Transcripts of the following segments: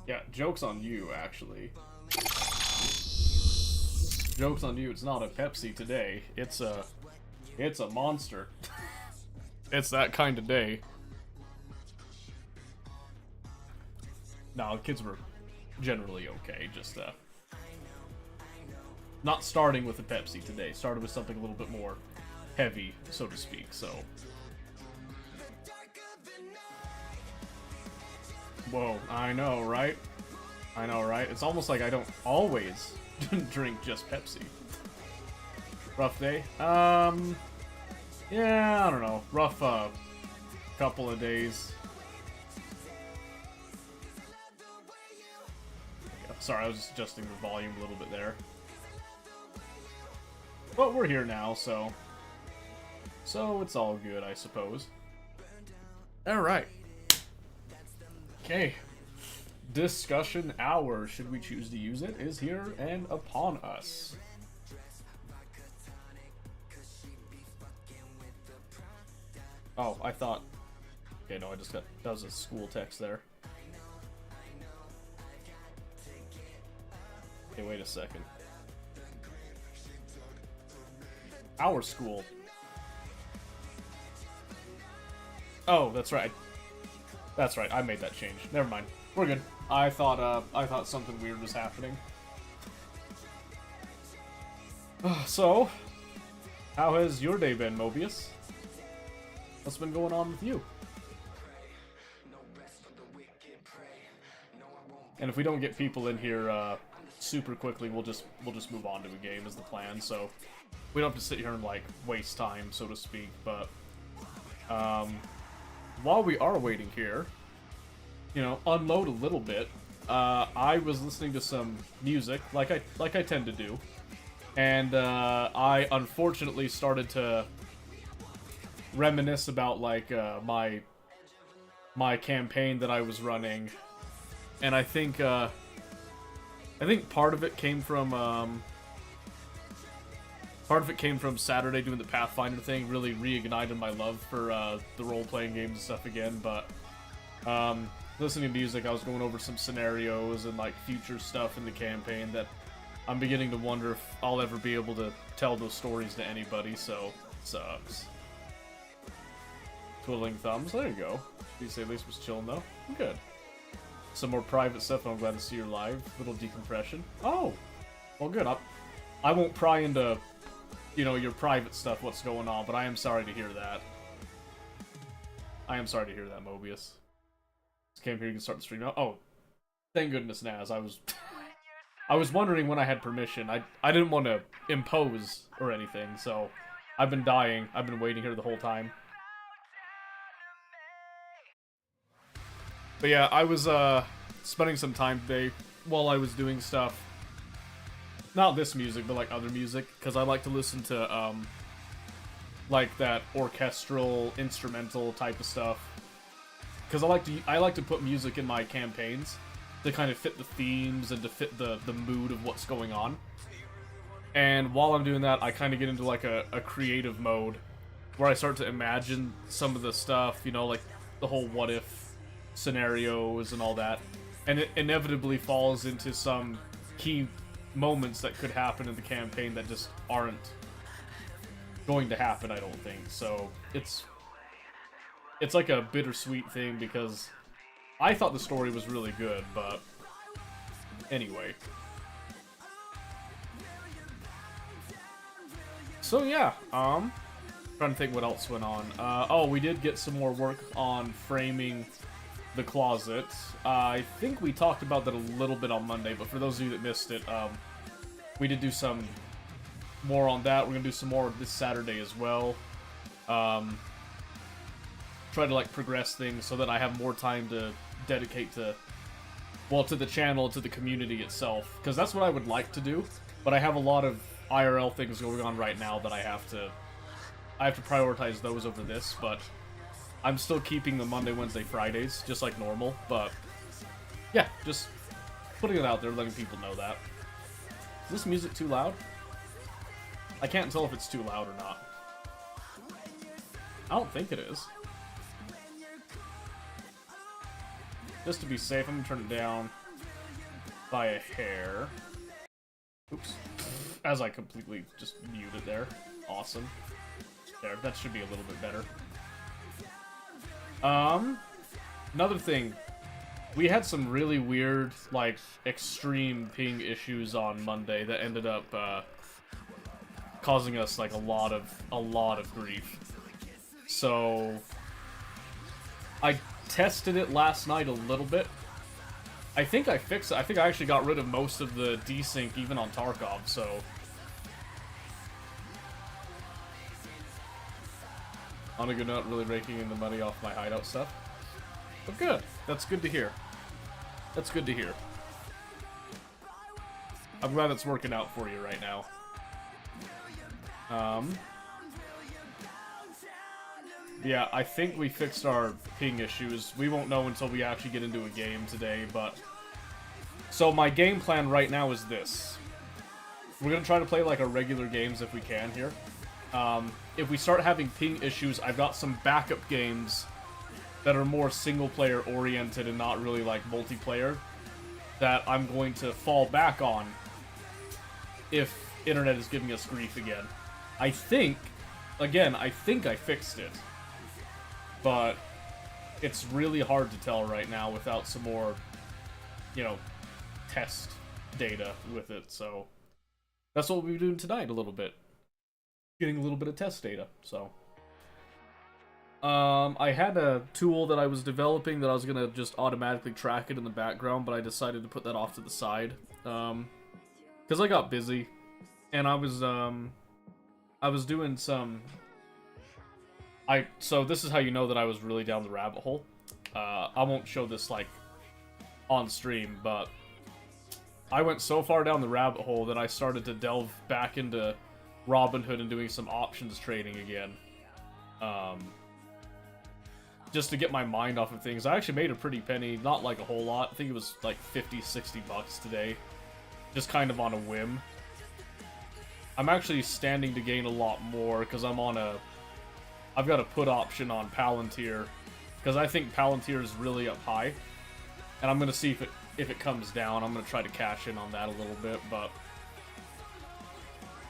Yeah, joke's on you, actually. Joke's on you, it's not a Pepsi today. It's a monster. It's that kind of day. No, the kids were generally okay, just not starting with a Pepsi today. Started with something a little bit more heavy, so to speak, so. Whoa, I know, right? I know, right? It's almost like I don't always drink just Pepsi. Rough day? Yeah, I don't know. Rough, couple of days. Sorry, I was just adjusting the volume a little bit there. But we're here now, so it's all good, I suppose. Alright. Okay. Discussion hour, should we choose to use it, is here and upon us. Oh, I thought... Okay, no, I just got... That was a school text there. Okay, wait a second. Our school. Oh, that's right. That's right, I made that change. Never mind. We're good. I thought something weird was happening. So, how has your day been, Mobius? What's been going on with you? And if we don't get people in here super quickly, we'll just move on to a game is the plan. So we don't have to sit here and like waste time, so to speak. But while we are waiting here, you know, unload a little bit. I was listening to some music, like I tend to do, and I unfortunately started to reminisce about like my campaign that I was running, and I think part of it came from Saturday doing the Pathfinder thing. Really reignited my love for the role-playing games and stuff again. But listening to music, I was going over some scenarios and like future stuff in the campaign that I'm beginning to wonder if I'll ever be able to tell those stories to anybody. So sucks. Twiddling thumbs. There you go. You say at least was chilling though. Good. Some more private stuff. I'm glad to see you're live. Little decompression. Oh, well, good. I won't pry into, you know, your private stuff. What's going on? But I am sorry to hear that. I am sorry to hear that, Mobius. Just came here. You can start the stream now. Oh, thank goodness, Naz. I was wondering when I had permission. I didn't want to impose or anything. So I've been dying. I've been waiting here the whole time. But yeah, I was spending some time today while I was doing stuff. Not this music, but like other music, because I like to listen to like that orchestral, instrumental type of stuff. Because I like to put music in my campaigns to kind of fit the themes and to fit the mood of what's going on. And while I'm doing that, I kind of get into like a creative mode where I start to imagine some of the stuff, you know, like the whole what if scenarios and all that, and it inevitably falls into some key moments that could happen in the campaign that just aren't going to happen, I don't think. So it's like a bittersweet thing, because I thought the story was really good, but anyway. So yeah, trying to think what else went on. Oh, we did get some more work on framing the closet. I think we talked about that a little bit on Monday, but for those of you that missed it, we did do some more on that. We're gonna do some more this Saturday as well. Try to like progress things so that I have more time to dedicate to, well, to the channel, to the community itself, because that's what I would like to do, but I have a lot of IRL things going on right now that I have to prioritize those over this. But I'm still keeping the Monday, Wednesday, Fridays, just like normal, but yeah, just putting it out there, letting people know that. Is this music too loud? I can't tell if it's too loud or not. I don't think it is. Just to be safe, I'm gonna turn it down by a hair. Oops. As I completely just mute it there. Awesome. There, that should be a little bit better. Another thing, we had some really weird, like, extreme ping issues on Monday that ended up, causing us, like, a lot of grief. So, I tested it last night a little bit. I think I fixed it. I think I actually got rid of most of the desync, even on Tarkov, so... On a good note, really raking in the money off my hideout stuff. But good. That's good to hear. That's good to hear. I'm glad it's working out for you right now. Yeah, I think we fixed our ping issues. We won't know until we actually get into a game today, but... So my game plan right now is this. We're gonna try to play like our regular games if we can here. If we start having ping issues, I've got some backup games that are more single-player oriented and not really like multiplayer that I'm going to fall back on if internet is giving us grief again. I think I fixed it. But it's really hard to tell right now without some more, you know, test data with it, so that's what we'll be doing tonight a little bit. Getting a little bit of test data, so. I had a tool that I was developing that I was gonna just automatically track it in the background, but I decided to put that off to the side. Because I got busy, and I was doing some... So this is how you know that I was really down the rabbit hole. I won't show this, like, on stream, but I went so far down the rabbit hole that I started to delve back into Robinhood and doing some options trading again. Just to get my mind off of things. I actually made a pretty penny, not like a whole lot. I think it was like 50, 60 bucks today. Just kind of on a whim. I'm actually standing to gain a lot more because I'm on a... I've got a put option on Palantir because I think Palantir is really up high, and I'm gonna see if it comes down. I'm gonna try to cash in on that a little bit, but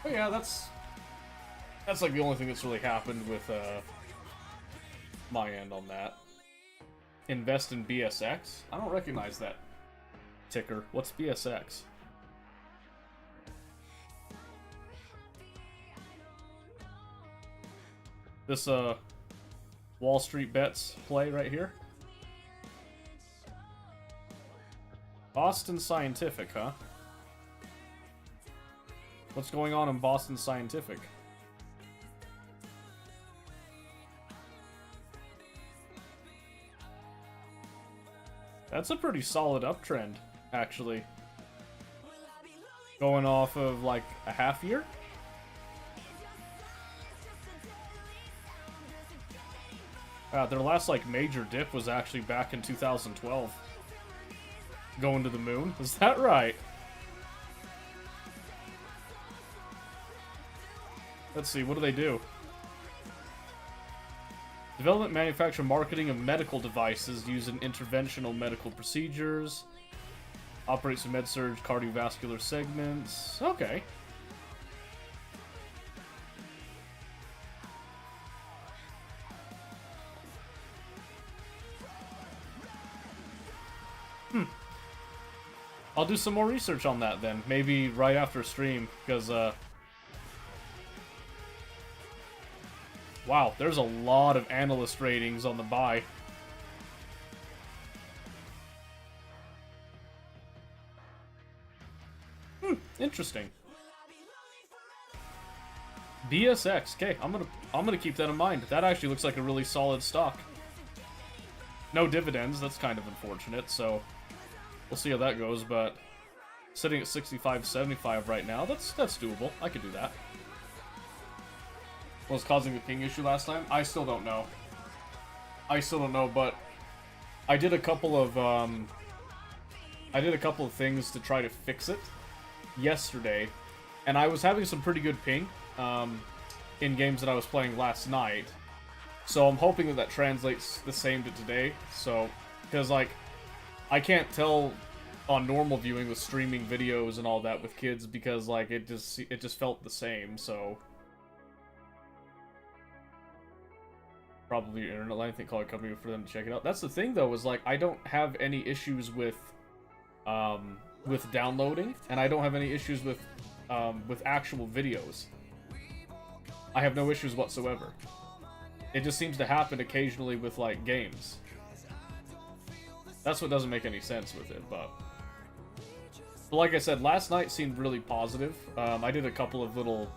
yeah, that's like the only thing that's really happened with my end on that. Invest in BSX? I don't recognize that ticker. What's BSX? This, Wall Street Bets play right here. Boston Scientific, huh? What's going on in Boston Scientific? That's a pretty solid uptrend, actually. Going off of, like, a half year? Their last, like, major dip was actually back in 2012. Going to the moon? Is that right? Let's see, what do they do? Development, manufacture, marketing of medical devices used in interventional medical procedures. Operates in med-surg cardiovascular segments. Okay. I'll do some more research on that then. Maybe right after stream, because, wow, there's a lot of analyst ratings on the buy. Interesting. BSX. Okay, I'm gonna keep that in mind. That actually looks like a really solid stock. No dividends. That's kind of unfortunate. So we'll see how that goes. But sitting at 65.75 right now, that's doable. I could do that. What was causing the ping issue last time? I still don't know. But I did a couple of things to try to fix it yesterday, and I was having some pretty good ping in games that I was playing last night. So I'm hoping that translates the same to today. So, because like, I can't tell on normal viewing with streaming videos and all that with kids because like it just felt the same. So probably your internet line. I think call a company for them to check it out. That's the thing though, is like I don't have any issues with downloading, and I don't have any issues with actual videos. I have no issues whatsoever. It just seems to happen occasionally with like games. That's what doesn't make any sense with it, but like I said, last night seemed really positive. I did a couple of little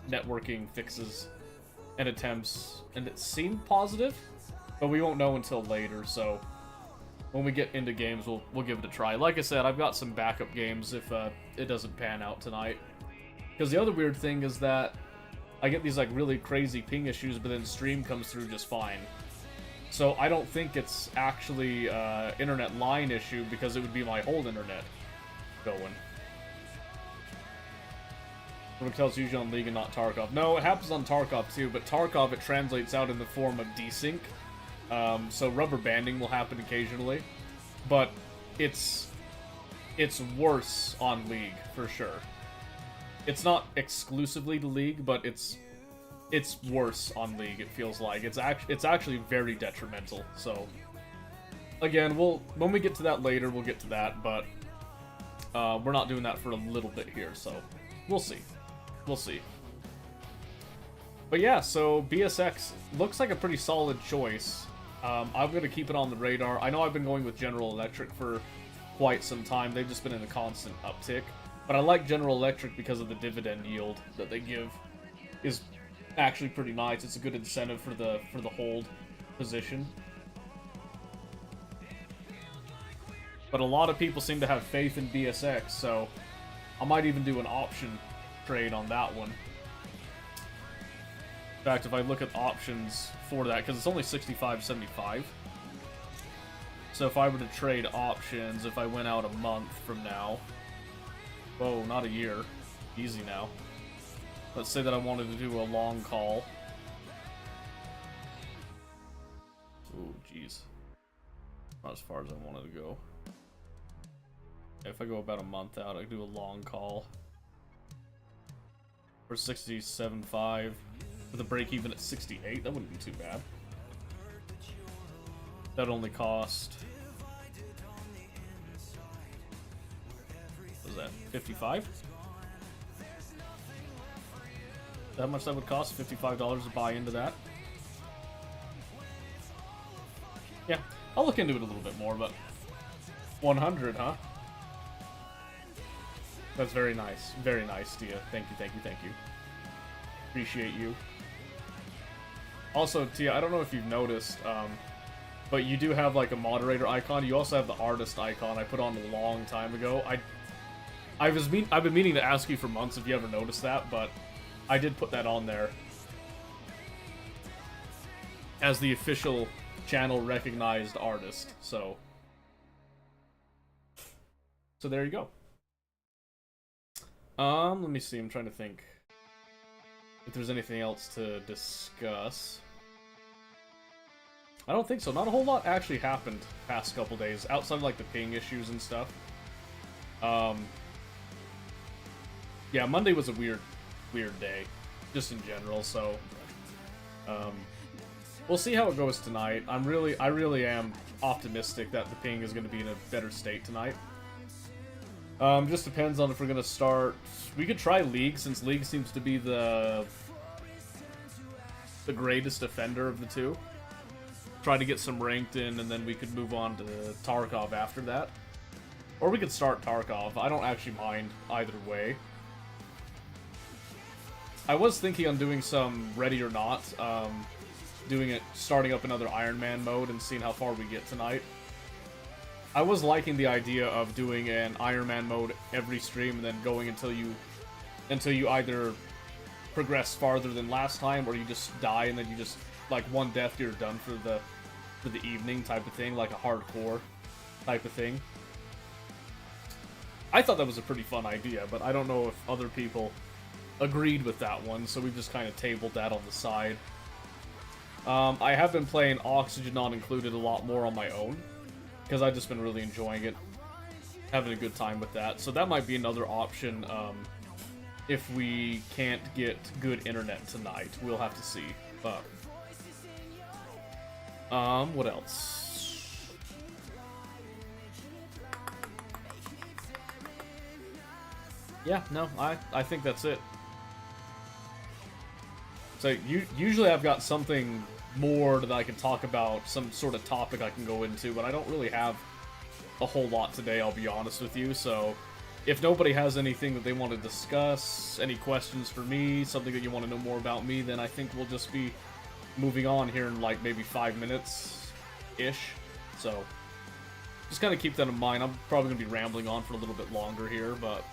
networking fixes and attempts, and it seemed positive, but we won't know until later, so when we get into games, we'll give it a try. Like I said, I've got some backup games if it doesn't pan out tonight. Because the other weird thing is that I get these like really crazy ping issues, but then stream comes through just fine. So I don't think it's actually internet line issue, because it would be my whole internet going. It's usually on League and not Tarkov. No, it happens on Tarkov too, but Tarkov, it translates out in the form of desync. So rubber banding will happen occasionally, but it's worse on League for sure. It's not exclusively to League, but it's worse on League. It feels like it's actually very detrimental. So again, when we get to that later, we'll get to that, but we're not doing that for a little bit here, so we'll see. We'll see. But yeah, so BSX looks like a pretty solid choice. I'm going to keep it on the radar. I know I've been going with General Electric for quite some time. They've just been in a constant uptick. But I like General Electric because of the dividend yield that they give is actually pretty nice. It's a good incentive for the hold position. But a lot of people seem to have faith in BSX, so I might even do an option trade on that one. In fact, if I look at options for that, because it's only $65.75. So if I were to trade options, if I went out a month from now, whoa, not a year, easy now. Let's say that I wanted to do a long call. Ooh, jeez. Not as far as I wanted to go. If I go about a month out, I could do a long call. For $67.5. With a break even at 68, that wouldn't be too bad. That'd only cost... what was that? 55? How much that would cost? $55 to buy into that? Yeah, I'll look into it a little bit more, but 100, huh? That's very nice. Very nice, Tia. Thank you, thank you, thank you. Appreciate you. Also, Tia, I don't know if you've noticed, but you do have like a moderator icon. You also have the artist icon I put on a long time ago. I've been meaning to ask you for months if you ever noticed that, but I did put that on there as the official channel recognized artist. So there you go. Let me see. I'm trying to think if there's anything else to discuss. I don't think so. Not a whole lot actually happened past couple days, outside of like the ping issues and stuff. Yeah, Monday was a weird day, just in general, so we'll see how it goes tonight. I really am optimistic that the ping is going to be in a better state tonight. Just depends on if we're going to start... We could try League, since League seems to be the greatest offender of the two. Try to get some ranked in, and then we could move on to Tarkov after that. Or we could start Tarkov. I don't actually mind either way. I was thinking on doing some Ready or Not, starting up another Iron Man mode and seeing how far we get tonight. I was liking the idea of doing an Iron Man mode every stream and then going until you either progress farther than last time, or you just die and then you just, like, one death, you're done for the evening type of thing, like a hardcore type of thing. I thought that was a pretty fun idea, but I don't know if other people agreed with that one, so we've just kind of tabled that on the side. I have been playing Oxygen Not Included a lot more on my own, because I've just been really enjoying it, having a good time with that. So that might be another option if we can't get good internet tonight. We'll have to see. But what else? Yeah, no, I think that's it. So usually I've got something more that I can talk about, some sort of topic I can go into, but I don't really have a whole lot today, I'll be honest with you. So if nobody has anything that they want to discuss, any questions for me, something that you want to know more about me, then I think we'll just be moving on here in like maybe 5 minutes-ish. So just kind of keep that in mind. I'm probably going to be rambling on for a little bit longer here, but...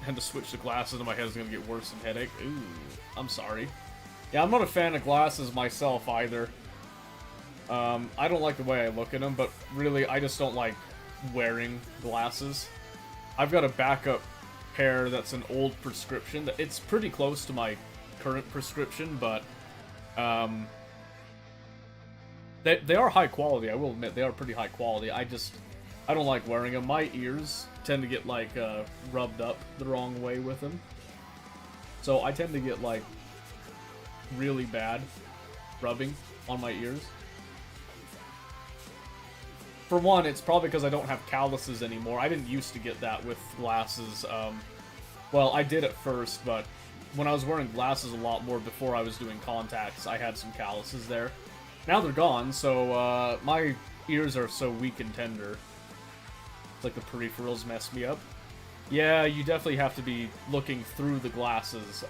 And to switch to glasses and my head's going to get worse than headache. Ooh, I'm sorry. Yeah, I'm not a fan of glasses myself either. I don't like the way I look at them, but really, I just don't like wearing glasses. I've got a backup pair that's an old prescription. It's pretty close to my current prescription, but they are high quality. I will admit, they are pretty high quality. I don't like wearing them. My ears tend to get, like, rubbed up the wrong way with them. So I tend to get, like, really bad rubbing on my ears. For one, it's probably because I don't have calluses anymore. I didn't used to get that with glasses. Well, I did at first, but when I was wearing glasses a lot more before I was doing contacts, I had some calluses there. Now they're gone, so my ears are so weak and tender. It's like the peripherals mess me up. Yeah, you definitely have to be looking through the glasses.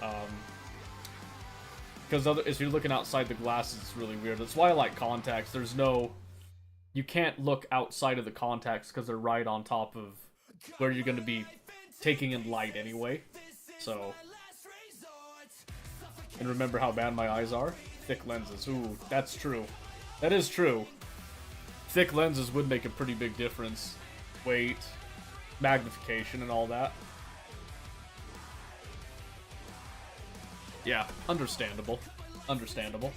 Because if you're looking outside the glasses, it's really weird. That's why I like contacts. There's no... You can't look outside of the contacts because they're right on top of where you're going to be taking in light anyway. So... And remember how bad my eyes are? Thick lenses. Ooh, that's true. That is true. Thick lenses would make a pretty big difference. Weight, magnification, and all that. Yeah, understandable. Understandable.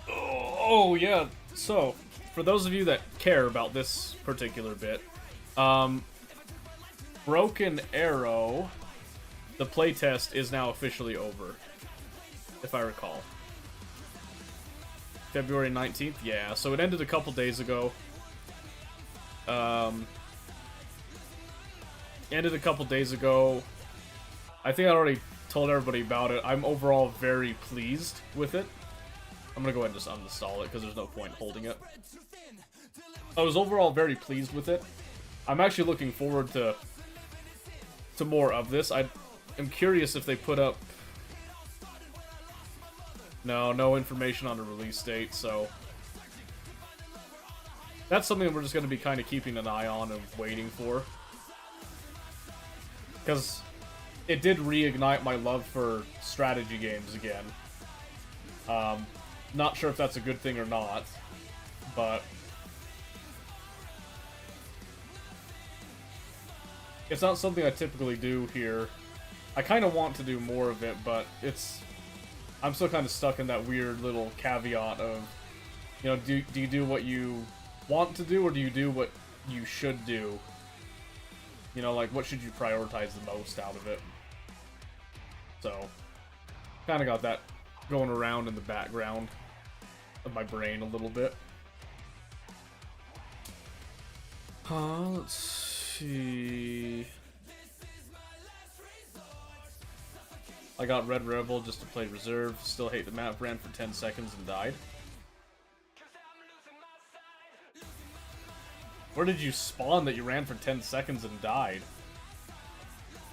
Oh, yeah. So, for those of you that care about this particular bit, Broken Arrow, the playtest is now officially over, if I recall. February 19th? Yeah, so it ended a couple days ago. Ended a couple days ago. I think I already told everybody about it. I'm overall very pleased with it. I'm gonna go ahead and just uninstall it, because there's no point holding it. I was overall very pleased with it. I'm actually looking forward to more of this. I'm curious if they put up... No information on the release date, so... That's something we're just going to be kind of keeping an eye on and waiting for. Because it did reignite my love for strategy games again. Not sure if that's a good thing or not, but... It's not something I typically do here. I kind of want to do more of it, but I'm still kind of stuck in that weird little caveat of, you know, do you do what you want to do, or do you do what you should do? You know, like, what should you prioritize the most out of it? So, kind of got that going around in the background of my brain a little bit. Let's see. I got Red Rebel just to play Reserve. Still hate the map. Ran for 10 seconds and died. Where did you spawn that you ran for 10 seconds and died?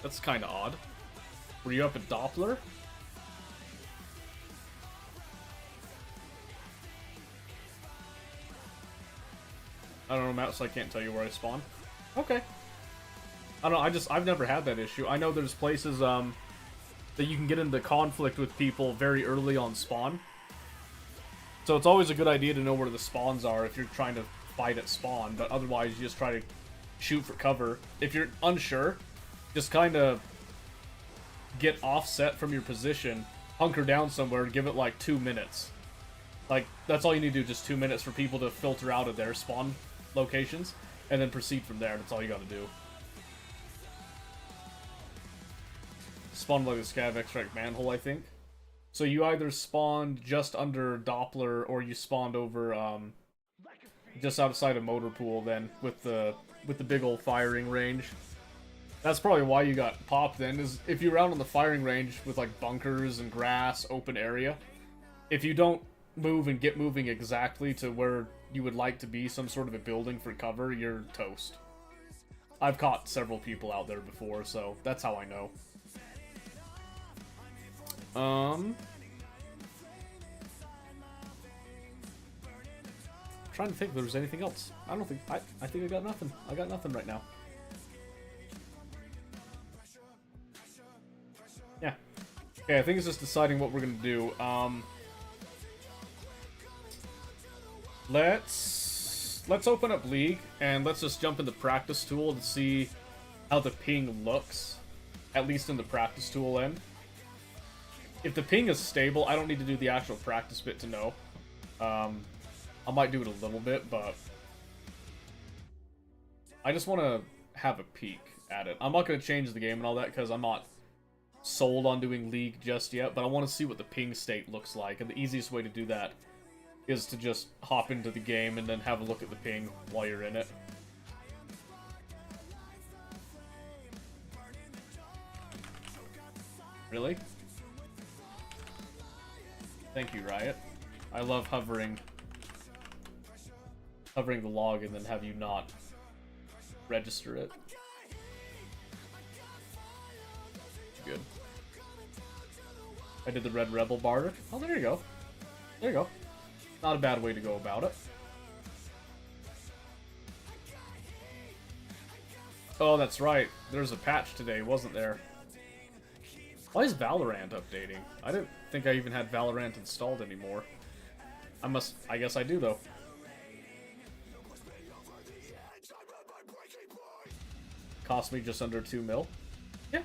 That's kind of odd. Were you up at Doppler? I don't know, Matt, so I can't tell you where I spawned. Okay. I don't know, I've never had that issue. I know there's places, that you can get into conflict with people very early on spawn. So it's always a good idea to know where the spawns are if you're trying to fight at spawn, but otherwise you just try to shoot for cover. If you're unsure, just kind of get offset from your position, hunker down somewhere, and give it like 2 minutes. Like, that's all you need to do, just 2 minutes for people to filter out of their spawn locations, and then proceed from there. That's all you gotta do. Spawned like a scav extract manhole, I think. So you either spawned just under Doppler, or you spawned over, just outside of Motor Pool, then, with the big old firing range. That's probably why you got popped then, is if you're out on the firing range with, like, bunkers and grass, open area, if you don't move and get moving exactly to where you would like to be, some sort of a building for cover, you're toast. I've caught several people out there before, so that's how I know. trying to think if there was anything else. I don't think... I think I got nothing. I got nothing right now. Yeah. Okay, I think it's just deciding what we're gonna do. Let's open up League, and let's just jump into Practice Tool to see how the ping looks. At least in the Practice Tool end. If the ping is stable, I don't need to do the actual practice bit to know. I might do it a little bit, but I just want to have a peek at it. I'm not going to change the game and all that because I'm not sold on doing League just yet, but I want to see what the ping state looks like, and the easiest way to do that is to just hop into the game and then have a look at the ping while you're in it. Really? Thank you, Riot. I love hovering the log and then have you not register it. Good. I did the Red Rebel barter. Oh, there you go. There you go. Not a bad way to go about it. Oh, that's right. There's a patch today, wasn't there? Why is Valorant updating? I didn't think I even had Valorant installed anymore. I guess I do, though. Cost me just under 2 mil. Yeah.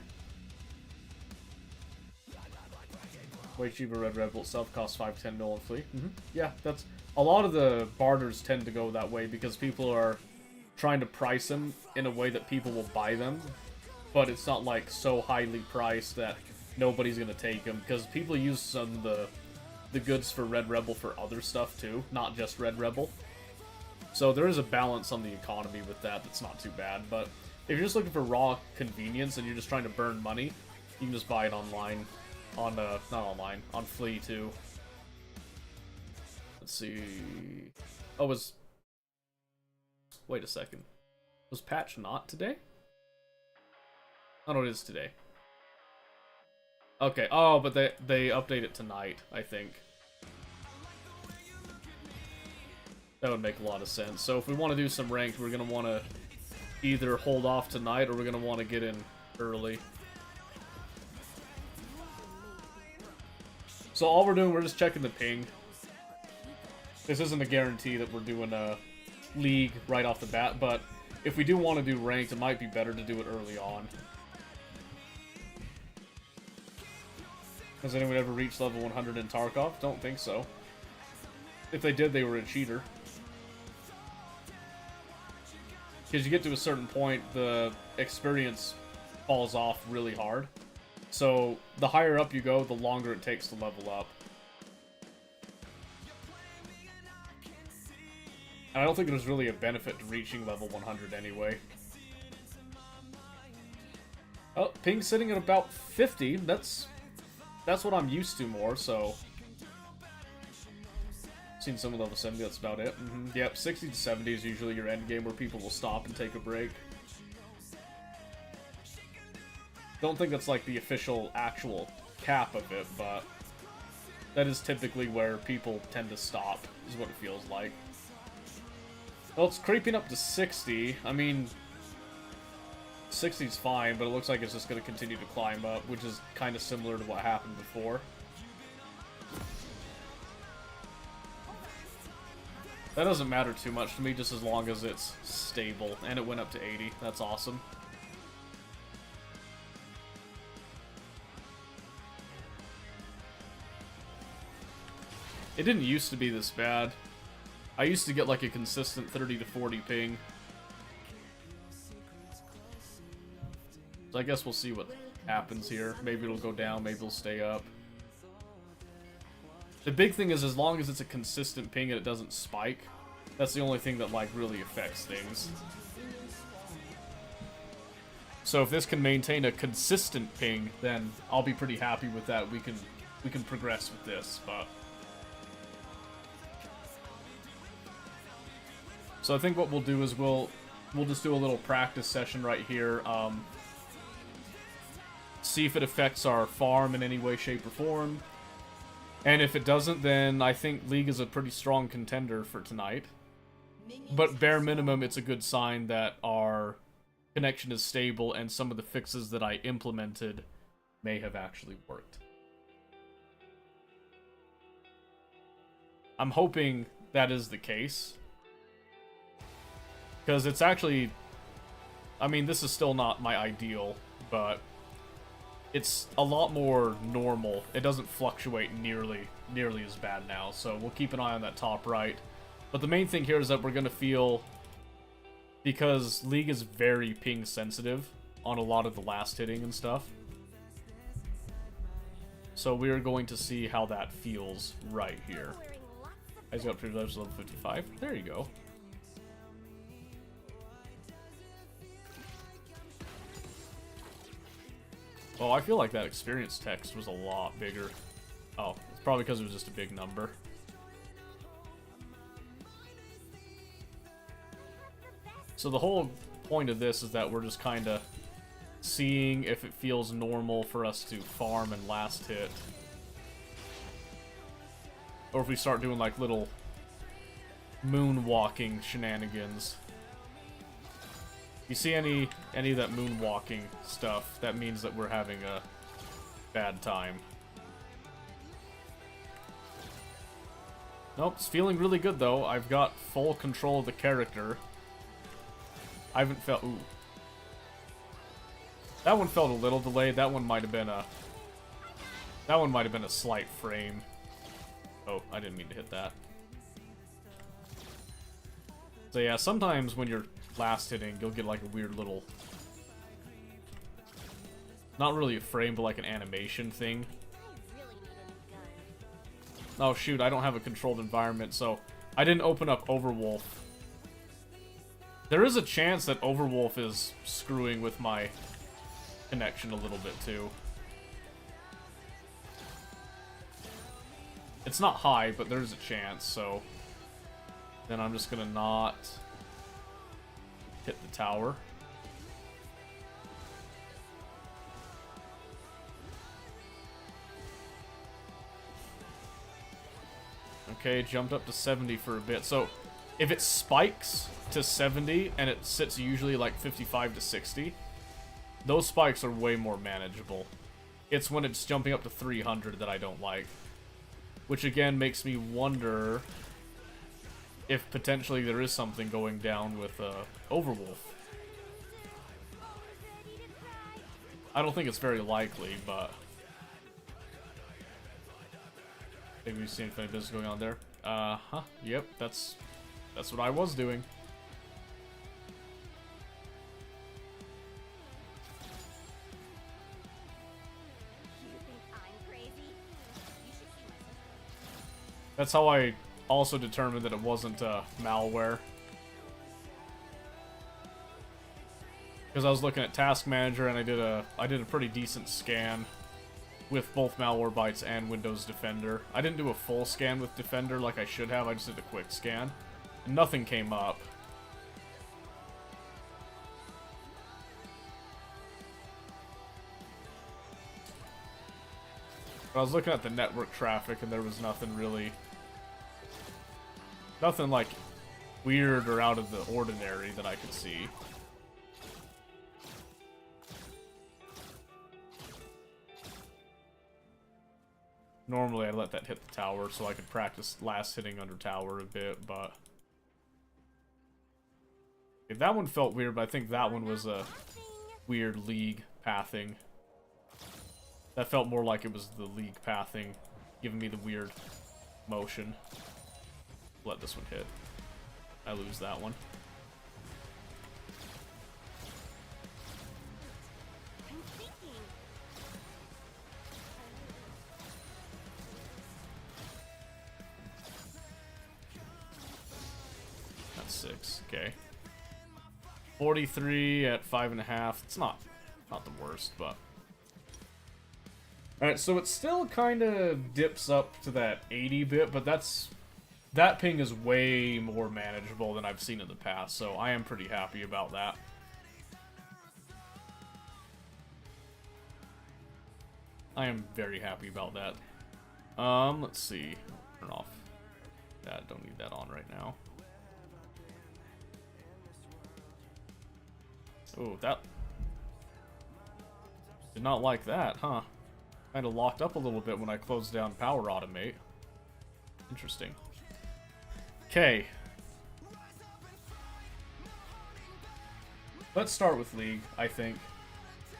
Way cheaper Red Rebel itself costs 5-10 mil on Flea. Yeah, that's... A lot of the barters tend to go that way because people are trying to price them in a way that people will buy them. But it's not, like, so highly priced that nobody's gonna take them, because people use some of the goods for Red Rebel for other stuff too, not just Red Rebel. So there is a balance on the economy with that that's not too bad, but if you're just looking for raw convenience and you're just trying to burn money, you can just buy it online. On, not online, on Flea too. Let's see... Oh, wait a second. Was patch not today? Oh, no, it is today. Okay, oh, but they update it tonight, I think. That would make a lot of sense. So if we want to do some ranked, we're going to want to either hold off tonight or we're going to want to get in early. So all we're doing, we're just checking the ping. This isn't a guarantee that we're doing a League right off the bat, but if we do want to do ranked, it might be better to do it early on. Has anyone ever reached level 100 in Tarkov? Don't think so. If they did, they were a cheater. Because you get to a certain point, the experience falls off really hard. So, the higher up you go, the longer it takes to level up. And I don't think there's really a benefit to reaching level 100 anyway. Oh, ping's sitting at about 50. That's what I'm used to more, so... Seen some of level 70, that's about it. Yep, 60 to 70 is usually your end game where people will stop and take a break. Don't think that's like the official, actual cap of it, but... That is typically where people tend to stop, is what it feels like. Well, it's creeping up to 60. I mean... 60's fine, but it looks like it's just going to continue to climb up, which is kind of similar to what happened before. That doesn't matter too much to me, just as long as it's stable. And it went up to 80. That's awesome. It didn't used to be this bad. I used to get like a consistent 30 to 40 ping. So I guess we'll see what happens here. Maybe it'll go down, maybe it'll stay up. The big thing is, as long as it's a consistent ping and it doesn't spike, that's the only thing that, like, really affects things. So if this can maintain a consistent ping, then I'll be pretty happy with that. We can progress with this, but... So I think what we'll do is we'll just do a little practice session right here. See if it affects our farm in any way, shape, or form. And if it doesn't, then I think League is a pretty strong contender for tonight. But bare minimum, it's a good sign that our connection is stable and some of the fixes that I implemented may have actually worked. I'm hoping that is the case. Because it's actually... I mean, this is still not my ideal, but it's a lot more normal. It doesn't fluctuate nearly as bad now, so we'll keep an eye on that top right. But the main thing here is that we're going to feel... Because League is very ping sensitive on a lot of the last hitting and stuff. So we're going to see how that feels right here. I got up to level 55. There you go. Oh, I feel like that experience text was a lot bigger. Oh, it's probably because it was just a big number. So the whole point of this is that we're just kind of seeing if it feels normal for us to farm and last hit. Or if we start doing like little moonwalking shenanigans. You see any of that moonwalking stuff, that means that we're having a bad time. Nope, it's feeling really good though. I've got full control of the character. I haven't felt... Ooh. That one felt a little delayed. That one might have been a... That one might have been a slight frame. Oh, I didn't mean to hit that. So yeah, sometimes when you're last hitting, you'll get like a weird little... Not really a frame, but like an animation thing. Oh shoot, I don't have a controlled environment, so I didn't open up Overwolf. There is a chance that Overwolf is screwing with my connection a little bit too. It's not high, but there's a chance, so then I'm just gonna not hit the tower. Okay, jumped up to 70 for a bit. So if it spikes to 70 and it sits usually like 55 to 60, those spikes are way more manageable. It's when it's jumping up to 300 that I don't like. Which again makes me wonder if potentially there is something going down with Overwolf. I don't think it's very likely, but maybe we've seen if any business going on there. Huh, yep, that's what I was doing. That's how I also determined that it wasn't malware. Because I was looking at Task Manager and I did a pretty decent scan with both Malwarebytes and Windows Defender. I didn't do a full scan with Defender like I should have, I just did a quick scan. And nothing came up. But I was looking at the network traffic and there was nothing really... Nothing like weird or out of the ordinary that I could see. Normally I'd let that hit the tower so I could practice last hitting under tower a bit, but... Okay, that one felt weird, but I think that one was a weird League pathing. That felt more like it was the League pathing, giving me the weird motion. Let this one hit. I lose that one. That's 6, okay. 43 at 5.5. It's not the worst, but... Alright, so it still kind of dips up to that 80 bit, but that ping is way more manageable than I've seen in the past, so I am pretty happy about that. I am very happy about that. Let's see. Turn off that. Don't need that on right now. Ooh, that... Did not like that, huh? Kind of locked up a little bit when I closed down Power Automate. Interesting. Okay. Let's start with League, I think.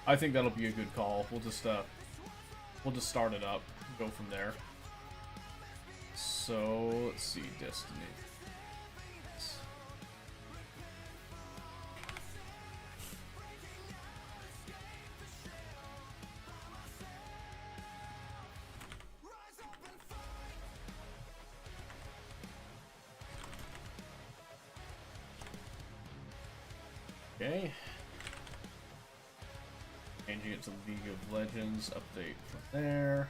I think that'll be a good call. We'll just start it up and go from there. So, let's see, Destiny. Okay. Changing it to League of Legends, update from there.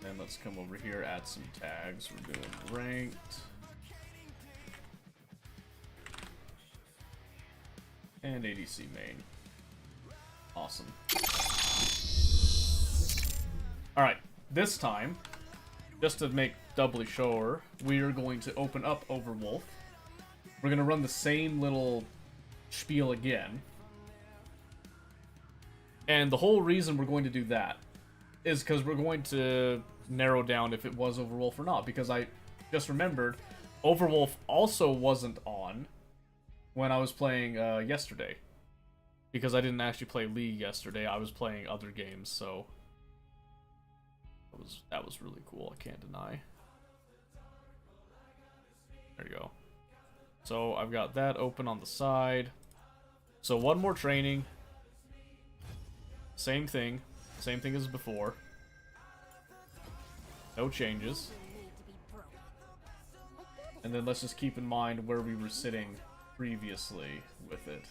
Then let's come over here, add some tags. We're doing ranked. And ADC main. Awesome. Alright, this time, just to make doubly sure, we are going to open up Overwolf. We're going to run the same little spiel again. And the whole reason we're going to do that is because we're going to narrow down if it was Overwolf or not. Because I just remembered, Overwolf also wasn't on when I was playing yesterday. Because I didn't actually play League yesterday, I was playing other games, so... That was really cool, I can't deny. There you go. So I've got that open on the side. So one more training. Same thing as before. No changes. And then let's just keep in mind where we were sitting previously with it.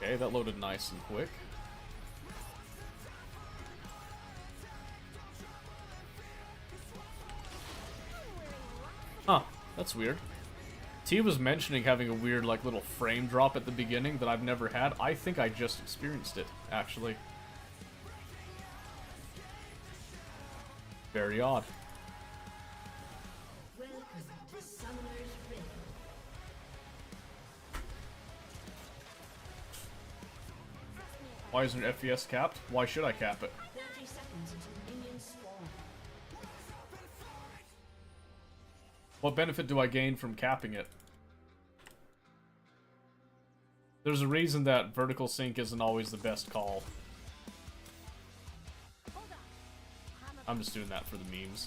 Okay, that loaded nice and quick. Huh, that's weird. T was mentioning having a weird, like, little frame drop at the beginning that I've never had. I think I just experienced it, actually. Very odd. Why isn't FPS capped? Why should I cap it? 30 seconds until minions spawn. What benefit do I gain from capping it? There's a reason that vertical sync isn't always the best call. I'm just doing that for the memes.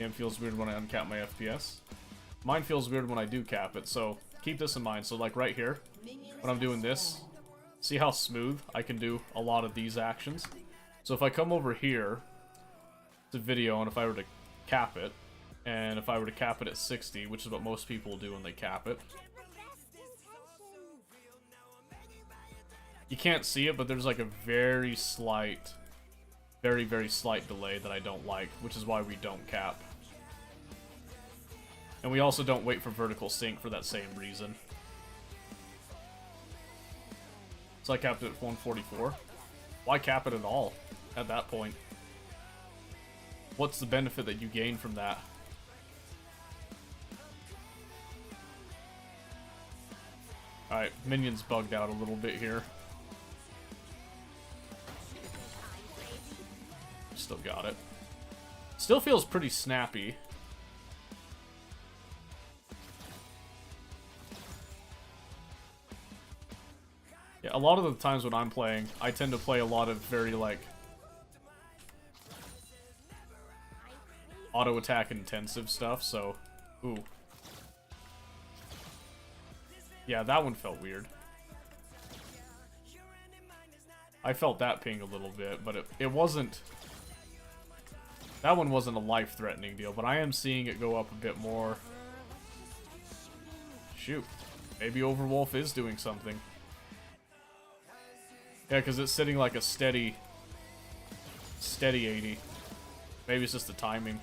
Game feels weird when I uncap my FPS. Mine feels weird when I do cap it, so keep this in mind. So like right here, when I'm doing this, see how smooth I can do a lot of these actions? So if I come over here to video, and if I were to cap it, and if I were to cap it at 60, which is what most people do when they cap it, you can't see it, but there's like a very slight, very slight delay that I don't like, which is why we don't cap. And we also don't wait for vertical sync for that same reason. So I capped it at 144. Why cap it at all at that point? What's the benefit that you gain from that? Alright, minions bugged out a little bit here. Still got it. Still feels pretty snappy. Yeah, a lot of the times when I'm playing, I tend to play a lot of very, like, auto-attack intensive stuff, so... Ooh. Yeah, that one felt weird. I felt that ping a little bit, but it wasn't... That one wasn't a life-threatening deal, but I am seeing it go up a bit more. Shoot. Maybe Overwolf is doing something. Yeah, because it's sitting like a steady 80. Maybe it's just the timing.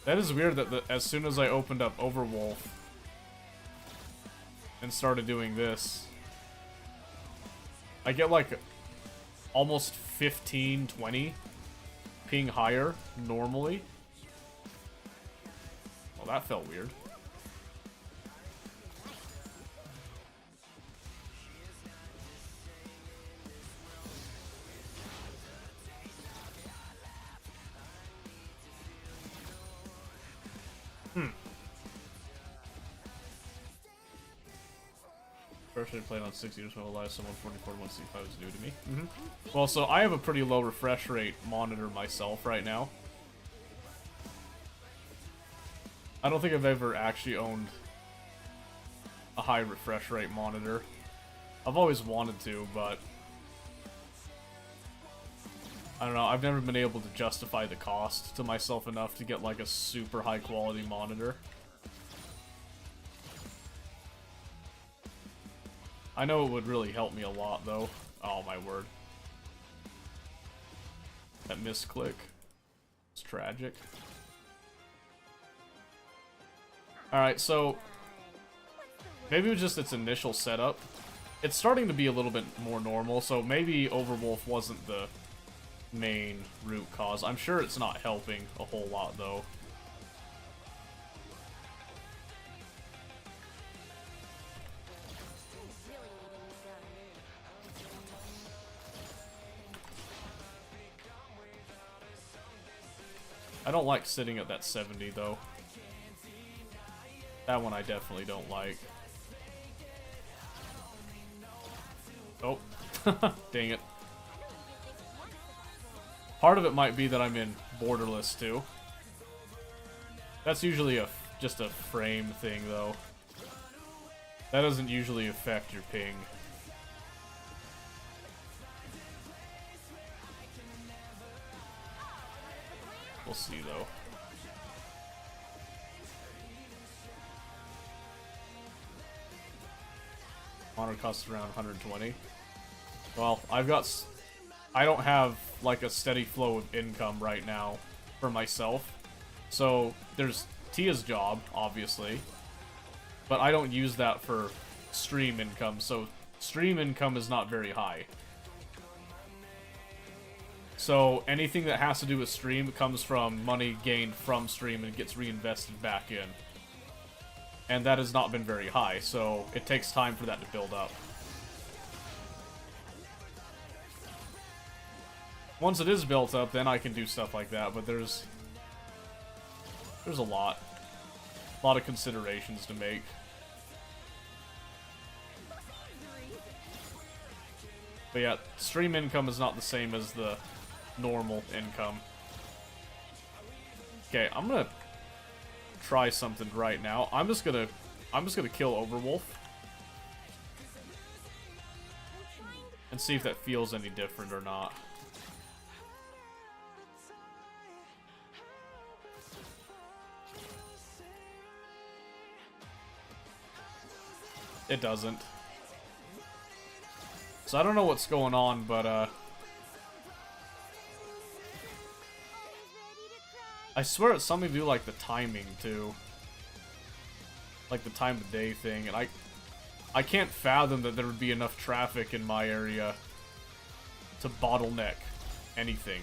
That is weird that as soon as I opened up Overwolf and started doing this, I get like almost 15, 20 ping higher normally. Well, that felt weird. First I played on 60 years when live, someone 44 to 165 is new to me. Well, so I have a pretty low refresh rate monitor myself right now. I don't think I've ever actually owned a high refresh rate monitor. I've always wanted to, but I don't know, I've never been able to justify the cost to myself enough to get like a super high quality monitor. I know it would really help me a lot, though. Oh, my word. That misclick. It's tragic. Alright, so maybe it was just its initial setup. It's starting to be a little bit more normal, so maybe Overwolf wasn't the main root cause. I'm sure it's not helping a whole lot, though. I don't like sitting at that 70, though. That one I definitely don't like. Oh. Dang it. Part of it might be that I'm in borderless, too. That's usually just a frame thing, though. That doesn't usually affect your ping. We'll see, though. Monitor costs around 120. Well, I don't have, like, a steady flow of income right now for myself. So, there's Tia's job, obviously. But I don't use that for stream income, so stream income is not very high. So anything that has to do with stream comes from money gained from stream and gets reinvested back in. And that has not been very high, so it takes time for that to build up. Once it is built up, then I can do stuff like that, but there's a lot of considerations to make. But yeah, stream income is not the same as the normal income. Okay, I'm gonna try something right now. I'm just gonna kill Overwolf and see if that feels any different or not. It doesn't. So I don't know what's going on, but I swear it's something to do like the timing too. Like the time of day thing, and I can't fathom that there would be enough traffic in my area to bottleneck anything.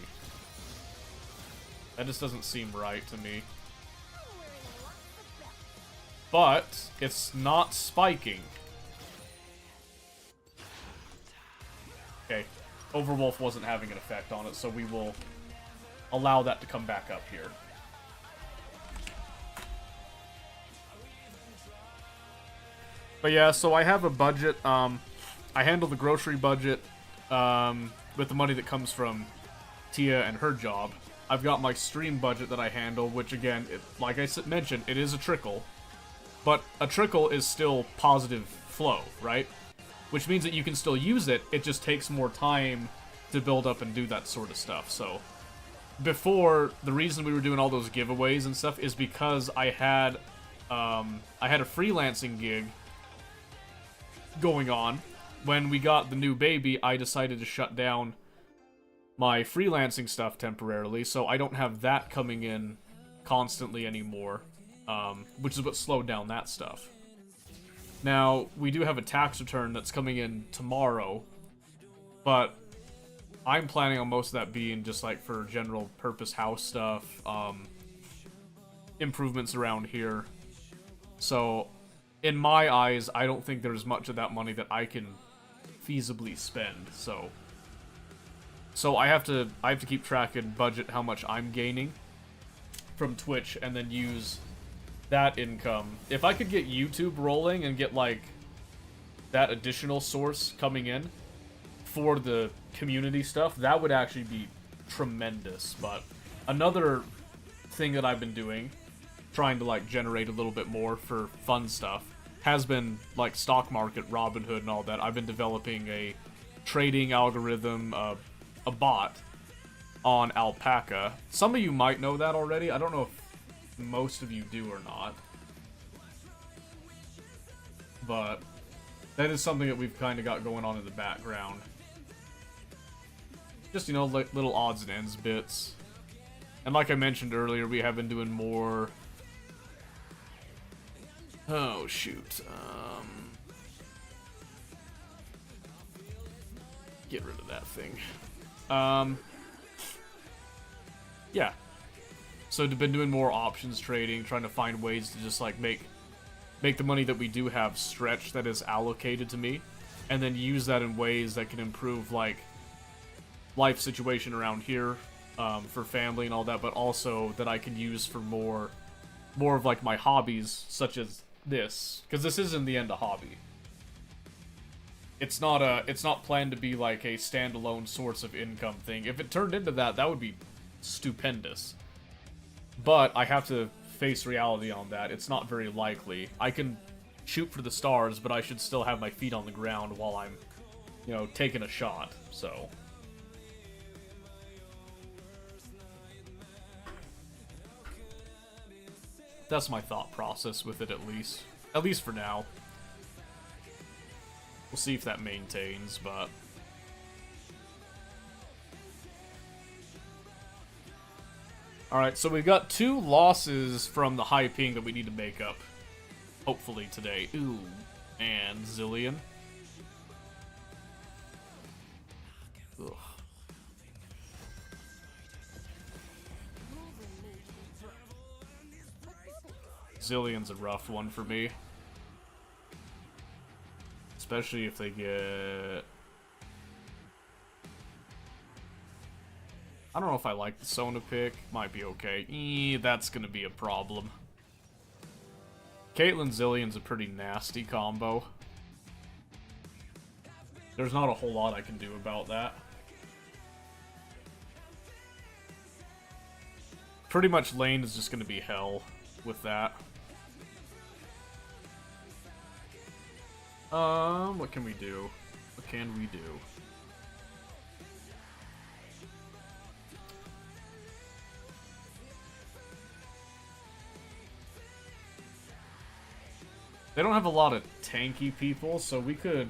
That just doesn't seem right to me. But it's not spiking. Okay, Overwolf wasn't having an effect on it, so we will allow that to come back up here. But yeah, so I have a budget. I handle the grocery budget with the money that comes from Tia and her job. I've got my stream budget that I handle, which again, like I mentioned, it is a trickle. But a trickle is still positive flow, right? Which means that you can still use it, it just takes more time to build up and do that sort of stuff. So, before, the reason we were doing all those giveaways and stuff is because I had a freelancing gig going on. When we got the new baby, I decided to shut down my freelancing stuff temporarily, so I don't have that coming in constantly anymore, which is what slowed down that stuff. Now, we do have a tax return that's coming in tomorrow, but I'm planning on most of that being just like for general purpose house stuff, improvements around here. So, in my eyes, I don't think there's much of that money that I can feasibly spend. So I have to keep track and budget how much I'm gaining from Twitch, and then use that income. If I could get YouTube rolling and get like that additional source coming in for the community stuff, that would actually be tremendous. But another thing that I've been doing, trying to like generate a little bit more for fun stuff, has been like stock market, Robinhood and all that. I've been developing a trading algorithm, a bot on Alpaca. Some of you might know that already. I don't know if most of you do or not. But that is something that we've kind of got going on in the background. Just, you know, like little odds and ends bits. And like I mentioned earlier, we have been doing more... Oh, shoot. Get rid of that thing. Yeah. So we've been doing more options trading, trying to find ways to just like make the money that we do have stretch that is allocated to me, and then use that in ways that can improve like life situation around here, for family and all that, but also that I can use for more of like my hobbies, such as this, because this is in the end a hobby. It's not planned to be like a standalone source of income thing. If it turned into that, that would be stupendous. But I have to face reality on that. It's not very likely. I can shoot for the stars, but I should still have my feet on the ground while I'm, you know, taking a shot, so... That's my thought process with it, at least. At least for now. We'll see if that maintains, but... Alright, so we've got 2 losses from the high ping that we need to make up. Hopefully today. Ooh. And Zillion. Ugh. Zillion's a rough one for me. Especially if they get... I don't know if I like the Sona pick. Might be okay. That's gonna be a problem. Caitlyn Zillion's a pretty nasty combo. There's not a whole lot I can do about that. Pretty much lane is just gonna be hell with that. What can we do? What can we do? They don't have a lot of tanky people, so we could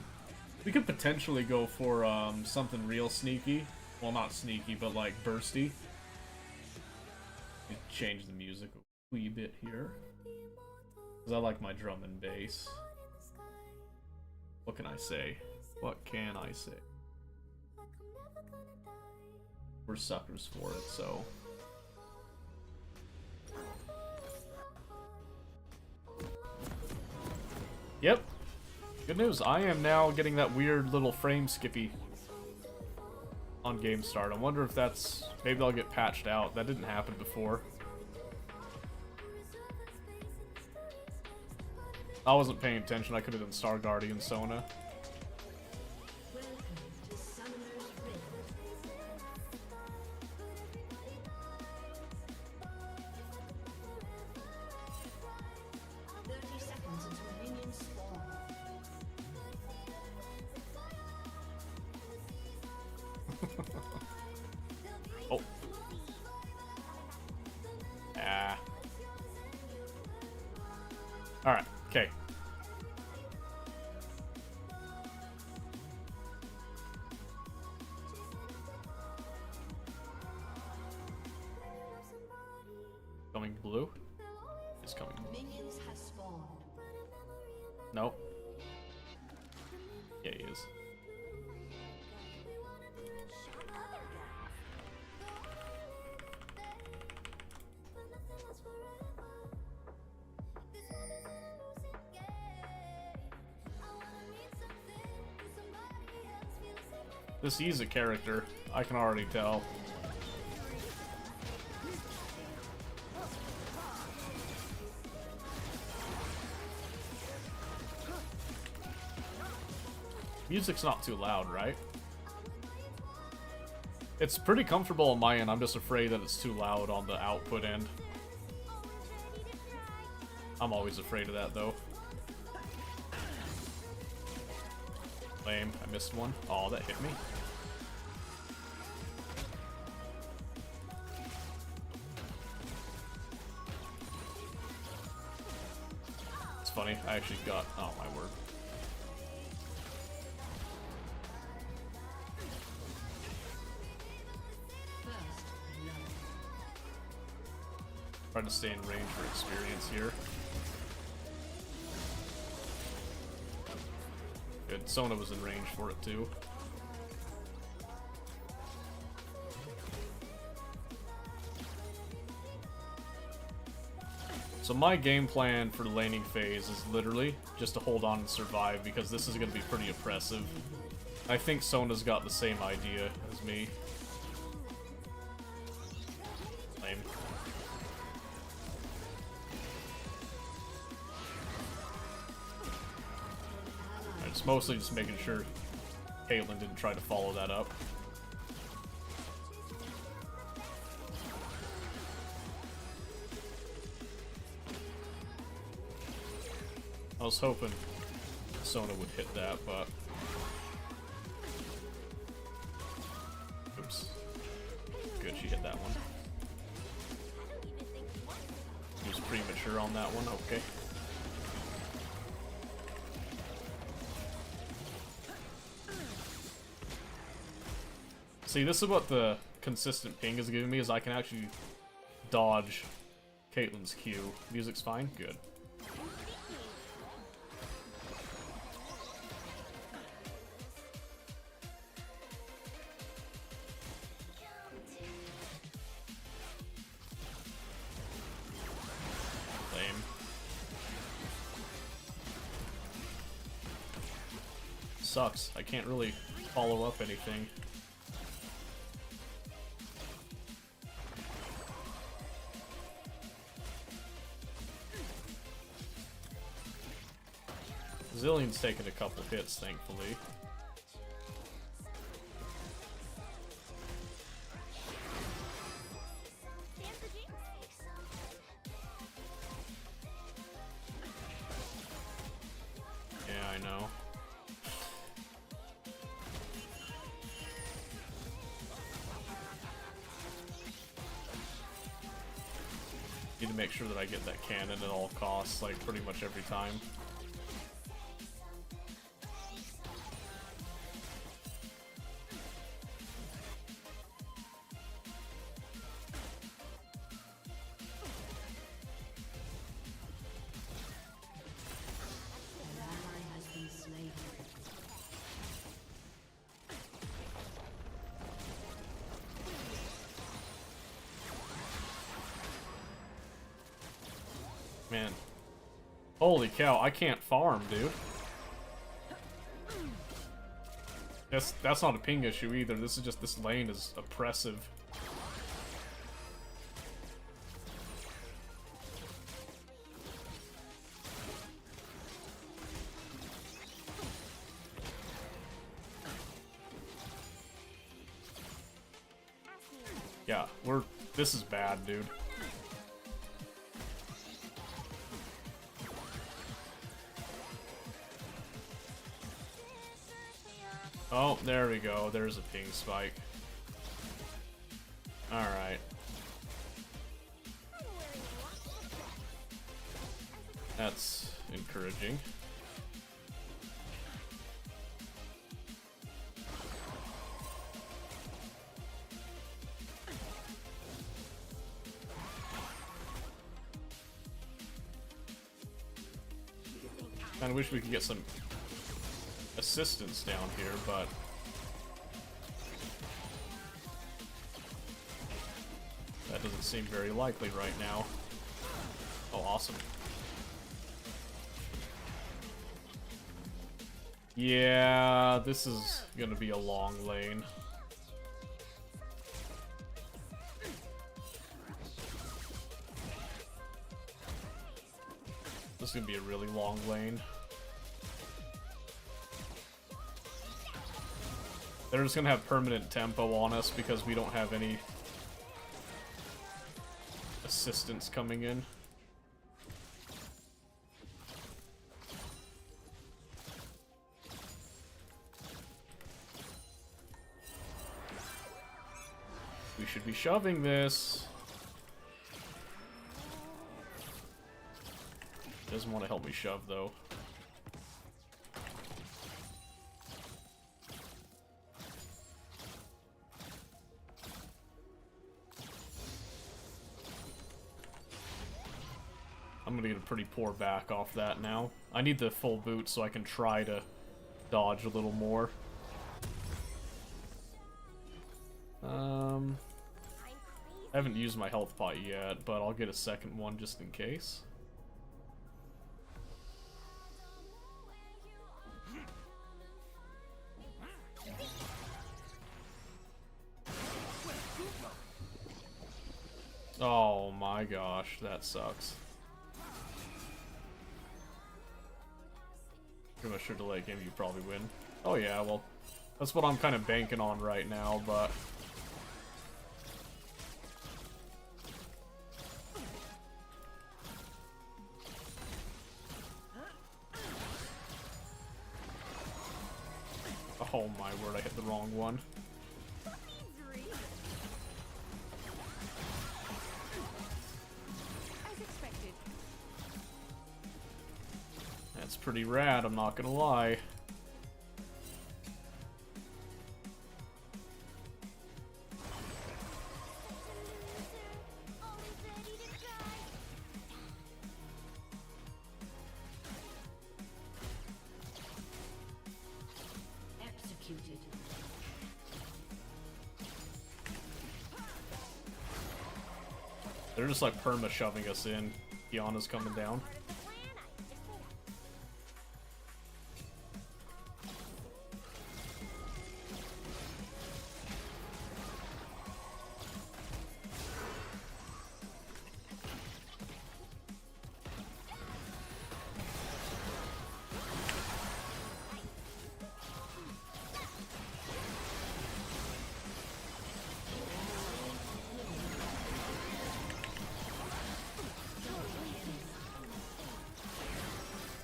potentially go for something real sneaky. Well, not sneaky, but like bursty. Change the music a wee bit here, because I like my drum and bass. What can I say? What can I say? We're suckers for it, so... Yep. Good news, I am now getting that weird little frame skippy on game start. I wonder if that's... maybe I'll get patched out. That didn't happen before. I wasn't paying attention. I could have done Star Guardian Sona. Oh. Ah. Alright, okay. Blue is coming. Minions have spawned. Nope. Yeah, he is. This is a character, I can already tell. Music's not too loud, right? It's pretty comfortable on my end, I'm just afraid that it's too loud on the output end. I'm always afraid of that, though. Lame, I missed one. Oh, that hit me. It's funny, I actually got... oh my word. Trying to stay in range for experience here. Good, Sona was in range for it too. So my game plan for the laning phase is literally just to hold on and survive, because this is going to be pretty oppressive. I think Sona's got the same idea as me. Lame. It's mostly just making sure Caitlyn didn't try to follow that up. I was hoping Sona would hit that, but... oops. Good, she hit that one. He was premature on that one, okay. See, this is what the consistent ping is giving me, is I can actually dodge Caitlyn's Q. Music's fine? Good. Lame. Sucks. I can't really follow up anything. Zillion's taken a couple hits, thankfully. Yeah, I know. Need to make sure that I get that cannon at all costs, like pretty much every time. Man. Holy cow, I can't farm, dude. That's not a ping issue either. This is just, this lane is oppressive. Yeah, this is bad, dude. Oh, there we go. There's a ping spike. Alright. That's encouraging. Kinda wish we could get some assistance down here, but that doesn't seem very likely right now. Oh, awesome. Yeah, this is gonna be a long lane. This is gonna be a really long lane. They're just gonna have permanent tempo on us because we don't have any assistance coming in. We should be shoving this. Doesn't want to help me shove though. I'm gonna get a pretty poor back off that now. I need the full boot so I can try to dodge a little more. I haven't used my health pot yet, but I'll get a second one just in case. Oh my gosh, that sucks. Pretty much sure to late game you probably win. Oh yeah, well, that's what I'm kind of banking on right now, but oh my word, I hit the wrong one. That's pretty rad, I'm not gonna lie. Executed. They're just like perma shoving us in. Kiana's coming down.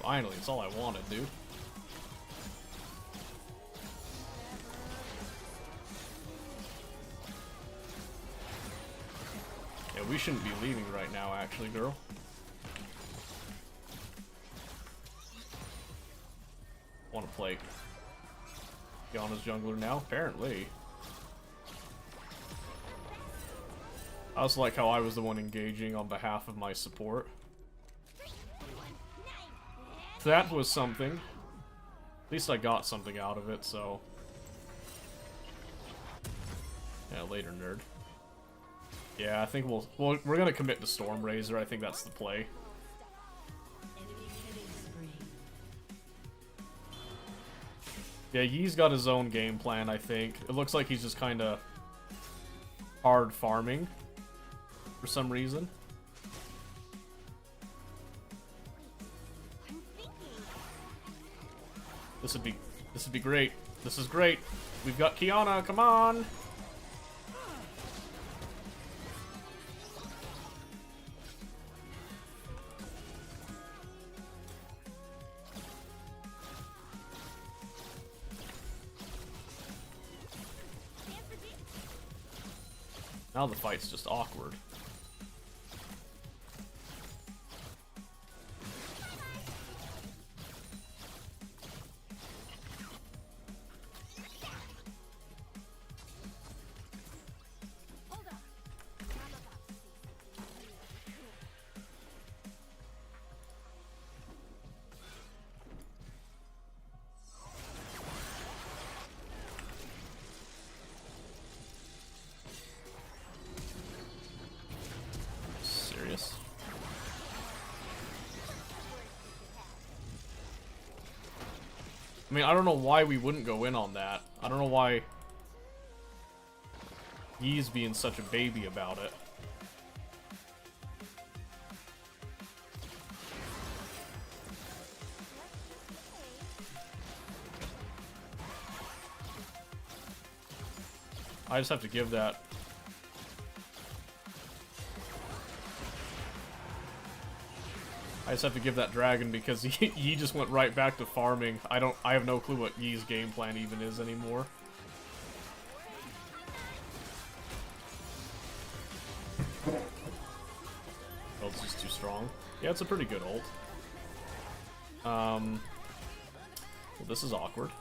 Finally, it's all I wanted, dude. Yeah, we shouldn't be leaving right now, actually, girl. Want to play Kiana's jungler now? Apparently. I also like how I was the one engaging on behalf of my support. That was something. At least I got something out of it, so... Yeah, later, nerd. Yeah, I think we're gonna commit to Storm Razor. I think that's the play. Yeah, Yee's got his own game plan, I think. It looks like he's just kinda hard farming for some reason. This would be great. This is great. We've got Kiana, come on! Now the fight's just awkward. I mean, I don't know why we wouldn't go in on that. I don't know why Yi's being such a baby about it. I just have to give that. I just have to give that dragon because Yi just went right back to farming. I have no clue what Yi's game plan even is anymore. Ult's just too strong. Yeah, it's a pretty good ult. Well, this is awkward.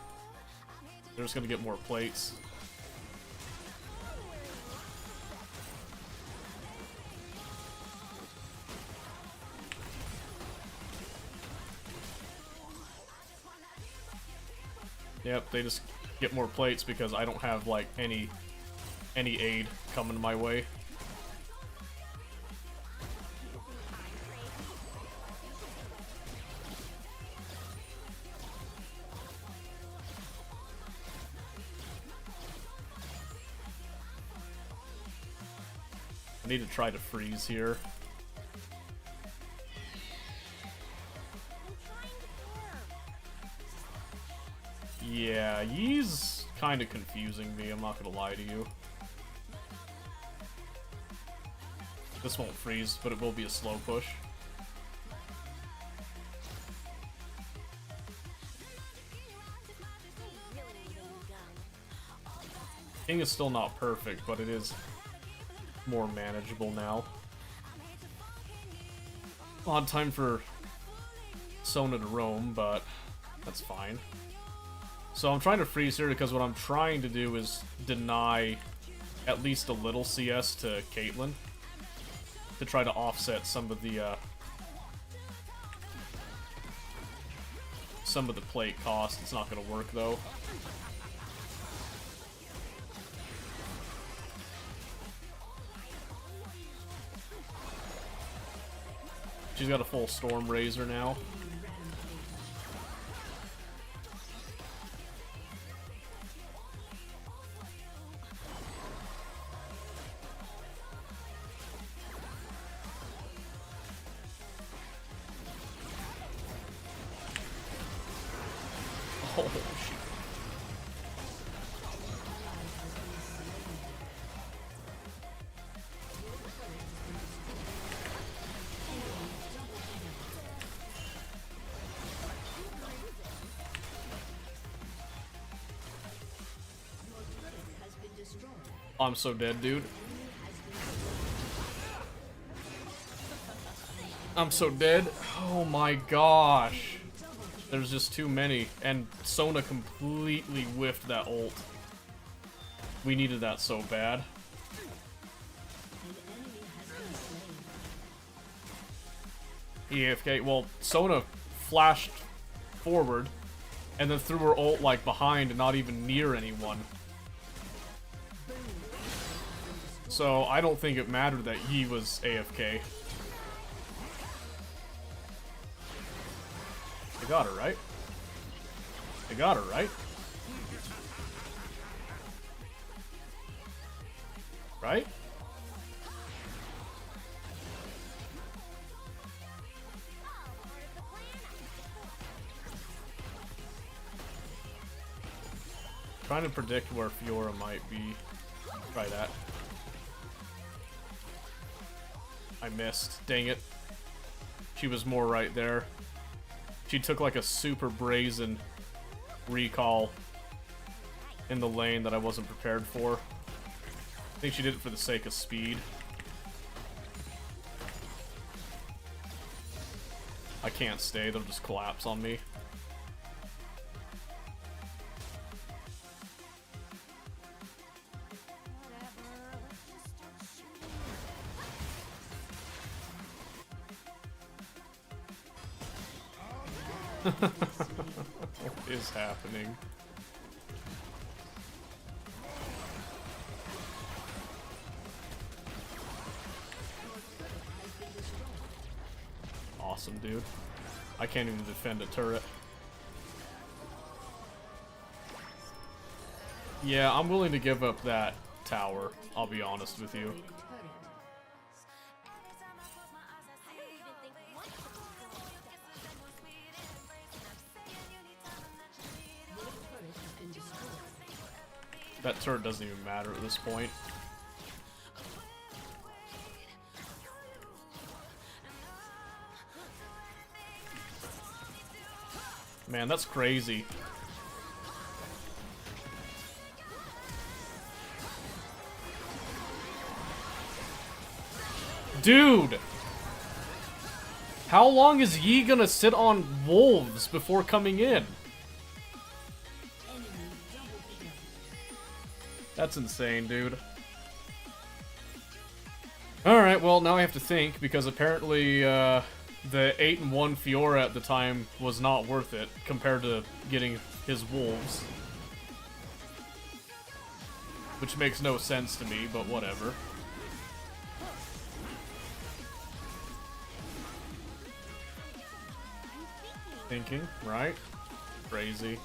They're just gonna get more plates. Yep, they just get more plates because I don't have, like, any aid coming my way. I need to try to freeze here. Yeah, he's kind of confusing me, I'm not gonna lie to you. This won't freeze, but it will be a slow push. King is still not perfect, but it is more manageable now. Odd time for Sona to roam, but that's fine. So I'm trying to freeze here because what I'm trying to do is deny at least a little CS to Caitlyn to try to offset some of the plate cost. It's not going to work though. She's got a full Storm Razor now. Oh, shit. I'm so dead, dude. I'm so dead. Oh my gosh. There's just too many. And Sona completely whiffed that ult. We needed that so bad. EFK. Well, Sona flashed forward and then threw her ult like behind and not even near anyone. So I don't think it mattered that he was AFK. They got her, right? They got her, right? Right? Trying to predict where Fiora might be. Try that. I missed. Dang it. She was more right there. She took like a super brazen recall in the lane that I wasn't prepared for. I think she did it for the sake of speed. I can't stay, they'll just collapse on me. What is happening? Awesome, dude. I can't even defend a turret. Yeah, I'm willing to give up that tower, I'll be honest with you. That turret doesn't even matter at this point. Man, that's crazy. Dude! How long is Yi gonna sit on wolves before coming in? That's insane, dude. Alright, well, now I have to think, because apparently, the 8-1 Fiora at the time was not worth it, compared to getting his wolves. Which makes no sense to me, but whatever. Thinking, right? Crazy.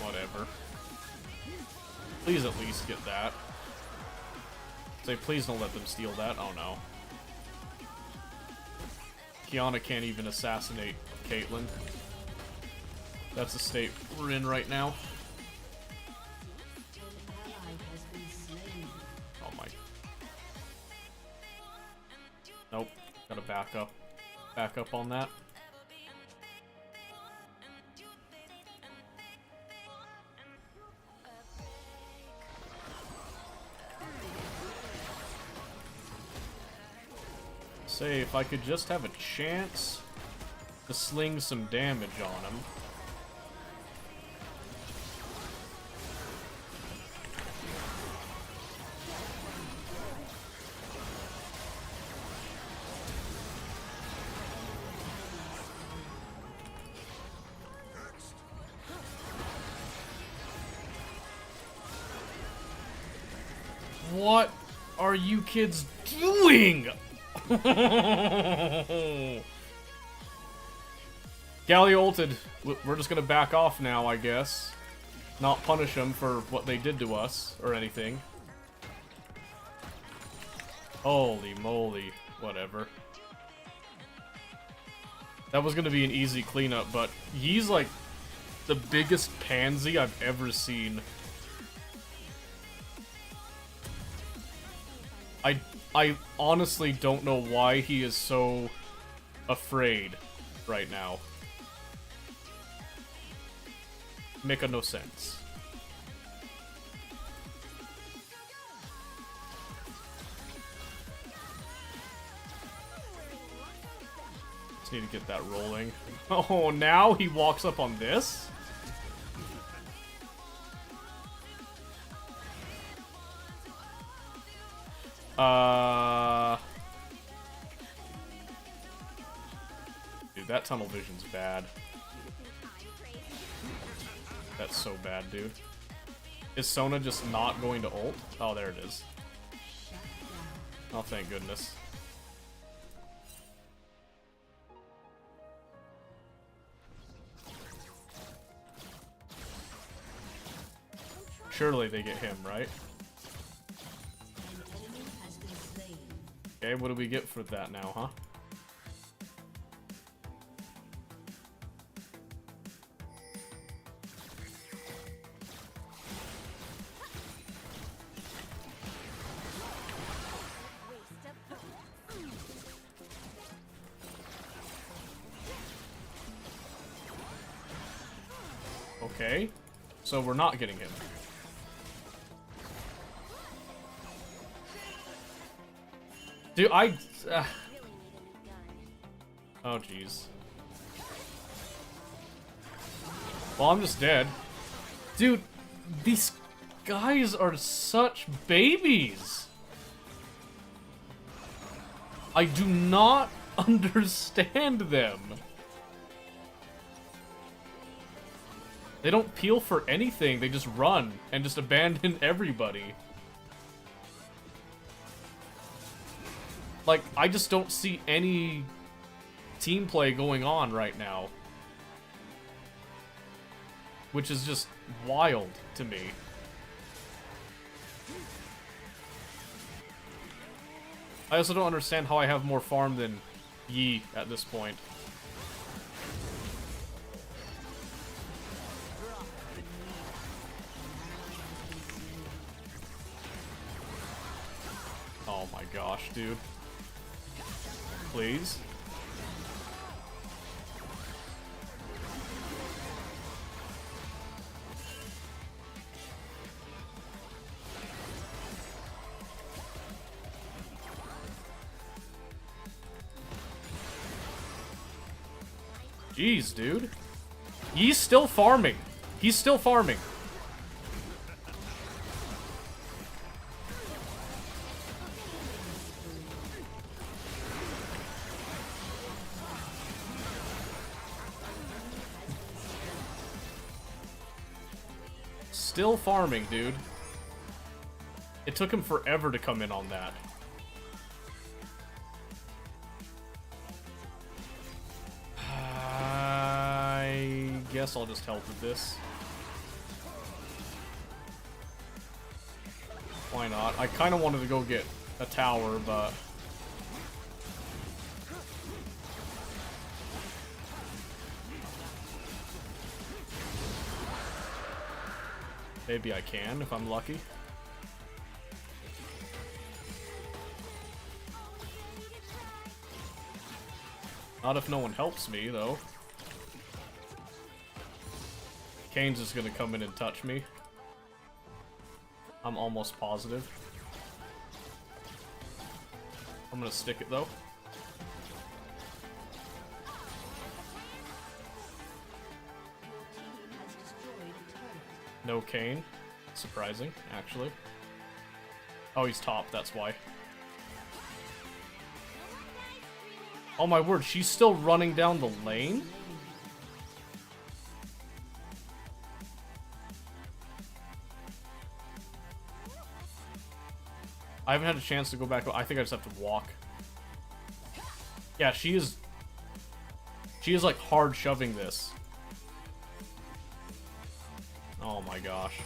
Whatever. Please at least get that. Say, please don't let them steal that. Oh no. Kiana can't even assassinate Caitlyn. That's the state we're in right now. Oh my. Nope. Gotta back up. Back up on that. Say, if I could just have a chance to sling some damage on him. What are you kids doing? Galli ulted. We're just gonna back off now, I guess. Not punish them for what they did to us, or anything. Holy moly. Whatever. That was gonna be an easy cleanup, but he's like the biggest pansy I've ever seen. I honestly don't know why he is so afraid right now. Make no sense. Just need to get that rolling. Oh, now he walks up on this? Dude, that tunnel vision's bad. That's so bad, dude. Is Sona just not going to ult? Oh, there it is. Oh, thank goodness. Surely they get him, right? Okay, what do we get for that now, huh? Okay, so we're not getting him. Dude, oh, jeez. Well, I'm just dead. Dude, these guys are such babies. I do not understand them. They don't peel for anything. They just run and just abandon everybody. Like, I just don't see any team play going on right now. Which is just wild to me. I also don't understand how I have more farm than Yi at this point. Oh my gosh, dude. Please? Jeez, dude. He's still farming. He's still farming. Still farming, dude. It took him forever to come in on that. I guess I'll just help with this. Why not? I kind of wanted to go get a tower, but... maybe I can, if I'm lucky. Not if no one helps me, though. Kane's just gonna come in and touch me. I'm almost positive. I'm gonna stick it, though. No Kane. Surprising, actually. Oh, he's top, that's why. Oh my word, she's still running down the lane? I haven't had a chance to go back. I think I just have to walk. Yeah, she is like hard shoving this. Oh my gosh.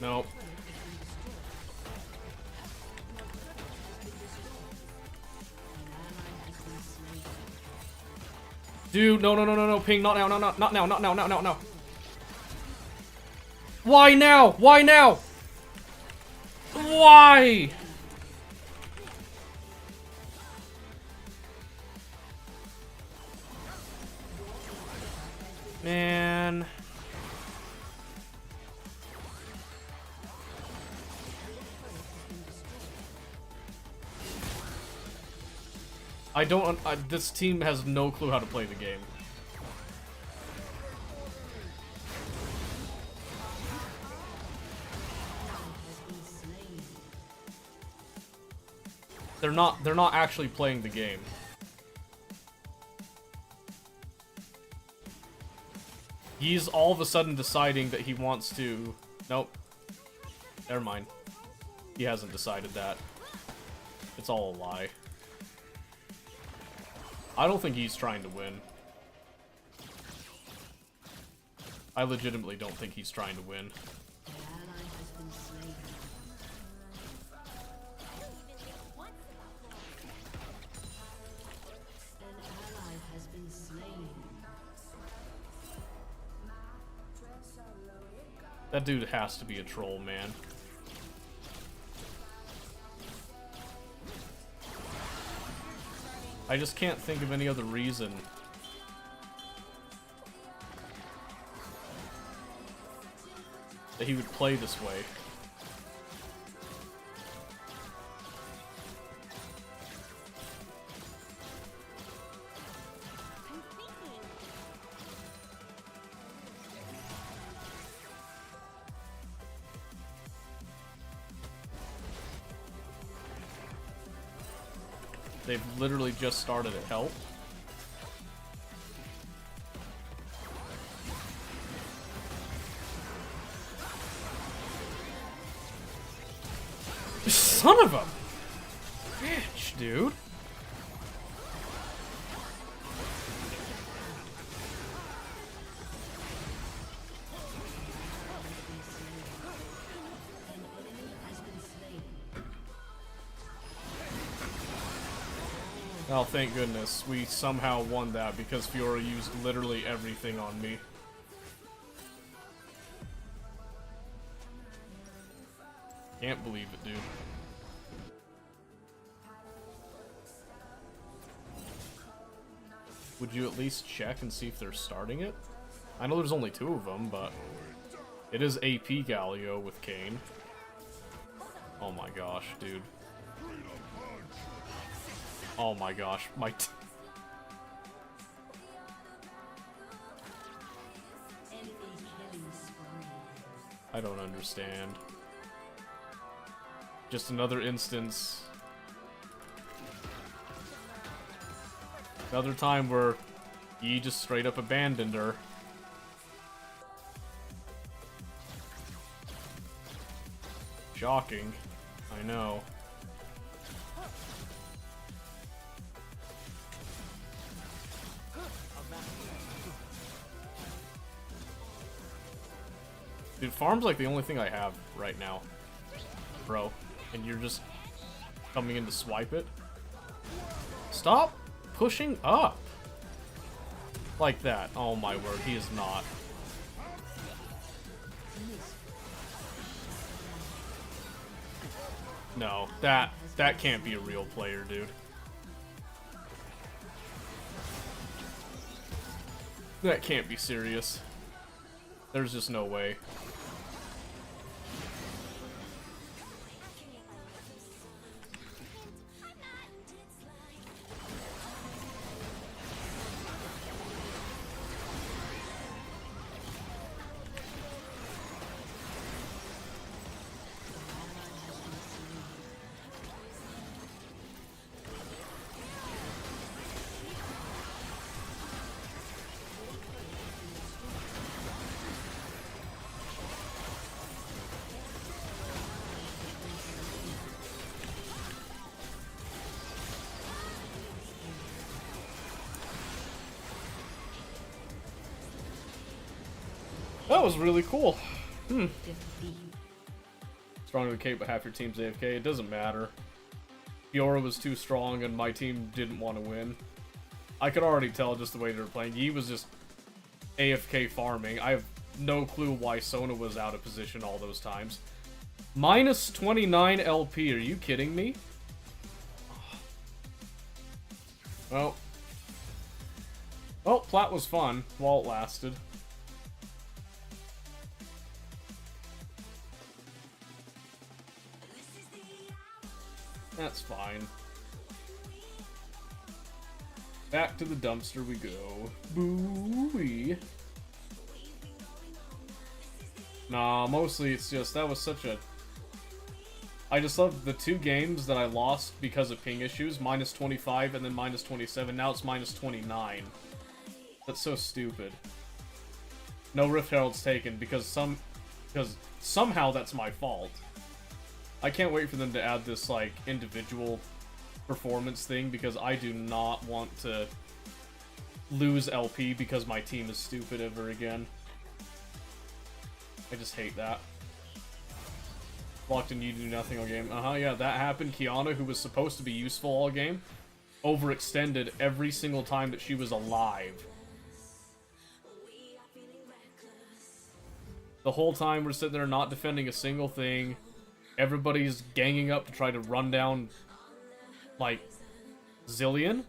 Nope. Dude, no, ping, not now, not now. Why now? Why now? Why? Man. I don't. This team has no clue how to play the game. They're not actually playing the game. He's all of a sudden deciding that he wants to... Nope. Never mind. He hasn't decided that. It's all a lie. I don't think he's trying to win. I legitimately don't think he's trying to win. That dude has to be a troll, man. I just can't think of any other reason. That he would play this way. They've literally just started at help. Son of a bitch, dude. Oh, thank goodness. We somehow won that because Fiora used literally everything on me. Can't believe it, dude. Would you at least check and see if they're starting it? I know there's only 2 of them, but it is AP Galio with Kayn. Oh my gosh, dude. Oh my gosh, I don't understand. Just another instance. Another time where he just straight up abandoned her. Shocking. I know. Dude, farm's like the only thing I have right now. Bro. And you're just coming in to swipe it? Stop pushing up! Like that. Oh my word, he is not. No, that can't be a real player, dude. That can't be serious. There's just no way. That was really cool. Stronger than Kate, but half your team's AFK. It doesn't matter. Fiora was too strong and my team didn't want to win. I could already tell just the way they were playing. Yi was just AFK farming. I have no clue why Sona was out of position all those times. Minus 29 LP, are you kidding me? Well. Well, Plat was fun while it lasted. That's fine. Back to the dumpster we go. Boo-wee. Nah, mostly it's just, that was such a... I just love the 2 games that I lost because of ping issues. Minus 25 and then minus 27. Now it's minus 29. That's so stupid. No Rift Heralds taken because somehow that's my fault. I can't wait for them to add this, like, individual performance thing, because I do not want to lose LP because my team is stupid ever again. I just hate that. Locked in, you do nothing all game. Yeah, that happened. Kiana, who was supposed to be useful all game, overextended every single time that she was alive. The whole time we're sitting there not defending a single thing. Everybody's ganging up to try to run down, like, Zillion?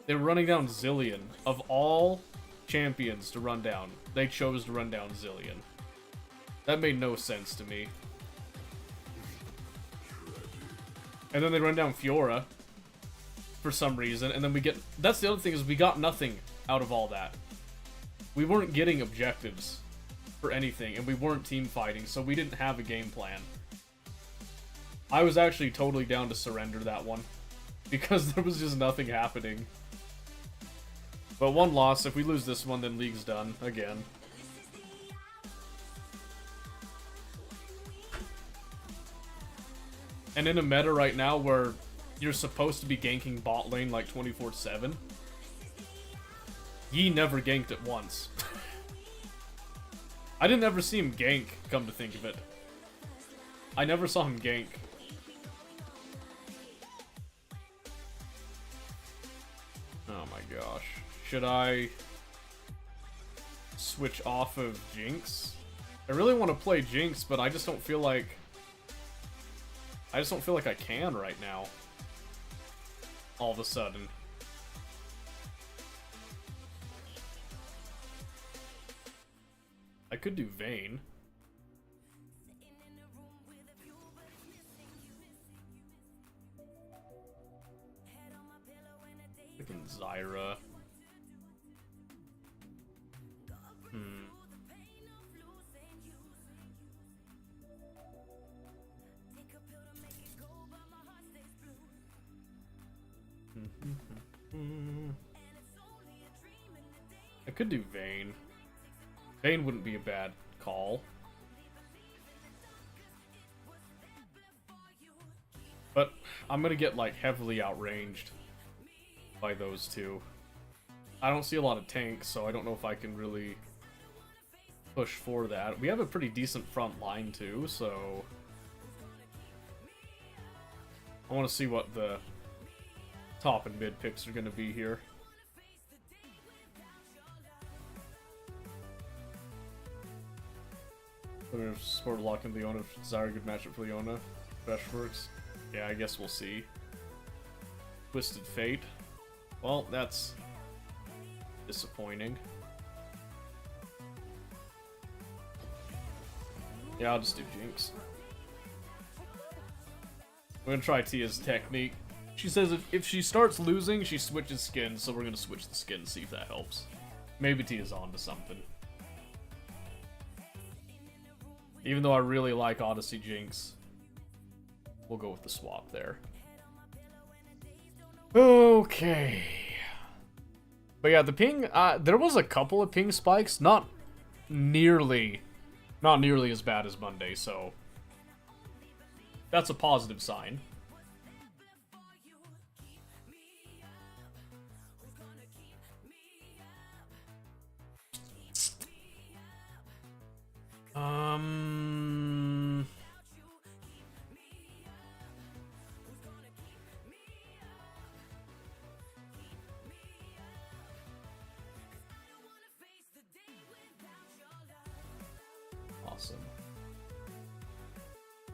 They were running down Zillion. Of all champions to run down, they chose to run down Zillion. That made no sense to me. And then they run down Fiora for some reason, and then we get... That's the other thing, is we got nothing out of all that. We weren't getting objectives for anything, and we weren't team fighting, so we didn't have a game plan. I was actually totally down to surrender that one, because there was just nothing happening. But 1 loss, if we lose this one, then League's done, again. And in a meta right now where you're supposed to be ganking bot lane like 24/7, Yi never ganked it once. I didn't ever see him gank, come to think of it. I never saw him gank. gosh. Should I switch off of Jinx? I really want to play Jinx, but I just don't feel like... I can right now. All of a sudden. I could do Vayne. Freaking Zyra. I could do Vayne. Vayne wouldn't be a bad call. But I'm gonna get, like, heavily outranged by those two. I don't see a lot of tanks, so I don't know if I can really push for that. We have a pretty decent front line, too, so... I want to see what the top and mid picks are gonna be here. We're gonna support lock in Leona. Zyra, good matchup for Leona. Freshworks. Yeah, I guess we'll see. Twisted Fate. Well, that's disappointing. Yeah, I'll just do Jinx. We're gonna try Tia's technique. She says if she starts losing, she switches skins, so we're gonna switch the skin, see if that helps. Maybe Tia's on to something. Even though I really like Odyssey Jinx, we'll go with the swap there. Okay. But yeah, the ping, there was a couple of ping spikes, not nearly as bad as Monday, so that's a positive sign. Awesome.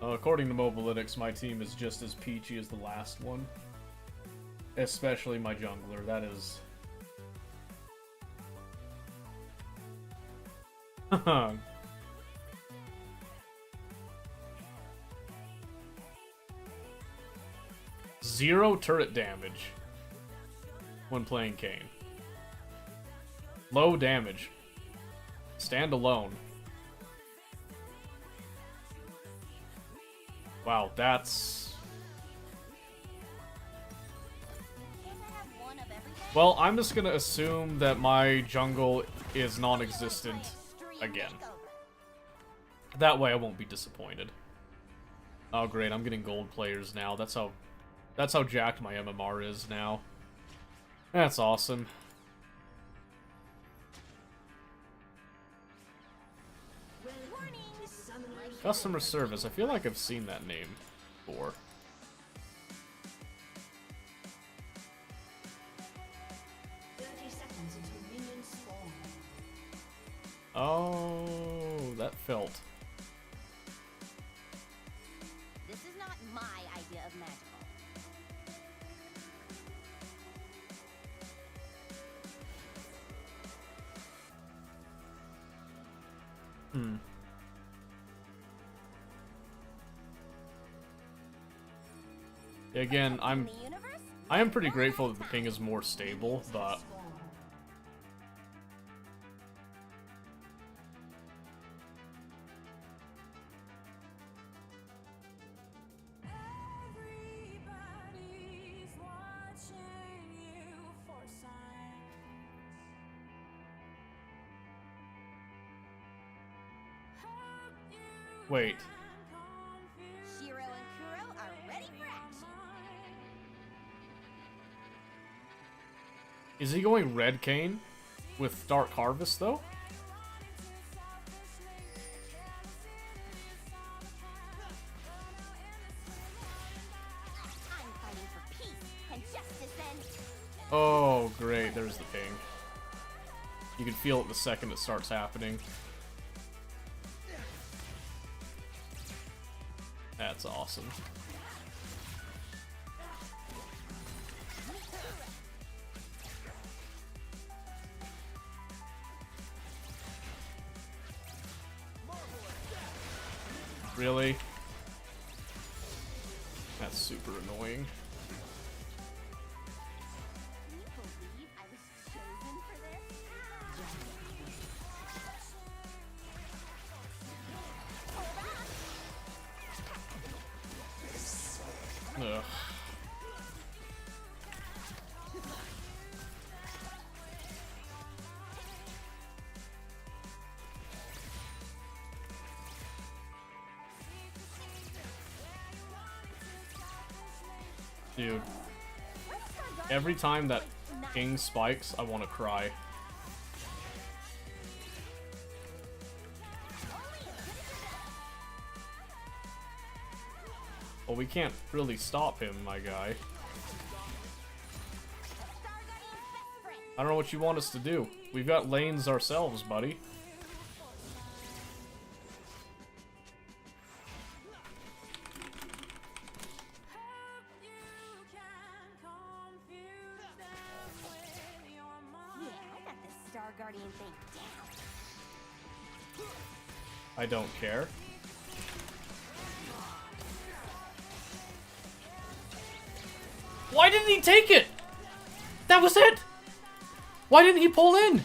According to Mobalytics, my team is just as peachy as the last one. Especially my jungler, that is... Zero turret damage when playing Kayn. Low damage. Stand alone. Wow, that's... Well, I'm just gonna assume that my jungle is non-existent again. That way I won't be disappointed. Oh great, I'm getting gold players now. That's how jacked my MMR is now. That's awesome. Customer service. I feel like I've seen that name before. Oh, that felt. This is not my idea of magical. Again, I am pretty grateful that the ping is more stable, but wait. Shiro and Kuro are ready for action. Is he going Red Kayn with Dark Harvest, though? I'm fighting for peace and justice and... Oh, great. There's the ping. You can feel it the second it starts happening. That's awesome. Really? That's super annoying. Can you believe I was chosen for this? Ugh. Dude, every time that king spikes, I want to cry. Well, we can't really stop him, my guy. I don't know what you want us to do. We've got lanes ourselves, buddy. Guardian thing down. I don't care. Why didn't he take it? That was it! Why didn't he pull in?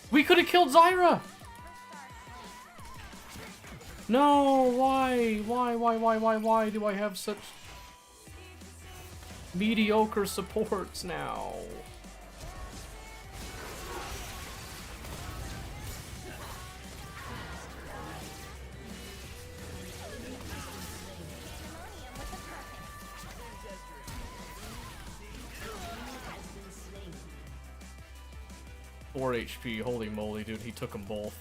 We could have killed Zyra! No, why? Why do I have such mediocre supports now? Four HP, holy moly, dude, he took them both.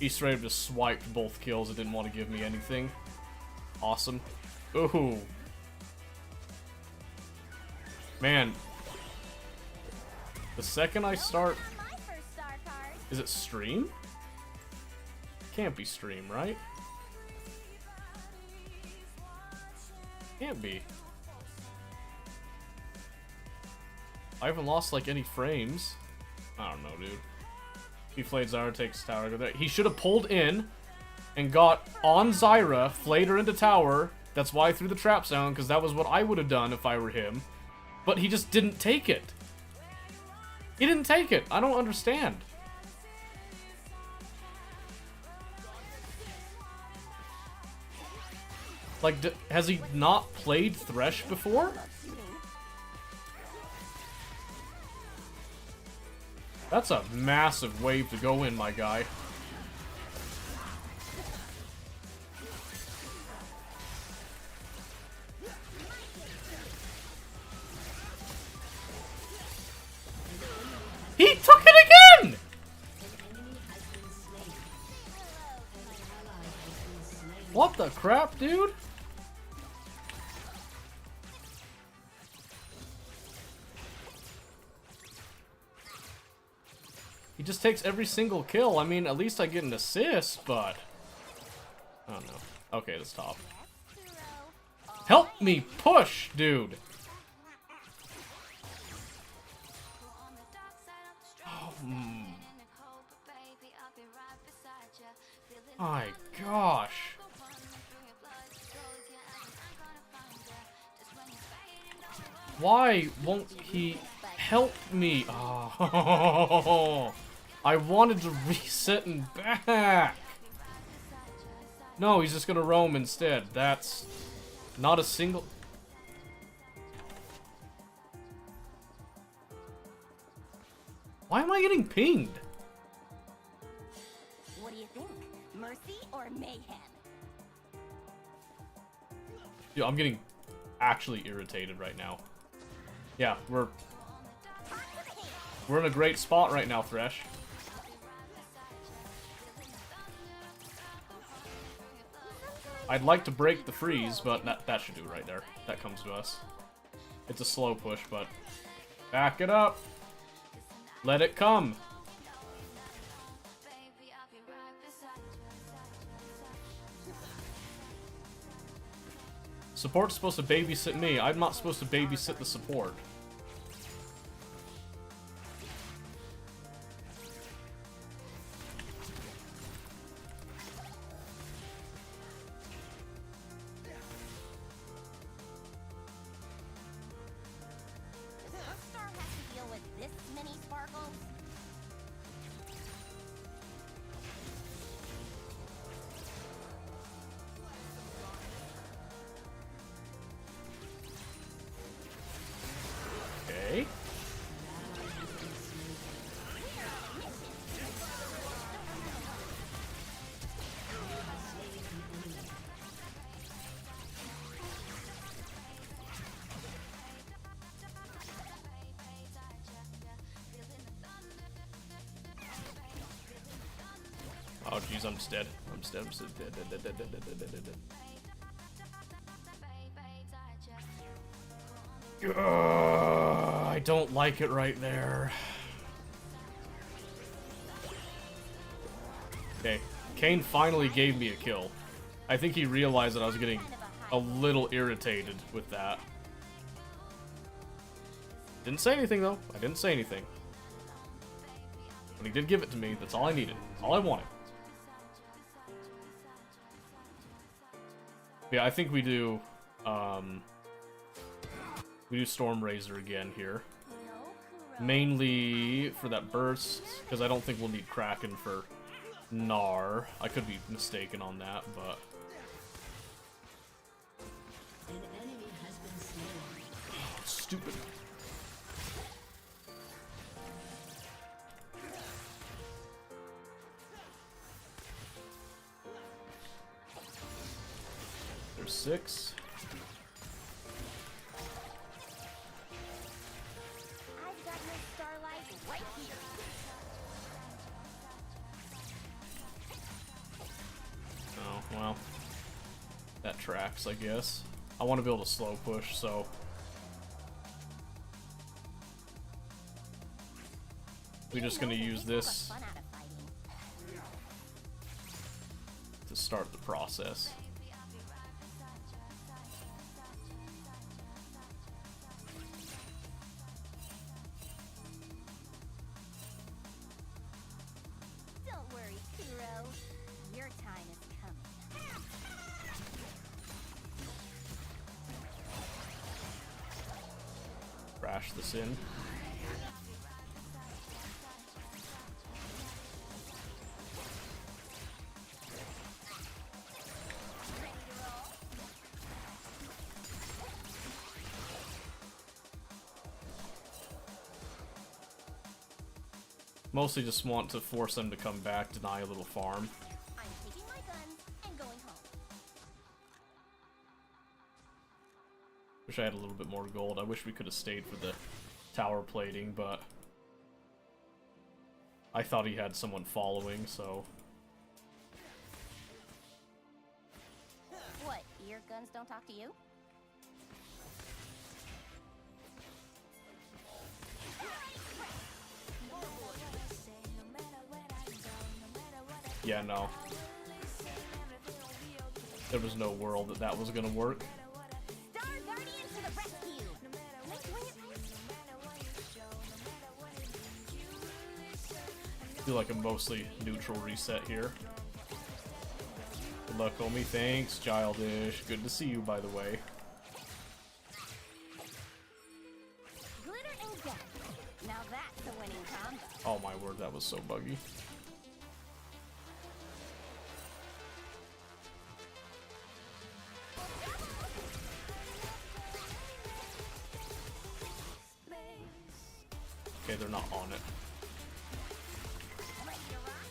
He straight up just swiped both kills and didn't want to give me anything. Awesome. Ooh. Man. The second I start... Is it stream? Can't be stream, right? Can't be. I haven't lost, like, any frames. I don't know, dude. He flayed Zyra, takes tower. He should have pulled in and got on Zyra, flayed her into tower. That's why I threw the traps down, because that was what I would have done if I were him. But he just didn't take it. He didn't take it. I don't understand. Like, has he not played Thresh before? That's a massive wave to go in, my guy. He took it again! What the crap, dude? He just takes every single kill. I mean, at least I get an assist, but... I don't know. Okay, let's top. Help me push, dude! Oh, my gosh. Why won't he help me? Oh, I wanted to reset and back. No, he's just gonna roam instead. That's not a single... Why am I getting pinged? What do you think? Mercy or mayhem? Dude, I'm getting actually irritated right now. Yeah, we're in a great spot right now, Thresh. I'd like to break the freeze, but that should do it right there. That comes to us. It's a slow push, but back it up. Let it come. Support's supposed to babysit me. I'm not supposed to babysit the support. Star has to deal with this many sparkles. Okay. Oh jeez, I'm just dead. I'm just dead. I'm just dead. I don't like it right there. Okay, Kane finally gave me a kill. I think he realized that I was getting a little irritated with that. Didn't say anything though. I didn't say anything. But he did give it to me. That's all I needed. That's all I wanted. Yeah, I think we do Storm Razor again here. Mainly for that burst, because I don't think we'll need Kraken for Gnar. I could be mistaken on that, but... An enemy has been slain. Stupid. There's 6. I've got my starlight right here. Oh, well. That tracks, I guess. I want to be able to slow push, so... We're just gonna use this Fun out of fighting. to start the process. Don't worry, Kuro. Your time is coming. Crash this in. Mostly just want to force them to come back, deny a little farm. I'm taking my guns and going home. Wish I had a little bit more gold. I wish we could have stayed for the tower plating, but I thought he had someone following, so... What, your guns don't talk to you? Yeah, no. There was no world that that was gonna work. Star Guardian to the rescue! Can I swing it? I feel like a mostly neutral reset here. Good luck, homie. Thanks, Childish. Good to see you, by the way. Glitter and gun. Now that's a winning combo. Oh my word, that was so buggy. Okay, they're not on it. Ready to rock?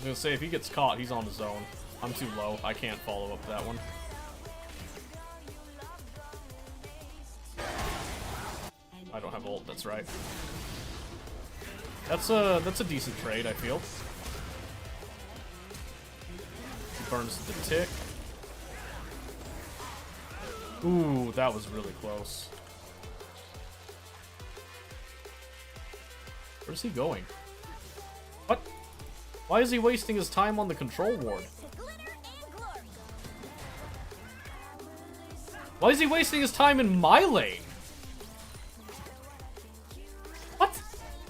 gonna say, if he gets caught, he's on his own. I'm too low. I can't follow up that one. I don't have ult, that's right. That's a decent trade, I feel. He burns the tick. Ooh, that was really close. Where's he going? What? Why is he wasting his time on the control ward? Why is he wasting his time in my lane? What?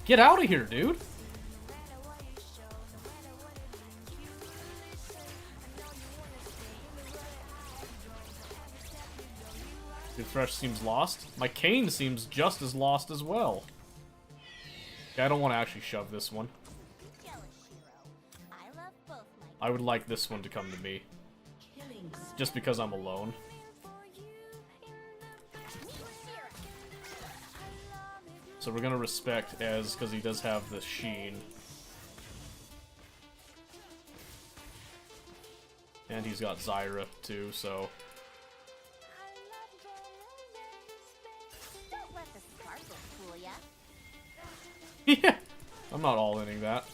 Get out of here, dude. Your Thresh seems lost. My Kayn seems just as lost as well. Okay, I don't want to actually shove this one. I would like this one to come to me. Just because I'm alone. So we're gonna respect Ez because he does have the sheen. And he's got Zyra too, so... Don't let the sparkles fool ya. Yeah, I'm not all-inning that.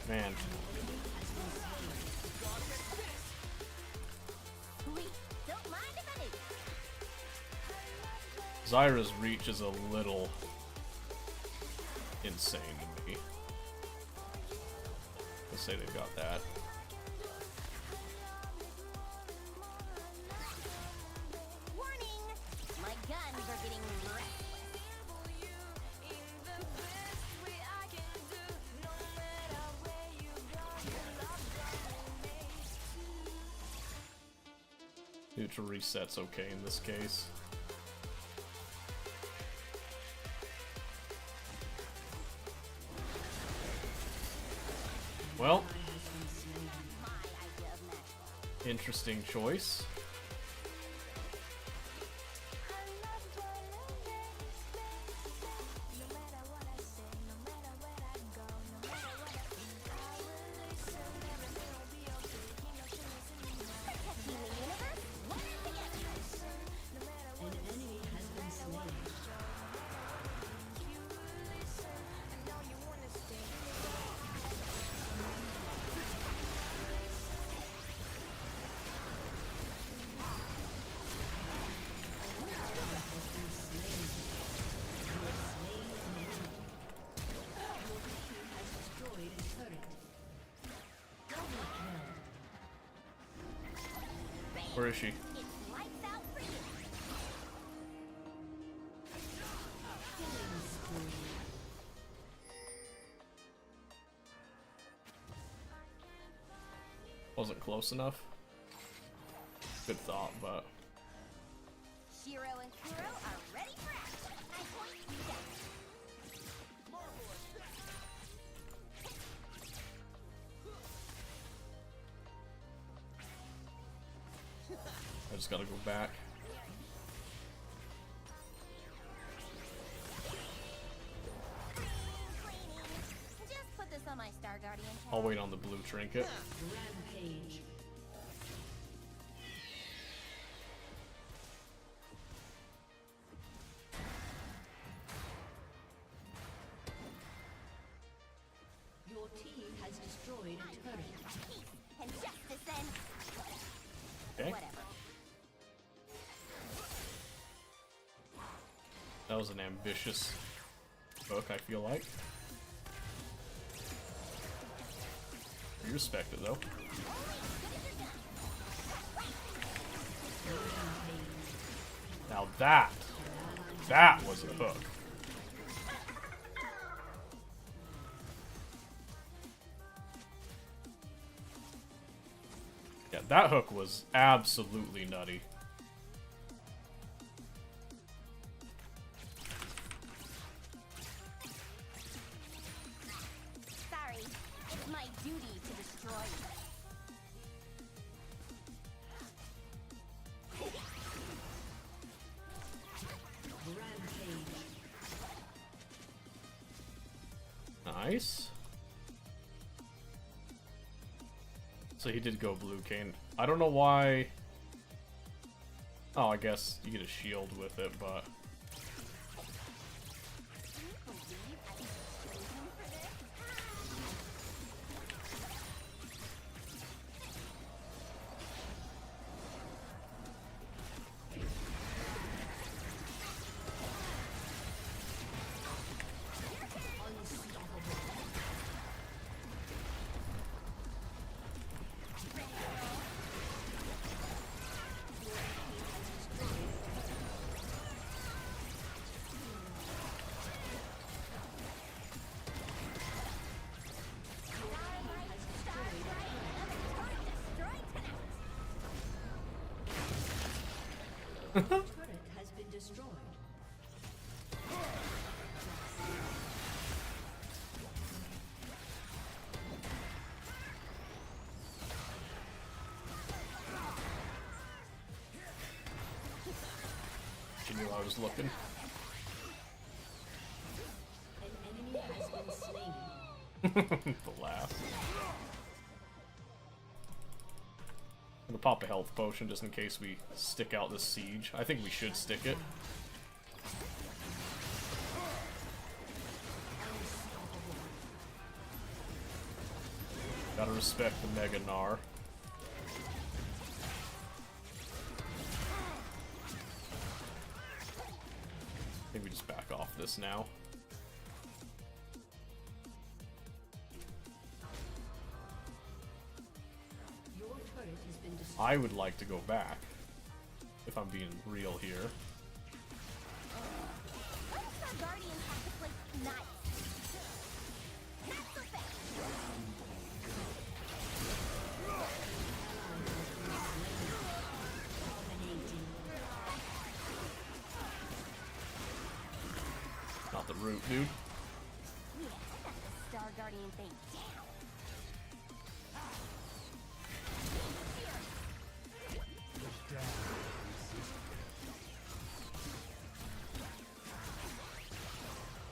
Man. Don't mind if I do. Zyra's reach is a little insane to me. Let's say they've got that. Warning! My guns are getting restless. Neutral reset's okay in this case. Well, interesting choice. Where is she? It's lights out for you. Wasn't close enough. Good thought, but... Shiro and Kuro are ready for action. I point down. I just gotta go back. Just put this on my Star Guardian. I'll wait on the blue trinket. Rampage. Your team has destroyed a turret. Peace and justice and Okay. whatever. That was an ambitious hook, I feel like. You respect it, though. Now that was a hook. Yeah, that hook was absolutely nutty. Sorry, Nice. So he did go blue cane. I don't know why... Oh, I guess you get a shield with it, but... Turret has been destroyed. She knew I was looking. An enemy has been slain. The laugh. I'm gonna pop a health potion just in case we stick out this siege. I think we should stick it. Gotta respect the Mega Gnar. I think we just back off this now. Your turret has been destroyed. I would like to go back, if I'm being real here. Our guardians have to play nice. Not so fast. Not the root, dude. Yeah, I got the Star Guardian thing down.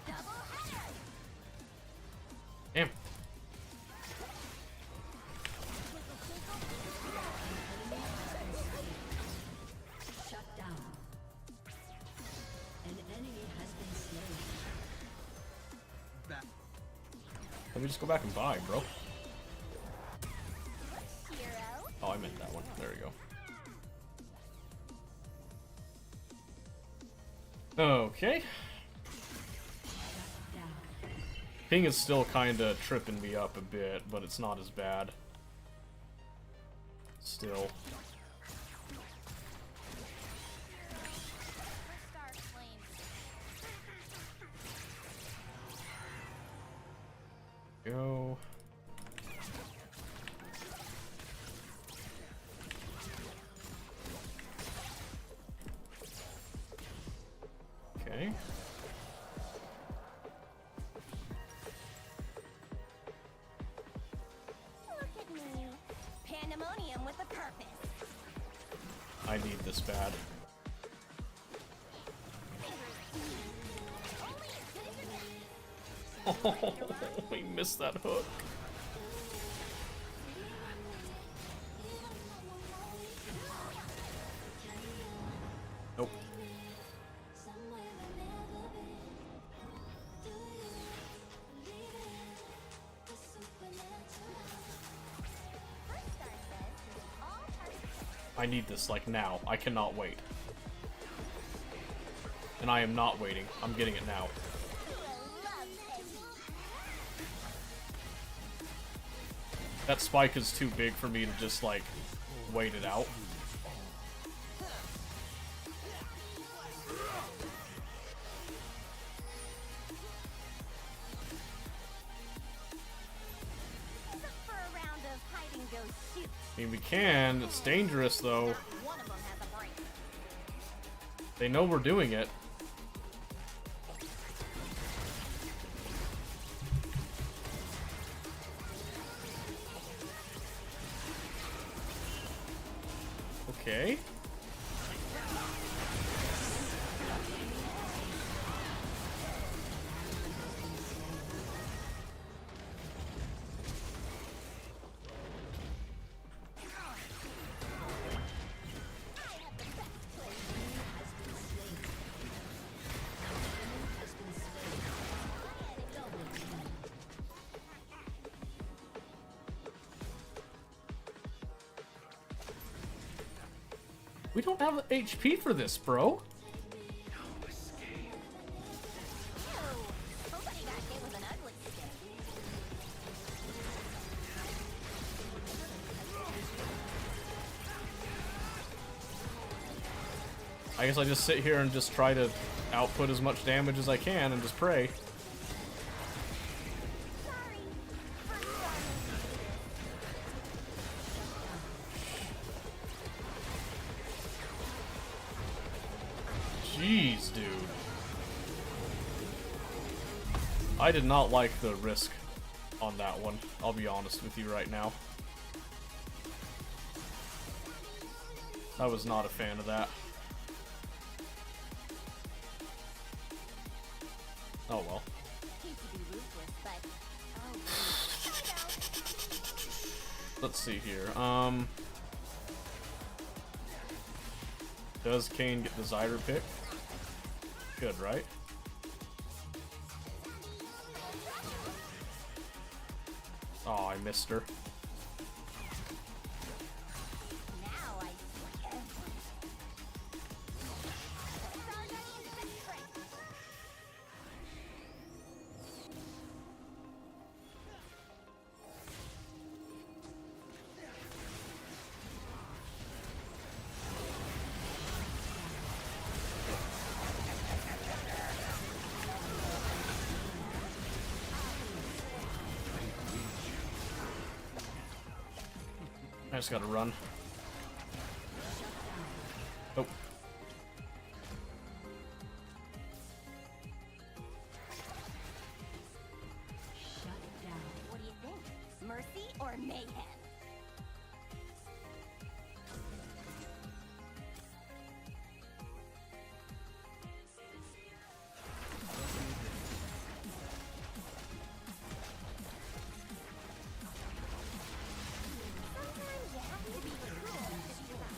Double header. Damn. Shut down. An enemy has been slain. Let me just go back and buy, bro. Hero. Oh, I meant that one. There we go. Okay. Ping is still kinda tripping me up a bit, but it's not as bad. Still. Star flames. Go. Okay. Look at me. Pandemonium with a purpose. I need this bad. Oh, we missed that hook. Nope. I need this, like, now. I cannot wait. And I am not waiting. I'm getting it now. That spike is too big for me to just, like, wait it out. For a round of hide and go shoot. I mean, we can. It's dangerous, though. Not one of them has a brain. They know we're doing it. Okay. We don't have HP for this, bro. Somebody got hit with an ugly stick. I guess I just sit here and just try to output as much damage as I can and just pray. Sorry. Jeez, dude. I did not like the risk on that one. I'll be honest with you right now. I was not a fan of that. Oh well. Hate to be ruthless, but Let's see here. Does Kane get the Zyra pick? Good, right? Oh, I missed her. now I see everything. Guardian's strength. I just gotta run. Oh. What do you think? Mercy or mayhem? Sometimes you have to be cruel to survive.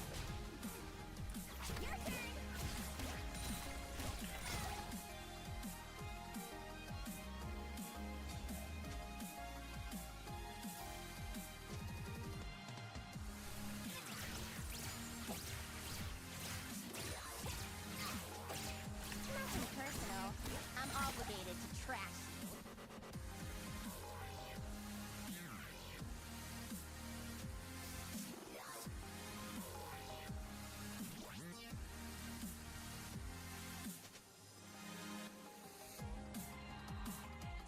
Your turn. Nothing personal. I'm obligated to trash you.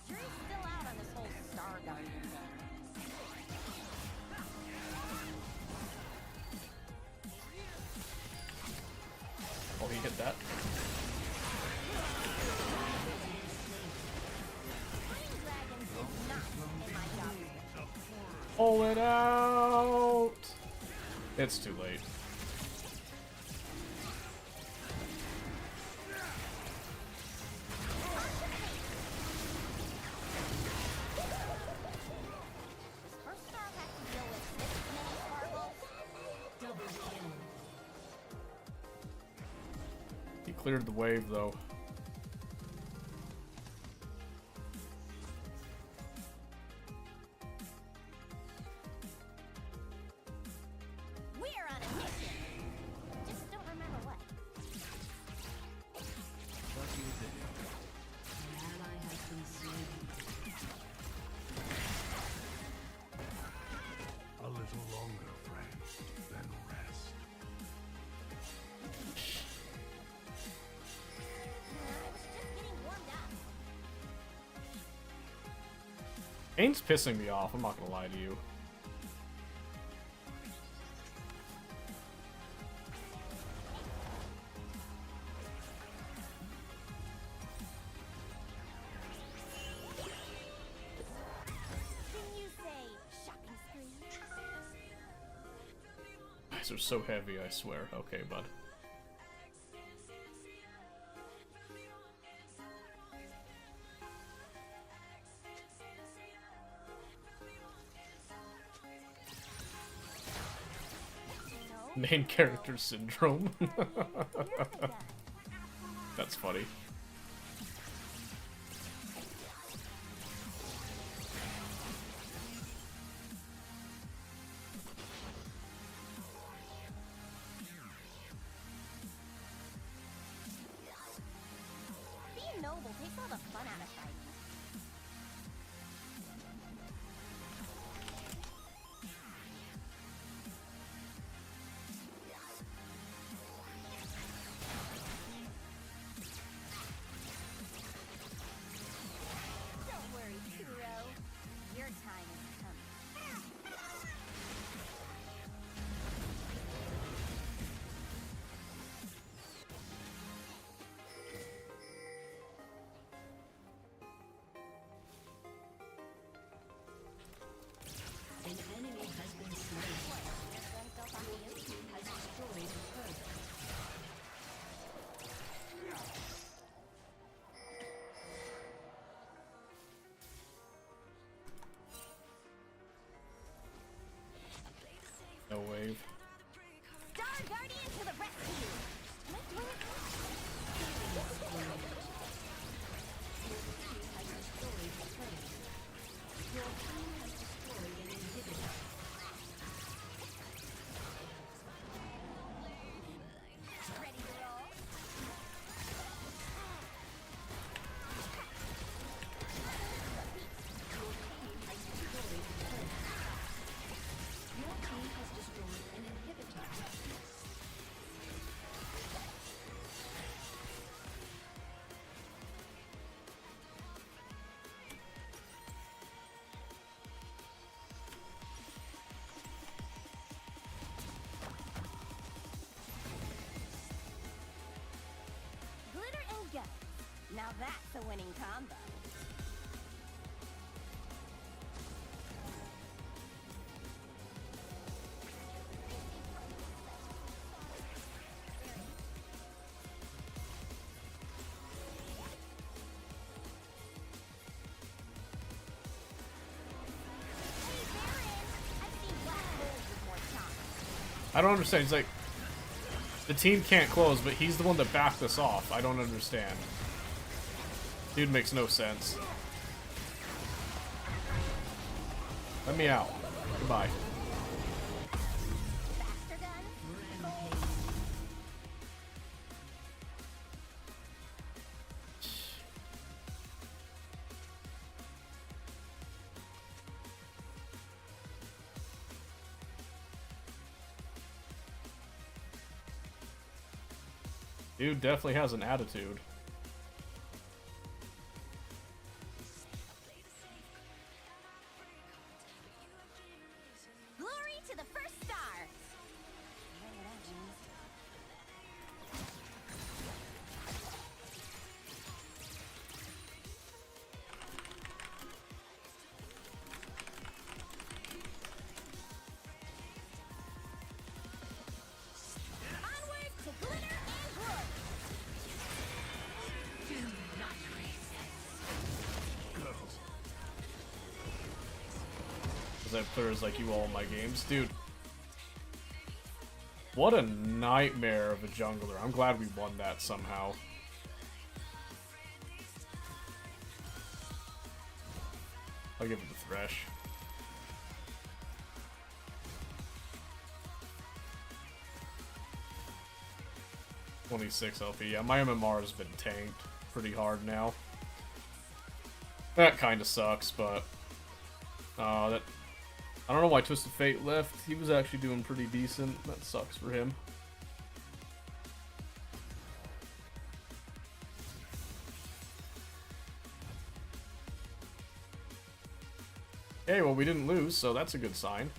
Jury's still out on this whole Star Guardian thing. Oh, he hit that. Green dragons is not in my job description. Pull it out! It's too late. Does her star have to deal with this many sparkles? Double kill. He cleared the wave, though. We're on a mission. Just don't remember what. An ally has been slain. A little longer, friends, then rest. I was just getting warmed up. Kane's pissing me off, I'm not gonna lie to you. Can you say shocking scream? Guys are so heavy, I swear. Okay, bud. No? Main character syndrome. Done. That's funny. noble takes all the fun out of fighting. Don't worry, Kuro. Your time is coming. An enemy has been slain. Your team has destroyed a turret. No wave. Star Guardian to the rescue! Am I doing it wrong? Has destroyed a turret. Your team has destroyed an inhibitor. Ready to roll? Your team has destroyed an inhibitor. Glitter and guns. Now that's a winning combo. Hey, Baron! I've seen black holes with more charm. I don't understand. He's like, the team can't close, but he's the one that backed us off. I don't understand. Dude makes no sense. Let me out. Goodbye. Faster gun? Dude definitely has an attitude. Glory to the first star! Onward to glitter and glory! Because I have players like you all in my games. Dude. What a nightmare of a jungler. I'm glad we won that somehow. I'll give it to Thresh. $26 LP. Yeah, my MMR has been tanked pretty hard now. That kind of sucks, but that I don't know why Twisted Fate left. He was actually doing pretty decent. That sucks for him. Okay, well we didn't lose, so that's a good sign.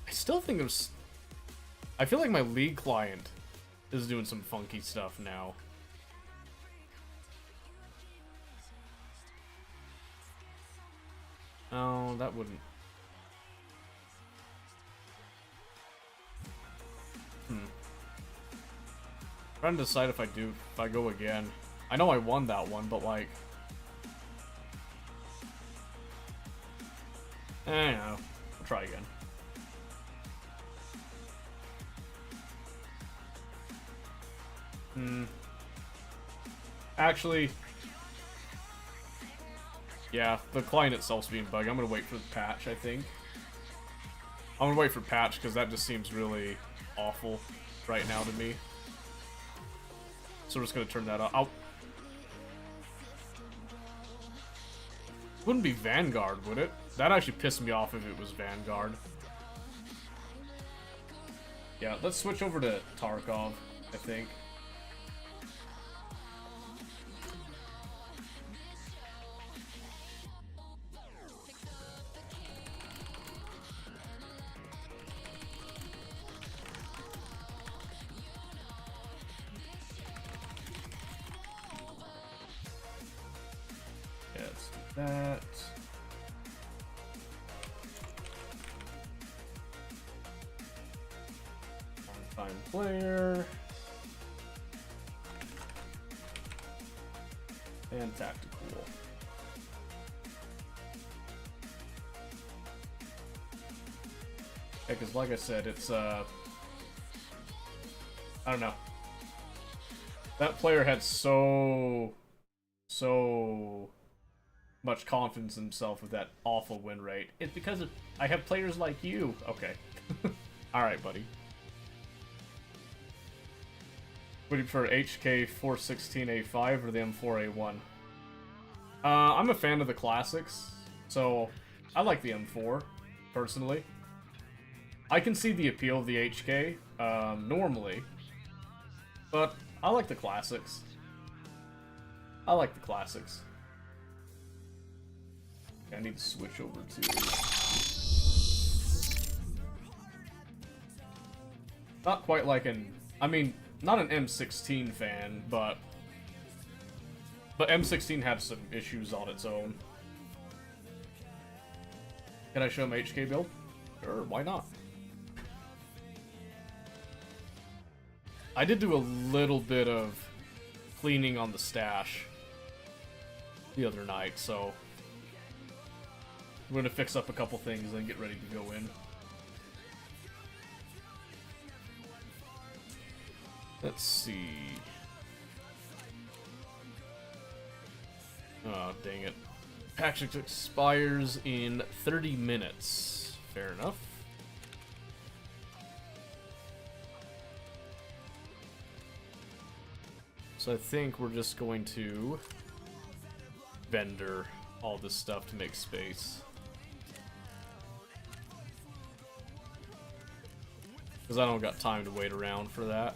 I still think I feel like my League client is doing some funky stuff now. Oh, that wouldn't. Trying to decide if I go again. I know I won that one, but like, I don't know. I'll try again. Actually, yeah, the client itself's being buggy. I'm gonna wait for the patch, I think. I'm gonna wait for patch because that just seems really awful right now to me. So we're just gonna turn that off. Wouldn't be Vanguard, would it? That actually pissed me off if it was Vanguard. Yeah, let's switch over to Tarkov, I think. Yeah, let's do that. Time player. And tactical. Yeah, because like I said, it's, I don't know. That player had so much confidence in himself with that awful win rate. It's because of, I have players like you. Okay. Alright, buddy. Would you prefer HK 416A5 or the M4A1? I'm a fan of the classics, so I like the M4, personally. I can see the appeal of the HK, normally, but I like the classics. I like the classics. I need to switch over to... Not quite like an... I mean, not an M16 fan, but M16 had some issues on its own. Can I show my HK build? Sure, why not? I did do a little bit of cleaning on the stash the other night, so we're gonna fix up a couple things and get ready to go in. Let's see. Oh, dang it. Patrick expires in 30 minutes. Fair enough. So I think we're just going to vendor all this stuff to make space. Because I don't got time to wait around for that.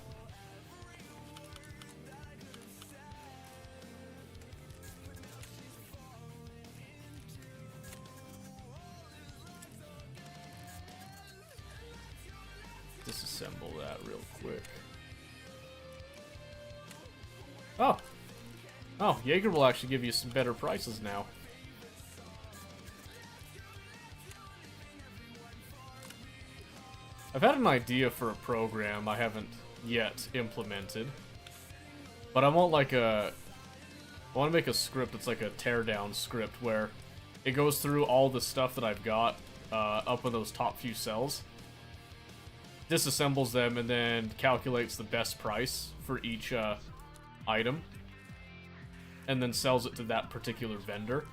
Disassemble that real quick. Oh! Oh, Jaeger will actually give you some better prices now. I've had an idea for a program I haven't yet implemented. But I want like a... I want to make a script that's like a teardown script where it goes through all the stuff that I've got up in those top few cells, disassembles them, and then calculates the best price for each item, and then sells it to that particular vendor.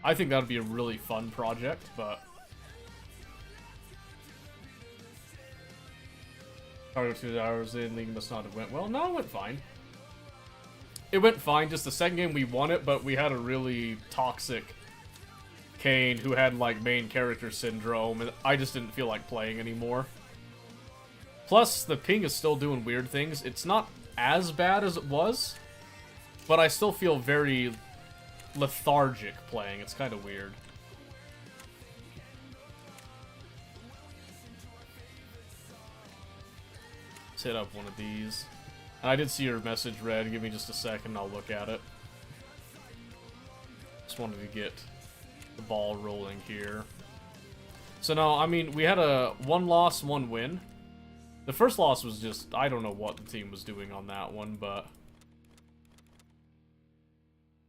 I think that would be a really fun project, but... Cargo 2 hours in, League must not have went well. No, it went fine. It went fine, just the second game we won it, but we had a really toxic Kane who had, like, main character syndrome, and I just didn't feel like playing anymore. Plus, the ping is still doing weird things. It's not as bad as it was, but I still feel very lethargic playing. It's kind of weird. Let's hit up one of these. And I did see your message, Red. Give me just a second, I'll look at it. Just wanted to get the ball rolling here. So no, I mean, we had a 1 loss, 1 win. The first loss was just, I don't know what the team was doing on that one, but...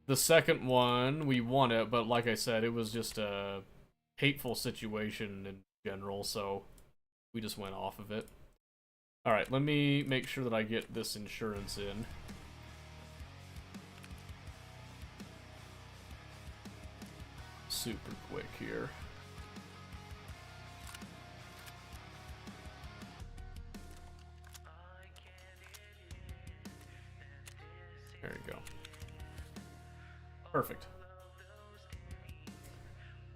The second one, we won it, but like I said, it was just a hateful situation in general, so we just went off of it. Alright, let me make sure that I get this insurance in. Super quick here. There you go. Perfect.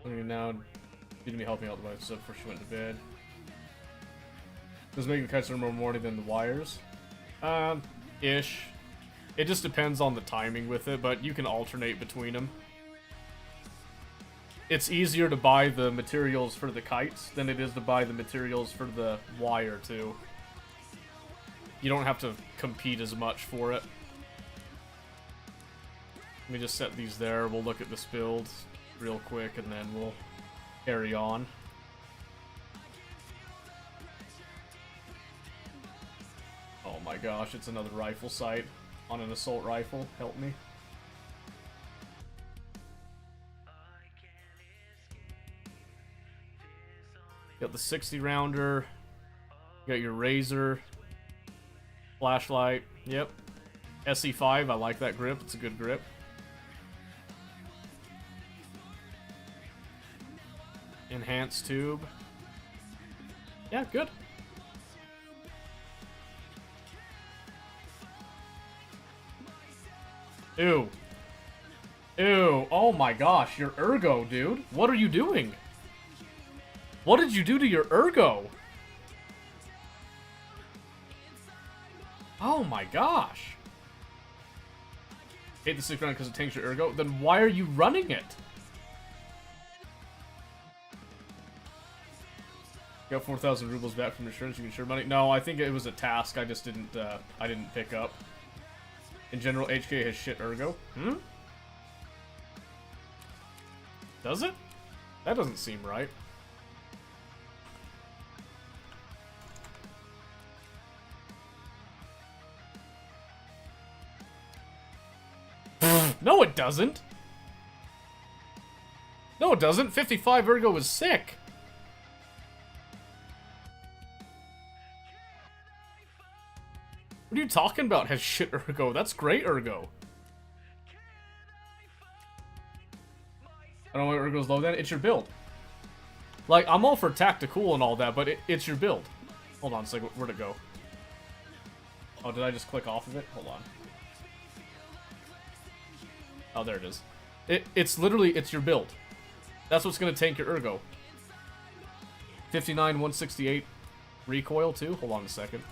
Okay, now, need to be helping out the wife before she went to bed. Does making the kites more morning than the wires? Ish. It just depends on the timing with it, but you can alternate between them. It's easier to buy the materials for the kites than it is to buy the materials for the wire, too. You don't have to compete as much for it. Let me just set these there. We'll look at this build real quick, and then we'll carry on. Oh my gosh, it's another rifle sight on an assault rifle. Help me. You got the 60 rounder. You got your razor. Flashlight. Yep. SE5, I like that grip. It's a good grip. Enhanced tube. Yeah, good. Ew. Ew. Oh my gosh, your ergo, dude. What are you doing? What did you do to your ergo? Oh my gosh. Hate the 6 round because it tanks your ergo. Then why are you running it? You got 4,000 rubles back from insurance. You can insure money. No, I think it was a task. I just didn't. I didn't pick up. In general, HK has shit ergo. Hmm. Does it? That doesn't seem right. No, it doesn't. No, it doesn't. 55 ergo is sick. What are you talking about? Has shit ergo. That's great ergo. I don't know why ergo's low then. It's your build. Like, I'm all for tactical and all that, but it's your build. Hold on a second. Where'd it go? Oh, did I just click off of it? Hold on. Oh, there it is. It's literally, it's your build. That's what's going to tank your ergo. 59, 168 recoil too. Hold on a second.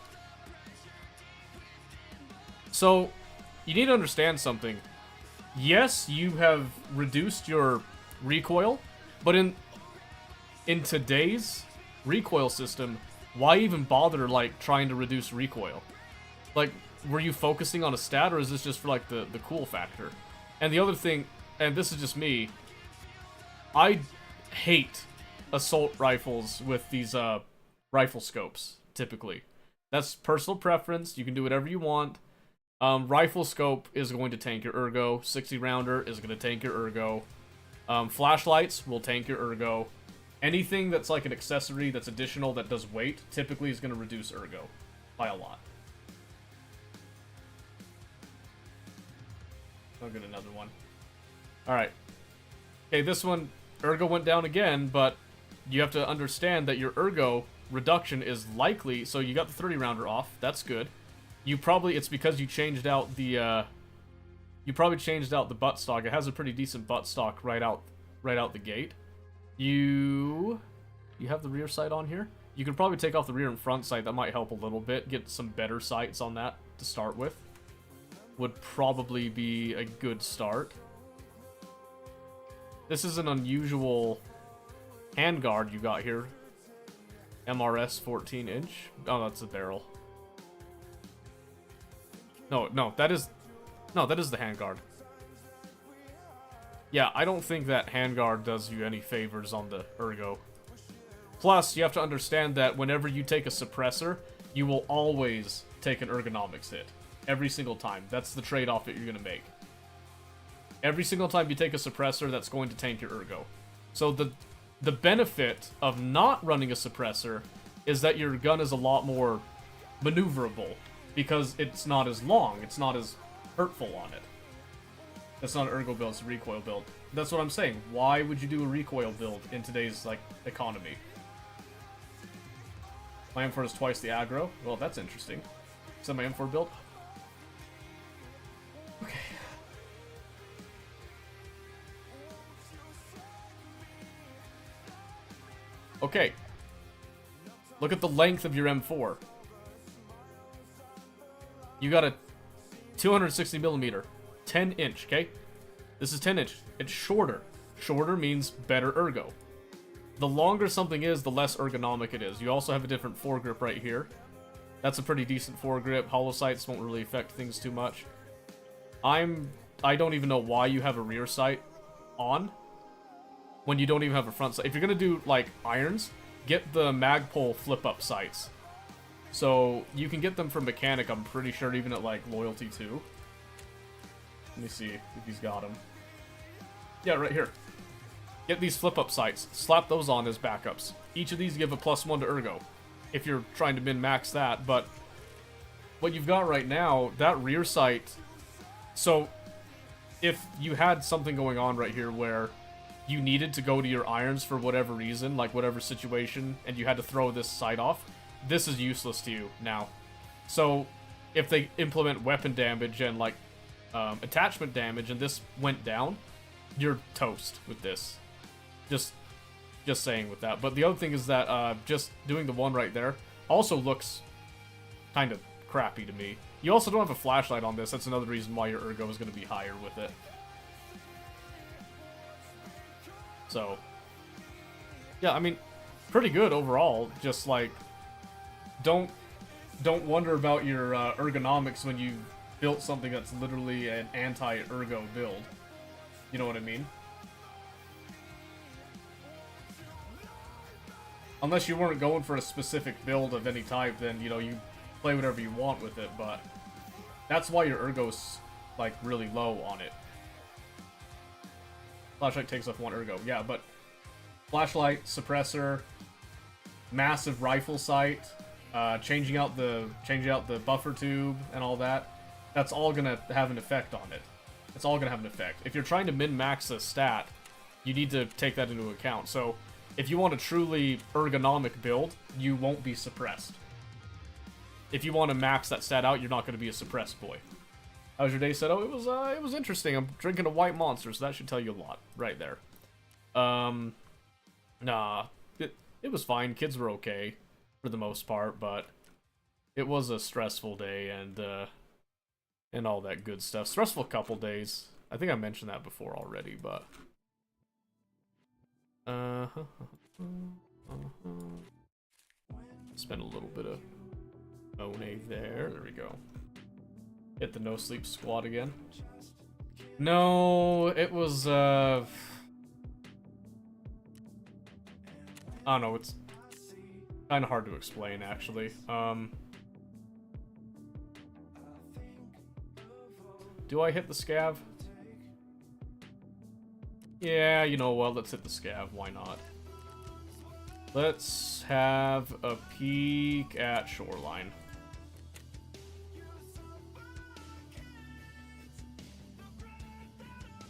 So, you need to understand something. Yes, you have reduced your recoil, but in today's recoil system, why even bother, like, trying to reduce recoil? Like, were you focusing on a stat, or is this just for, like, the cool factor? And the other thing, and this is just me, I hate assault rifles with these rifle scopes, typically. That's personal preference. You can do whatever you want. Rifle scope is going to tank your ergo. 60 rounder is going to tank your ergo. Flashlights will tank your ergo. Anything that's like an accessory that's additional that does weight typically is going to reduce ergo by a lot. I'll get another one. Alright. Okay, this one, ergo went down again, but you have to understand that your ergo reduction is likely, so you got the 30 rounder off, that's good. You probably, it's because you changed out the, you probably changed out the buttstock. It has a pretty decent buttstock right out the gate. You have the rear sight on here? You could probably take off the rear and front sight, that might help a little bit. Get some better sights on that to start with. Would probably be a good start. This is an unusual handguard you got here. MRS 14-inch. Oh, that's a barrel. No, that is the handguard. Yeah, I don't think that handguard does you any favors on the ergo. Plus, you have to understand that whenever you take a suppressor, you will always take an ergonomics hit. Every single time. That's the trade-off that you're going to make. Every single time you take a suppressor, that's going to tank your ergo. So the benefit of not running a suppressor is that your gun is a lot more maneuverable. Because it's not as long. It's not as hurtful on it. That's not an ergo build, it's a recoil build. That's what I'm saying. Why would you do a recoil build in today's, like, economy? My M4 is twice the aggro? Well, that's interesting. Is that my M4 build? Okay. Okay. Look at the length of your M4. You got a 260 millimeter, 10 inch, okay? This is 10 inch. It's shorter. Shorter means better ergo. The longer something is, the less ergonomic it is. You also have a different foregrip right here. That's a pretty decent foregrip. Hollow sights won't really affect things too much. I don't even know why you have a rear sight on when you don't even have a front sight. If you're gonna do like irons, get the Magpul flip-up sights. So you can get them from Mechanic, I'm pretty sure, even at like Loyalty 2. Let me see if he's got them. Yeah, right here. Get these flip-up sights. Slap those on as backups. Each of these give a +1 to ergo, if you're trying to min-max that. But what you've got right now, that rear sight... So, if you had something going on right here where you needed to go to your irons for whatever reason, like whatever situation, and you had to throw this sight off, this is useless to you now. So, if they implement weapon damage and like attachment damage and this went down, you're toast with this. Just saying with that. But the other thing is that just doing the one right there also looks kind of crappy to me. You also don't have a flashlight on this. That's another reason why your ergo is going to be higher with it. So, yeah, I mean, pretty good overall. Just like, don't wonder about your ergonomics when you built something that's literally an anti-ergo build. You know what I mean? Unless you weren't going for a specific build of any type, then, you know, you play whatever you want with it, but that's why your ergo's, like, really low on it. Flashlight takes off 1 ergo, yeah, but flashlight, suppressor, massive rifle sight, changing out the buffer tube and all that, that's all gonna have an effect on it. It's all gonna have an effect. If you're trying to min-max a stat, you need to take that into account. So, if you want a truly ergonomic build, you won't be suppressed. If you want to max that stat out, you're not going to be a suppressed boy. How was your day, Seto? It was interesting. I'm drinking a white monster, so that should tell you a lot right there. Nah, it was fine. Kids were okay for the most part, but it was a stressful day and all that good stuff. Stressful couple days. I think I mentioned that before already, but spend a little bit of One there. There we go. Hit the no sleep squad again. No, it was I don't know, it's kind of hard to explain actually. Do I hit the scav? Yeah, you know what, let's hit the scav, why not? Let's have a peek at Shoreline.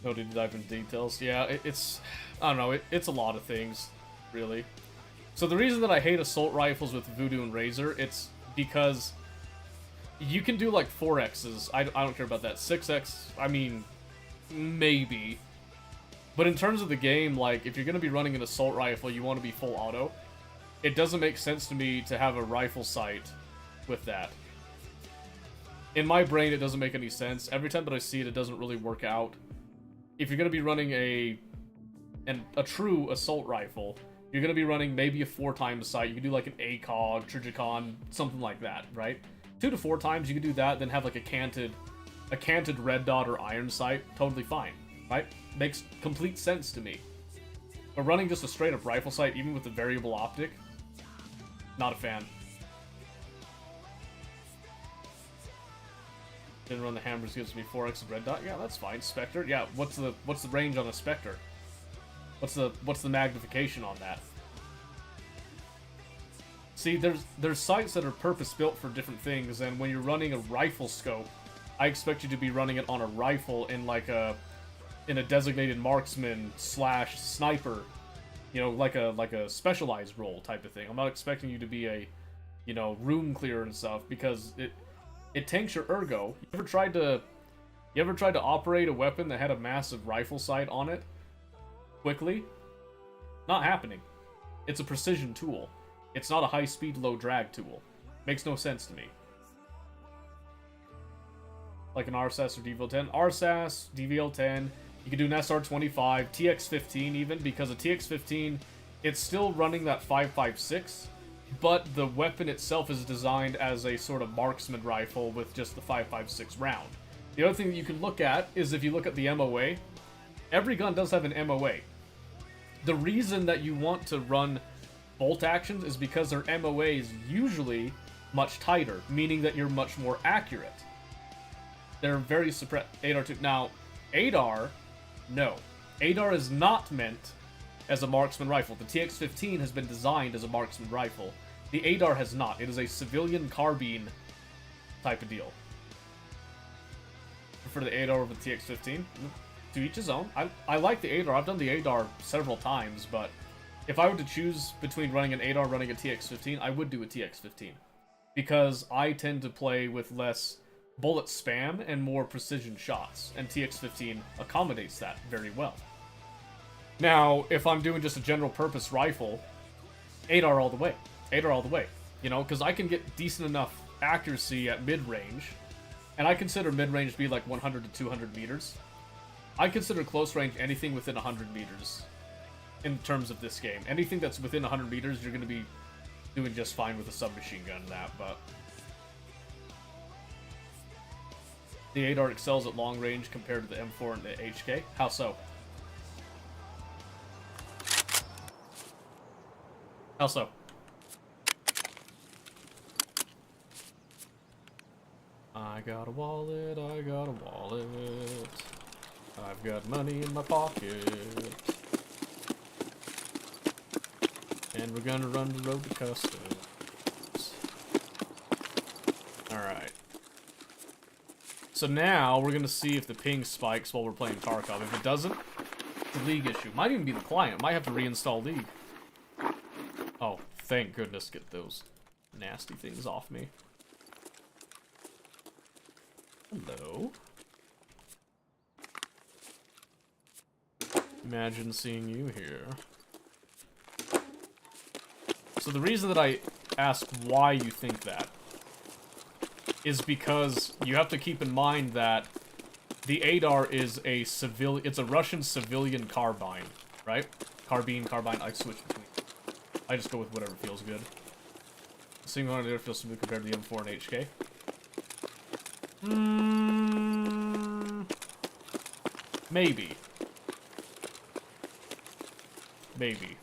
No need to dive into details. Yeah, it's... I don't know, it's a lot of things, really. So the reason that I hate assault rifles with Voodoo and Razor, it's because you can do like 4Xs. I don't care about that. 6X, I mean, maybe. But in terms of the game, like, if you're going to be running an assault rifle, you want to be full auto. It doesn't make sense to me to have a rifle sight with that. In my brain, it doesn't make any sense. Every time that I see it, it doesn't really work out. If you're going to be running a true assault rifle, you're going to be running maybe a 4x sight. You can do like an ACOG, Trigicon, something like that, right? 2 to 4 times, you can do that, then have like a canted red dot or iron sight. Totally fine, right? Makes complete sense to me. But running just a straight up rifle sight, even with the variable optic, not a fan. Didn't run the hammers, gives me 4x of red dot. Yeah, that's fine. Spectre. Yeah, what's the range on a Spectre? What's the magnification on that? See, there's sights that are purpose built for different things, and when you're running a rifle scope, I expect you to be running it on a rifle in like a designated marksman / sniper, you know, like a specialized role type of thing. I'm not expecting you to be a, you know, room clearer and stuff, because it tanks your ergo. You ever tried to operate a weapon that had a massive rifle sight on it quickly? Not happening. It's a precision tool. It's not a high-speed, low-drag tool. Makes no sense to me. Like an RSAS or DVL-10. RSAS, DVL-10, you can do an SR-25, TX-15 even, because a TX-15, it's still running that 5.56, but the weapon itself is designed as a sort of marksman rifle with just the 5.56 round. The other thing that you can look at is if you look at the MOA, every gun does have an MOA. The reason that you want to run bolt actions is because their MOA is usually much tighter, meaning that you're much more accurate. They're very suppressed. ADAR 2. Now, ADAR, no. ADAR is not meant as a marksman rifle. The TX-15 has been designed as a marksman rifle. The ADAR has not. It is a civilian carbine type of deal. Prefer the ADAR over the TX-15? To each his own. I like the ADAR. I've done the ADAR several times, but if I were to choose between running an ADAR and running a TX-15, I would do a TX-15. Because I tend to play with less bullet spam and more precision shots, and TX-15 accommodates that very well. Now, if I'm doing just a general purpose rifle, ADAR all the way. ADAR all the way. You know, because I can get decent enough accuracy at mid-range, and I consider mid-range to be like 100 to 200 meters. I consider close range anything within 100 meters in terms of this game. Anything that's within 100 meters, you're going to be doing just fine with a submachine gun and that, but the ADAR excels at long range compared to the M4 and the HK. How so? How so? I got a wallet, I got a wallet. I've got money in my pocket. And we're gonna run the road to customs. Alright. So now, we're gonna see if the ping spikes while we're playing Tarkov. If it doesn't, it's a League issue. Might even be the client. Might have to reinstall League. Oh, thank goodness, get those nasty things off me. Hello? Imagine seeing you here. So the reason that I ask why you think that is because you have to keep in mind that the ADAR is a it's a Russian civilian carbine, right? Carbine, I switch between. I just go with whatever feels good. The single on there feels smooth compared to the M4 and HK. Maybe. Maybe.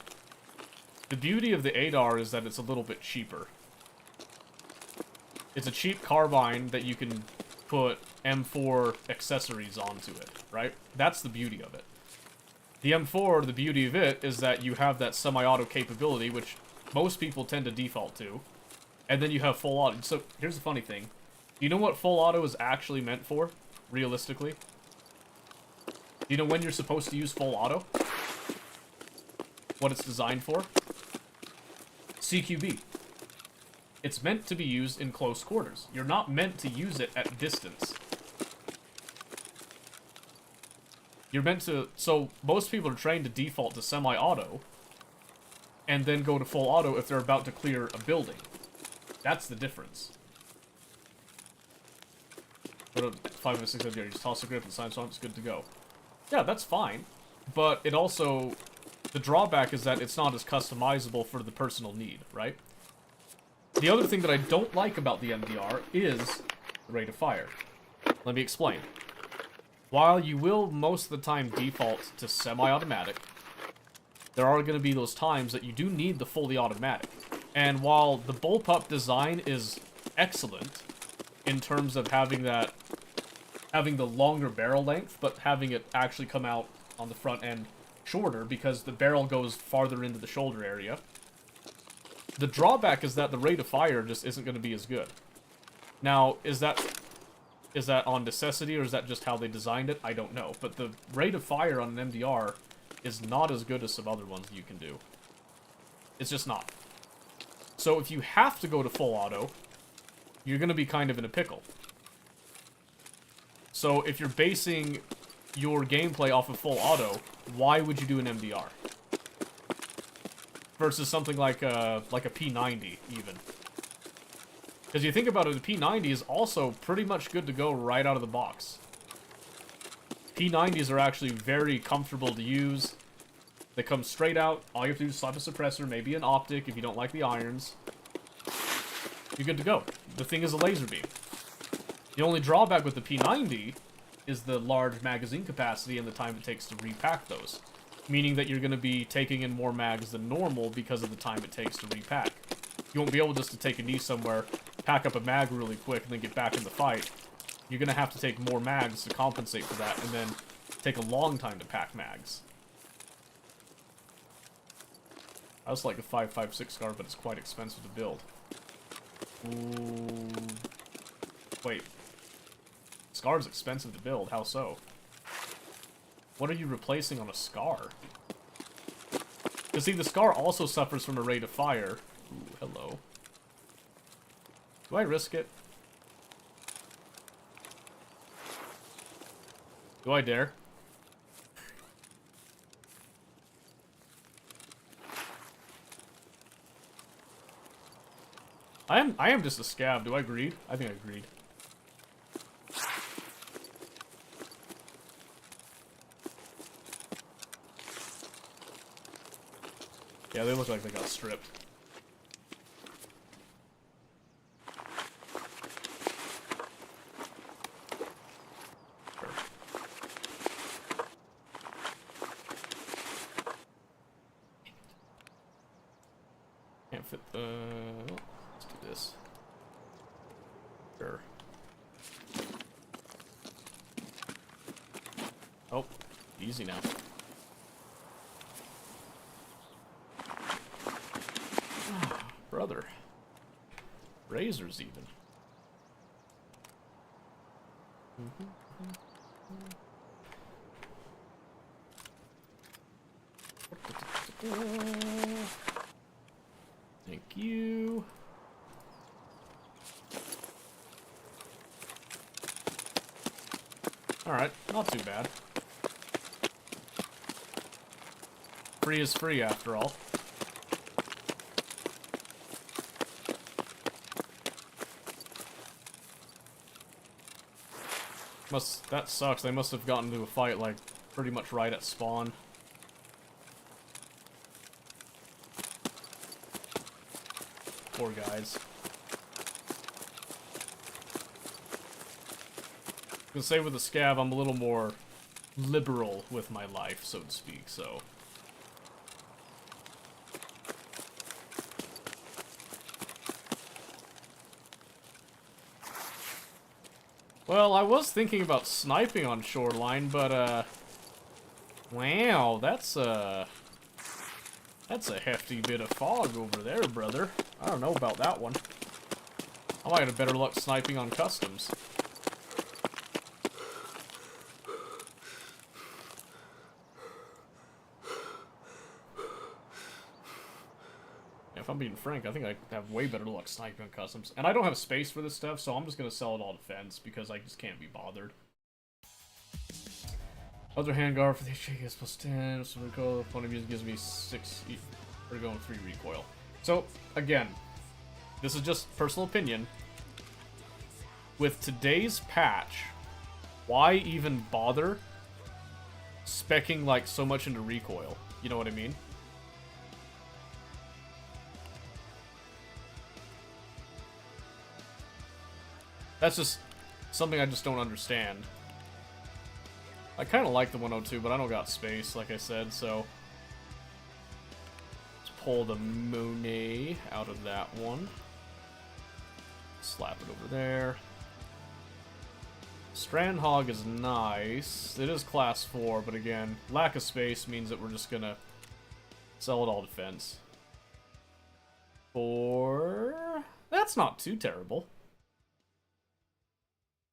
The beauty of the ADAR is that it's a little bit cheaper. It's a cheap carbine that you can put M4 accessories onto it, right? That's the beauty of it. The M4, the beauty of it is that you have that semi-auto capability, which most people tend to default to. And then you have full auto. So, here's the funny thing. Do you know what full auto is actually meant for, realistically? Do you know when you're supposed to use full auto? What it's designed for? CQB. It's meant to be used in close quarters. You're not meant to use it at distance. You're meant to... So, most people are trained to default to semi-auto, and then go to full auto if they're about to clear a building. That's the difference. But 5 or 6 of you just toss a grip and sign, so it's good to go. Yeah, that's fine. But it also... The drawback is that it's not as customizable for the personal need, right? The other thing that I don't like about the MDR is the rate of fire. Let me explain. While you will most of the time default to semi-automatic, there are going to be those times that you do need the fully automatic. And while the bullpup design is excellent in terms of having the longer barrel length, but having it actually come out on the front end shorter because the barrel goes farther into the shoulder area, the drawback is that the rate of fire just isn't going to be as good. Now, is that on necessity or is that just how they designed it? I don't know. But the rate of fire on an MDR is not as good as some other ones you can do. It's just not. So if you have to go to full auto, you're going to be kind of in a pickle. So if you're basing your gameplay off of full auto, why would you do an MDR? versus something like a P90 even. Because you think about it, the P90 is also pretty much good to go right out of the box. P90s are actually very comfortable to use. They come straight out. All you have to do is slap a suppressor, maybe an optic if you don't like the irons. You're good to go. The thing is a laser beam. The only drawback with the P90 is the large magazine capacity and the time it takes to repack those. Meaning that you're going to be taking in more mags than normal because of the time it takes to repack. You won't be able just to take a knee somewhere, pack up a mag really quick, and then get back in the fight. You're going to have to take more mags to compensate for that, and then take a long time to pack mags. I also like the 5.56 Scar, but it's quite expensive to build. Ooh. Wait. Scar's expensive to build, how so? What are you replacing on a Scar? Because see, the Scar also suffers from a rate of fire. Ooh, hello. Do I risk it? Do I dare? I am just a scab. Do I greed? I think I greed. Yeah, they look like they got stripped. Sure. Can't fit the... Let's do this. Sure. Oh, easy now. Brother. Razors even. Thank you. Alright, not too bad. Free is free after all. That sucks. They must have gotten into a fight, like, pretty much right at spawn. Poor guys. I can say with the Scav, I'm a little more liberal with my life, so to speak, so... Well, I was thinking about sniping on Shoreline, but, wow, that's a hefty bit of fog over there, brother. I don't know about that one. I might have better luck sniping on Customs. If I'm being frank, I think I have way better luck sniping on Customs. And I don't have space for this stuff, so I'm just going to sell it all defense, because I just can't be bothered. Other handguard for the HK is plus 10, so recoil, point of view gives me 6, we're going 3 recoil. So, again, this is just personal opinion. With today's patch, why even bother speccing like so much into recoil? You know what I mean? That's just something I just don't understand. I kind of like the 102, but I don't got space, like I said, so... Let's pull the Monet out of that one. Slap it over there. Strandhog is nice. It is class 4, but again, lack of space means that we're just gonna sell it all defense. That's not too terrible.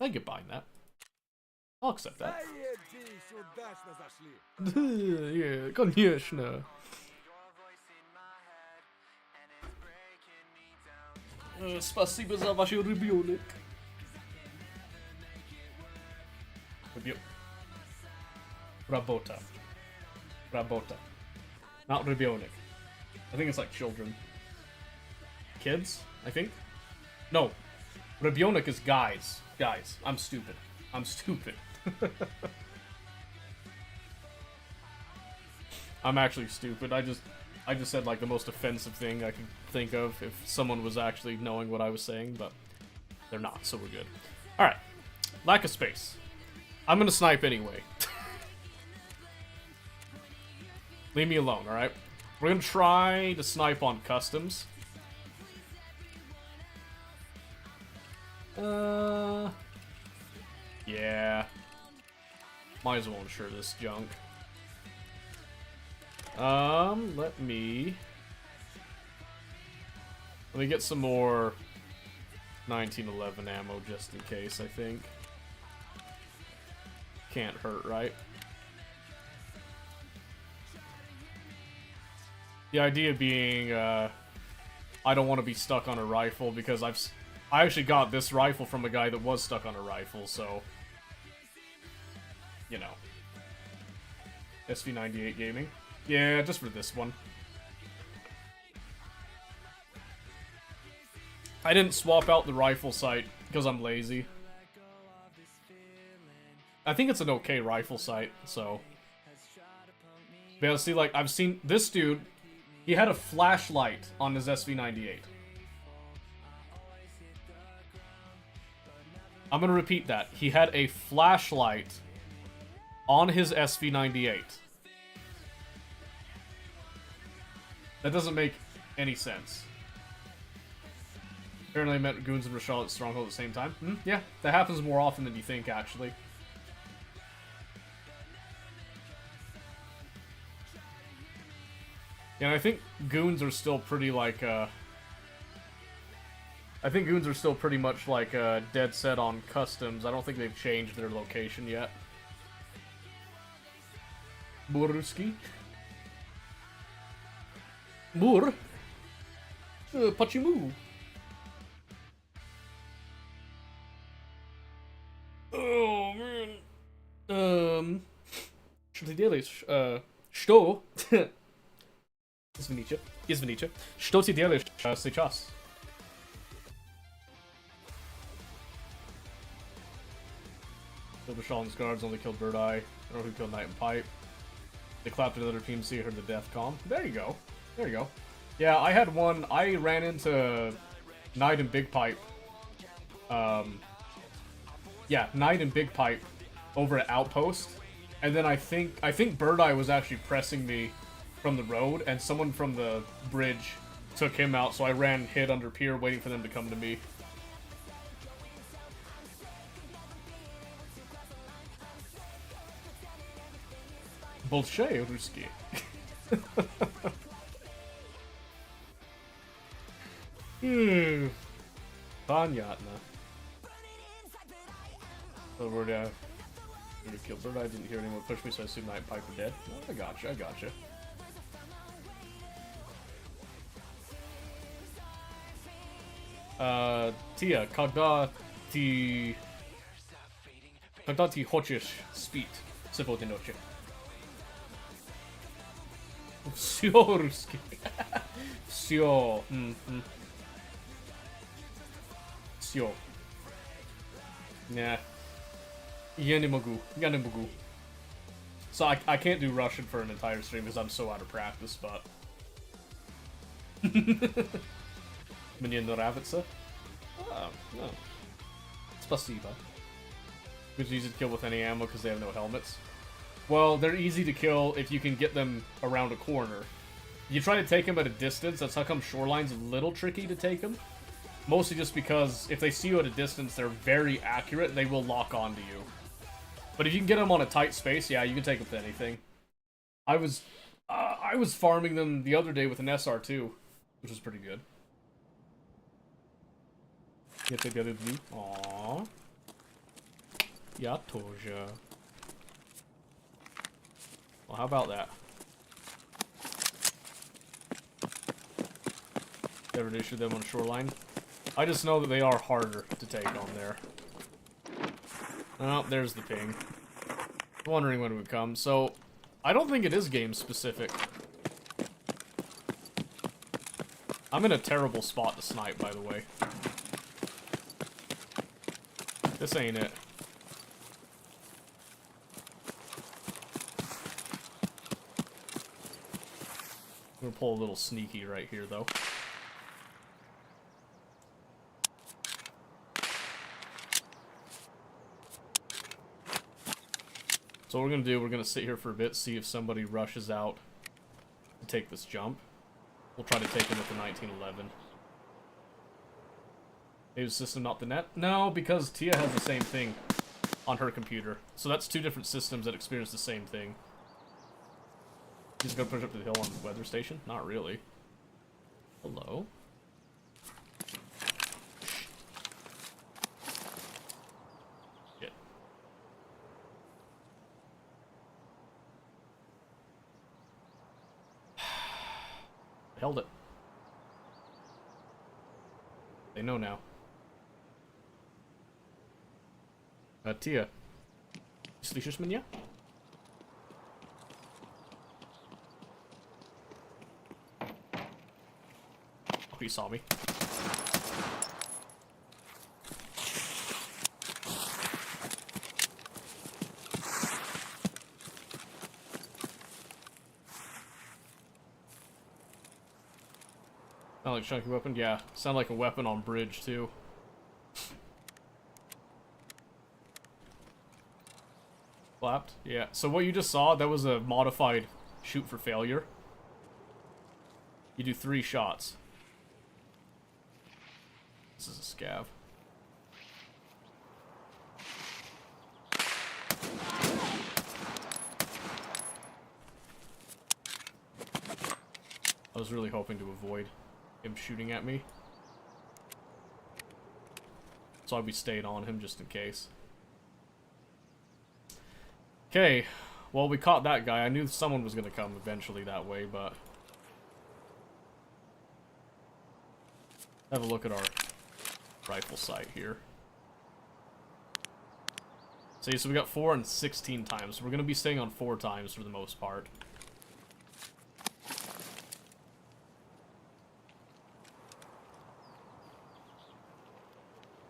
I get behind that. I'll accept that. Yeah, конечно. Спасибо за ваш ребенок. Работа. Работа. Not ребенок. I think it's like children. Kids, I think? No. Rabionik is guys. Guys. I'm stupid. I'm stupid. I'm actually stupid. I just said like the most offensive thing I could think of if someone was actually knowing what I was saying, but they're not, so we're good. Alright. Lack of space. I'm gonna snipe anyway. Leave me alone, alright? We're gonna try to snipe on customs. Yeah. Might as well insure this junk. Let me get some more 1911 ammo just in case, I think. Can't hurt, right? The idea being, I don't want to be stuck on a rifle because I actually got this rifle from a guy that was stuck on a rifle, so, you know. SV98 Gaming. Yeah, just for this one. I didn't swap out the rifle sight because I'm lazy. I think it's an okay rifle sight, so. But yeah, see, like, I've seen this dude, he had a flashlight on his SV98. I'm gonna repeat that. He had a flashlight on his SV98. That doesn't make any sense. Apparently I met goons in Rashawn at Stronghold at the same time. Yeah, that happens more often than you think, actually. Yeah, and I think goons are still pretty, like, I think goons are still pretty much, like, dead set on customs. I don't think they've changed their location yet. Buruski. Mur? Pachimu. Oh, man. Что ты делаешь? Что? Извините. Извините. Что ты делаешь сейчас? Killed Bashal's guards, only killed Bird Eye. I don't know who killed Knight and Pipe. They clapped another team, so you heard the death calm. There you go. There you go. Yeah, I had one. I ran into Knight and Big Pipe. Yeah, Knight and Big Pipe over at Outpost. And then I think Bird Eye was actually pressing me from the road, and someone from the bridge took him out, so I ran hid under pier waiting for them to come to me. Bolshoi Ruski. Понятно. So we're gonna kill Bird. I didn't hear anyone push me, so I assume Knight and Pipe are dead. Oh, I gotcha, I gotcha. Tia, когда ты хочешь спить сегодня ночью? Всё русский. Всё. Всё. Nah. Я не могу. So I can't do Russian for an entire stream because I'm so out of practice, but... Мне нравится. Oh, no. Спасибо. Which is easy to kill with any ammo because they have no helmets. Well, they're easy to kill if you can get them around a corner. You try to take them at a distance, that's how come Shoreline's a little tricky to take them. Mostly just because if they see you at a distance, they're very accurate and they will lock onto you. But if you can get them on a tight space, yeah, you can take them with anything. I was farming them the other day with an SR2, which was pretty good. Я тебя люблю. Aww. Я тоже. Well, how about that? Never issued them on Shoreline. I just know that they are harder to take on there. Oh, there's the ping. Wondering when it would come. So, I don't think it is game specific. I'm in a terrible spot to snipe, by the way. This ain't it. I'm gonna pull a little sneaky right here, though. So what we're gonna do, we're gonna sit here for a bit, see if somebody rushes out to take this jump. We'll try to take him with the 1911. Maybe the system, not the net? No, because Tia has the same thing on her computer. So that's two different systems that experience the same thing. He's gonna push up to the hill on the weather station? Not really. Hello? Shit. Held it. They know now. Tia. Słyszysz mnie? Oh, he saw me. Sound like a chunky weapon? Yeah. Sound like a weapon on bridge, too. Clapped? Yeah. So what you just saw, that was a modified shoot for failure. You do 3 shots. This is a scav. I was really hoping to avoid him shooting at me. So I'd be staying on him just in case. Okay, well, we caught that guy. I knew someone was going to come eventually that way, but... have a look at our rifle sight here. See, so we got 4 and 16 times. We're going to be staying on 4 times for the most part.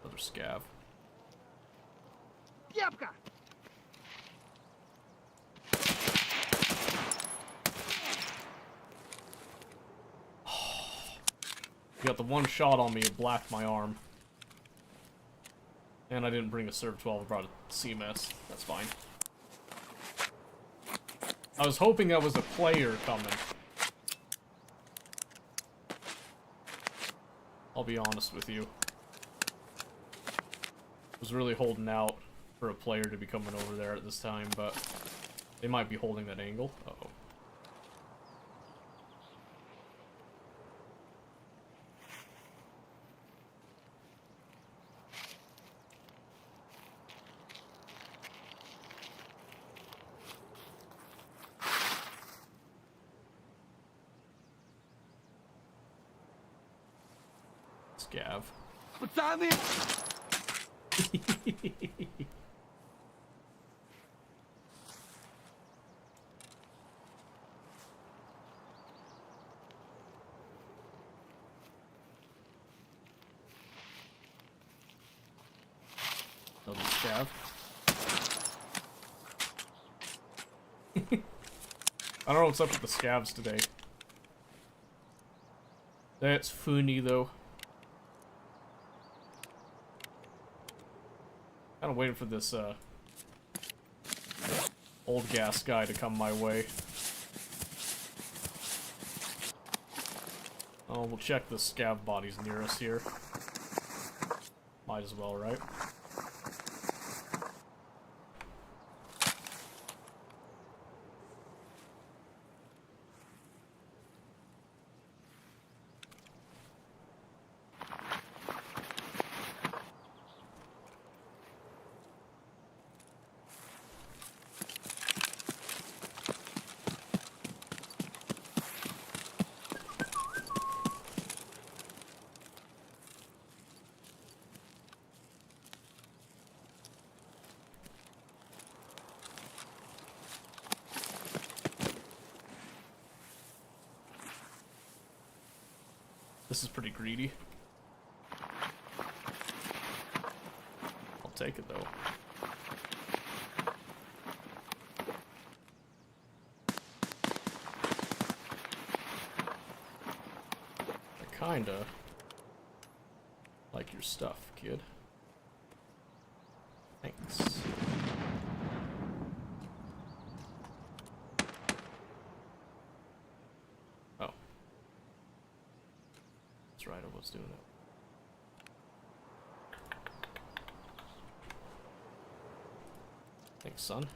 Another scav. Yapka! You got the one shot on me, it blacked my arm. And I didn't bring a Serv 12, I brought a CMS. That's fine. I was hoping that was a player coming. I'll be honest with you. I was really holding out for a player to be coming over there at this time, but they might be holding that angle. Uh-oh. Scav. Пацаны! Another scav. I don't know what's up with the scavs today. That's funny though. Kind of waiting for this old gas guy to come my way. Oh, we'll check the scav bodies near us here. Might as well, right? This is pretty greedy. I'll take it though. I kinda like your stuff, kid. Thanks. Oh. That's right, I was doing it. Thanks, son.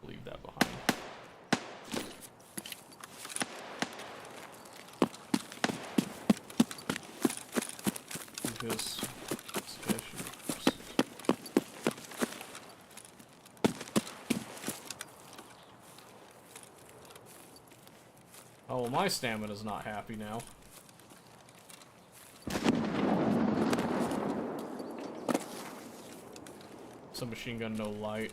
Leave that behind. This special. Oh, well, my stamina's not happy now. Some machine gun, no light.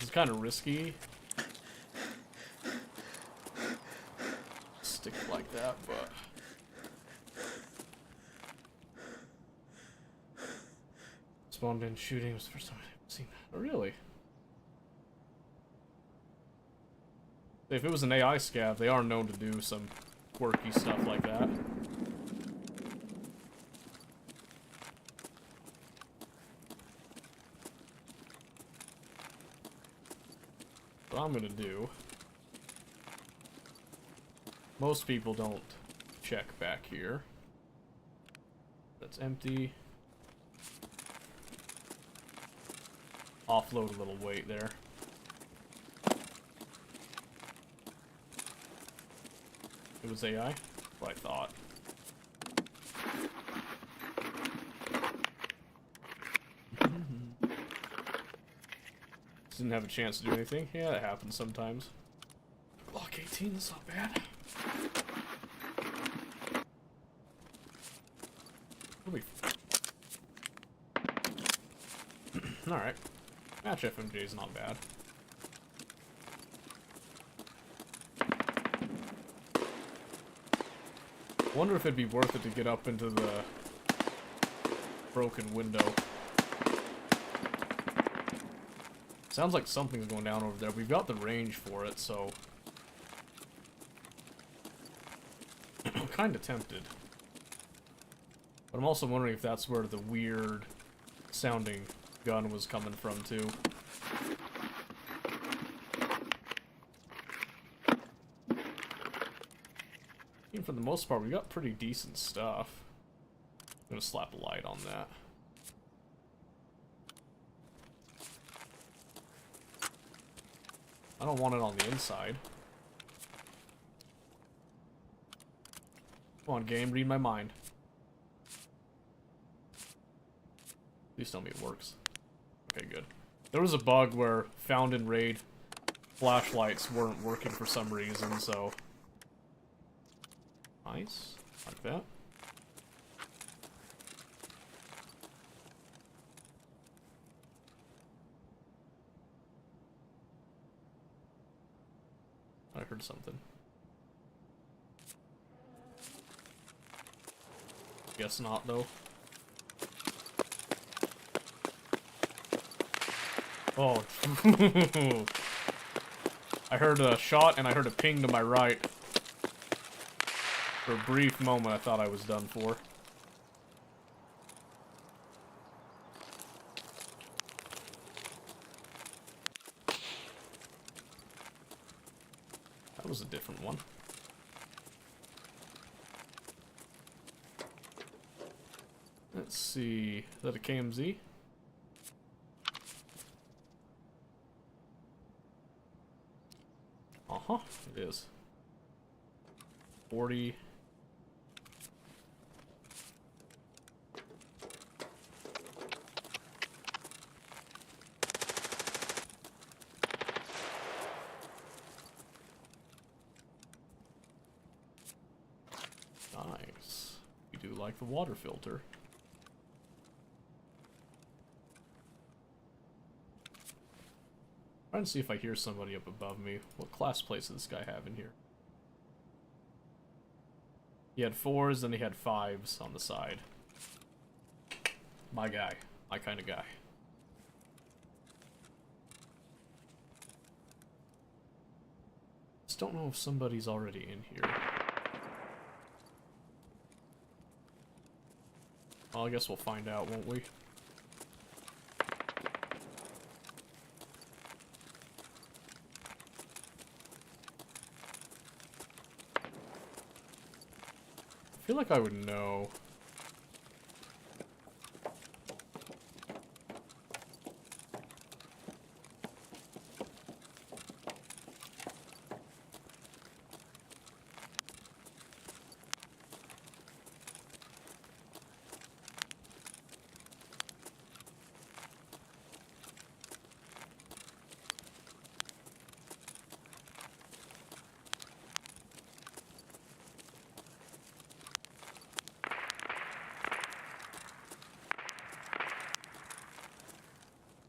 It's kind of risky. Stick like that, but. Spawned in shooting was the first time I've seen that. Oh, really? If it was an AI scav, they are known to do some quirky stuff like that. What I'm gonna do... Most people don't check back here. That's empty. Offload a little weight there. It was AI? What I thought. Didn't have a chance to do anything. Yeah, that happens sometimes. Glock 18, that's not bad. Alright. Match FMJ is not bad. Wonder if it'd be worth it to get up into the broken window. Sounds like something's going down over there. We've got the range for it, so... I'm kinda tempted. But I'm also wondering if that's where the weird sounding gun was coming from, too. And for the most part, we got pretty decent stuff. I'm gonna slap a light on that. I don't want it on the inside. Come on, game, read my mind. Please tell me it works. Okay, good. There was a bug where found in raid flashlights weren't working for some reason, so... Nice. Like that. I heard something. Guess not, though. Oh. I heard a shot and I heard a ping to my right. For a brief moment, I thought I was done for. That was a different one. Let's see. Is that a KMZ? Uh-huh, it is. 40. Nice. You do like the water filter. Trying to see if I hear somebody up above me. What class plates does this guy have in here? He had 4s, and he had 5s on the side. My guy. My kind of guy. Just don't know if somebody's already in here. Well, I guess we'll find out, won't we? I feel like I would know.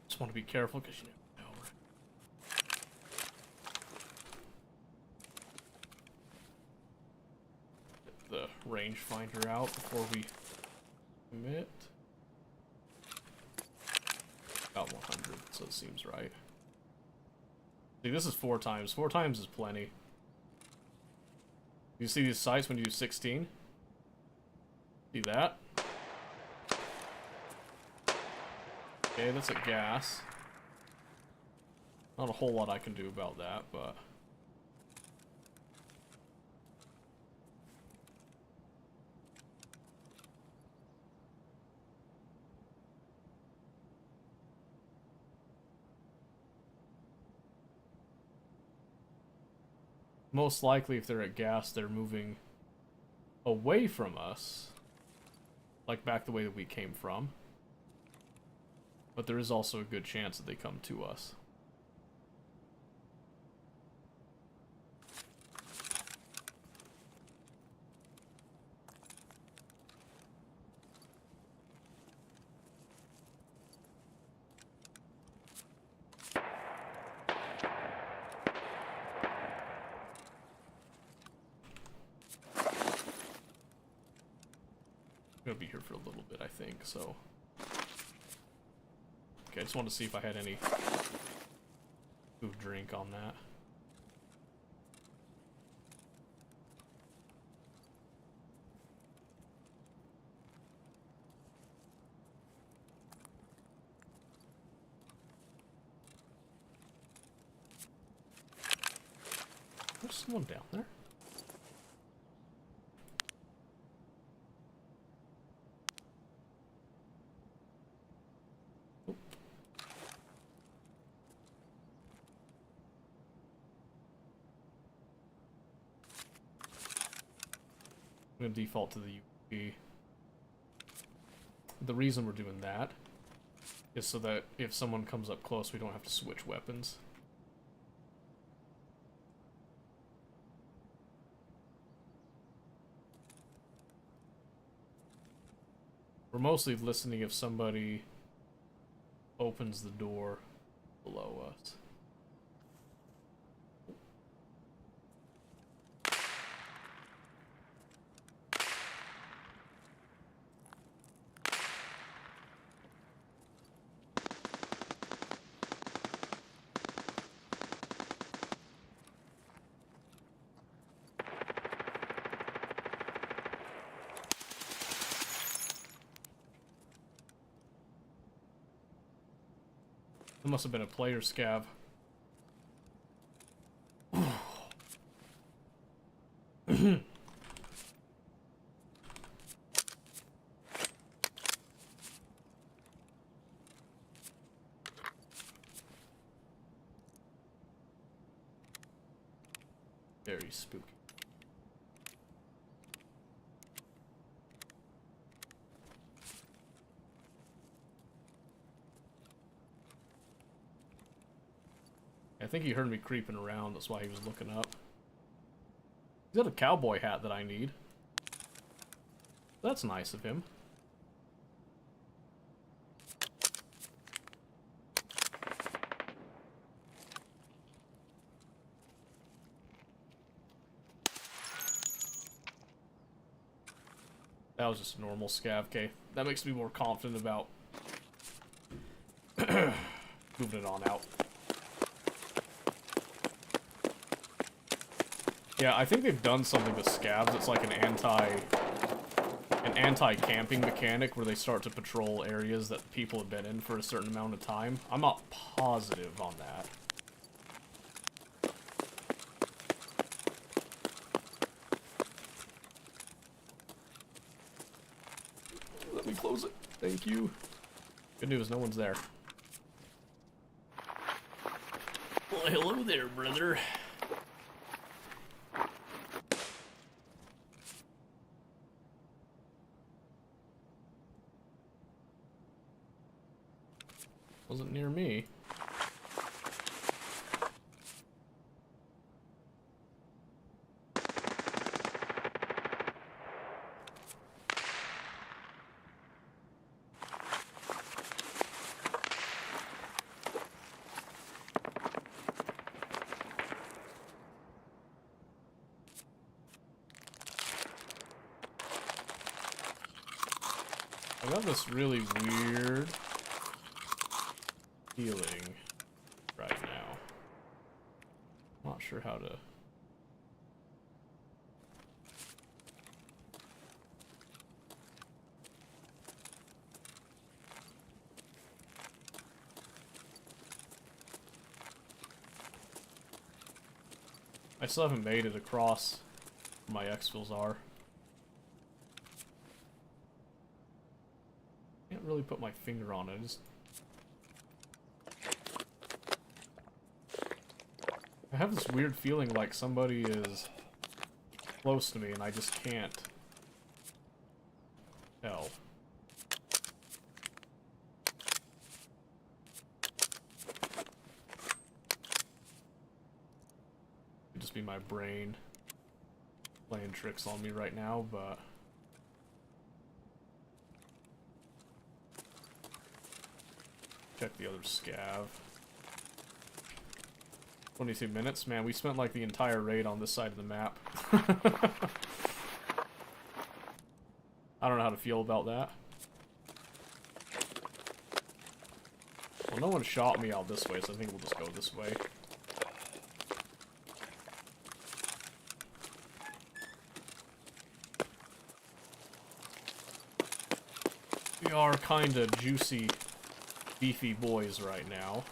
Just want to be careful because you never know. Get the rangefinder out before we commit. About 100, so it seems right. See, this is 4 times. 4 times is plenty. You see these sights when you do 16? See that? Okay, that's a gas. Not a whole lot I can do about that, but... most likely, if they're at gas, they're moving away from us. Like back the way that we came from. But there is also a good chance that they come to us. I'm gonna be here for a little bit, I think, so... Okay, I just wanted to see if I had any food drink on that. There's someone down there. I'm going to default to the UP. The reason we're doing that is so that if someone comes up close, we don't have to switch weapons. We're mostly listening if somebody opens the door below us. It must have been a player scav. Very spooky. I think he heard me creeping around, that's why he was looking up. He's got a cowboy hat that I need. That's nice of him. that was just normal scav. Okay, that makes me more confident about moving it on out. Yeah, I think they've done something with scavs. It's like an anti-camping mechanic where they start to patrol areas that people have been in for a certain amount of time. I'm not positive on that. Let me close it. Thank you. Good news, no one's there. Well, hello there, brother. Wasn't near me. I got this really weird feeling right now. Not sure how to... I still haven't made it across where my exfils are. Can't really put my finger on it. I have this weird feeling like somebody is close to me and I just can't tell. Could just be my brain playing tricks on me right now, but... Check the other scav. 22 minutes? Man, we spent like the entire raid on this side of the map. I don't know how to feel about that. Well, no one shot me out this way, so I think we'll just go this way. We are kinda juicy, beefy boys right now.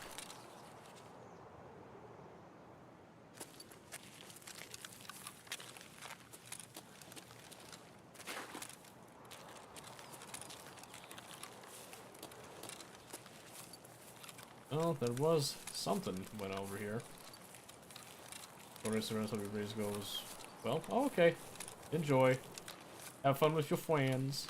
Well, there was something went over here. The rest of everybody goes, well, oh, okay. Enjoy. Have fun with your friends.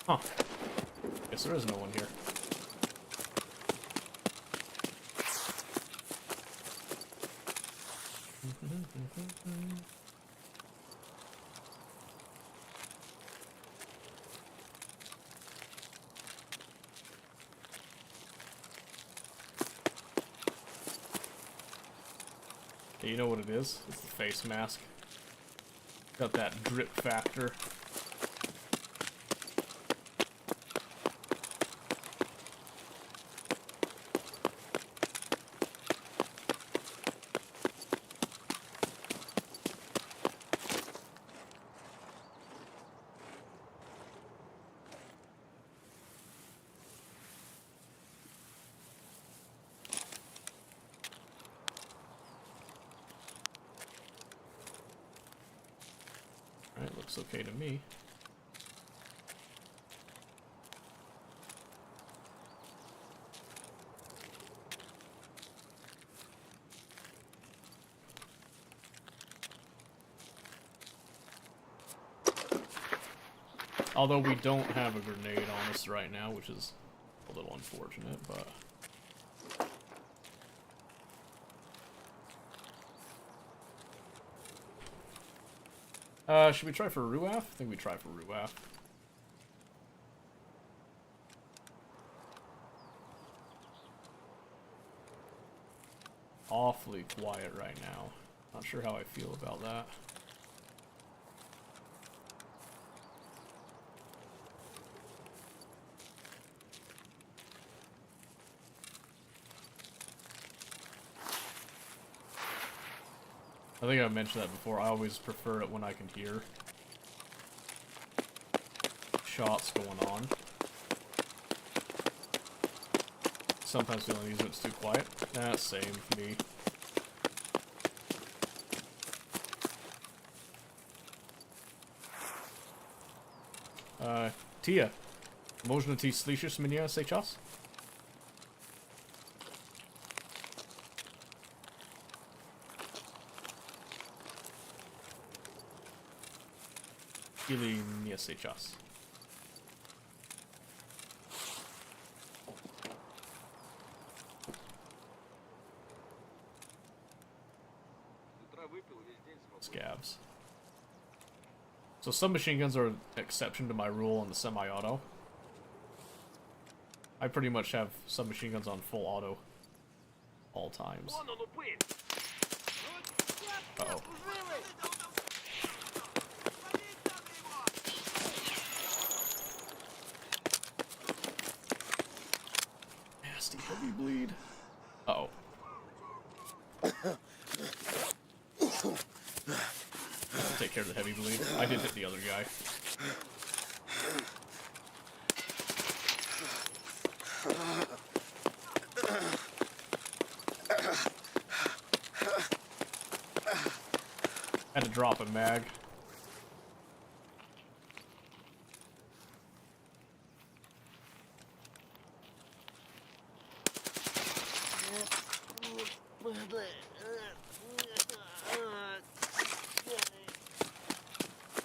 Huh. Guess there is no one here. Yeah, you know what it is? It's the face mask. Got that drip factor. Alright, looks okay to me. Although we don't have a grenade on us right now, which is a little unfortunate, but... should we try for Ruaf? I think we try for Ruaf. awfully quiet right now. Not sure how I feel about that. I think I've mentioned that before. I always prefer it when I can hear shots going on. Sometimes feeling these when it's too quiet. Same for me. Tia, można ty słyszysz mnie сейчас? Или не сейчас? Scabs. So submachine guns are an exception to my rule on the semi-auto. I pretty much have submachine guns on full auto all times. Uh-oh. Nasty heavy bleed. Uh-oh. Take care of the heavy bleed. I did hit the other guy. Had to drop a mag.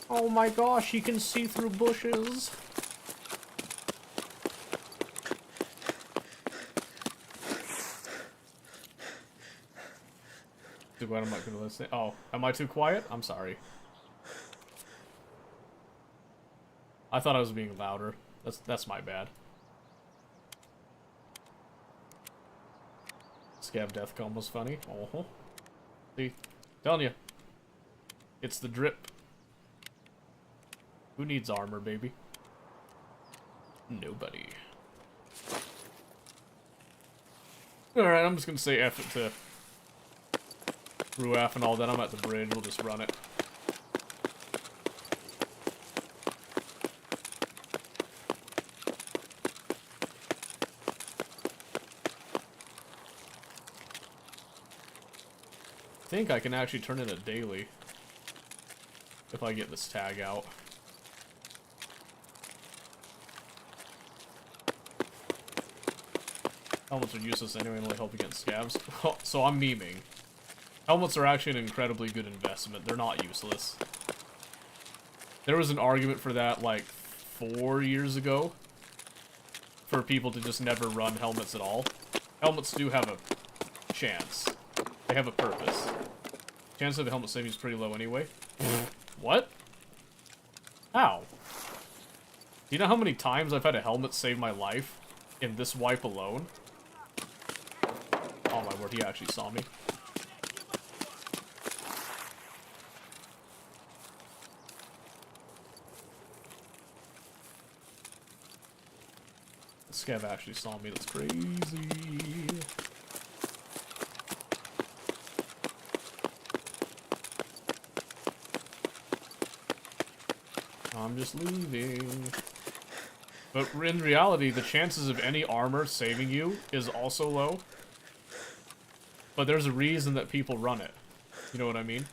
Oh my gosh, he can see through bushes. Too bad I'm not gonna listen. Oh, am I too quiet? I'm sorry. I thought I was being louder. That's my bad. Scab Deathcomb was funny. Oh, see, telling you, it's the drip. Who needs armor, baby? Nobody. Alright, I'm just gonna say F it to Ruaf and all that. I'm at the bridge, we'll just run it. I think I can actually turn it a daily if I get this tag out. Helmets are useless anyway and only help against scabs. So I'm memeing. Helmets are actually an incredibly good investment. They're not useless. There was an argument for that like 4 years ago. For people to just never run helmets at all. Helmets do have a chance. They have a purpose. Chance of a helmet saving is pretty low anyway. What? How? Do you know how many times I've had a helmet save my life in this wipe alone? Oh my word, he actually saw me. The scav actually saw me, that's crazy. I'm just leaving. But in reality, the chances of any armor saving you is also low. But there's a reason that people run it. You know what I mean?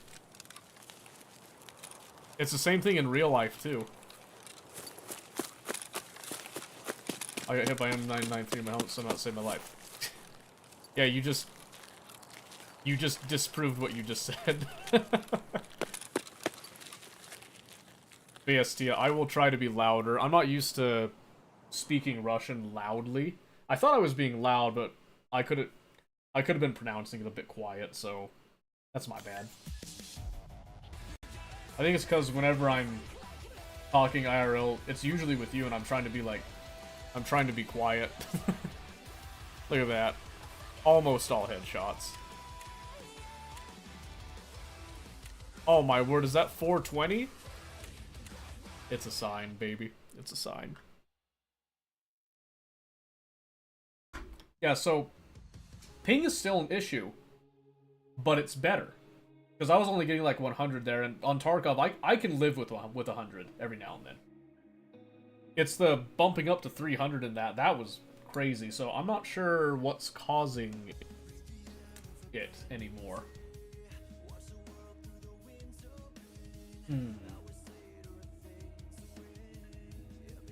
It's the same thing in real life, too. I got hit by M993 my helmet, so not saved my life. Yeah, you just disproved what you just said. BST, I will try to be louder. I'm not used to speaking Russian loudly. I thought I was being loud, but I could have been pronouncing it a bit quiet, so that's my bad. I think it's because whenever I'm talking IRL, it's usually with you, and I'm trying to be quiet. Look at that. Almost all headshots. Oh my word, is that 420? It's a sign, baby. It's a sign. Yeah, so ping is still an issue, but it's better. Because I was only getting like 100 there, and on Tarkov, I can live with 100 every now and then. It's the bumping up to 300 in that was crazy, so I'm not sure what's causing it anymore.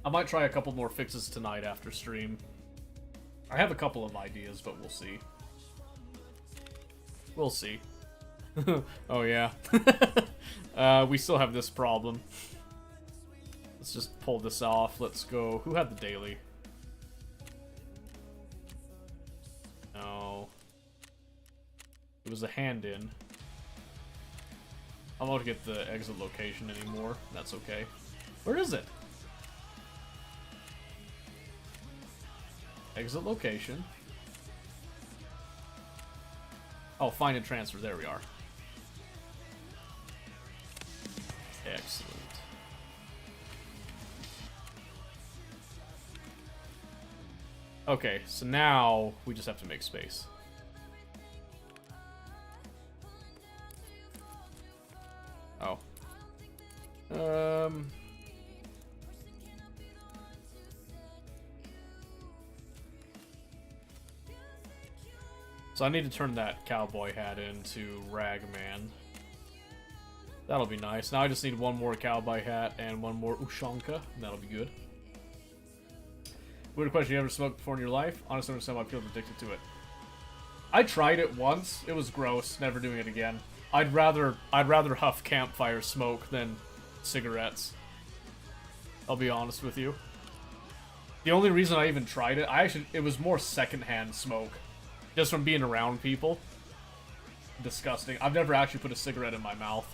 I might try a couple more fixes tonight after stream. I have a couple of ideas, but we'll see. We'll see. Oh yeah. We still have this problem. Let's just pull this off. Let's go. Who had the daily? No. It was a hand-in. I won't get the exit location anymore. That's okay. Where is it? Exit location. Oh, find and transfer. There we are. Excellent. Okay, so now we just have to make space. Oh. So I need to turn that cowboy hat into Ragman. That'll be nice. Now I just need one more cowboy hat and one more Ushanka, and that'll be good. Weird question, you ever smoked before in your life? Honestly, I understand why people are addicted to it. I tried it once. It was gross. Never doing it again. I'd rather huff campfire smoke than cigarettes. I'll be honest with you. The only reason I even tried it, it was more secondhand smoke. Just from being around people. Disgusting. I've never actually put a cigarette in my mouth.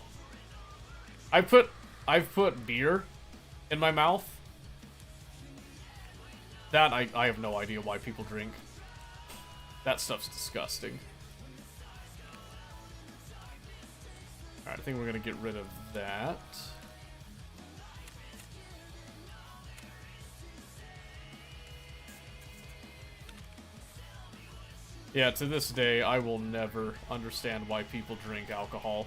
I've put beer in my mouth. That I have no idea why people drink. That stuff's disgusting. Alright, I think we're gonna get rid of that. Yeah, to this day, I will never understand why people drink alcohol.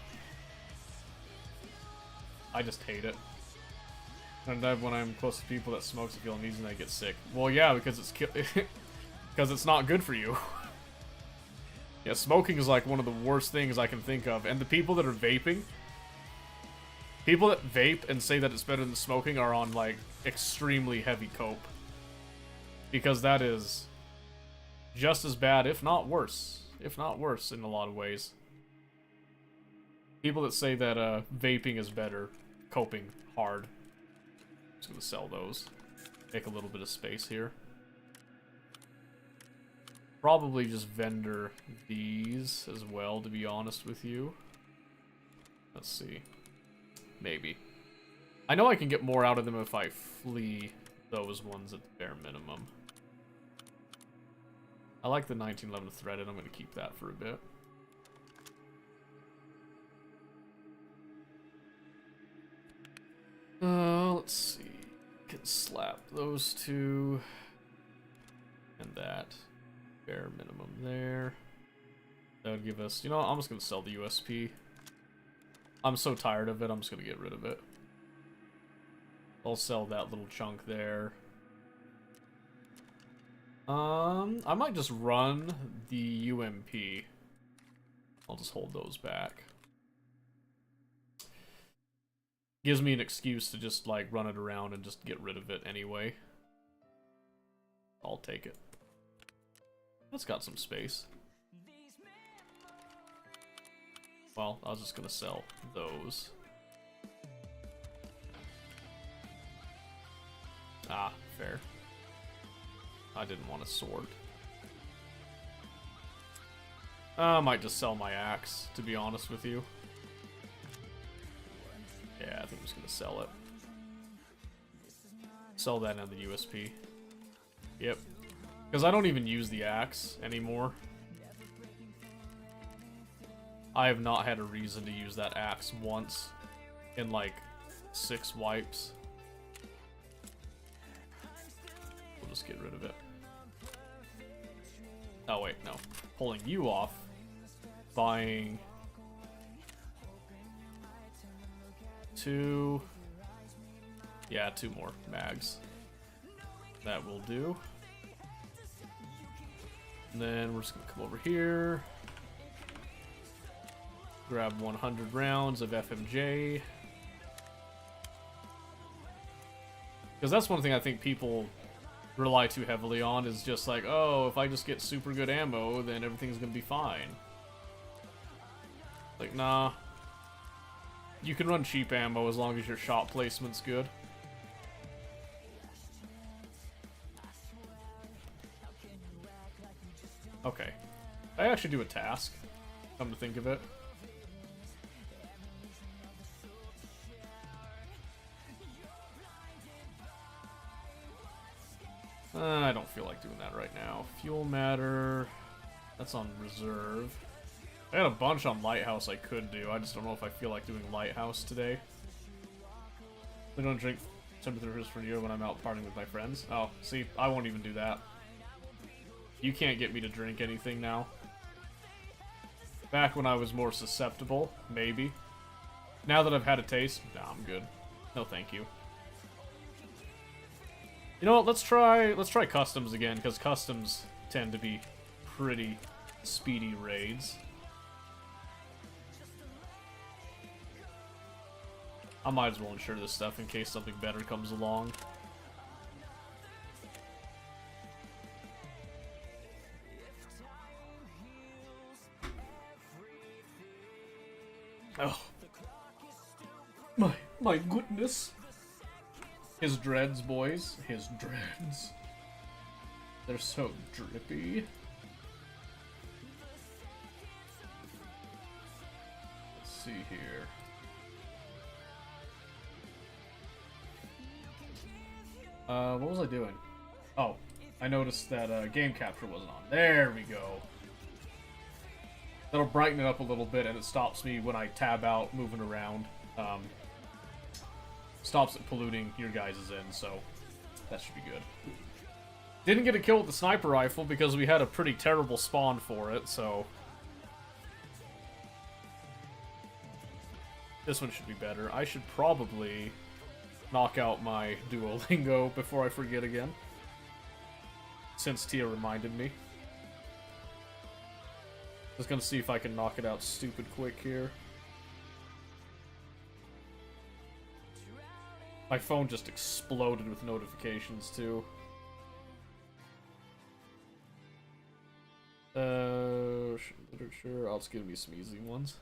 I just hate it. And then when I'm close to people that smoke, I feel uneasy and I get sick. Well, yeah, because it's because it's not good for you. Yeah, smoking is like one of the worst things I can think of. And the people that are vaping, people that vape and say that it's better than smoking are on like extremely heavy cope. Because that is just as bad, if not worse. If not worse in a lot of ways. People that say that vaping is better, coping hard. I'm just gonna sell those. Make a little bit of space here. Probably just vendor these as well, to be honest with you. Let's see. Maybe. I know I can get more out of them if I flee those ones at the bare minimum. I like the 1911 threaded. I'm going to keep that for a bit. Let's see. Can slap those two. And that. Bare minimum there. That would give us... You know what? I'm just going to sell the USP. I'm so tired of it, I'm just going to get rid of it. I'll sell that little chunk there. I might just run the UMP. I'll just hold those back. Gives me an excuse to just, like, run it around and just get rid of it anyway. I'll take it. That's got some space. Well, I was just gonna sell those. Ah, fair. I didn't want a sword. I might just sell my axe, to be honest with you. Yeah, I think I'm just gonna sell it. Sell that and the USP. Yep. Because I don't even use the axe anymore. I have not had a reason to use that axe once in like 6 wipes. We'll just get rid of it. Oh wait, no. Pulling you off. Buying 2. Yeah, 2 more mags. That will do. And then we're just gonna come over here. Grab 100 rounds of FMJ. Because that's one thing I think people rely too heavily on, is just like, oh, if I just get super good ammo, then everything's gonna be fine. Like, nah. You can run cheap ammo as long as your shot placement's good. Okay. I actually do a task, come to think of it. I don't feel like doing that right now. Fuel matter, that's on reserve. I had a bunch on Lighthouse I could do, I just don't know if I feel like doing Lighthouse today. I don't drink temperatures for you when I'm out partying with my friends. Oh, see, I won't even do that. You can't get me to drink anything now. Back when I was more susceptible, maybe. Now that I've had a taste, nah, I'm good. No thank you. You know what, let's try customs again, because customs tend to be pretty speedy raids. I might as well ensure this stuff in case something better comes along. Oh. My goodness. His dreads, boys. His dreads. They're so drippy. Let's see here. What was I doing? Oh, I noticed that game capture wasn't on. There we go. That'll brighten it up a little bit, and it stops me when I tab out moving around. Stops it polluting your guys' end, so that should be good. Didn't get a kill with the sniper rifle because we had a pretty terrible spawn for it, so this one should be better. I should probably knock out my Duolingo before I forget again, since Tia reminded me. Just gonna see if I can knock it out stupid quick here. My phone just exploded with notifications, too. Literature. I'll just give me some easy ones.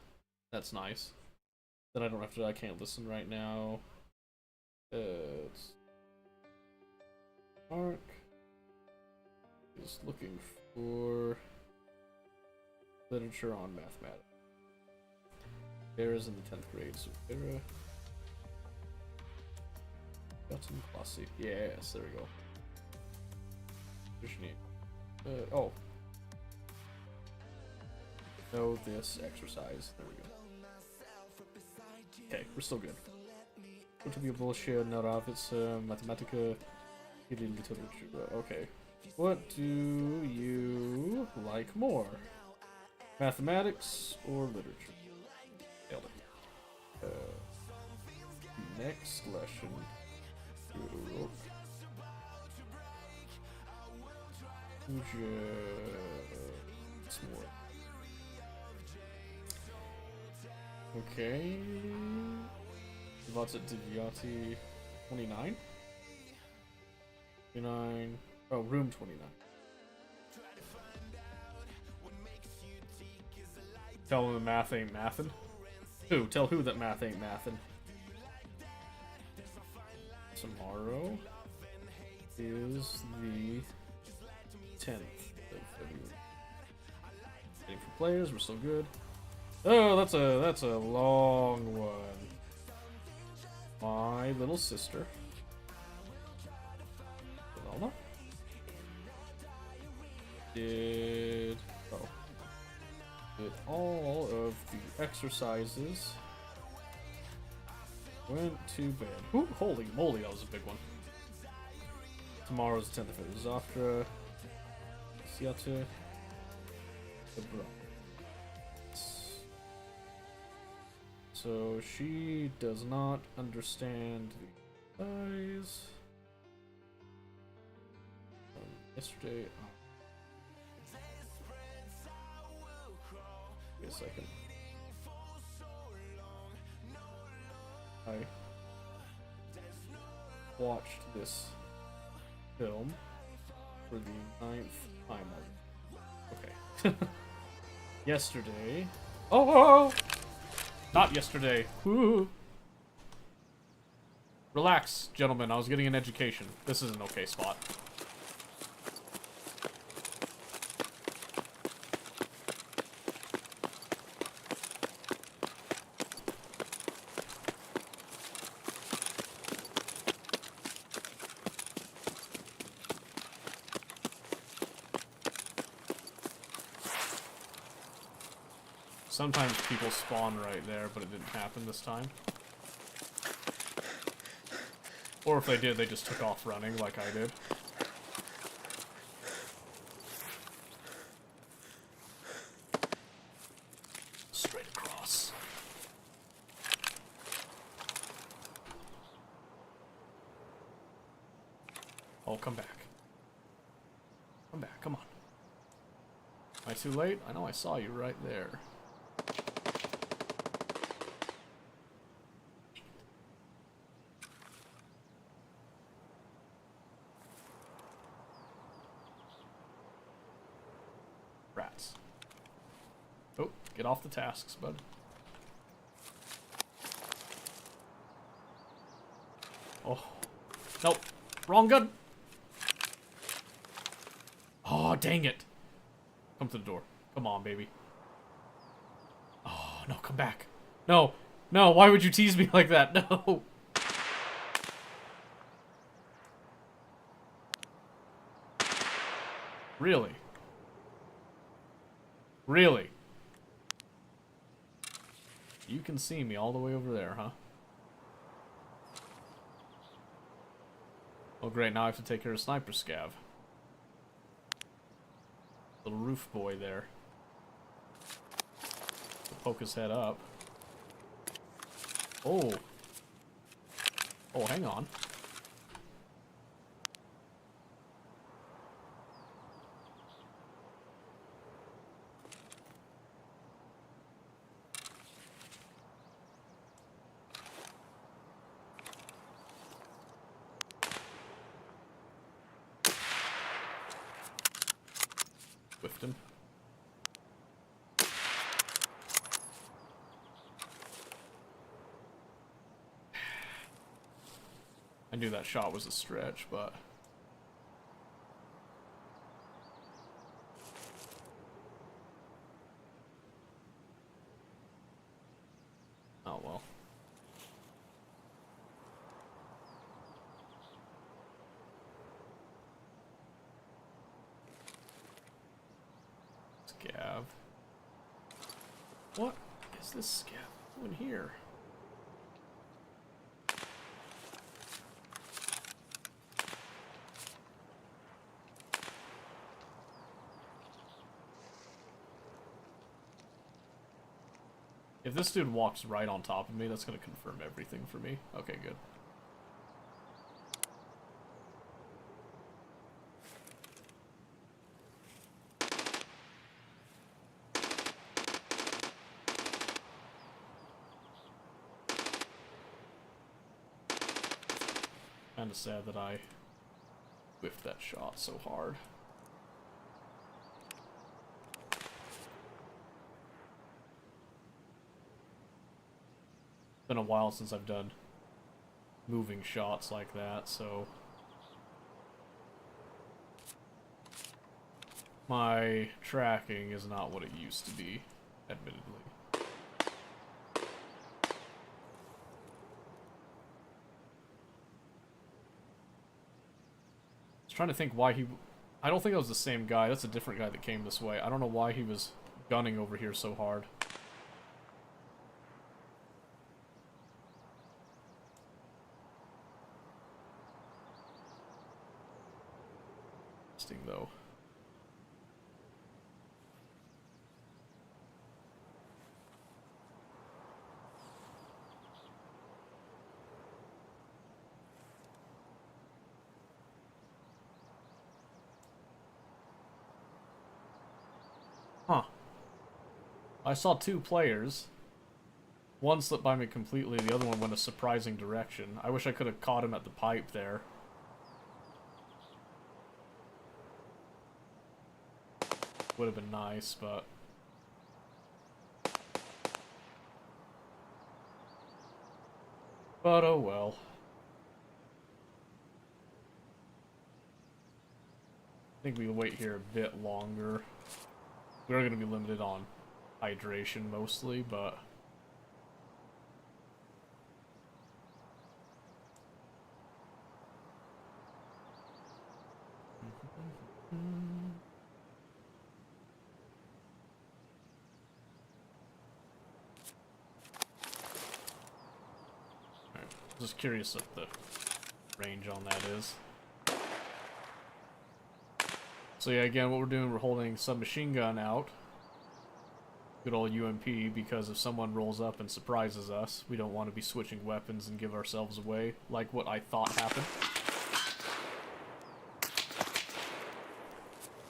That's nice. Then I don't have to, I can't listen right now. It's Mark is looking for literature on mathematics. Vera's in the 10th grade, so Vera. Button classic. Yes, there we go. Oh. Know this exercise. There we go. Okay, we're still good. What to be a bullshit, not off, it's Mathematica literature. Okay. What do you like more? Mathematics or literature? Nailed it. Next lesson. Okay. What's it? Deviati 29? 29. Oh, room 29. Tell them the math ain't mathin'. Who? Tell who that math ain't mathin'. Tomorrow is the 10th of February. Waiting for players, we're still good. Oh, that's a long one. My little sister. Alma did Did all of the exercises. Went to bed. Ooh, holy moly, that was a big one. Tomorrow's 10th of it. Zafra. Siata. So she does not understand the eyes. Yesterday. Oh. Wait a second. I watched this film for the 9th time. Okay. Yesterday. Oh! Not yesterday. Woo. Relax, gentlemen. I was getting an education. This is an okay spot. Sometimes people spawn right there, but it didn't happen this time. Or if they did, they just took off running like I did. Straight across. Oh, come back. Come back, come on. Am I too late? I know I saw you right there. Rats. Oh, get off the tasks, bud. Oh. Nope. Wrong gun! Oh, dang it. Come to the door. Come on, baby. Oh, no, come back. No. No, why would you tease me like that? No. Really? Really? You can see me all the way over there, huh? Oh great, now I have to take care of Sniper Scav. Little roof boy there. Poke his head up. Oh. Oh, hang on. Whiffed him. I knew that shot was a stretch, but... oh well. Scav. What is this scav doing here? If this dude walks right on top of me, that's gonna confirm everything for me. Okay, good. Kinda sad that I whiffed that shot so hard. Been a while since I've done moving shots like that, so my tracking is not what it used to be, admittedly. I was trying to think why he... I don't think that was the same guy. That's a different guy that came this way. I don't know why he was gunning over here so hard. Interesting though. Huh. I saw two players. One slipped by me completely, the other one went a surprising direction. I wish I could have caught him at the pipe there. Would have been nice, but... But oh well. I think we'll wait here a bit longer. We're going to be limited on hydration mostly, but... Alright, just curious what the range on that is. So yeah, again, what we're doing, we're holding submachine gun out. Good old UMP, because if someone rolls up and surprises us, we don't want to be switching weapons and give ourselves away, like what I thought happened.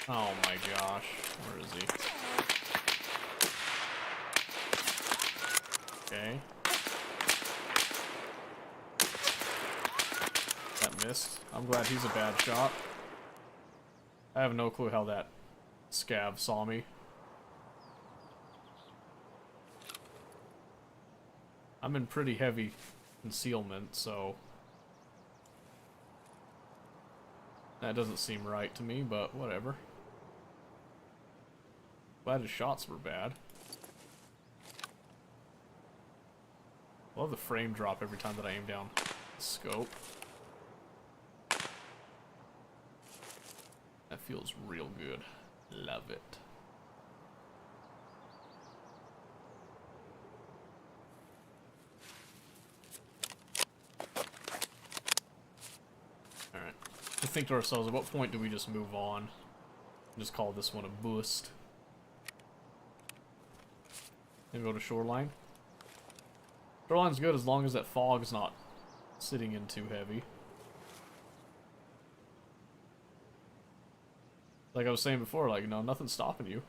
Oh my gosh, where is he? Okay. That missed. I'm glad he's a bad shot. I have no clue how that scab saw me. I'm in pretty heavy concealment, so... That doesn't seem right to me, but whatever. Glad his shots were bad. Love the frame drop every time that I aim down the scope. That feels real good. Love it. Alright. We think to ourselves, at what point do we just move on? Just call this one a boost. And go to shoreline. Shoreline's good as long as that fog's not sitting in too heavy. Like I was saying before, like, no, nothing's stopping you.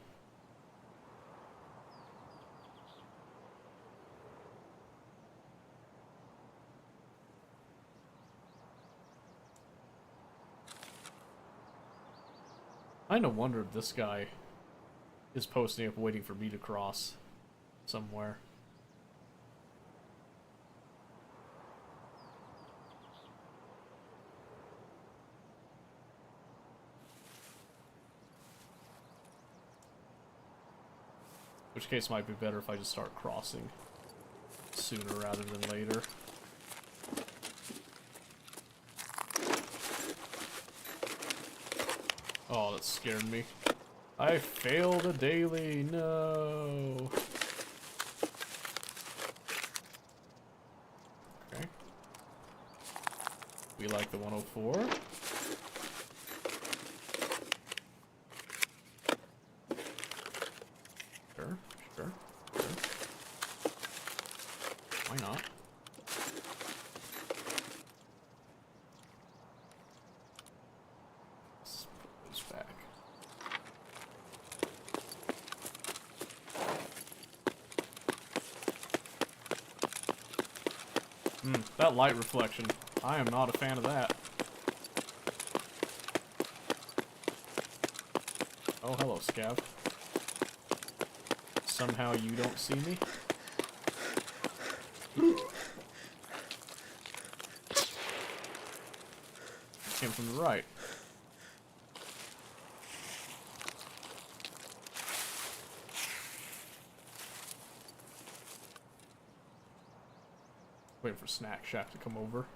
I kinda wonder if this guy is posting up waiting for me to cross somewhere. In which case it might be better if I just start crossing sooner rather than later. Oh, that scared me. I failed a daily, no. Okay. We like the 104. Sure, sure, sure. Why not? Let's put those back. That light reflection. I am not a fan of that. Oh, hello, Scav. Somehow you don't see me? Came from the right. Waiting for Snack Shack to come over.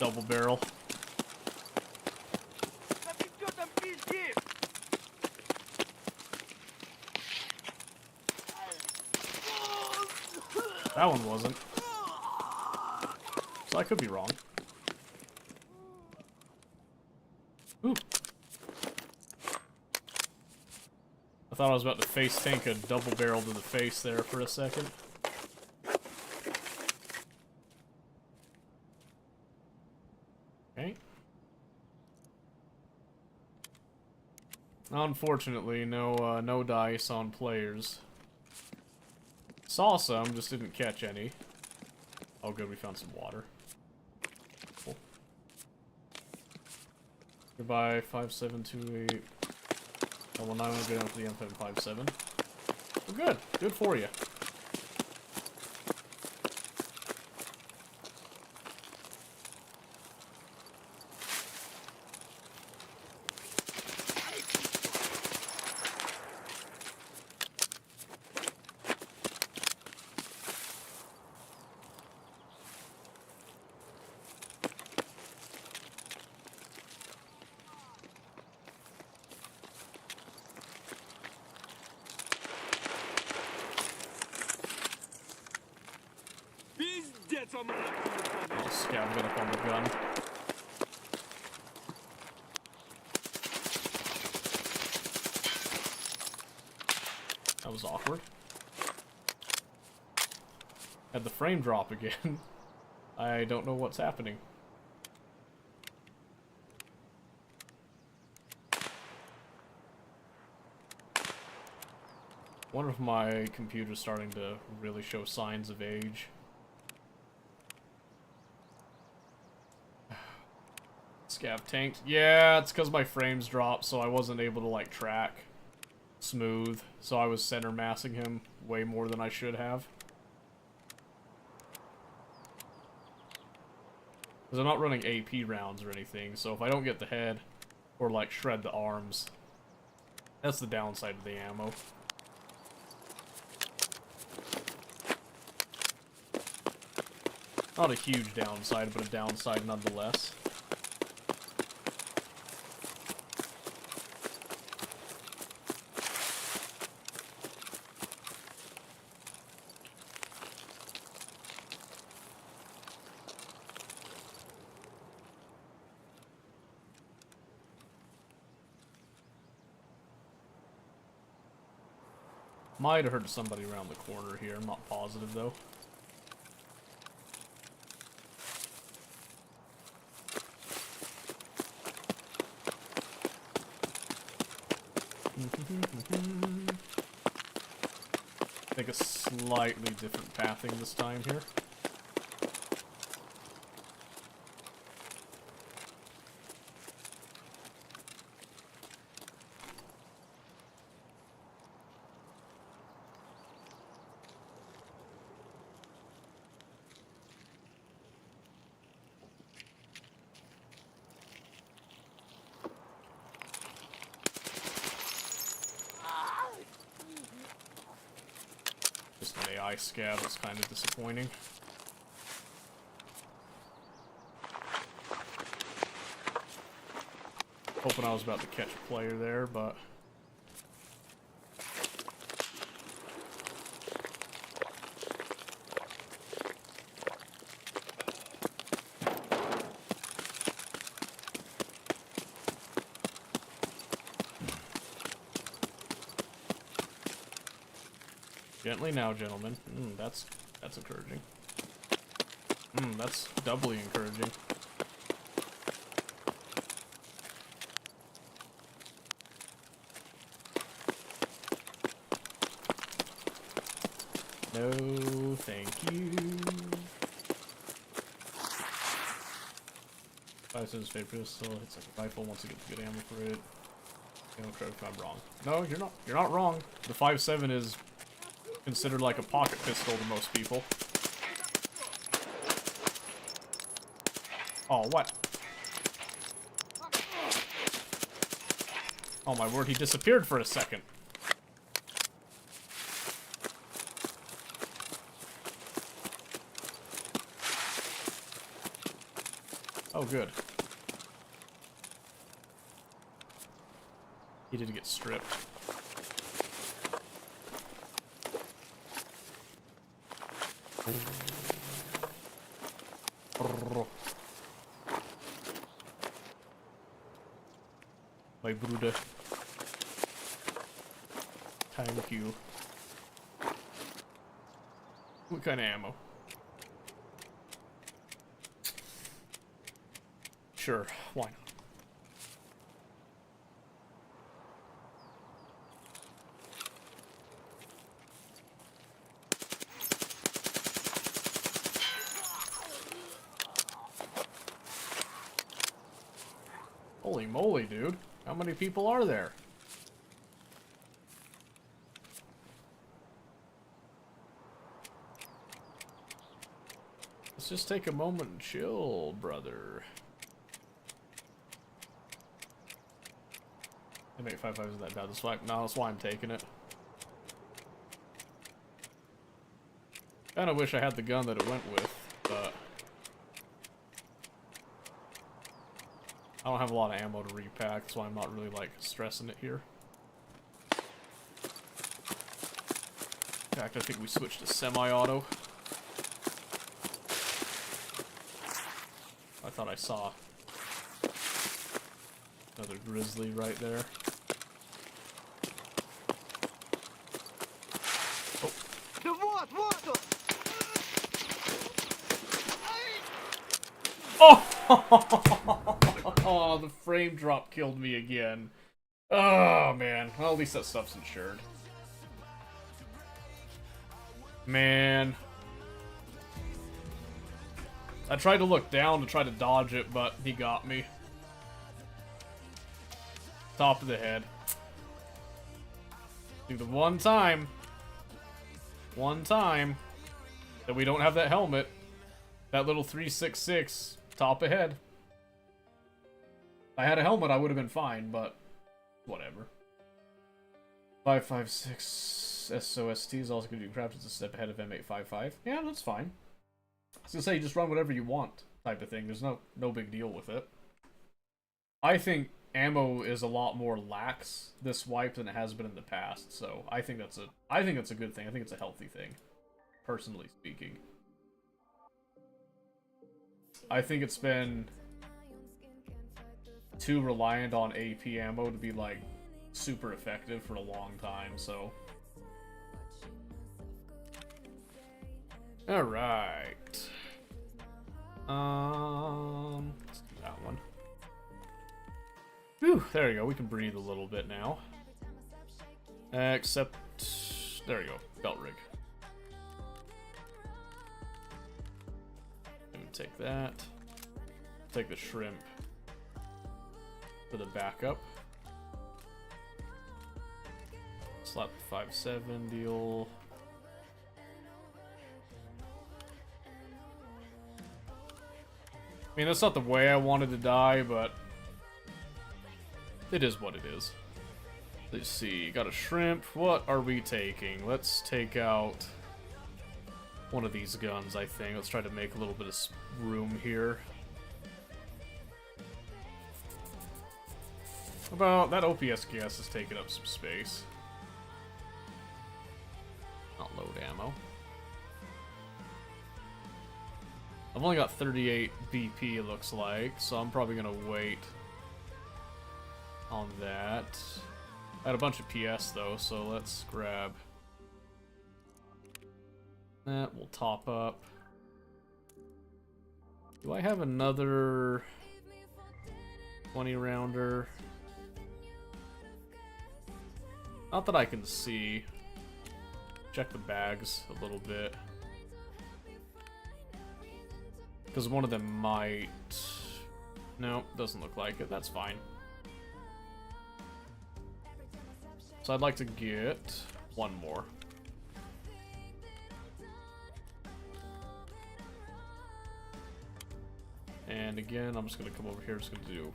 double barrel. That one wasn't. So I could be wrong. Ooh. I thought I was about to face tank a double barrel to the face there for a second. Okay. Unfortunately, no dice on players. Saw some, just didn't catch any. Oh good, we found some water. Cool. Goodbye, 5728. Oh, well, now I'm gonna go down to the M757. Well, good. Good for you. I'll scout get up on the gun. That was awkward. Had the frame drop again. I don't know what's happening. Wonder if my computer's starting to really show signs of age. Scav tanked. Yeah, it's because my frames dropped, so I wasn't able to, like, track smooth. So I was center massing him way more than I should have. Because I'm not running AP rounds or anything, so if I don't get the head, or, like, shred the arms, that's the downside of the ammo. Not a huge downside, but a downside nonetheless. Might have heard somebody around the corner here, I'm not positive though. Take a slightly different pathing this time here. Just an AI scab, it's kind of disappointing. Hoping I was about to catch a player there, but... Gently now, gentlemen. That's encouraging. That's doubly encouraging. No, thank you. 5 cents favorite pistol, hits like a rifle once you get the good ammo for it. Don't correct if I'm wrong. No, you're not. You're not wrong. The 5.7 is considered like a pocket pistol to most people. Oh, what? Oh my word, he disappeared for a second. Oh, good. He did get stripped. My Bruder. Thank you. What kind of ammo? Sure, why not? Holy moly, dude. How many people are there? Let's just take a moment and chill, brother. M855 isn't that bad. That's why, no, that's why I'm taking it. Kinda wish I had the gun that it went with, but I don't have a lot of ammo to repack, that's why I'm not really, like, stressing it here. In fact, I think we switched to semi-auto. I thought I saw another grizzly right there. Oh, the frame drop killed me again. Oh, man. Well, at least that stuff's insured. Man. I tried to look down to try to dodge it, but he got me. Top of the head. Dude, the one time that we don't have that helmet, that little 366, top of head. If I had a helmet, I would have been fine, but whatever. 556 SOST is also going to do crap. It's a step ahead of M855. Yeah, that's fine. I was going to say, just run whatever you want type of thing. There's no big deal with it. I think ammo is a lot more lax this wipe than it has been in the past, so I think that's a good thing. I think it's a healthy thing, personally speaking. I think it's been too reliant on AP ammo to be, like, super effective for a long time, so. Alright. Let's do that one. Whew, there you go. We can breathe a little bit now. Except, there you go. Belt rig. Take that. Take the shrimp for the backup. Slap the 5.7 deal. I mean, that's not the way I wanted to die, but it is what it is. Let's see. Got a shrimp. What are we taking? Let's take out one of these guns, I think. Let's try to make a little bit of room here. About that OPS gas is taking up some space. Not load ammo. I've only got 38 BP, it looks like, so I'm probably gonna wait on that. I had a bunch of PS though, so let's grab that. We'll top up. Do I have another 20 rounder? Not that I can see. Check the bags a little bit. Because one of them might... No, doesn't look like it. That's fine. So I'd like to get one more. And again, I'm just going to come over here. Just going to do...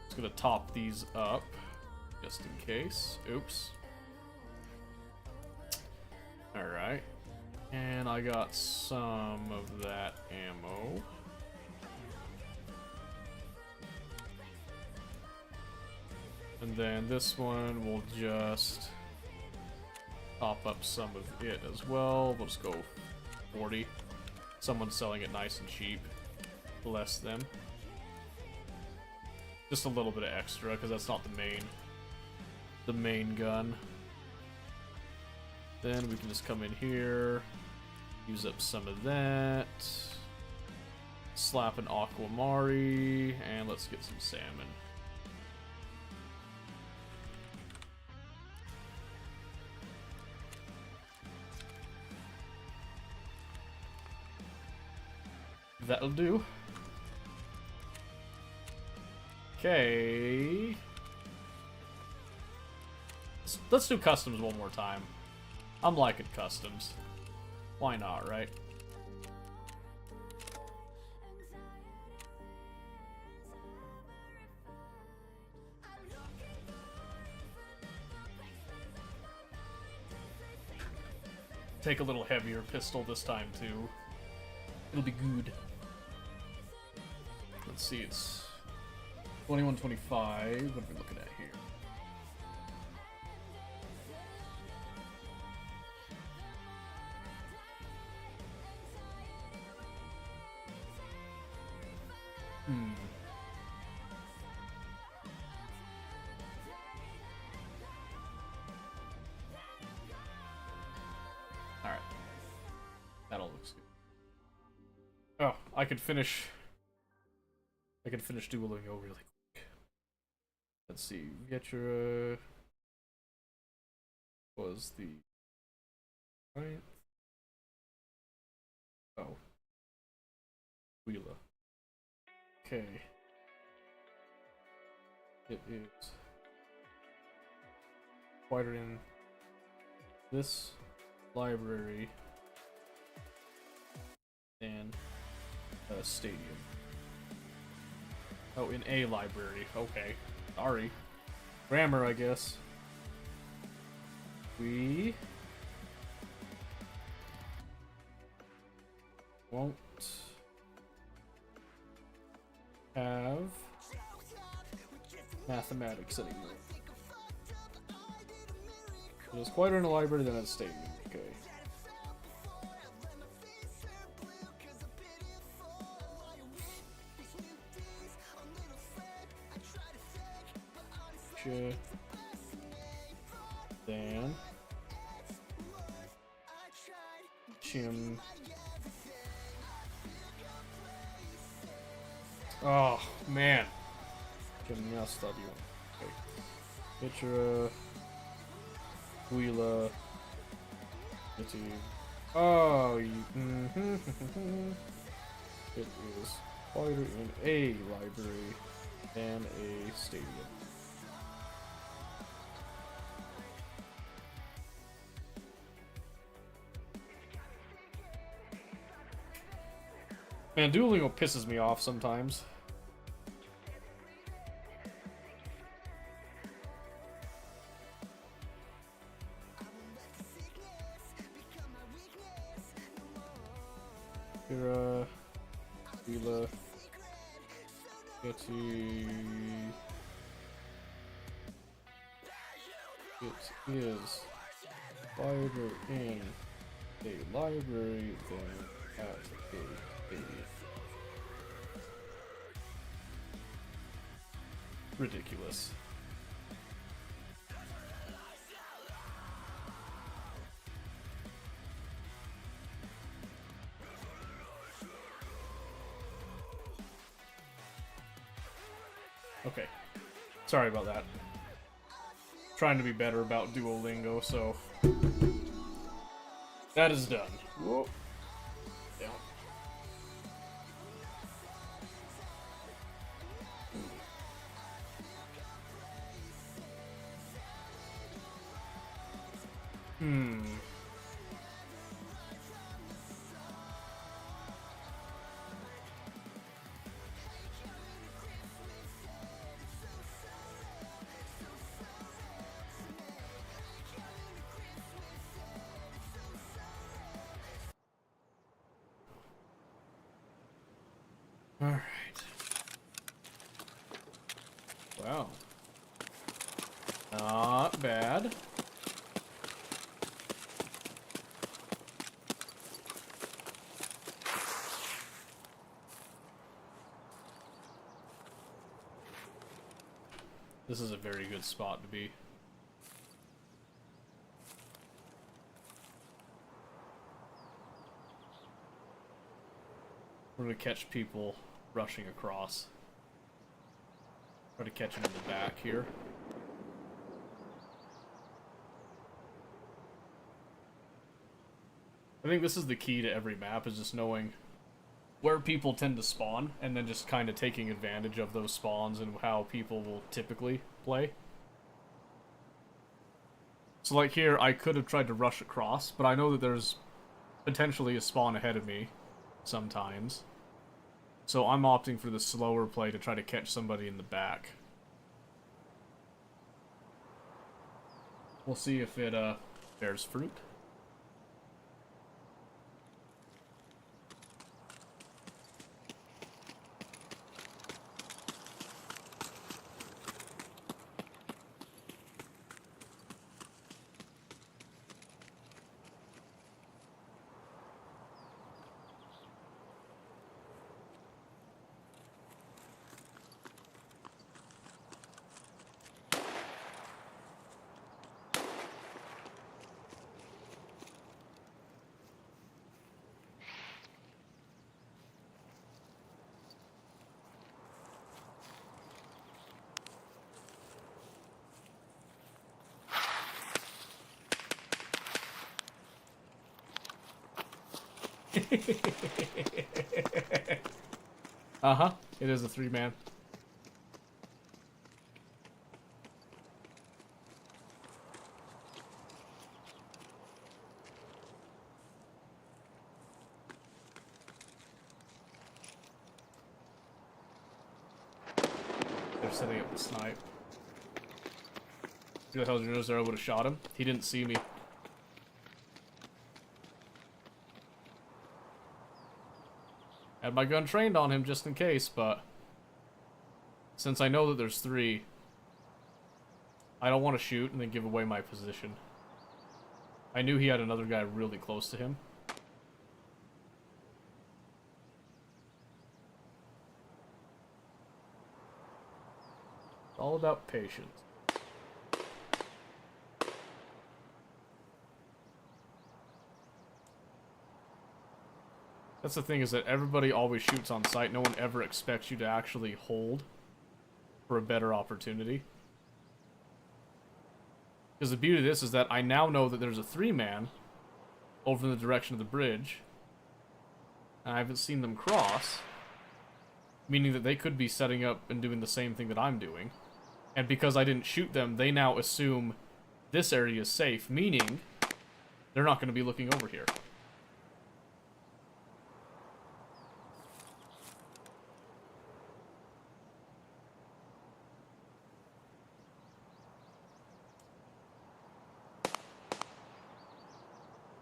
Just going to top these up. Just in case. Oops. Alright. And I got some of that ammo. And then this one will just top up some of it as well. We'll just go 40. Someone's selling it nice and cheap. Bless them. Just a little bit of extra, because that's not the main gun. Then we can just come in here, use up some of that, slap an aquamari, and let's get some salmon. That'll do. Okay. Let's do customs one more time. I'm liking customs. Why not, right? Take a little heavier pistol this time, too. It'll be good. Let's see, it's 2125. What are we looking at here? Alright. That all looks good. Oh, I could finish Duolingo really quick. Let's see. Get your was the right? Oh. Wheeler. Okay. It is wider in this library and a stadium. Oh, in a library. Okay. Sorry. Grammar, I guess. We won't have mathematics anymore. There's quieter in a library than at a stadium. Okay. Then Chim. Oh man. Gymnasta. Okay. Mitra. Wheeler. Oh, you. It is quieter in a library than a stadium. Man, Duolingo pisses me off sometimes. Kira, Wheeler, Getty. It is wider in a library than at a stadium. Ridiculous. Okay. Sorry about that. Trying to be better about Duolingo, so that is done. Whoa. Yeah. Alright. Wow. Not bad. This is a very good spot to be. We're gonna catch people rushing across. Try to catch them in the back here. I think this is the key to every map, is just knowing where people tend to spawn, and then just kind of taking advantage of those spawns and how people will typically play. So like here, I could have tried to rush across, but I know that there's potentially a spawn ahead of me sometimes. So I'm opting for the slower play to try to catch somebody in the back. We'll see if it bears fruit. Uh-huh. It is a 3-man. They're setting up the snipe. Who the hell knows there? I would have shot him. He didn't see me. Had my gun trained on him just in case, but since I know that there's 3, I don't want to shoot and then give away my position. I knew he had another guy really close to him. It's all about patience. That's the thing, is that everybody always shoots on sight. No one ever expects you to actually hold for a better opportunity. Because the beauty of this is that I now know that there's a 3-man over in the direction of the bridge. And I haven't seen them cross. Meaning that they could be setting up and doing the same thing that I'm doing. And because I didn't shoot them, they now assume this area is safe. Meaning, they're not going to be looking over here.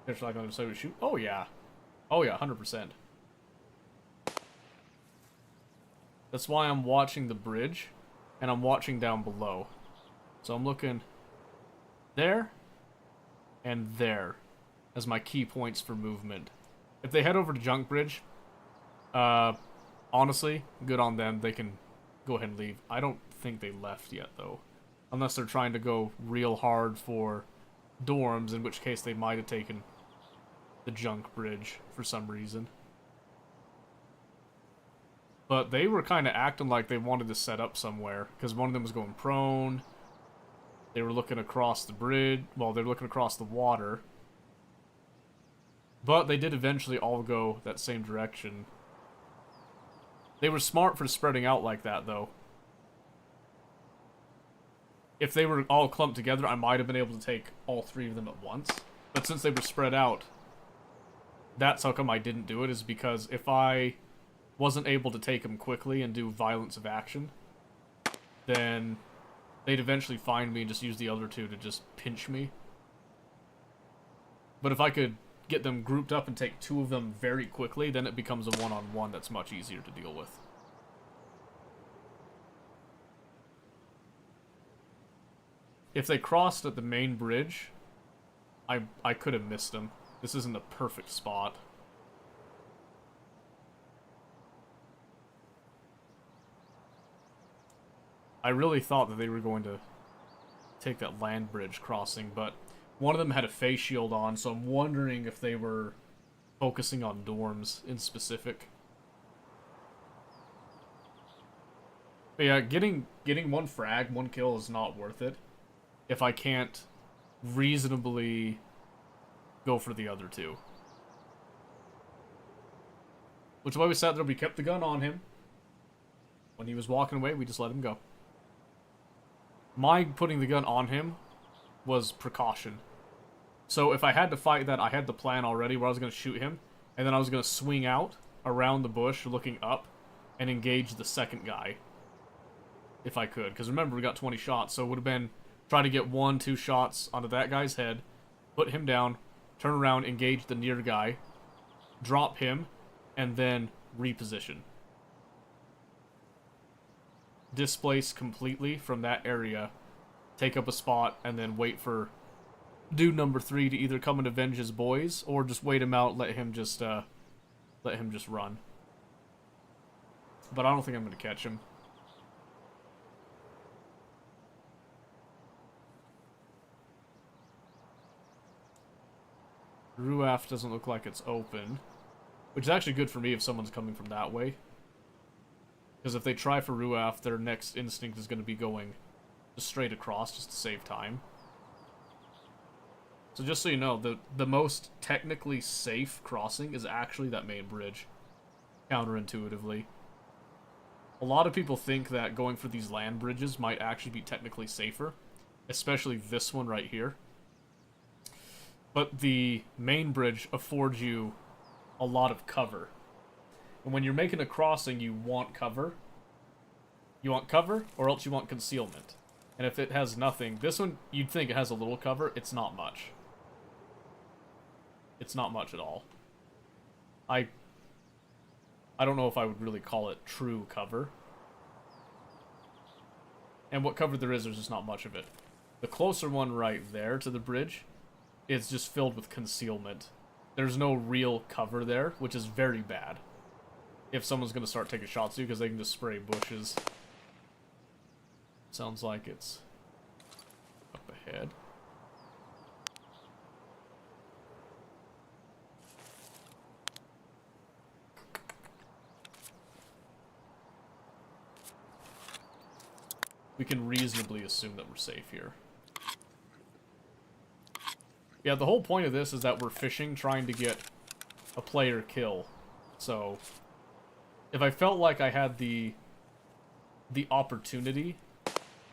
There's like on the side of shoot. Oh yeah. Oh yeah, 100%. That's why I'm watching the bridge, and I'm watching down below. So I'm looking there, and there, as my key points for movement. If they head over to Junk Bridge, honestly, good on them. They can go ahead and leave. I don't think they left yet, though. Unless they're trying to go real hard for dorms, in which case they might have taken the Junk Bridge for some reason. But they were kind of acting like they wanted to set up somewhere, because one of them was going prone. They were looking across the bridge. Well, they were looking across the water. But they did eventually all go that same direction. They were smart for spreading out like that, though. If they were all clumped together, I might have been able to take all 3 of them at once. But since they were spread out, that's how come I didn't do it, is because if I wasn't able to take them quickly and do violence of action, then they'd eventually find me and just use the other 2 to just pinch me. But if I could get them grouped up and take 2 of them very quickly, then it becomes a one-on-one that's much easier to deal with. if they crossed at the main bridge, I could have missed them. This isn't the perfect spot. I really thought that they were going to take that land bridge crossing, but one of them had a face shield on, so I'm wondering if they were focusing on dorms in specific. But yeah, getting one frag, one kill is not worth it if I can't reasonably go for the other two. Which is why we sat there, we kept the gun on him. When he was walking away, we just let him go. My putting the gun on him was precaution. So if I had to fight that, I had the plan already where I was going to shoot him, and then I was going to swing out around the bush, looking up, and engage the second guy. If I could. Because remember, we got 20 shots, so it would have been try to get 1-2 shots onto that guy's head, put him down, turn around, engage the near guy, drop him, and then reposition. Displace completely from that area, take up a spot, and then wait for dude number 3 to either come and avenge his boys, or just wait him out, let him just run. But I don't think I'm going to catch him. Ruaf doesn't look like it's open, which is actually good for me if someone's coming from that way. Because if they try for Ruaf, their next instinct is going to be going just straight across just to save time. So just so you know, the most technically safe crossing is actually that main bridge, counterintuitively. A lot of people think that going for these land bridges might actually be technically safer, especially this one right here. But the main bridge affords you a lot of cover. And when you're making a crossing, you want cover. You want cover, or else you want concealment. And if it has nothing, this one, you'd think it has a little cover. It's not much. It's not much at all. I don't know if I would really call it true cover. And what cover there is, there's just not much of it. The closer one right there to the bridge, it's just filled with concealment. There's no real cover there, which is very bad. If someone's going to start taking shots at you, because they can just spray bushes. Sounds like it's up ahead. We can reasonably assume that we're safe here. Yeah, the whole point of this is that we're fishing, trying to get a player kill. So, if I felt like I had the opportunity,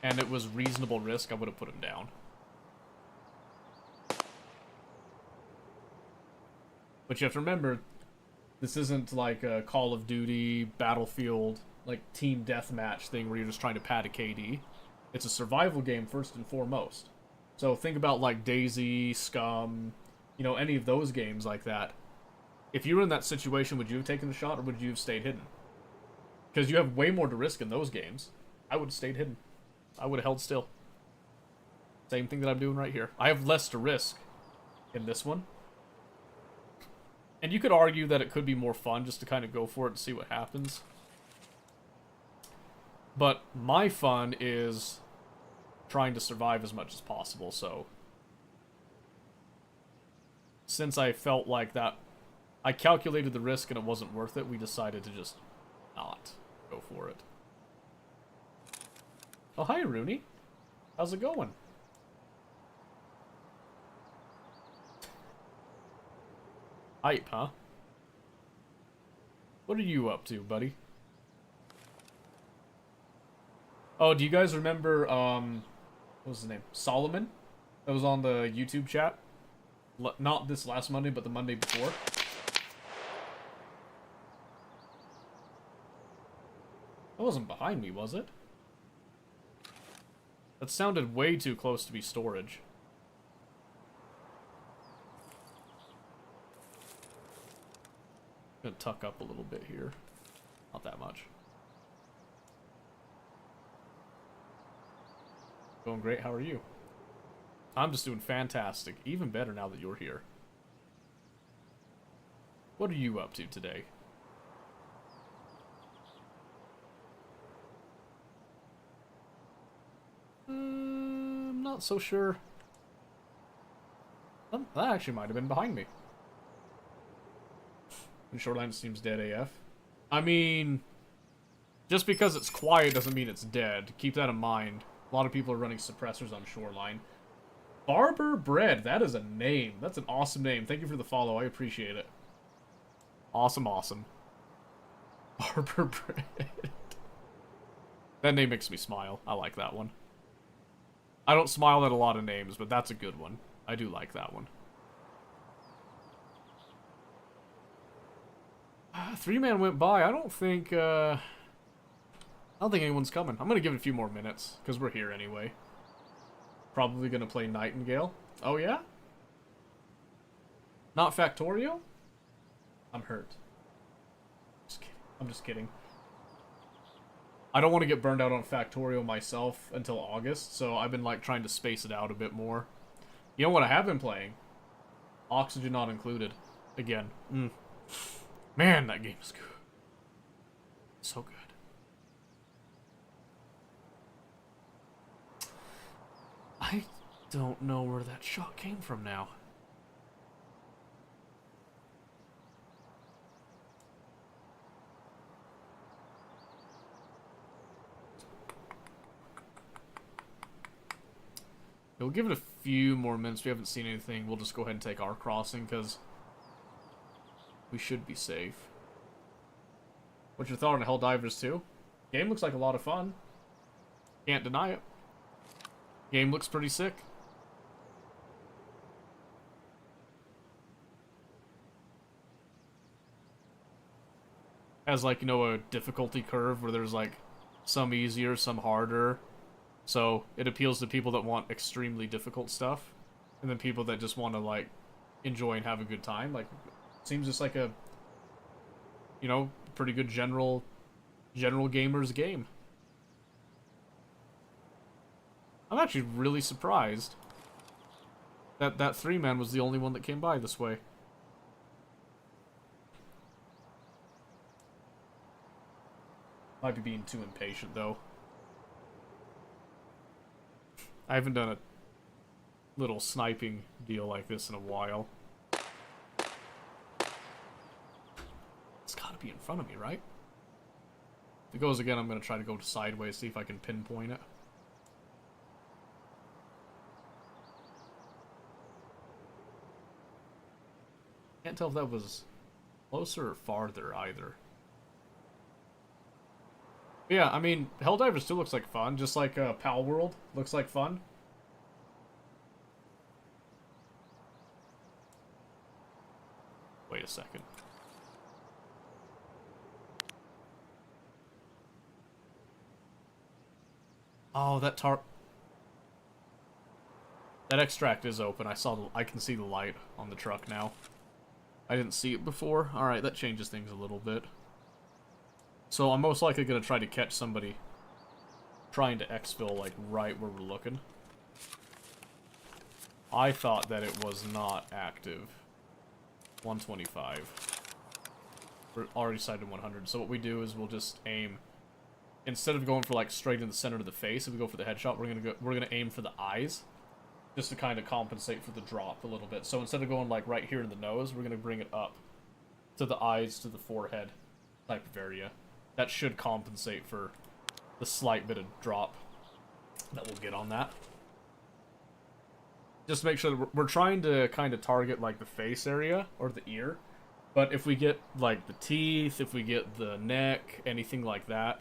and it was reasonable risk, I would have put him down. But you have to remember, this isn't like a Call of Duty, Battlefield, like team deathmatch thing where you're just trying to pad a KD. It's a survival game first and foremost. So think about like DayZ, Scum, you know, any of those games like that. If you were in that situation, would you have taken the shot, or would you have stayed hidden? Because you have way more to risk in those games. I would have stayed hidden. I would have held still. Same thing that I'm doing right here. I have less to risk in this one. And you could argue that it could be more fun just to kind of go for it and see what happens. But my fun is trying to survive as much as possible, so since I felt like that I calculated the risk and it wasn't worth it, we decided to just not go for it. Oh, hi, Rooney. How's it going? Hype, huh? What are you up to, buddy? Oh, do you guys remember, what was his name? Solomon? That was on the YouTube chat? Not this last Monday, but the Monday before. That wasn't behind me, was it? That sounded way too close to be storage. I'm gonna tuck up a little bit here. Not that much. Going great, how are you? I'm just doing fantastic. Even better now that you're here. What are you up to today? I'm not so sure. That actually might have been behind me. And Shoreline seems dead AF. I mean, just because it's quiet doesn't mean it's dead. Keep that in mind. A lot of people are running suppressors on Shoreline. Barber Bread, that is a name. That's an awesome name. Thank you for the follow. I appreciate it. Awesome, awesome. Barber Bread. That name makes me smile. I like that one. I don't smile at a lot of names, but that's a good one. I do like that one. 3-man went by. I don't think anyone's coming. I'm gonna give it a few more minutes, because we're here anyway. Probably gonna play Nightingale. Oh yeah? Not Factorio? I'm hurt. Just kidding. I'm just kidding. I don't want to get burned out on Factorio myself until August, so I've been like trying to space it out a bit more. You know what I have been playing? Oxygen Not Included. Again. Man, that game is good. So good. I don't know where that shot came from now. We'll give it a few more minutes. We haven't seen anything. We'll just go ahead and take our crossing, because we should be safe. What's your thought on Helldivers 2? Game looks like a lot of fun. Can't deny it. Game looks pretty sick. Has, like, you know, a difficulty curve where there's, like, some easier, some harder. So it appeals to people that want extremely difficult stuff, and then people that just want to, like, enjoy and have a good time. Like, seems just like a, you know, pretty good general gamer's game. I'm actually really surprised that that 3-man was the only one that came by this way. Might be being too impatient, though. I haven't done a little sniping deal like this in a while. It's gotta be in front of me, right? If it goes again, I'm gonna try to go sideways, see if I can pinpoint it. Can't tell if that was closer or farther, either. Yeah, I mean, Helldivers still looks like fun, just like Pal World looks like fun. Wait a second. Oh, that extract is open. I can see the light on the truck now. I didn't see it before. Alright, that changes things a little bit. So I'm most likely going to try to catch somebody trying to exfil, like, right where we're looking. I thought that it was not active. 125. We're already sighted 100. So what we do is we'll just aim. Instead of going for, like, straight in the center of the face, if we go for the headshot, we're gonna aim for the eyes, just to kind of compensate for the drop a little bit. So instead of going, like, right here in the nose, we're gonna bring it up to the eyes, to the forehead type of area. That should compensate for the slight bit of drop that we'll get on that. Just make sure that we're trying to kind of target, like, the face area or the ear. But if we get, like, the teeth, if we get the neck, anything like that,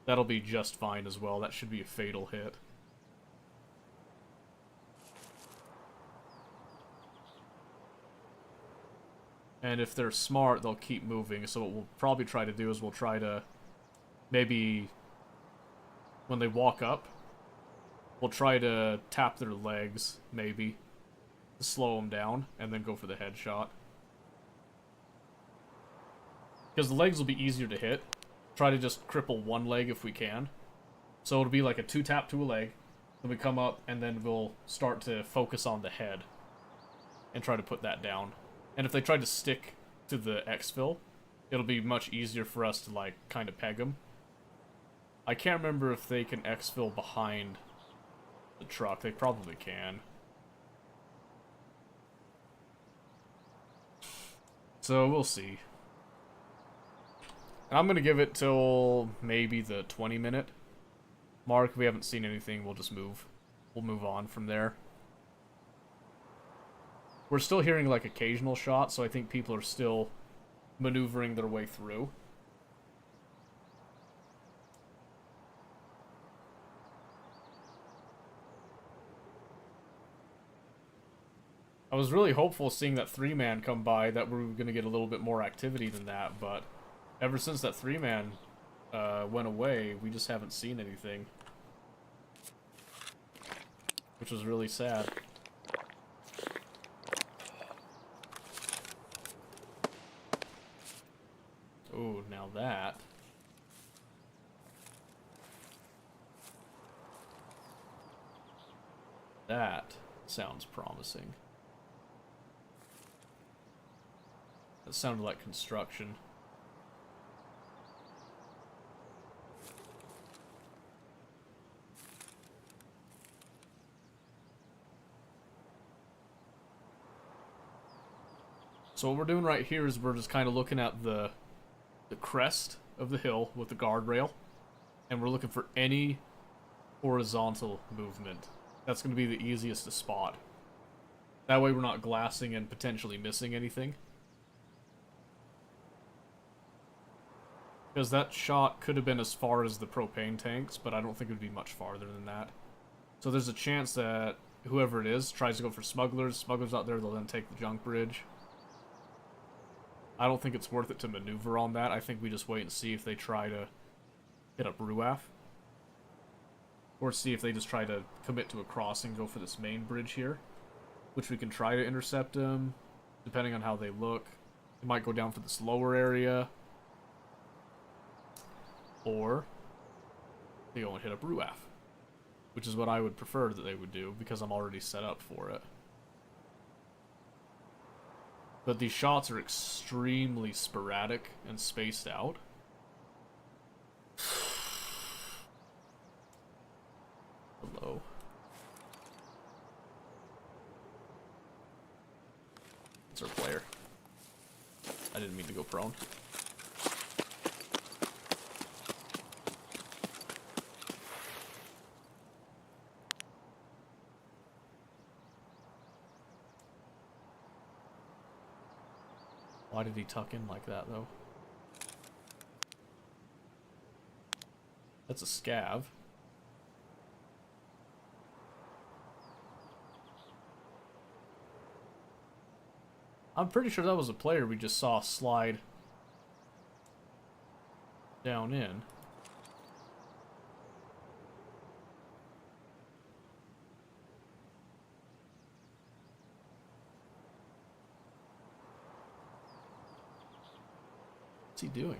that'll be just fine as well. That should be a fatal hit. And if they're smart, they'll keep moving. So what we'll probably try to do is we'll try to maybe, when they walk up, we'll try to tap their legs, maybe, to slow them down, and then go for the headshot. Because the legs will be easier to hit. Try to just cripple one leg if we can. So it'll be like a 2-tap to a leg, Then we come up, and then we'll start to focus on the head and try to put that down. And if they try to stick to the exfil, it'll be much easier for us to, like, kind of peg them. I can't remember if they can exfil behind the truck. They probably can. So we'll see. And I'm going to give it till maybe the 20-minute mark. If we haven't seen anything, we'll just move. We'll move on from there. We're still hearing, like, occasional shots, so I think people are still maneuvering their way through. I was really hopeful seeing that 3-man come by that we were going to get a little bit more activity than that, but ever since that 3-man went away, we just haven't seen anything. Which was really sad. Ooh, now that... that sounds promising. That sounded like construction. So what we're doing right here is we're just kind of looking at the crest of the hill with the guardrail, and we're looking for any horizontal movement. That's going to be the easiest to spot. That way we're not glassing and potentially missing anything. Because that shot could have been as far as the propane tanks, but I don't think it would be much farther than that. So there's a chance that whoever it is tries to go for smugglers. Smugglers out there, they'll then take the junk bridge. I don't think it's worth it to maneuver on that. I think we just wait and see if they try to hit up Ruaf. Or see if they just try to commit to a crossing, go for this main bridge here. Which we can try to intercept them, depending on how they look. They might go down for this lower area. Or they go and hit up Ruaf. Which is what I would prefer that they would do, because I'm already set up for it. But these shots are extremely sporadic and spaced out. Hello. It's our player. I didn't mean to go prone. Why did he tuck in like that, though? That's a scav. I'm pretty sure that was a player we just saw slide down in. What's he doing?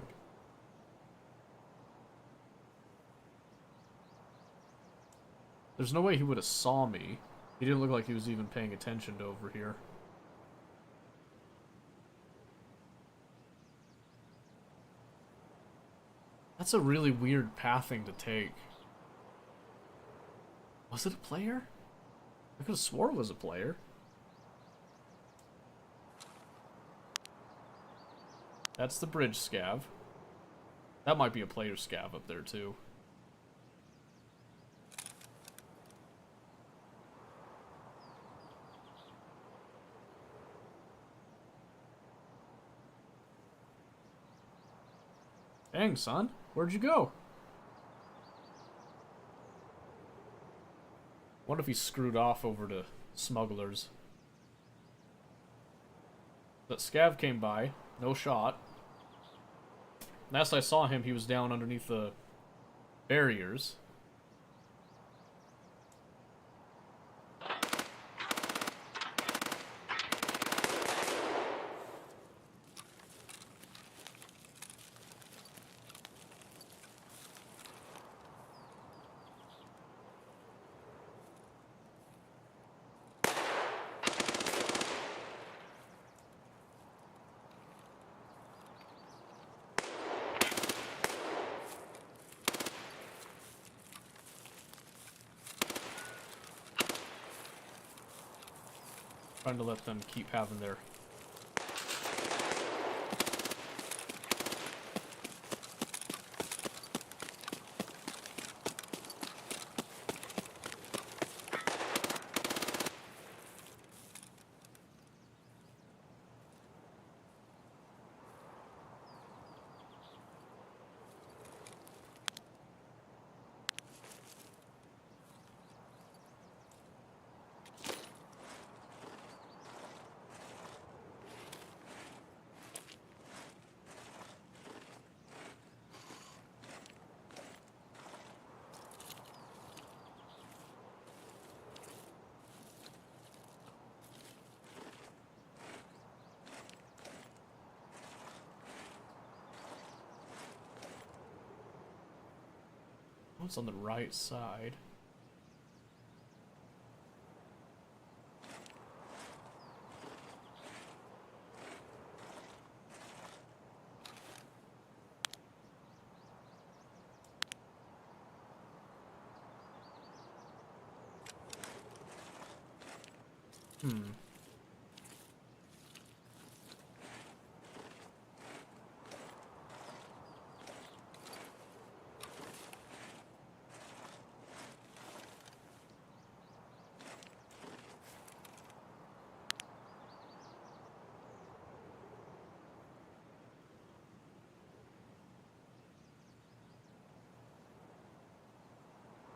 There's no way he would have saw me. He didn't look like he was even paying attention to over here. That's a really weird pathing to take. Was it a player? I could have swore it was a player. That's the bridge scav. That might be a player scav up there too. Dang, son. Where'd you go? Wonder if he screwed off over to smugglers. That scav came by. No shot. Last I saw him, he was down underneath the barriers. Trying to let them keep having their... What's on the right side?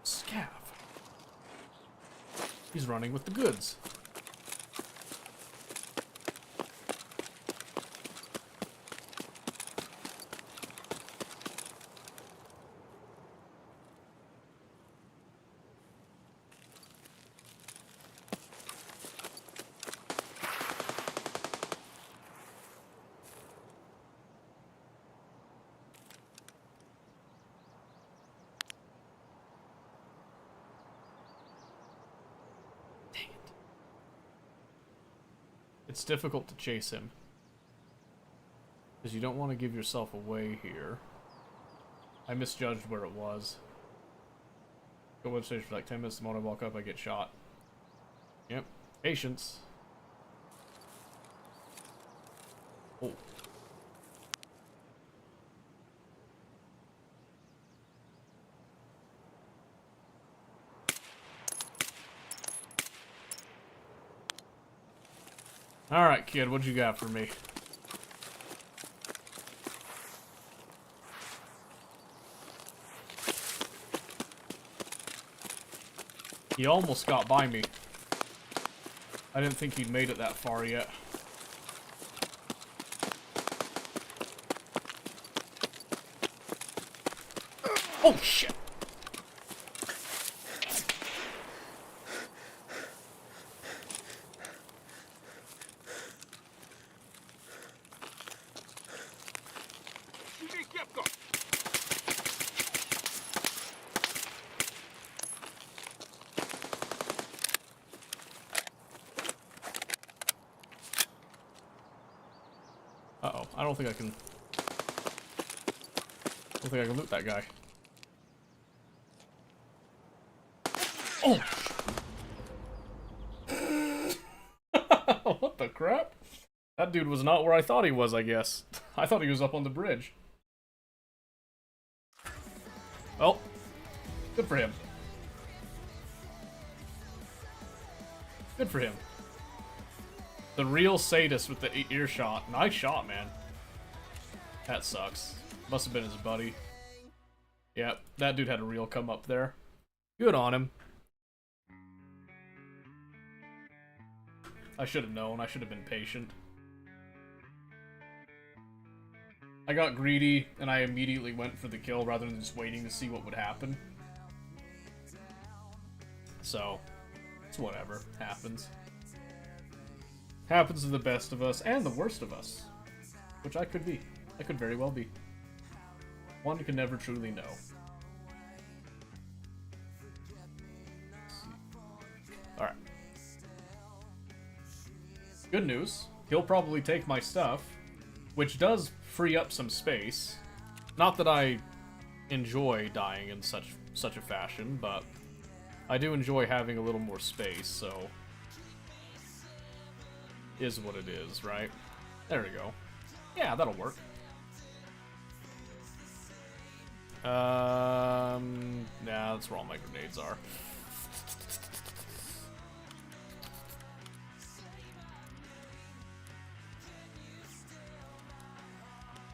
Scav. He's running with the goods. It's difficult to chase him. Because you don't want to give yourself away here. I misjudged where it was. Go web station for like 10 minutes, the moment I walk up I get shot. Yep. Patience. Oh. Alright, kid, what you got for me? He almost got by me. I didn't think he'd made it that far yet. Oh, shit! Uh-oh, I don't think I can loot that guy. Oh! What the crap? That dude was not where I thought he was, I guess. I thought he was up on the bridge. Well, good for him. Good for him. The real sadist with the earshot. Nice shot, man. That sucks. Must have been his buddy. Yep, that dude had a real come up there. Good on him. I should have known. I should have been patient. I got greedy, and I immediately went for the kill rather than just waiting to see what would happen. So, it's whatever. Happens. Happens to the best of us, and the worst of us. Which I could be. I could very well be. One can never truly know. Alright. Good news. He'll probably take my stuff, which does free up some space. Not that I enjoy dying in such a fashion, but I do enjoy having a little more space, so... is what it is, right? There we go. Yeah, that'll work. Nah, that's where all my grenades are.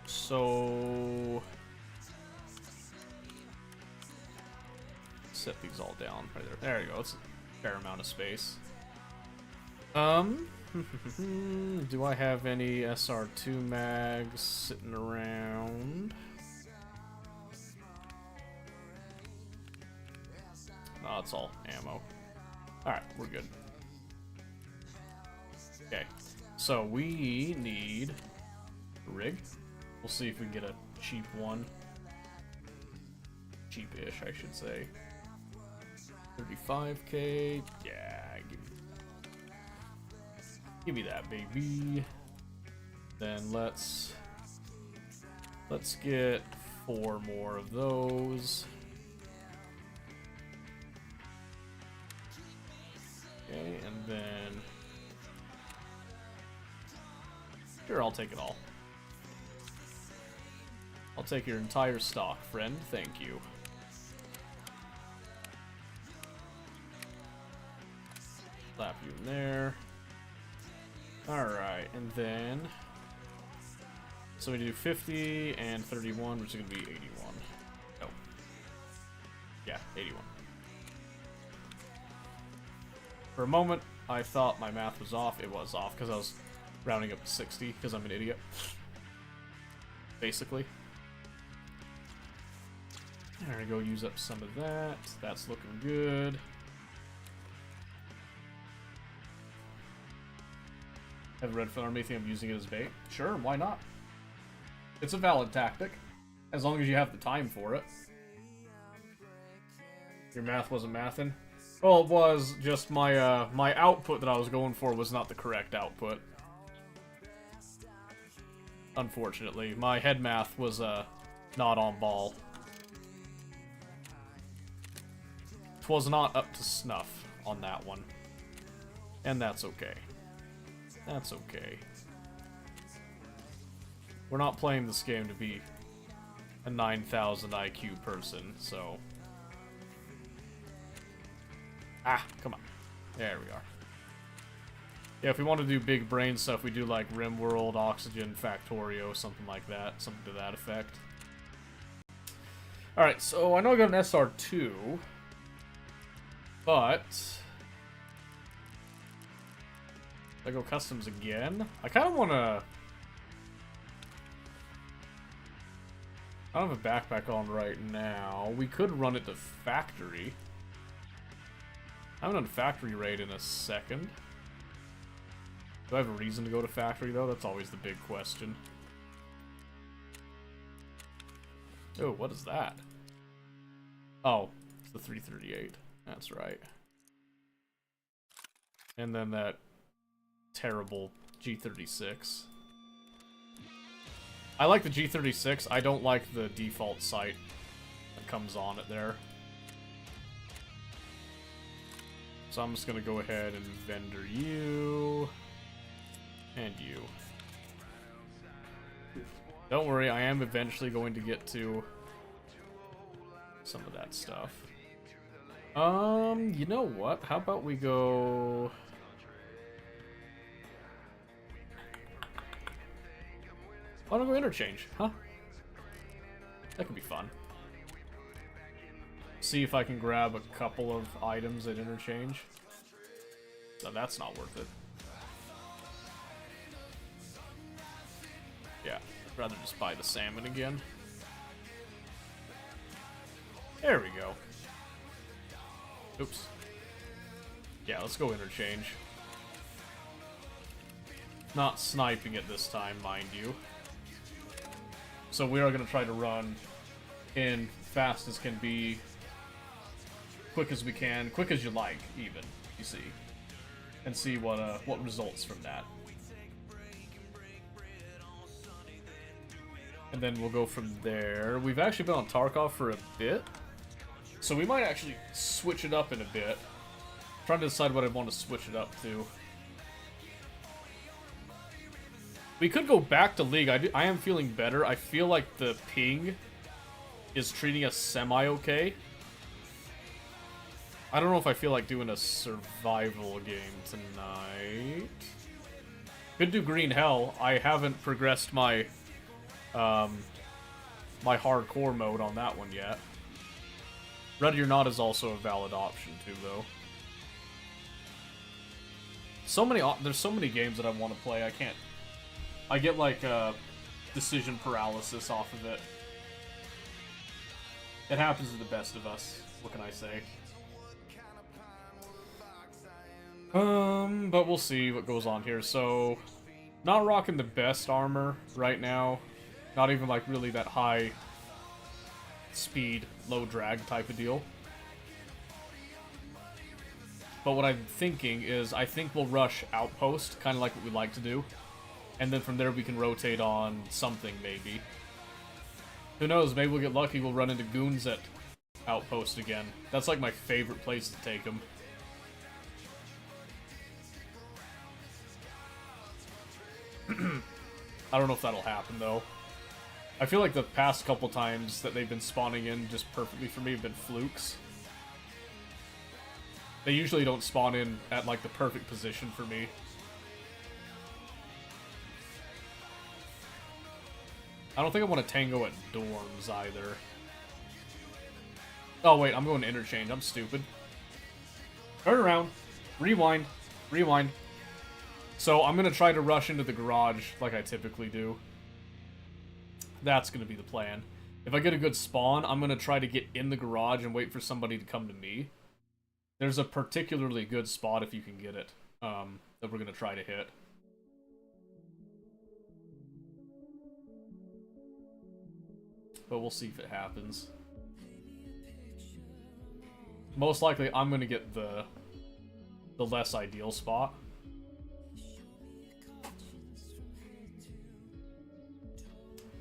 So set these all down right there. There you go. It's a fair amount of space. Do I have any SR2 mags sitting around? No, it's all ammo. Alright, we're good. Okay, so we need a rig. We'll see if we can get a cheap one. Cheap-ish, I should say. 35k. Yeah, give me that, baby. Then let's get 4 more of those. Okay, and then sure, I'll take it all. I'll take your entire stock, friend. Thank you. Slap you in there. Alright, and then so we do 50 and 31, which is gonna be 81. Oh. Yeah, 81. For a moment, I thought my math was off. It was off because I was rounding up to 60 because I'm an idiot. Basically. There we go, use up some of that. That's looking good. Have Red Fun Army think I'm using it as bait? Sure, why not? It's a valid tactic, as long as you have the time for it. Your math wasn't mathin'? Well, it was, just my my output that I was going for was not the correct output. Unfortunately, my head math was not on ball. Was not up to snuff on that one. And that's okay. That's okay. We're not playing this game to be a 9,000 IQ person, so... Ah, come on. There we are. Yeah, if we want to do big brain stuff, we do like RimWorld, Oxygen, Factorio, something like that. Something to that effect. Alright, so I know I got an SR2. But I go customs again. I kind of want to. I don't have a backpack on right now. We could run it to factory. I haven't done factory raid in a second. Do I have a reason to go to factory though? That's always the big question. Oh, what is that? Oh, it's the 338. That's right. And then that terrible G36. I like the G36. I don't like the default sight that comes on it there. So I'm just gonna go ahead and vendor you. And you. Don't worry, I am eventually going to get to some of that stuff. You know what? How about we go... Why don't we go interchange, huh? That could be fun. See if I can grab a couple of items at interchange. No, that's not worth it. Yeah, I'd rather just buy the salmon again. There we go. Oops. Yeah, let's go interchange. Not sniping it this time, mind you. So we are going to try to run in fast as can be, quick as we can, quick as you like, even, you see. And see what results from that. And then we'll go from there. We've actually been on Tarkov for a bit. So we might actually switch it up in a bit. I'm trying to decide what I want to switch it up to. We could go back to League. I am feeling better. I feel like the ping is treating us semi-okay. I don't know if I feel like doing a survival game tonight. Could do Green Hell. I haven't progressed my my hardcore mode on that one yet. Ready or Not is also a valid option too, though. There's so many games that I want to play. I get like decision paralysis off of it. It happens to the best of us. What can I say? But we'll see what goes on here. So, not rocking the best armor right now. Not even like really that high speed, low drag type of deal. But what I'm thinking is, I think we'll rush Outpost, kind of like what we like to do. And then from there we can rotate on something, maybe. Who knows, maybe we'll get lucky, we'll run into goons at Outpost again. That's like my favorite place to take them. I don't know if that'll happen, though. I feel like the past couple times that they've been spawning in just perfectly for me have been flukes. They usually don't spawn in at, like, the perfect position for me. I don't think I want to tango at dorms, either. Oh, wait, I'm going to interchange. I'm stupid. Turn around. Rewind. Rewind. So, I'm going to try to rush into the garage like I typically do. That's going to be the plan. If I get a good spawn, I'm going to try to get in the garage and wait for somebody to come to me. There's a particularly good spot, if you can get it, that we're going to try to hit. But we'll see if it happens. Most likely, I'm going to get the less ideal spot.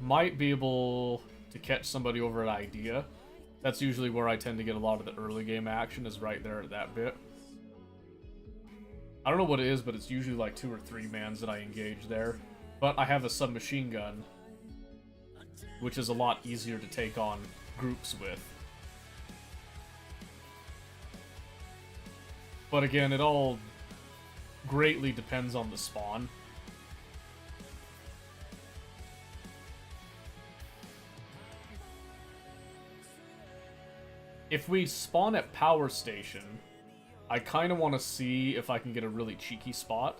Might be able to catch somebody over at Idea. That's usually where I tend to get a lot of the early game action, is right there at that bit. I don't know what it is, but it's usually like 2 or 3 mans that I engage there. But I have a submachine gun, which is a lot easier to take on groups with. But again, it all greatly depends on the spawn. If we spawn at Power Station, I kind of want to see if I can get a really cheeky spot.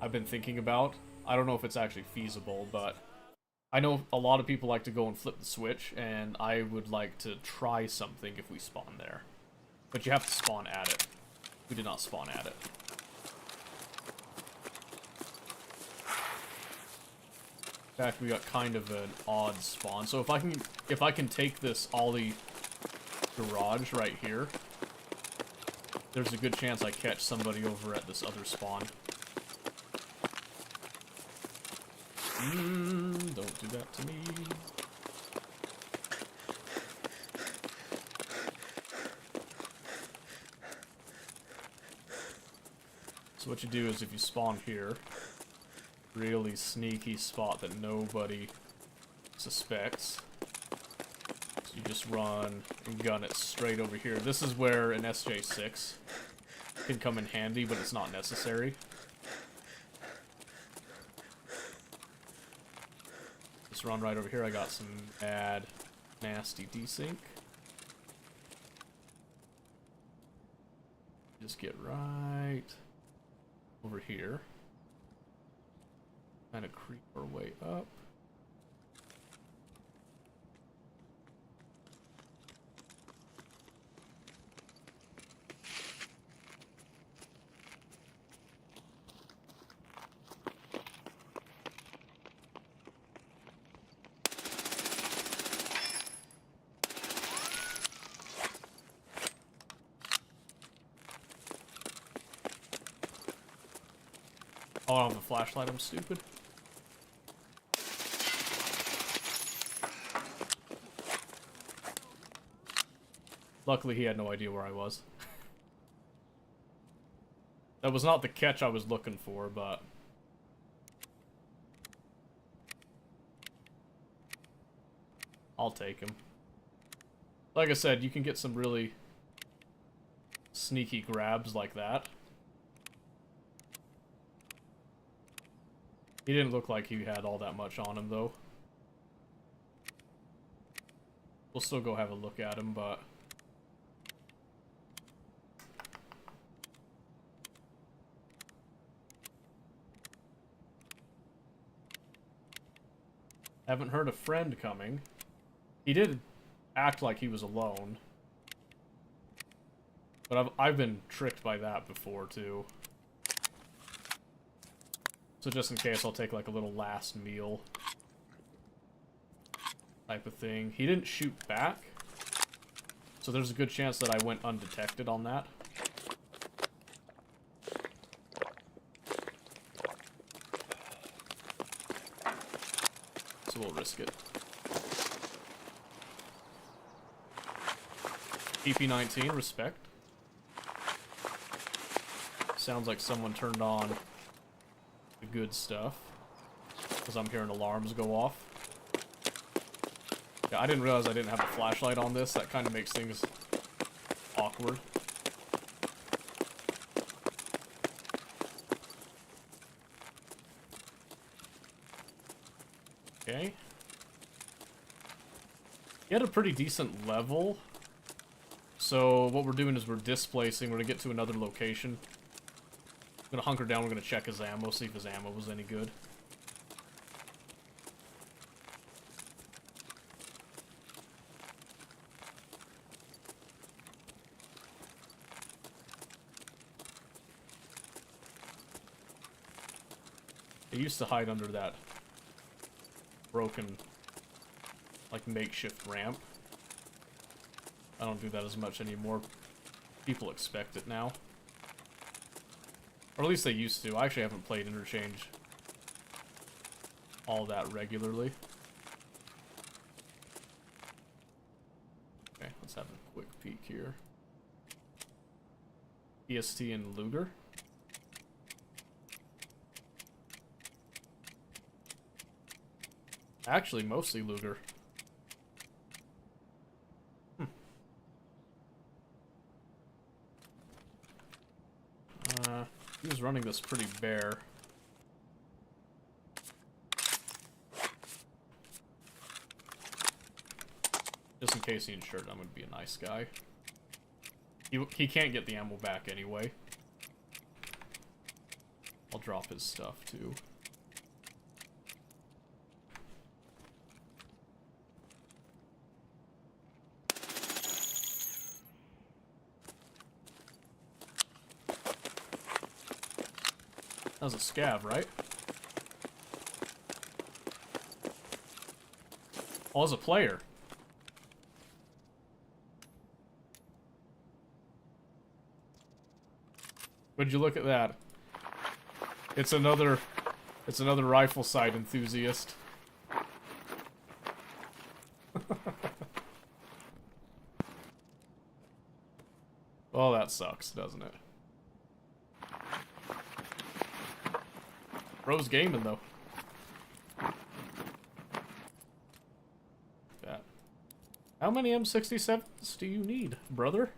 I've been thinking about. I don't know if it's actually feasible, but I know a lot of people like to go and flip the switch, and I would like to try something if we spawn there. But you have to spawn at it. We did not spawn at it. In fact, we got kind of an odd spawn. So if I can take this ollie garage right here, there's a good chance I catch somebody over at this other spawn. Don't do that to me. So what you do is if you spawn here, really sneaky spot that nobody suspects. You just run and gun it straight over here. This is where an SJ6 can come in handy, but it's not necessary. Just run right over here. I got some bad, nasty desync. Just get right over here. Kind of creep our way up. Oh, I don't have a flashlight, I'm stupid. Luckily, he had no idea where I was. That was not the catch I was looking for, but I'll take him. Like I said, you can get some really sneaky grabs like that. He didn't look like he had all that much on him, though. We'll still go have a look at him, but... Haven't heard a friend coming. He did act like he was alone. But I've been tricked by that before, too. So just in case, I'll take like a little last meal type of thing. He didn't shoot back. So there's a good chance that I went undetected on that. So we'll risk it. EP19, respect. Sounds like someone turned on the good stuff. Because I'm hearing alarms go off. Yeah, I didn't realize I didn't have a flashlight on this. That kind of makes things awkward. Okay. He had a pretty decent level. So what we're doing is we're displacing. We're going to get to another location. I'm going to hunker down. We're going to check his ammo, see if his ammo was any good. They used to hide under that broken, like, makeshift ramp. I don't do that as much anymore. People expect it now. Or at least they used to. I actually haven't played Interchange all that regularly. Okay, let's have a quick peek here. EST and Luger. Actually, mostly Luger. He was running this pretty bare. Just in case he insured, I'm gonna be a nice guy. He can't get the ammo back anyway. I'll drop his stuff too. That was a scav, right? Oh, it was a player. Would you look at that? It's another rifle sight enthusiast. Well, that sucks, doesn't it? Bro's gaming, though. That. How many M67s do you need, brother?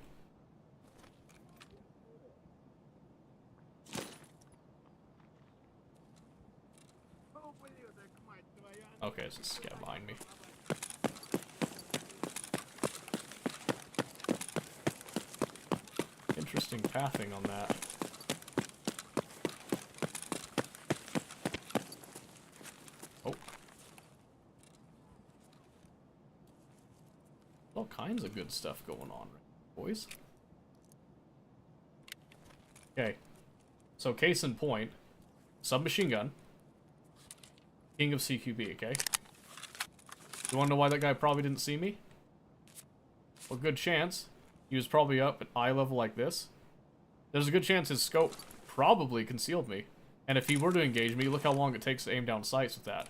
Okay, it's a scav behind me. Interesting pathing on that. All kinds of good stuff going on, boys. Okay. So, case in point, submachine gun. King of CQB, okay? You wanna know why that guy probably didn't see me? Well, good chance. He was probably up at eye level like this. There's a good chance his scope probably concealed me. And if he were to engage me, look how long it takes to aim down sights with that.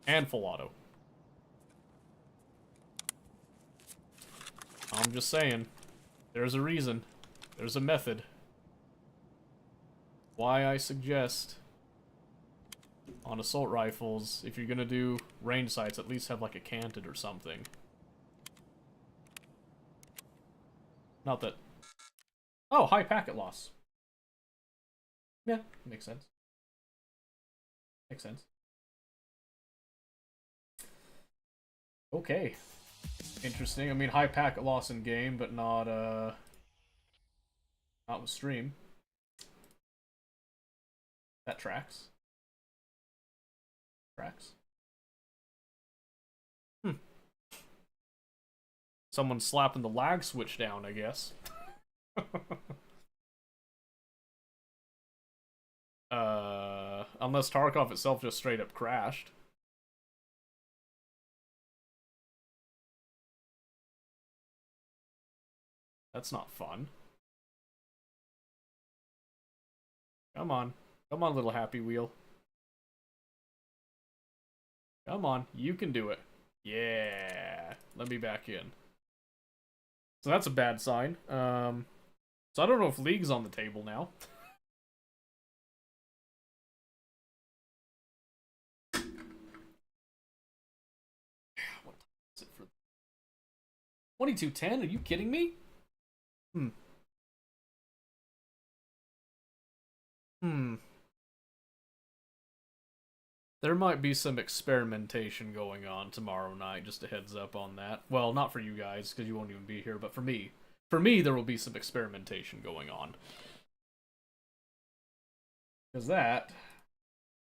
And full auto. I'm just saying, there's a reason, there's a method. Why I suggest on assault rifles, if you're gonna do range sights, at least have like a canted or something. Not that... Oh, high packet loss. Yeah, makes sense. Makes sense. Okay. Interesting. I mean, high packet loss in game, but not with stream. That tracks. Tracks. Someone's slapping the lag switch down, I guess. Unless Tarkov itself just straight up crashed. That's not fun. Come on. Come on, little happy wheel. Come on, you can do it. Yeah. Let me back in. So that's a bad sign. So I don't know if League's on the table now. What time is it for? 22:10? Are you kidding me? There might be some experimentation going on tomorrow night, just a heads up on that. Well, not for you guys, because you won't even be here, but for me. For me, there will be some experimentation going on. Because that...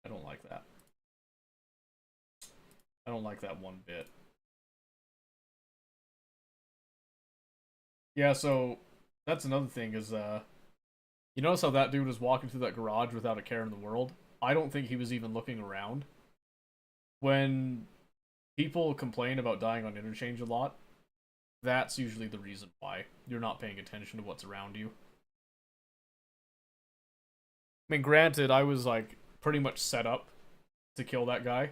I don't like that. I don't like that one bit. Yeah, so... That's another thing, is, you notice how that dude was walking through that garage without a care in the world? I don't think he was even looking around. When people complain about dying on interchange a lot, that's usually the reason why. You're not paying attention to what's around you. I mean, granted, I was, like, pretty much set up to kill that guy.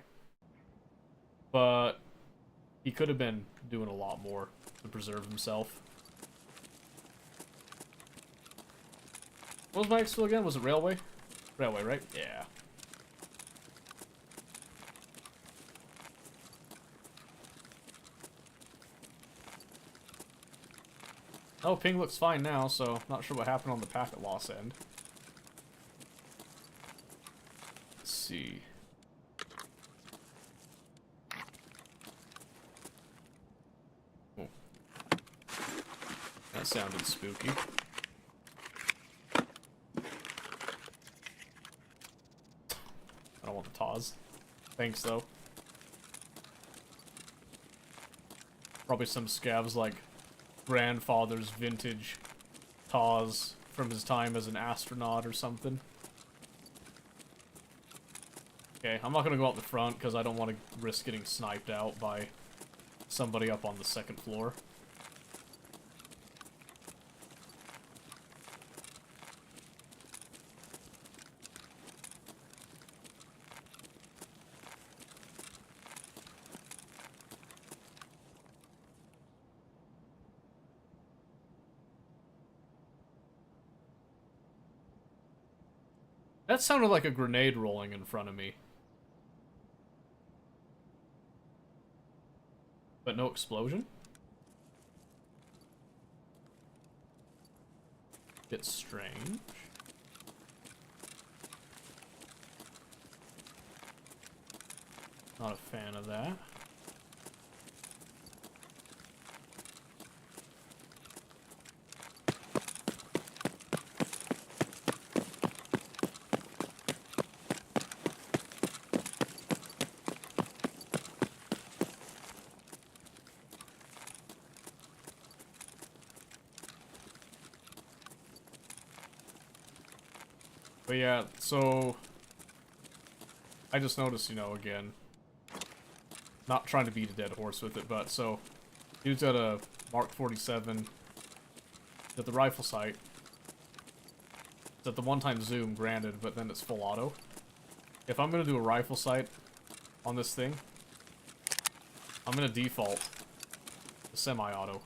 But he could have been doing a lot more to preserve himself. What was my X-Fill again? Was it Railway? Railway, right? Yeah. Oh, ping looks fine now, so not sure what happened on the packet loss end. Let's see. Oh. That sounded spooky. I don't want the Taz. Thanks, though. Probably some scavs like grandfather's vintage Taz from his time as an astronaut or something. Okay, I'm not gonna go out the front because I don't want to risk getting sniped out by somebody up on the second floor. That sounded like a grenade rolling in front of me. But no explosion? Bit strange. Not a fan of that. But yeah, so I just noticed, you know, again, not trying to beat a dead horse with it, but so dude's got a Mark 47 at the rifle sight. It's at the one-time zoom, granted, but then it's full auto. If I'm gonna do a rifle sight on this thing, I'm gonna default to semi-auto.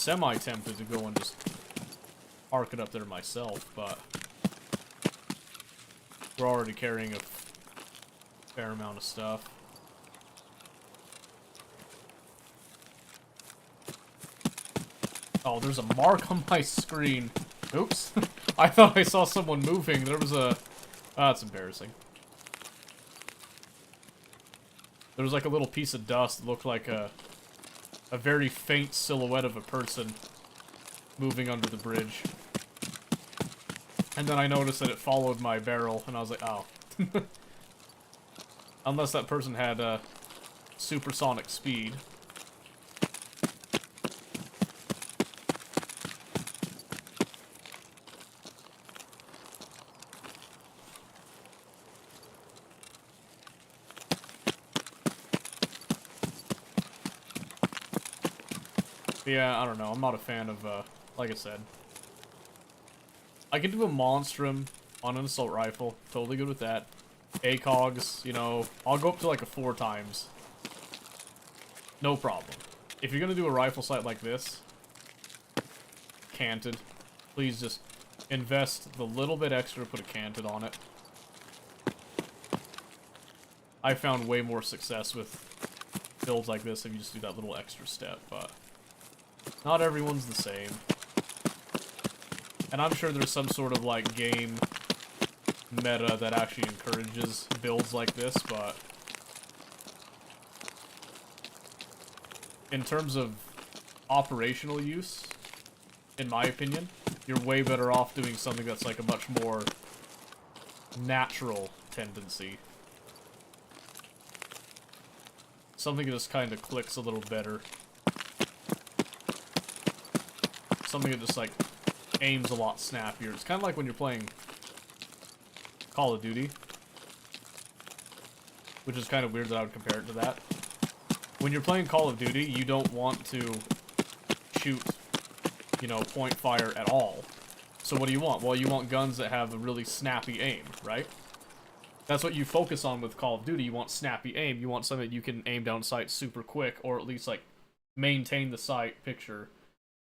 semi-tempted to go and just park it up there myself, but we're already carrying a fair amount of stuff. Oh, there's a mark on my screen. Oops. I thought I saw someone moving. There was a... that's embarrassing. There was like a little piece of dust that looked like a very faint silhouette of a person moving under the bridge. And then I noticed that it followed my barrel, and I was like, oh. Unless that person had supersonic speed. Yeah, I don't know. I'm not a fan of, like I said. I could do a Monstrum on an assault rifle. Totally good with that. ACOGs, you know, I'll go up to like a 4 times. No problem. If you're gonna do a rifle sight like this, canted, please just invest the little bit extra to put a canted on it. I found way more success with builds like this if you just do that little extra step, but not everyone's the same. And I'm sure there's some sort of, like, game meta that actually encourages builds like this, but in terms of operational use, in my opinion, you're way better off doing something that's, like, a much more natural tendency. Something that just kind of clicks a little better. Something that just, like, aims a lot snappier. It's kind of like when you're playing Call of Duty. Which is kind of weird that I would compare it to that. When you're playing Call of Duty, you don't want to shoot, you know, point fire at all. So what do you want? Well, you want guns that have a really snappy aim, right? That's what you focus on with Call of Duty. You want snappy aim. You want something that you can aim down sight super quick, or at least, like, maintain the sight picture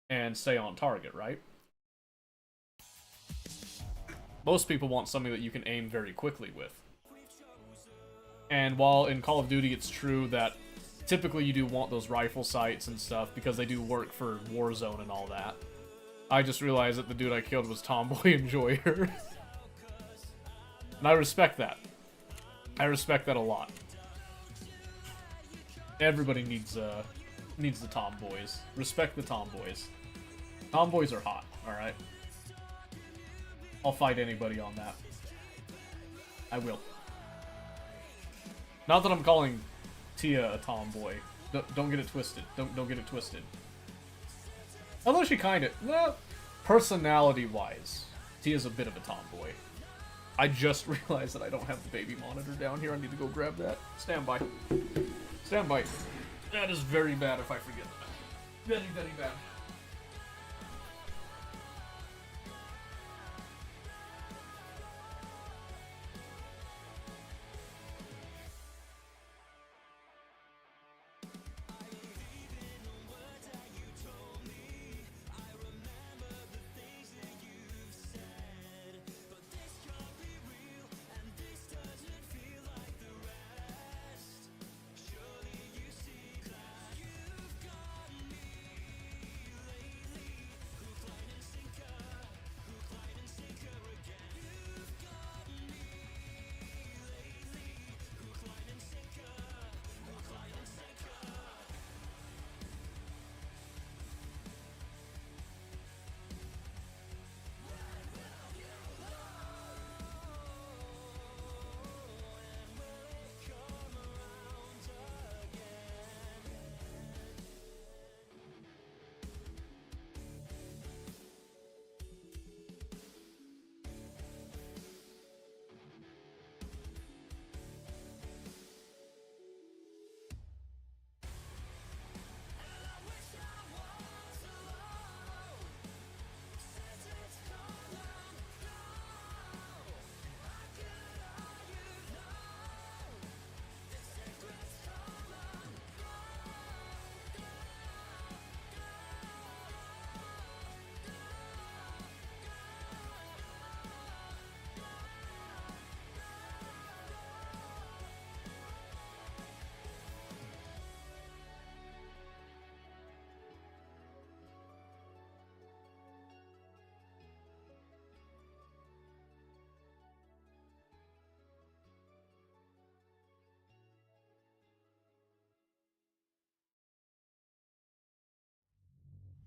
and stay on target, right? Most people want something that you can aim very quickly with. And while in Call of Duty it's true that typically you do want those rifle sights and stuff because they do work for Warzone and all that, I just realized that the dude I killed was Tomboy Enjoyer. And I respect that. I respect that a lot. Everybody needs the tomboys. Respect the tomboys. Tomboys are hot, alright? I'll fight anybody on that. I will. Not that I'm calling Tia a tomboy. Don't get it twisted. Don't get it twisted. Although she kinda... well, personality-wise, Tia's a bit of a tomboy. I just realized that I don't have the baby monitor down here. I need to go grab that. Stand by. Stand by. That is very bad if I forget that. Very, very bad.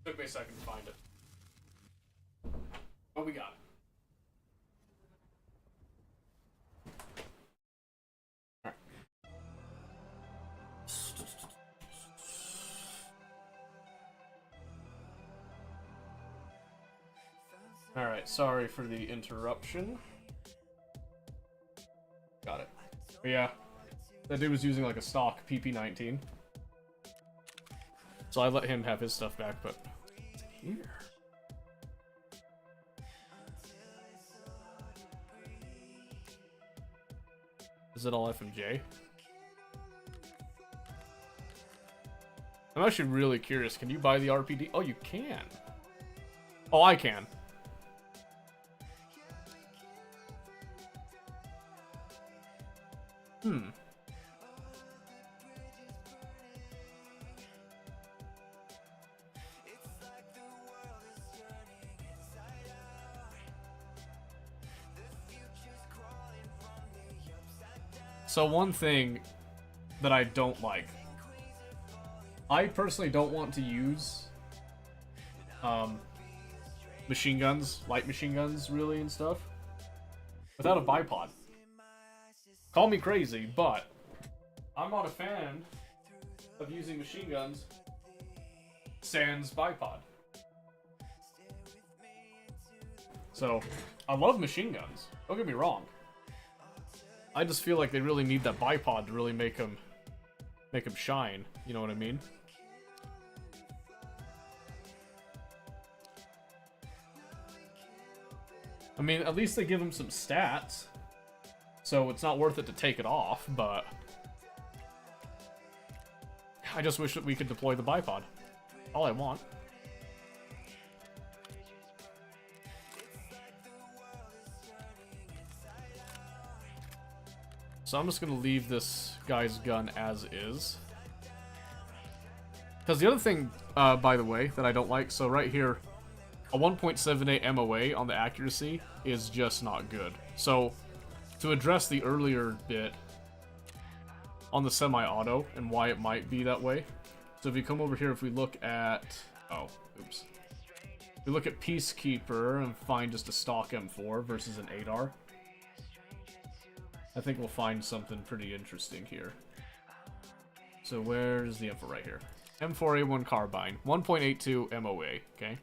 Took me a second to find it. But we got it. Alright, sorry for the interruption. Got it. But yeah, that dude was using like a stock PP-19. So I let him have his stuff back, but what's in here? Is it all FMJ? I'm actually really curious. Can you buy the RPD? Oh, you can. Oh, I can. Hmm. So one thing that I don't like, I personally don't want to use machine guns, light machine guns really and stuff, without a bipod. Call me crazy, but I'm not a fan of using machine guns sans bipod. So, I love machine guns, don't get me wrong. I just feel like they really need that bipod to really make them shine, you know what I mean? I mean, at least they give them some stats. So it's not worth it to take it off, but I just wish that we could deploy the bipod. All I want. So I'm just gonna leave this guy's gun as is. Because the other thing, by the way, that I don't like, so right here, a 1.78 MOA on the accuracy is just not good. So to address the earlier bit on the semi-auto and why it might be that way. So if you come over here, if we look at... Oh, oops. If we look at Peacekeeper and find just a stock M4 versus an ADAR, I think we'll find something pretty interesting here. So where's the info? Right here. M4A1 carbine, 1.82 MOA, okay?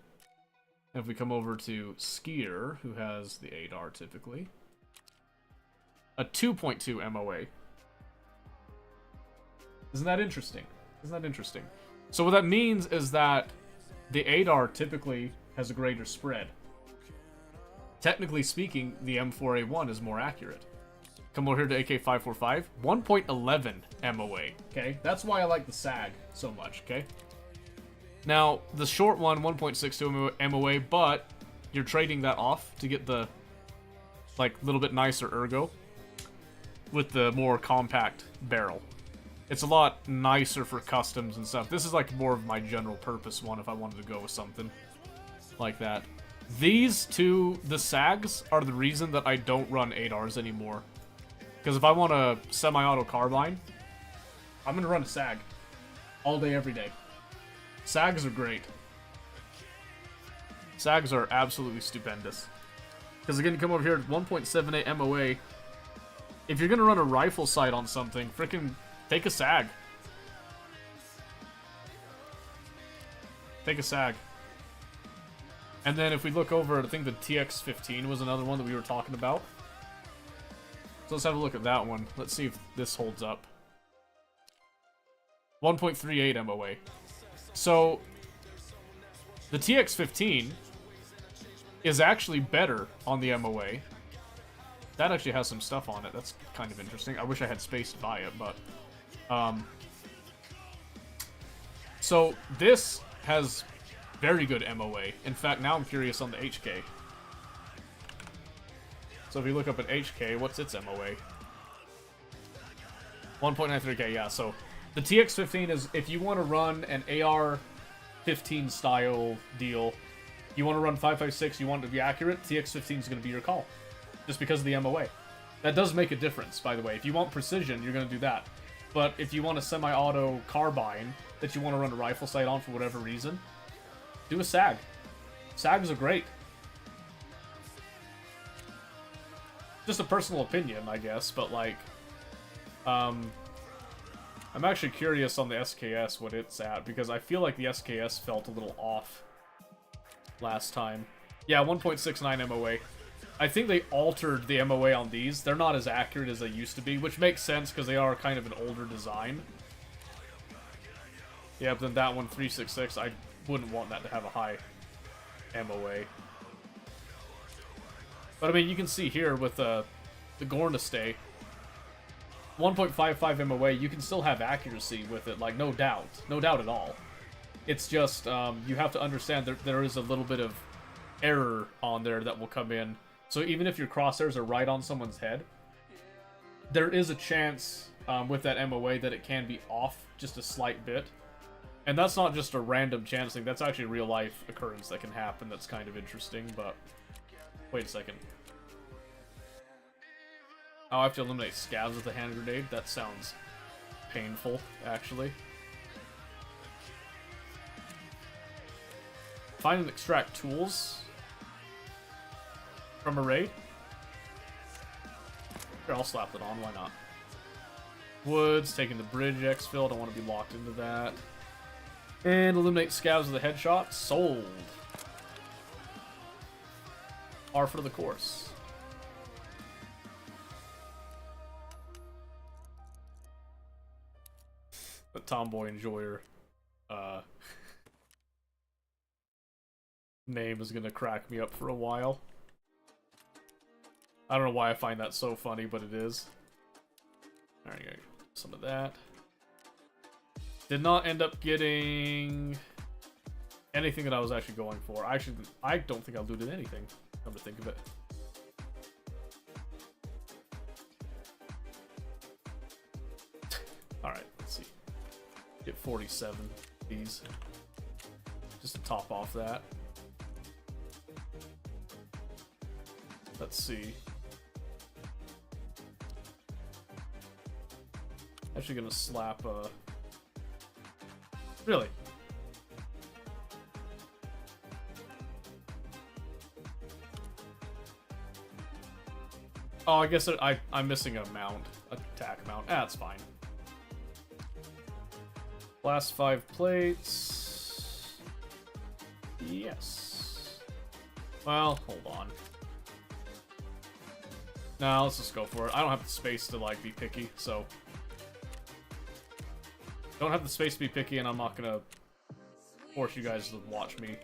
And if we come over to Skier, who has the ADAR typically, a 2.2 MOA. Isn't that interesting? Isn't that interesting? So what that means is that the ADAR typically has a greater spread. Technically speaking, the M4A1 is more accurate. Come over here to AK-545, 1.11 MOA, okay? That's why I like the SAG so much, okay? Now, the short one, 1.62 MOA, but you're trading that off to get the, like, little bit nicer ergo with the more compact barrel. It's a lot nicer for customs and stuff. This is, like, more of my general purpose one if I wanted to go with something like that. These two, the SAGs, are the reason that I don't run ADARs anymore. Because if I want a semi-auto carbine, I'm going to run a SAG. All day, every day. SAGs are great. SAGs are absolutely stupendous. Because again, you come over here at 1.78 MOA. If you're going to run a rifle sight on something, freaking take a SAG. Take a SAG. And then if we look over, I think the TX-15 was another one that we were talking about. So let's have a look at that one. Let's see if this holds up. 1.38 MOA. So, the TX-15 is actually better on the MOA. That actually has some stuff on it. That's kind of interesting. I wish I had space to buy it, but... So, this has very good MOA. In fact, now I'm curious on the HK. So if you look up at HK, what's its MOA? 1.93k, yeah, so the TX-15 is, if you want to run an AR-15 style deal, you want to run 5.56, you want it to be accurate, TX-15 is going to be your call. Just because of the MOA. That does make a difference, by the way. If you want precision, you're going to do that. But if you want a semi-auto carbine that you want to run a rifle sight on for whatever reason, Do a SAG. SAGs are great. Just a personal opinion, I guess, but like, I'm actually curious on the SKS what it's at, because I feel like the SKS felt a little off last time. Yeah, 1.69 MOA. I think they altered the MOA on these. They're not as accurate as they used to be, which makes sense because they are kind of an older design. Yeah, but then that one, 366, I wouldn't want that to have a high MOA. But I mean, you can see here with the Gorn to stay, 1.55 MOA, you can still have accuracy with it, like, no doubt at all. It's just, you have to understand there is a little bit of error on there that will come in. So even if your crosshairs are right on someone's head, there is a chance with that MOA that it can be off just a slight bit. And that's not just a random chance thing, that's actually a real life occurrence that can happen that's kind of interesting, but... Wait a second. Oh, I have to eliminate scabs with a hand grenade? That sounds painful, actually. Find and extract tools from a raid. Here, I'll slap it on, why not? Woods, taking the bridge exfil, don't want to be locked into that. And eliminate scabs with a headshot. Sold. R for the course. The Tomboy Enjoyer name is gonna crack me up for a while. I don't know why I find that so funny, but it is. Alright, some of that. Did not end up getting anything that I was actually going for. I don't think I looted anything, come to think of it. Alright, let's see. Get 47 of these. Just to top off that. Let's see. Actually gonna slap Really? Oh, I guess I'm missing a mount. Attack mount. Ah, that's fine. Last 5 plates. Yes. Well, hold on. No, let's just go for it. I don't have the space to, like, be picky, so... Don't have the space to be picky, and I'm not gonna force you guys to watch me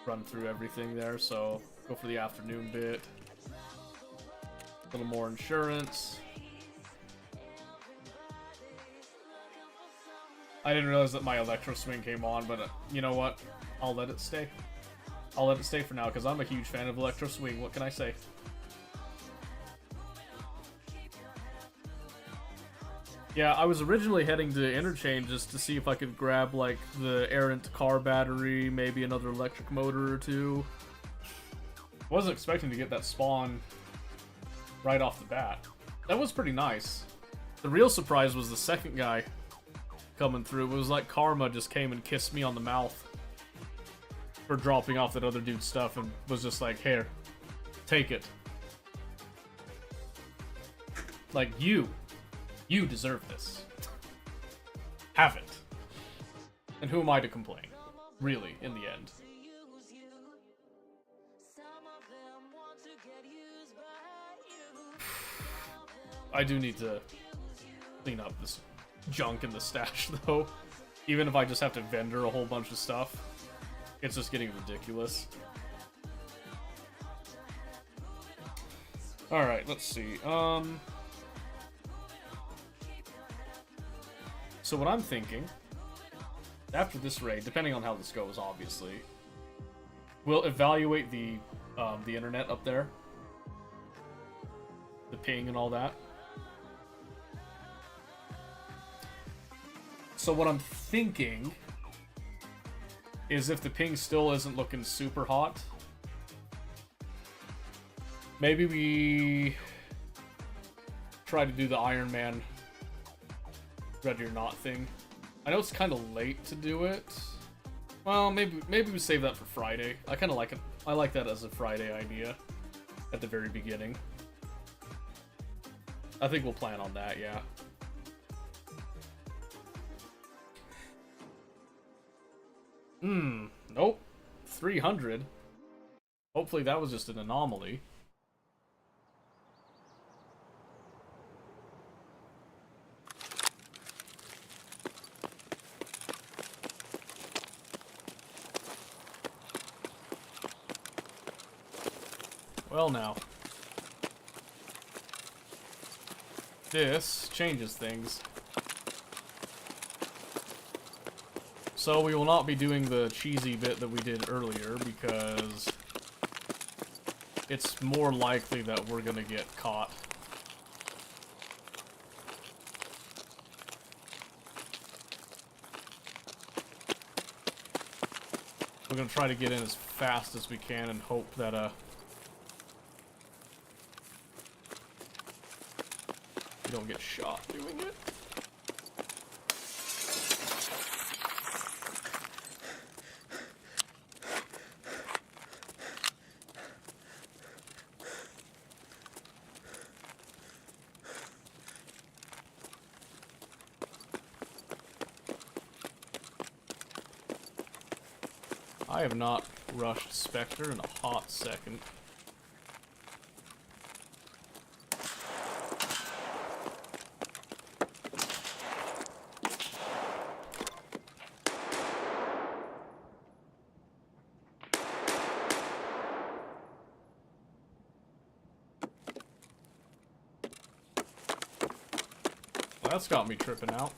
run through everything there, so go for the afternoon bit. A little more insurance. I didn't realize that my Electro Swing came on, but you know what? I'll let it stay. I'll let it stay for now, because I'm a huge fan of Electro Swing. What can I say? Yeah, I was originally heading to Interchange just to see if I could grab, like, the errant car battery, maybe another electric motor or two. Wasn't expecting to get that spawn right off the bat. That was pretty nice. The real surprise was the second guy coming through. It was like Karma just came and kissed me on the mouth for dropping off that other dude's stuff and was just like, here, take it. Like, you deserve this. Have it. And who am I to complain? Really, in the end. I do need to clean up this junk in the stash, though. Even if I just have to vendor a whole bunch of stuff. It's just getting ridiculous. Alright, let's see. So what I'm thinking, after this raid, depending on how this goes, obviously, we'll evaluate the internet up there. The ping and all that. So what I'm thinking is if the ping still isn't looking super hot, maybe we try to do the Iron Man Ready or Not thing. I know it's kind of late to do it, Well, maybe we save that for Friday. I kind of like it. I like that as a Friday idea at the very beginning. I think we'll plan on that, yeah. Nope. 300. Hopefully that was just an anomaly. Well now. This changes things. So we will not be doing the cheesy bit that we did earlier because it's more likely that we're gonna get caught. We're gonna try to get in as fast as we can and hope that we don't get shot doing it. I have not rushed Spectre in a hot second. Well, that's got me tripping out.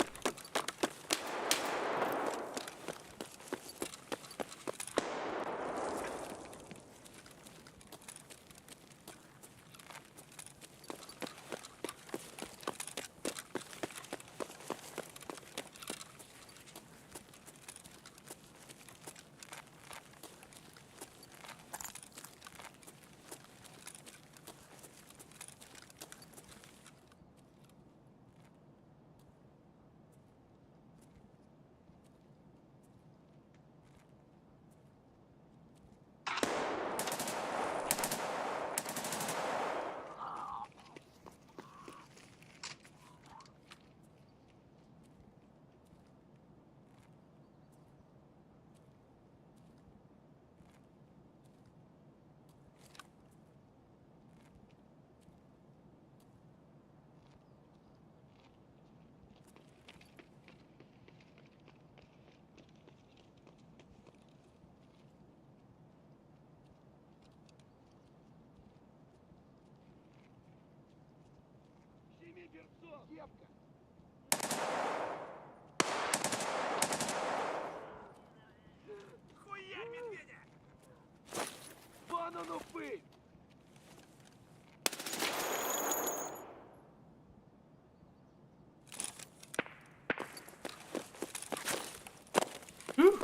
Whew.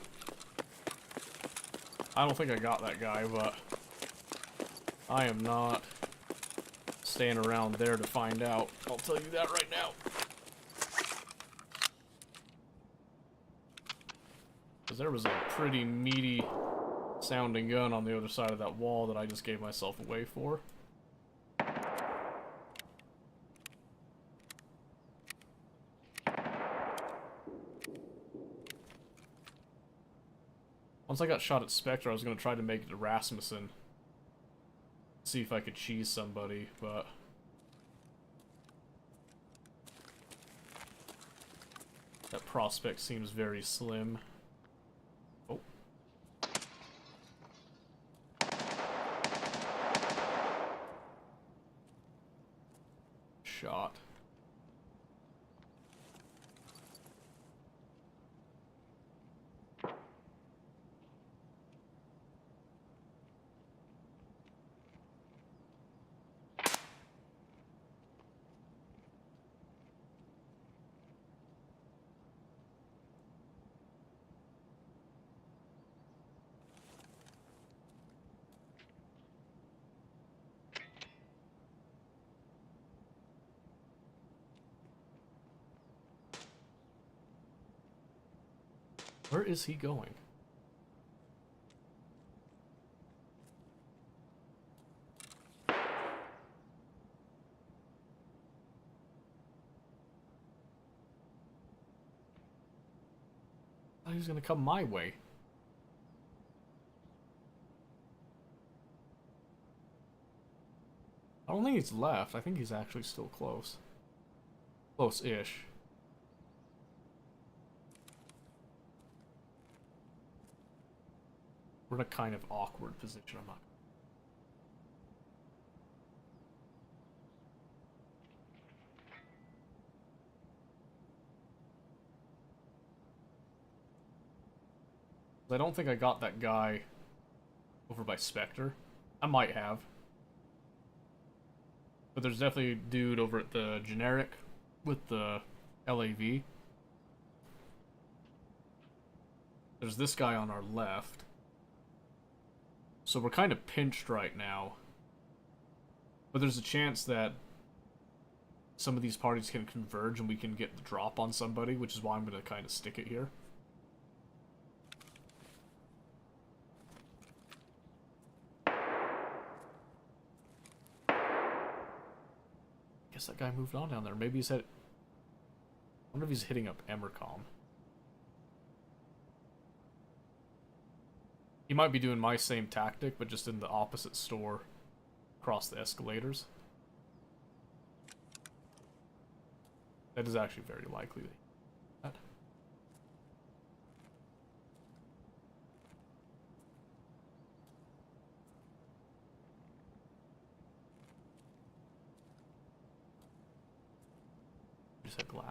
I don't think I got that guy, but I am not staying around there to find out. I'll tell you that right now. Because there was a pretty meaty sounding gun on the other side of that wall that I just gave myself away for. Once I got shot at Spectre, I was going to try to make it to Rasmussen. See if I could cheese somebody, but... that prospect seems very slim. Oh. Shot. Where is he going? thought he was gonna come my way. I don't think he's left. I think he's actually still close. Close-ish. We're in a kind of awkward position, I'm not... I don't think I got that guy over by Spectre. I might have. But there's definitely a dude over at the generic with the LAV. There's this guy on our left. So we're kind of pinched right now. But there's a chance that some of these parties can converge and we can get the drop on somebody, which is why I'm going to kind of stick it here. Guess that guy moved on down there. Maybe he's I wonder if he's hitting up Emercom. He might be doing my same tactic, but just in the opposite store across the escalators. That is actually very likely. That. Just a glass.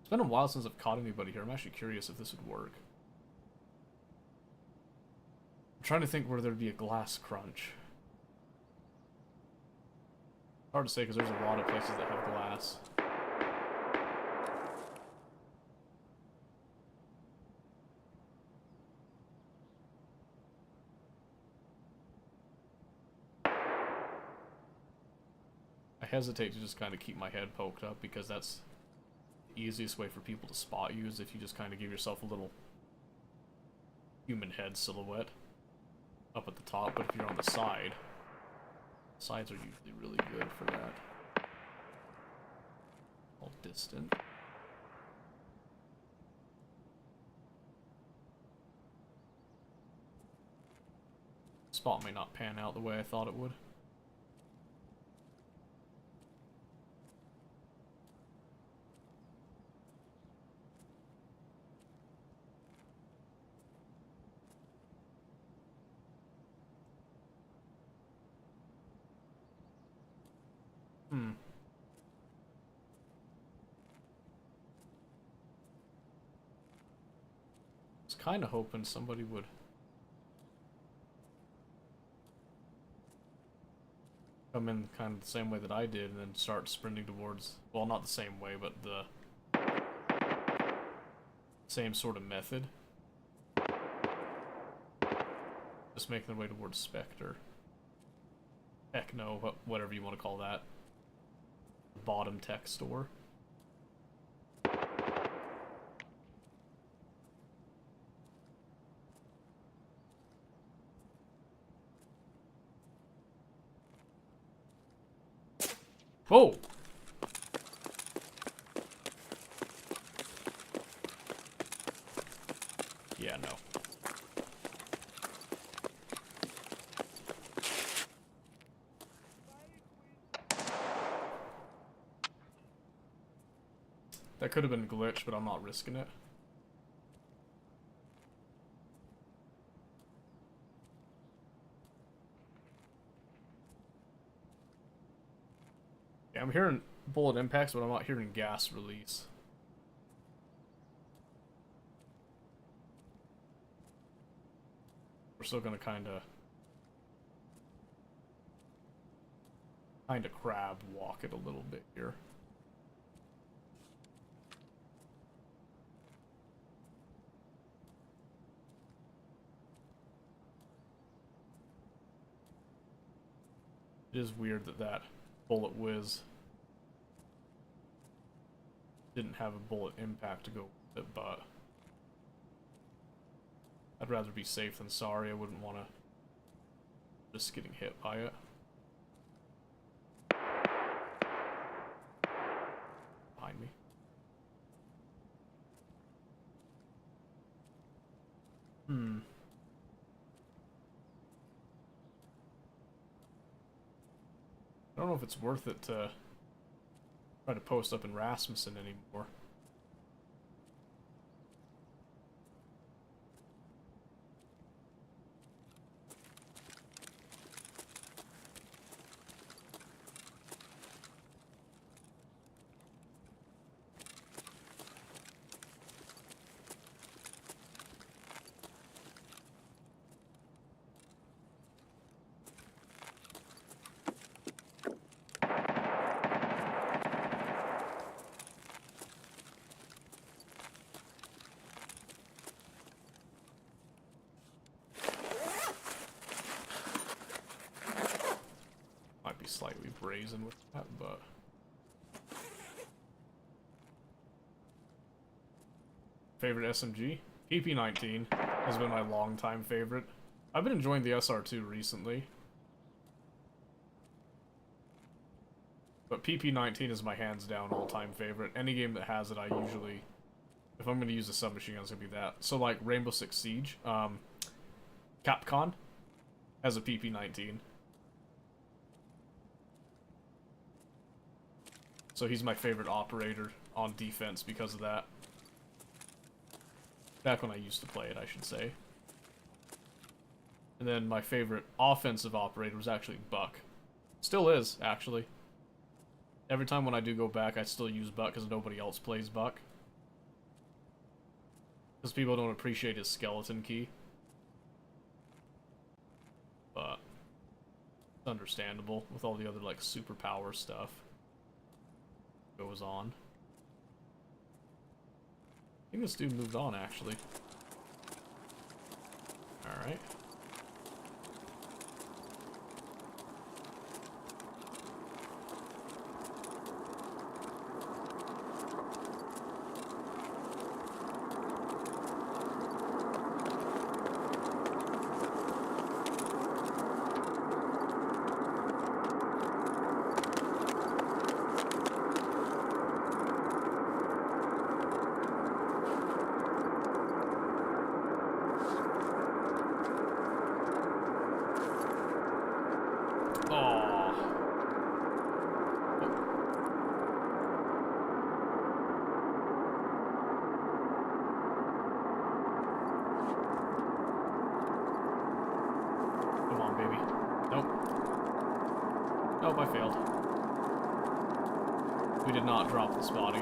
It's been a while since I've caught anybody here. I'm actually curious if this would work. I'm trying to think where there'd be a glass crunch. Hard to say because there's a lot of places that have glass. I hesitate to just kind of keep my head poked up because that's the easiest way for people to spot you is if you just kind of give yourself a little human head silhouette up at the top, but if you're on the side, sides are usually really good for that. All distant. Spot may not pan out the way I thought it would. I was kind of hoping somebody would come in kind of the same way that I did and then start sprinting towards, well, not the same way, but the same sort of method. Just making their way towards Spectre. Heck no, whatever you want to call that. Bottom tech store. Whoa! Yeah, no. That could have been a glitch, but I'm not risking it. Yeah, I'm hearing bullet impacts, but I'm not hearing gas release. We're still gonna kinda crab walk it a little bit here. It It is weird that that bullet whiz didn't have a bullet impact to go with it, but I'd rather be safe than sorry. I wouldn't want to risk getting hit by it. Behind me. I don't know if it's worth it to try to post up in Rasmussen anymore. Might be slightly brazen with that, but favorite SMG? PP-19 has been my longtime favorite. I've been enjoying the SR2 recently, but PP-19 is my hands down all-time favorite. Any game that has it, I usually, if I'm going to use a submachine gun, it's going to be that. So like Rainbow Six Siege, Capcom has a PP-19. So he's my favorite operator on defense because of that. Back when I used to play it, I should say. And then my favorite offensive operator was actually Buck. Still is, actually. Every time when I do go back, I still use Buck because nobody else plays Buck. Because people don't appreciate his skeleton key. But it's understandable with all the other, like, superpower stuff goes on. I think this dude moved on, actually. Alright. Nope, I failed. We did not drop this body.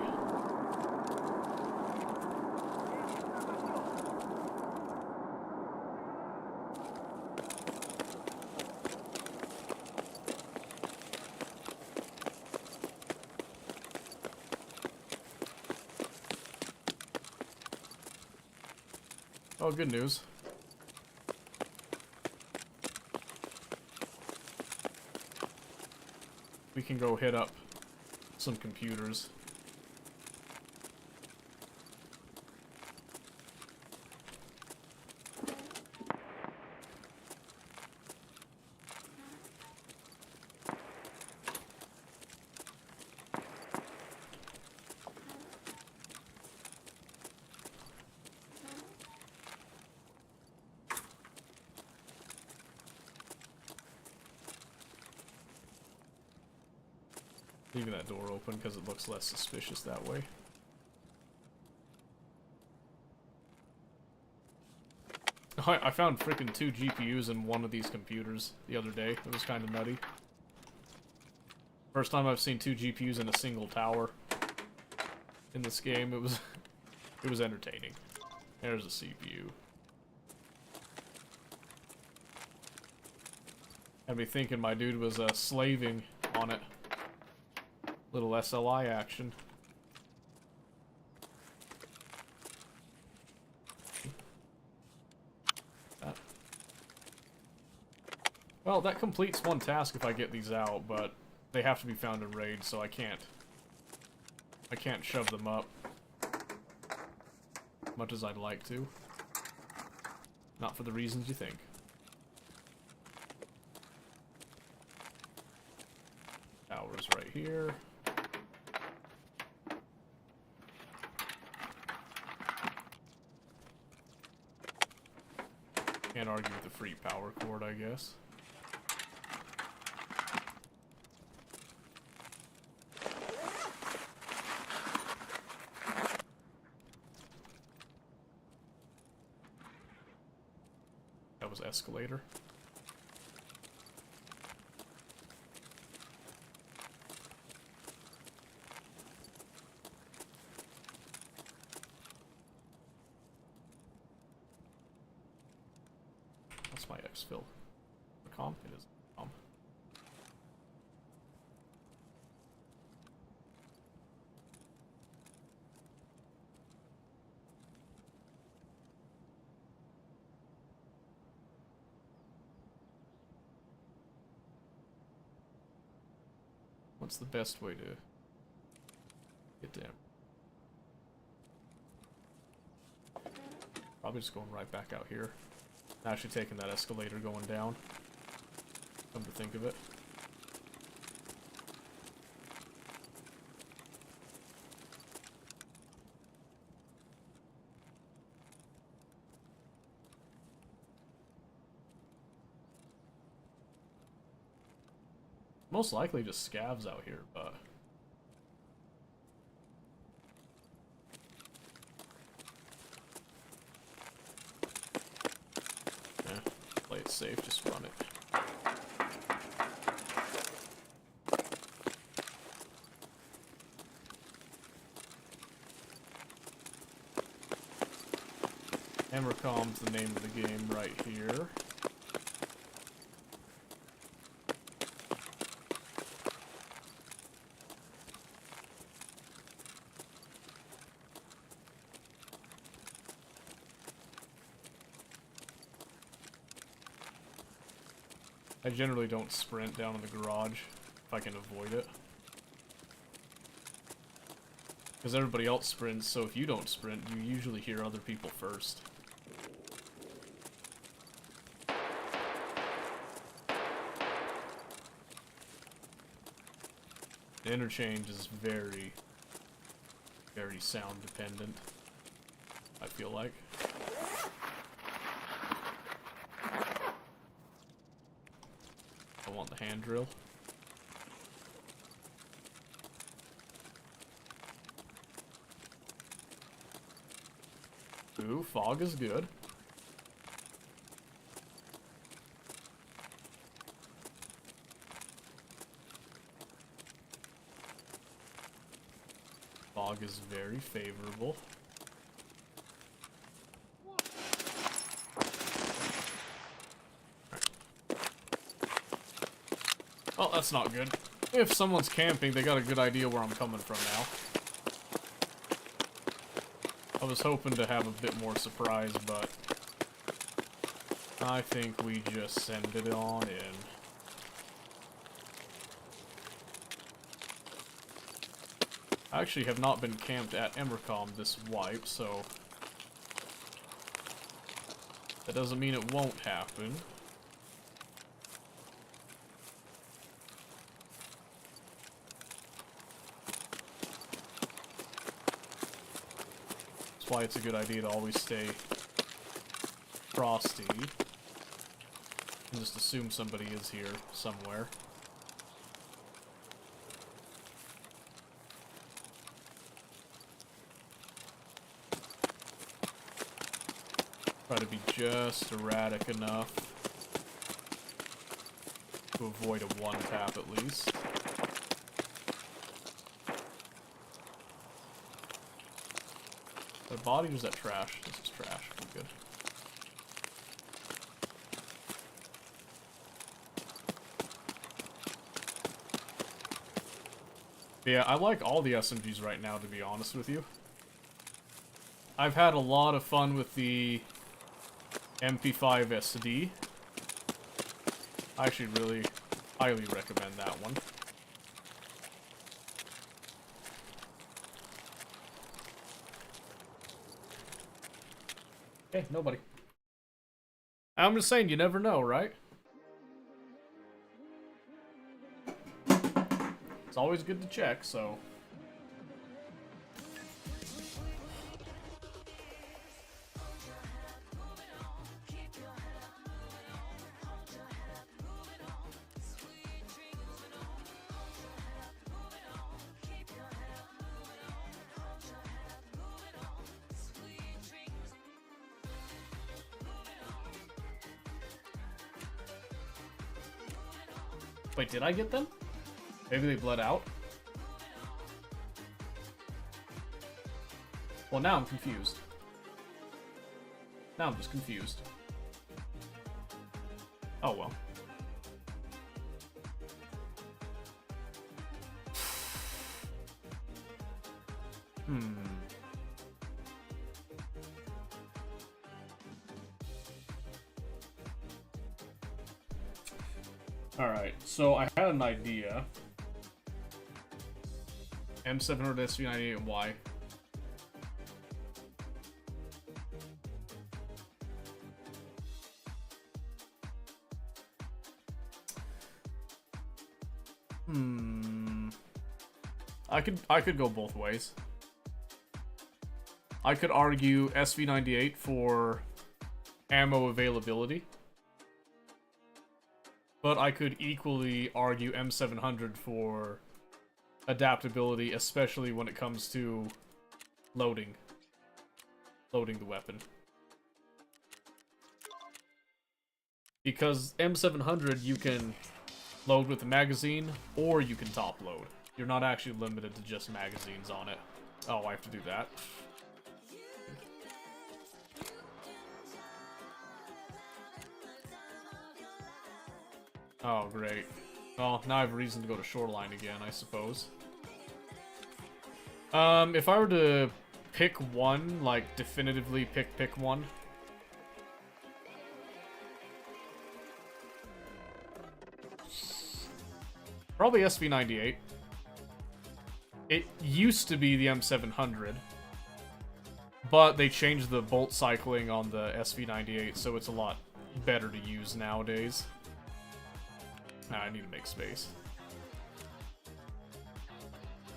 Oh, good news. We can go hit up some computers. Leaving that door open because it looks less suspicious that way. I found freaking 2 GPUs in one of these computers the other day. It was kind of nutty. First time I've seen 2 GPUs in a single tower in this game. It was entertaining. There's a CPU. Had me thinking my dude was slaving on it. Little SLI action. Well, that completes one task if I get these out, but they have to be found in raid, so I can't shove them up. Much as I'd like to. Not for the reasons you think. Tower's right here. Can't argue with the free power cord, I guess. That was escalator. What's my exfil? The comp? It is comp. What's the best way to get down? Probably just going right back out here. Actually taking that escalator going down. Come to think of it. Most likely just scavs out here, but... yeah, play it safe, just run it. Hammercom's the name of the game right here. I generally don't sprint down in the garage if I can avoid it. Because everybody else sprints, so if you don't sprint, you usually hear other people first. The interchange is very, very sound dependent, I feel like. I want the hand drill. Ooh, fog is good. Fog is very favorable. Well, that's not good. If someone's camping, they got a good idea where I'm coming from now. I was hoping to have a bit more surprise, but I think we just send it on in. I actually have not been camped at Embercom this wipe, so that doesn't mean it won't happen. That's why it's a good idea to always stay frosty and just assume somebody is here somewhere. Try to be just erratic enough to avoid a one tap at least. That body or is that trash? This is trash. I'm good. But yeah, I like all the SMGs right now, to be honest with you. I've had a lot of fun with the MP5 SD. I actually really highly recommend that one. Okay, nobody. I'm just saying, you never know, right? It's always good to check, so... Wait, did I get them? Maybe they bled out? Well, now I'm confused. Now I'm just confused. Oh well. Alright, so I had an idea. M700 SV98 and Y. I could go both ways. I could argue SV98 for ammo availability. But I could equally argue M700 for adaptability, especially when it comes to loading the weapon. Because M700 you can load with a magazine, or you can top load. You're not actually limited to just magazines on it. Oh, I have to do that. Oh, great. Well, now I have a reason to go to Shoreline again, I suppose. If I were to pick one, like, definitively pick one. Probably SV98. It used to be the M700. But they changed the bolt cycling on the SV98, so it's a lot better to use nowadays. I need to make space.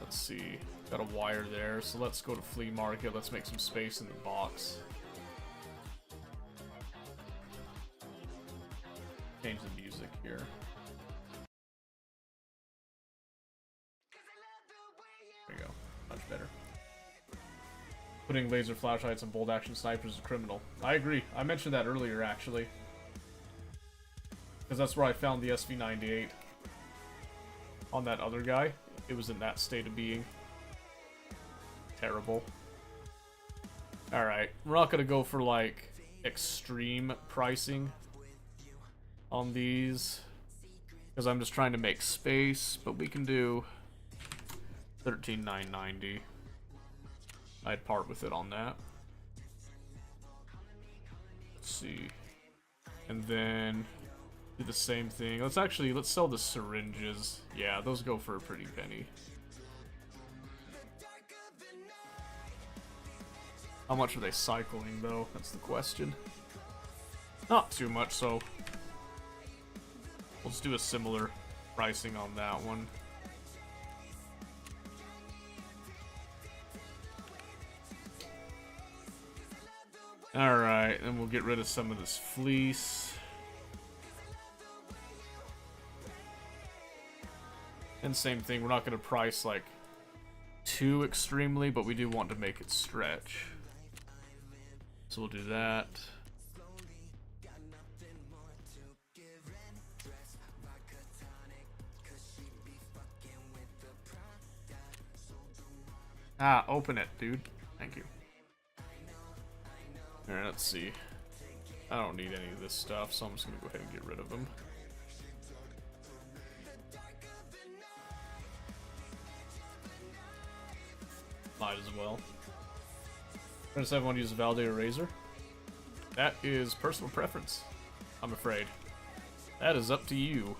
Let's see. Got a wire there, so let's go to Flea Market. Let's make some space in the box. Change the music here. There we go. Much better. Putting laser flashlights and bolt action snipers is a criminal. I agree. I mentioned that earlier, actually. Because that's where I found the SV98. On that other guy. It was in that state of being. Terrible. Alright. We're not going to go for, like, extreme pricing on these. Because I'm just trying to make space. But we can do $13,990. I'd part with it on that. Let's see. And then do the same thing. Let's sell the syringes. Yeah, those go for a pretty penny. How much are they cycling, though? That's the question. Not too much, so we'll just do a similar pricing on that one. Alright, then we'll get rid of some of this fleece. And same thing, we're not going to price, like, too extremely, but we do want to make it stretch. So we'll do that. Ah, open it, dude. Thank you. Alright, let's see. I don't need any of this stuff, so I'm just gonna go ahead and get rid of them. Might as well. Does everyone use a validator razor? That is personal preference, I'm afraid. That is up to you.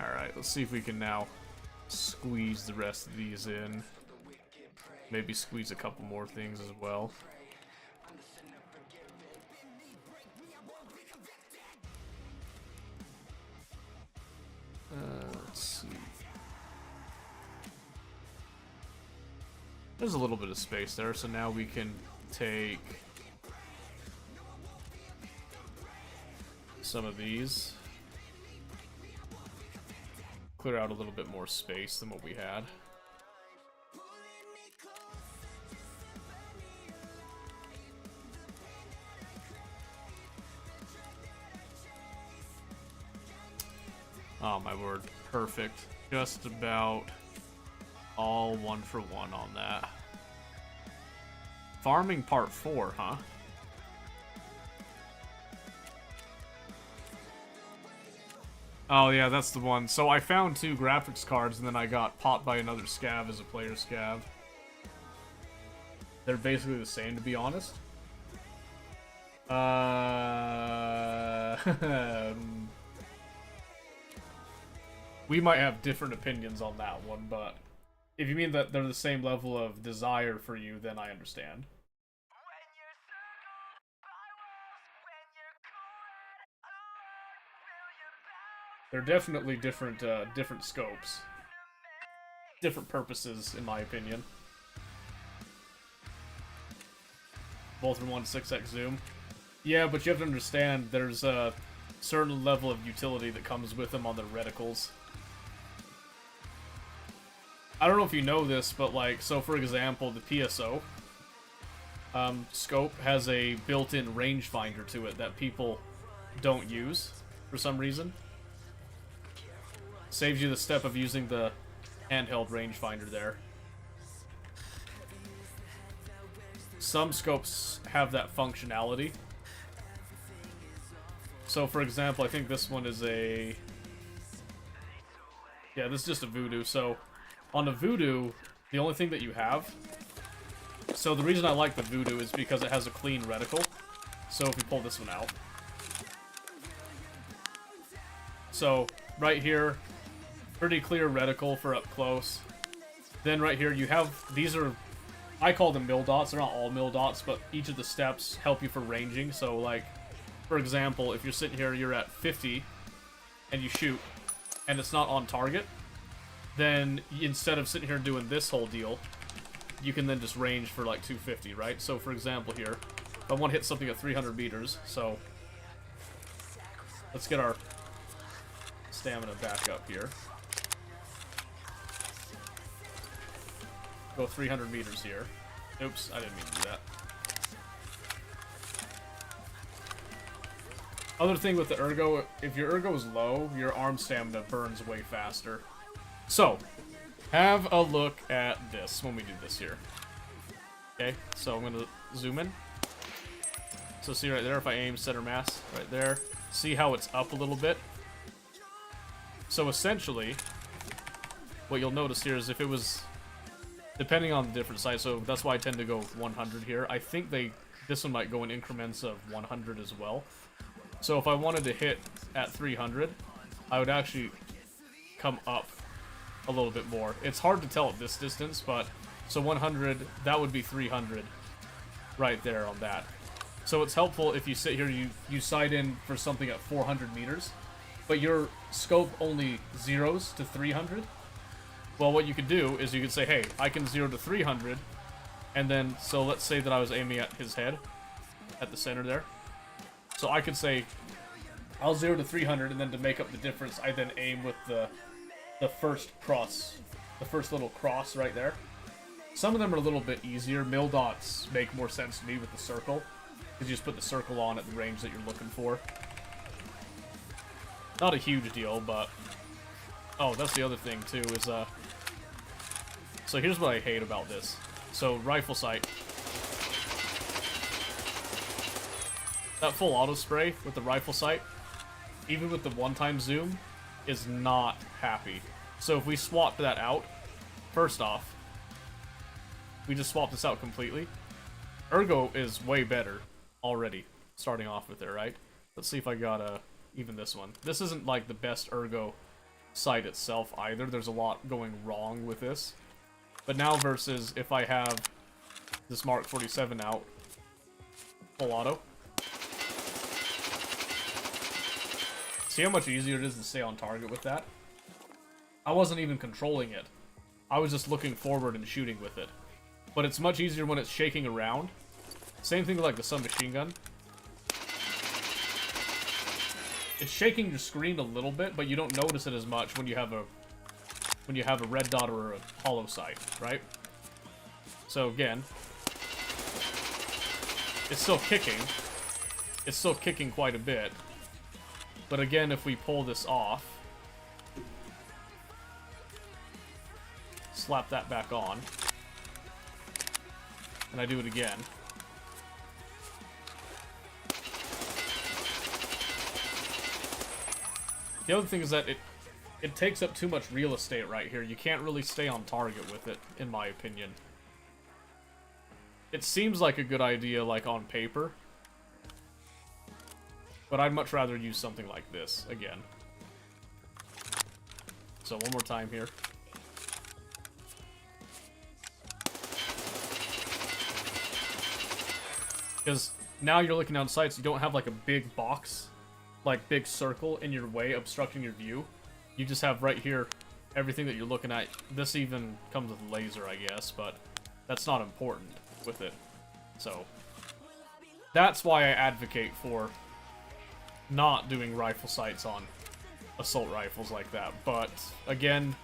Alright, let's see if we can now squeeze the rest of these in. Maybe squeeze a couple more things as well. Let's see. There's a little bit of space there, so now we can take some of these. Clear out a little bit more space than what we had. Oh my word, perfect. Just about all 1 for 1 on that. Farming part 4, huh? Oh yeah, that's the one. So I found 2 graphics cards and then I got popped by another scav as a player scav. They're basically the same, to be honest. We might have different opinions on that one, but if you mean that they're the same level of desire for you, then I understand. They're definitely different, different scopes. Different purposes, in my opinion. Both are 1.6x zoom. Yeah, but you have to understand there's a certain level of utility that comes with them on the reticles. I don't know if you know this, but like, so for example, the PSO scope has a built-in rangefinder to it that people don't use for some reason. Saves you the step of using the handheld rangefinder there. Some scopes have that functionality. So for example, I think this one is a... Yeah, this is just a Voodoo. So on the Voodoo, the only thing that you have... So the reason I like the Voodoo is because it has a clean reticle. So if you pull this one out. So right here, pretty clear reticle for up close. Then right here you have, these are, I call them mill dots. They're not all mill dots, but each of the steps help you for ranging. So like, for example, if you're sitting here, you're at 50 and you shoot and it's not on target, then instead of sitting here doing this whole deal, you can then just range for like 250, right? So for example here, if I want to hit something at 300 meters, so let's get our stamina back up here. Go 300 meters here. Oops, I didn't mean to do that. Other thing with the ergo, if your ergo is low, your arm stamina burns way faster. So, have a look at this when we do this here. Okay, so I'm gonna zoom in. So see right there, if I aim center mass, right there, see how it's up a little bit? So essentially, what you'll notice here is if it was, depending on the different size, so that's why I tend to go 100 here. I think this one might go in increments of 100 as well. So if I wanted to hit at 300, I would actually come up a little bit more. It's hard to tell at this distance, but so 100, that would be 300 right there on that. So it's helpful if you sit here, you sight in for something at 400 meters, but your scope only zeros to 300. Well, what you could do is you could say, hey, I can 0 to 300, and then, so let's say that I was aiming at his head, at the center there. So I could say, I'll 0 to 300, and then to make up the difference, I then aim with the first cross, the first little cross right there. Some of them are a little bit easier. Mill dots make more sense to me with the circle, because you just put the circle on at the range that you're looking for. Not a huge deal, but... Oh, that's the other thing, too, is, so here's what I hate about this. So, rifle sight. That full auto spray with the rifle sight, even with the one-time zoom, is not happy. So if we swap that out, first off, we just swap this out completely. Ergo is way better already. starting off with it, right? Let's see if I got even this one. This isn't like the best ergo sight itself either. There's a lot going wrong with this. But now versus if I have this Mark 47 out, full auto. See how much easier it is to stay on target with that? I wasn't even controlling it. I was just looking forward and shooting with it. But it's much easier when it's shaking around. Same thing with like the submachine gun. It's shaking your screen a little bit, but you don't notice it as much when you have a red dot or a hollow sight, right? So again, it's still kicking. It's still kicking quite a bit. But again, if we pull this off, slap that back on, and I do it again. The other thing is that it takes up too much real estate right here. You can't really stay on target with it, in my opinion. It seems like a good idea, like, on paper. But I'd much rather use something like this, again. So, one more time here. Because now you're looking down sights, you don't have, like, a big box, like, big circle in your way obstructing your view. You just have right here everything that you're looking at. This even comes with laser, I guess, but that's not important with it. So, that's why I advocate for not doing rifle sights on assault rifles like that. But, again,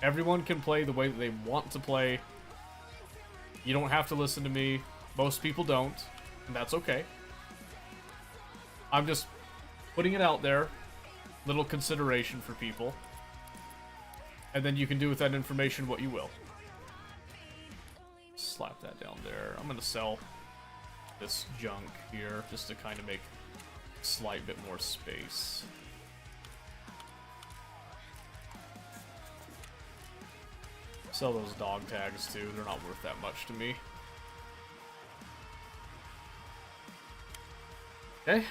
everyone can play the way that they want to play. You don't have to listen to me. Most people don't, and that's okay. I'm just putting it out there. Little consideration for people. And then you can do with that information what you will. Slap that down there. I'm going to sell this junk here just to kind of make a slight bit more space. Sell those dog tags too. They're not worth that much to me. Okay.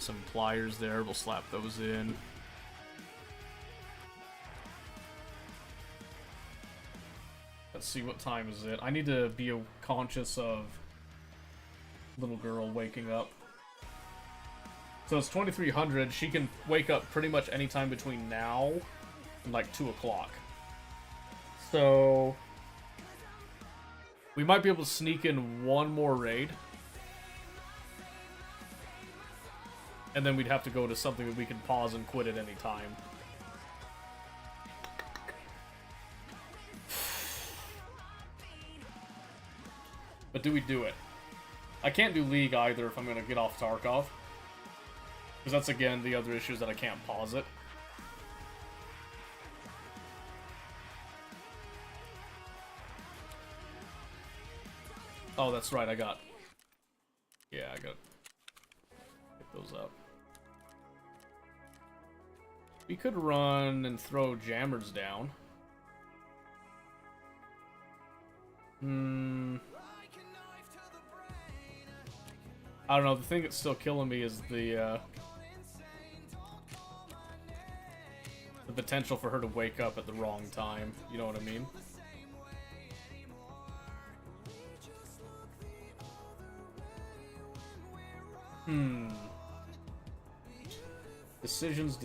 Some pliers there. We'll slap those in. Let's see, what time is it? I need to be conscious of little girl waking up. So it's 2300. She can wake up pretty much anytime between now and like 2 o'clock. So we might be able to sneak in one more raid. And then we'd have to go to something that we can pause and quit at any time. But do we do it? I can't do League either if I'm going to get off Tarkov. Because that's, again, the other issue is that I can't pause it. Oh, that's right, I got... Yeah, I got... Get those up. We could run and throw jammers down. I don't know, the thing that's still killing me is the potential for her to wake up at the wrong time. You know what I mean? Decisions.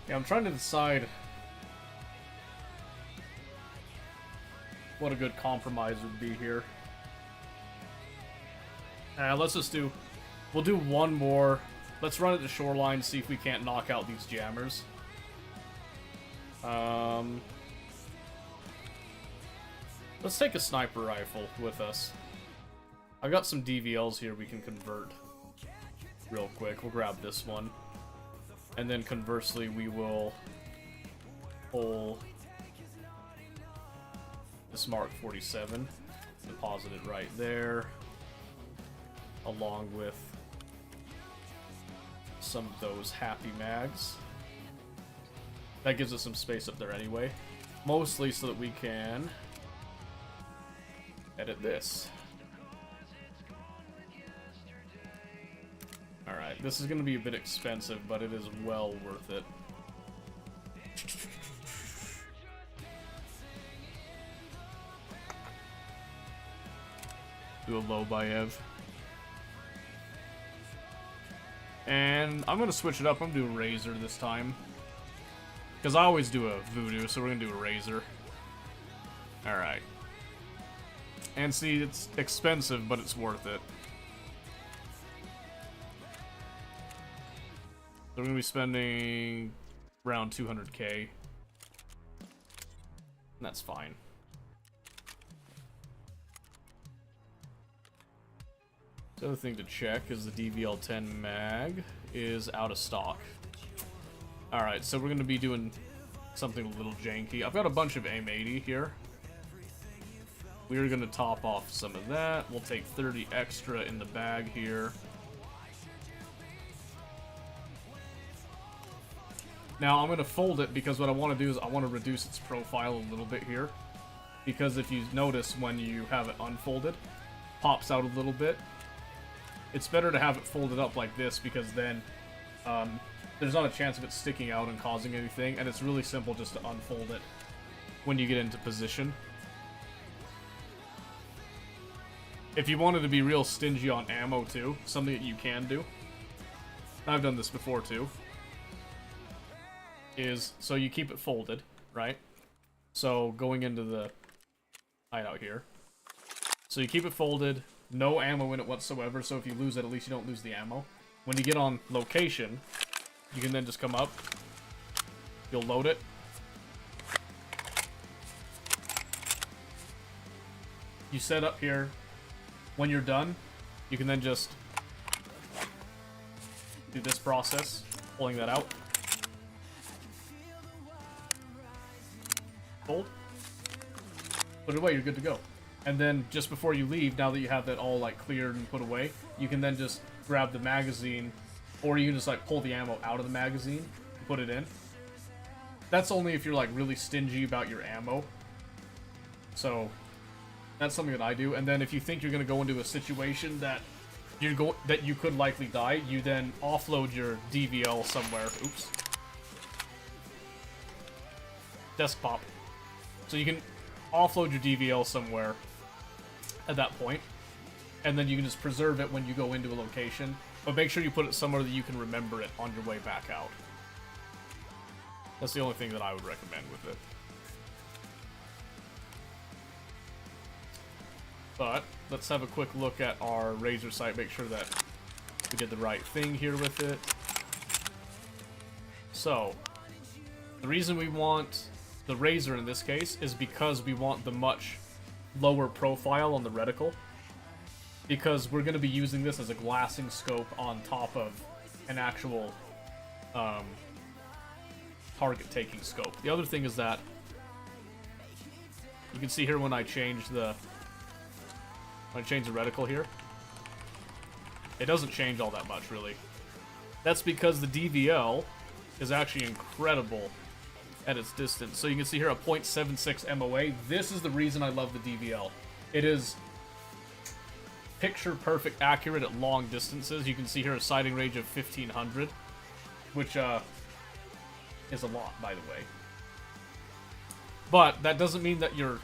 Yeah, I'm trying to decide what a good compromise would be here. Let's just do... We'll do one more. Let's run it to Shoreline, see if we can't knock out these jammers. Let's take a sniper rifle with us. I've got some DVLs here we can convert real quick. We'll grab this one. And then conversely, we will pull this Mark 47. Deposit it right there, along with some of those happy mags. That gives us some space up there anyway. Mostly so that we can edit this. Alright, this is going to be a bit expensive, but it is well worth it. Do a low by Ev. And I'm going to switch it up. I'm going to do a Razor this time. Because I always do a Voodoo, so we're going to do a Razor. Alright. And see, it's expensive, but it's worth it. So we're going to be spending around 200k. And that's fine. The other thing to check is the DVL-10 mag is out of stock. Alright, so we're going to be doing something a little janky. I've got a bunch of AIM-80 here. We're going to top off some of that. We'll take 30 extra in the bag here. Now, I'm going to fold it because what I want to do is I want to reduce its profile a little bit here. Because if you notice when you have it unfolded, it pops out a little bit. It's better to have it folded up like this because then there's not a chance of it sticking out and causing anything. And it's really simple just to unfold it when you get into position. If you wanted to be real stingy on ammo too, something that you can do, I've done this before too, is so you keep it folded, right? So going into the hideout here. So you keep it folded, no ammo in it whatsoever, so if you lose it, at least you don't lose the ammo. When you get on location, you can then just come up, you'll load it. You set up here. When you're done, you can then just do this process, pulling that out. Fold. Put it away, you're good to go. And then just before you leave, now that you have that all like cleared and put away, you can then just grab the magazine, or you can just like pull the ammo out of the magazine and put it in. That's only if you're like really stingy about your ammo. So that's something that I do. And then if you think you're going to go into a situation that you could likely die, you then offload your DVL somewhere. Oops. Desk pop. So you can offload your DVL somewhere at that point, and then you can just preserve it when you go into a location. But make sure you put it somewhere that you can remember it on your way back out. That's the only thing that I would recommend with it. But let's have a quick look at our Razor sight, make sure that we did the right thing here with it. So, the reason we want the Razor in this case is because we want the much lower profile on the reticle. Because we're going to be using this as a glassing scope on top of an actual target taking scope. The other thing is that you can see here when I change the reticle here, it doesn't change all that much really. That's because the DVL is actually incredible at its distance. So you can see here a 0.76 MOA. This is the reason I love the DVL. It is picture perfect accurate at long distances. You can see here a sighting range of 1500, which is a lot, by the way. But that doesn't mean that your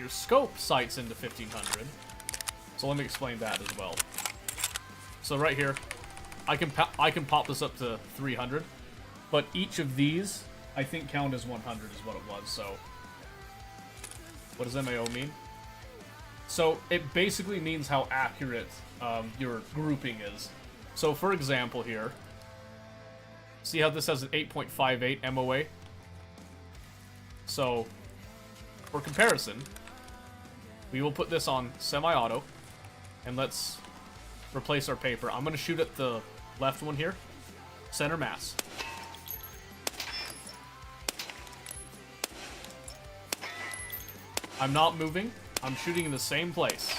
scope sights into 1500. So let me explain that as well. So right here, I can pop this up to 300, but each of these I think count as 100 is what it was. So what does MAO mean? So it basically means how accurate your grouping is. So for example here, see how this has an 8.58 MOA? So for comparison, we will put this on semi-auto, and let's replace our paper. I'm going to shoot at the left one here, center mass. I'm not moving. I'm shooting in the same place.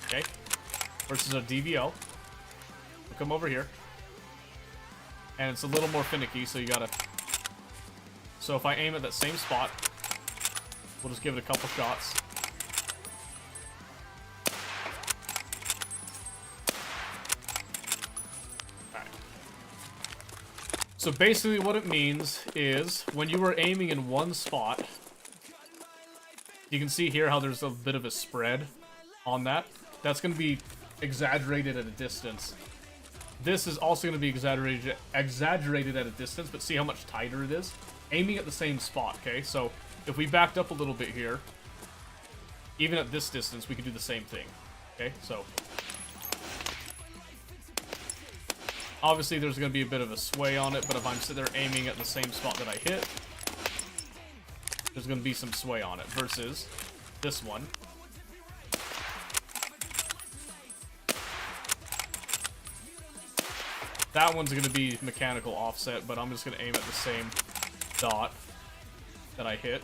Okay. Versus a DVL. We'll come over here. And it's a little more finicky, so you gotta... So if I aim at that same spot, we'll just give it a couple shots. Alright. So basically what it means is, when you are aiming in one spot, you can see here how there's a bit of a spread on that. That's going to be exaggerated at a distance. This is also going to be exaggerated at a distance, but see how much tighter it is? Aiming at the same spot, okay? So, if we backed up a little bit here, even at this distance, we could do the same thing. Okay, so... Obviously, there's going to be a bit of a sway on it, but if I'm sitting there aiming at the same spot that I hit, there's going to be some sway on it, versus this one. That one's going to be mechanical offset, but I'm just going to aim at the same dot that I hit.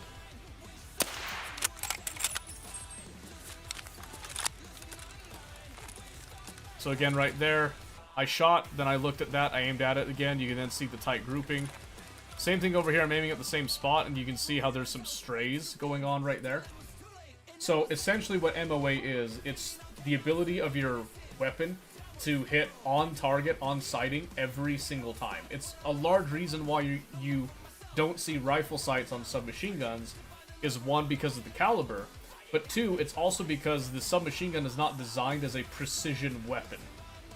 So again, right there, I shot, then I looked at that, I aimed at it again. You can then see the tight grouping. Same thing over here, I'm aiming at the same spot, and you can see how there's some strays going on right there. So essentially what MOA is, it's the ability of your weapon to hit on target, on sighting, every single time. It's a large reason why you don't see rifle sights on submachine guns, is one, because of the caliber, but two, it's also because the submachine gun is not designed as a precision weapon,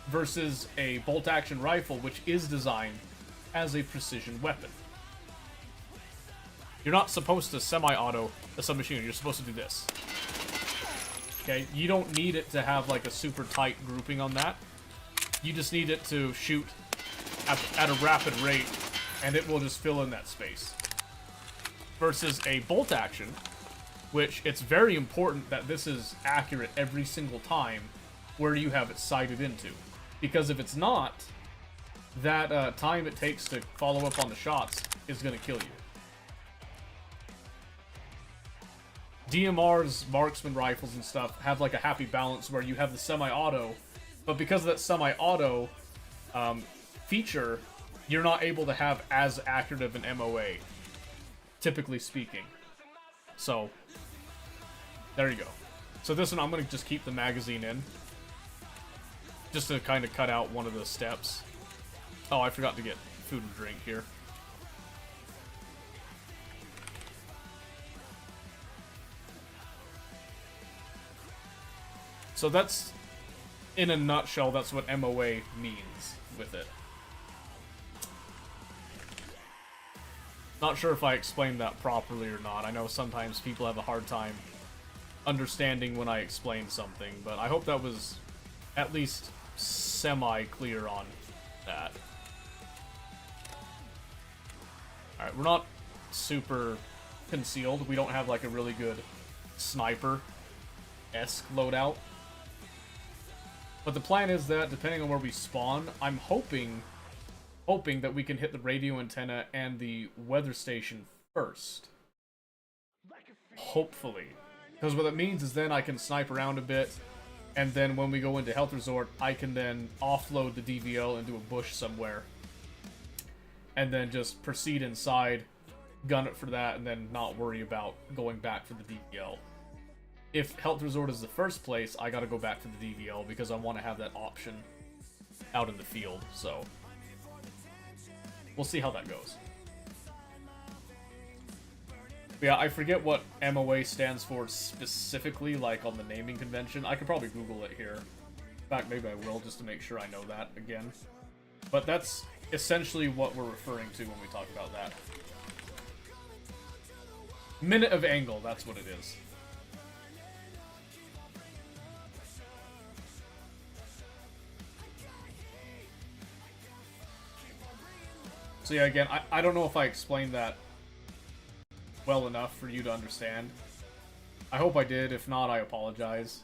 versus a bolt-action rifle, which is designed as a precision weapon. You're not supposed to semi-auto a submachine gun, you're supposed to do this. Okay, you don't need it to have like a super tight grouping on that. You just need it to shoot at a rapid rate, and it will just fill in that space. Versus a bolt action, which it's very important that this is accurate every single time where you have it sighted into. Because if it's not, that time it takes to follow up on the shots is going to kill you. DMR's marksman rifles and stuff have like a happy balance where you have the semi-auto, but because of that semi-auto feature, you're not able to have as accurate of an MOA, typically speaking. So, there you go. So this one, I'm going to just keep the magazine in, just to kind of cut out one of the steps. Oh, I forgot to get food and drink here. So that's, in a nutshell, that's what MOA means with it. Not sure if I explained that properly or not. I know sometimes people have a hard time understanding when I explain something, but I hope that was at least semi-clear on that. Alright, we're not super concealed. We don't have like a really good sniper-esque loadout. But the plan is that, depending on where we spawn, I'm hoping that we can hit the radio antenna and the weather station first. Hopefully. Because what that means is then I can snipe around a bit, and then when we go into Health Resort, I can then offload the DVL into a bush somewhere. And then just proceed inside, gun it for that, and then not worry about going back for the DVL. If Health Resort is the first place, I gotta go back for the DVL because I want to have that option out in the field, so we'll see how that goes. But yeah, I forget what MOA stands for specifically, like on the naming convention. I could probably Google it here. In fact, maybe I will, just to make sure I know that again. But that's essentially what we're referring to when we talk about that. Minute of angle, that's what it is. So yeah, again, I don't know if I explained that well enough for you to understand. I hope I did. If not, I apologize.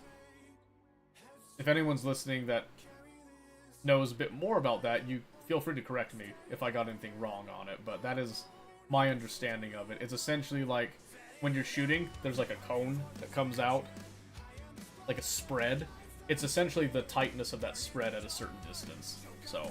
If anyone's listening that knows a bit more about that, you feel free to correct me if I got anything wrong on it, but that is my understanding of it. It's essentially like when you're shooting, there's like a cone that comes out, like a spread. It's essentially the tightness of that spread at a certain distance. So.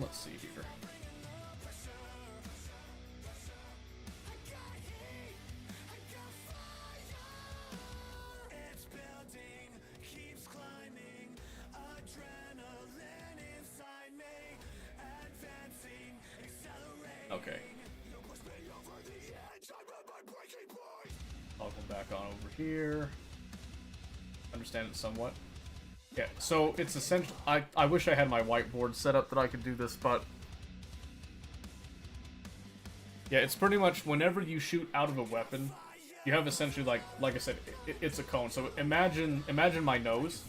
Let's see here. Okay. I'll go back on over here. Understand it somewhat. Yeah, so it's essential. I wish I had my whiteboard set up that I could do this, but yeah, it's pretty much whenever you shoot out of a weapon, you have essentially like I said, it's a cone. So imagine my nose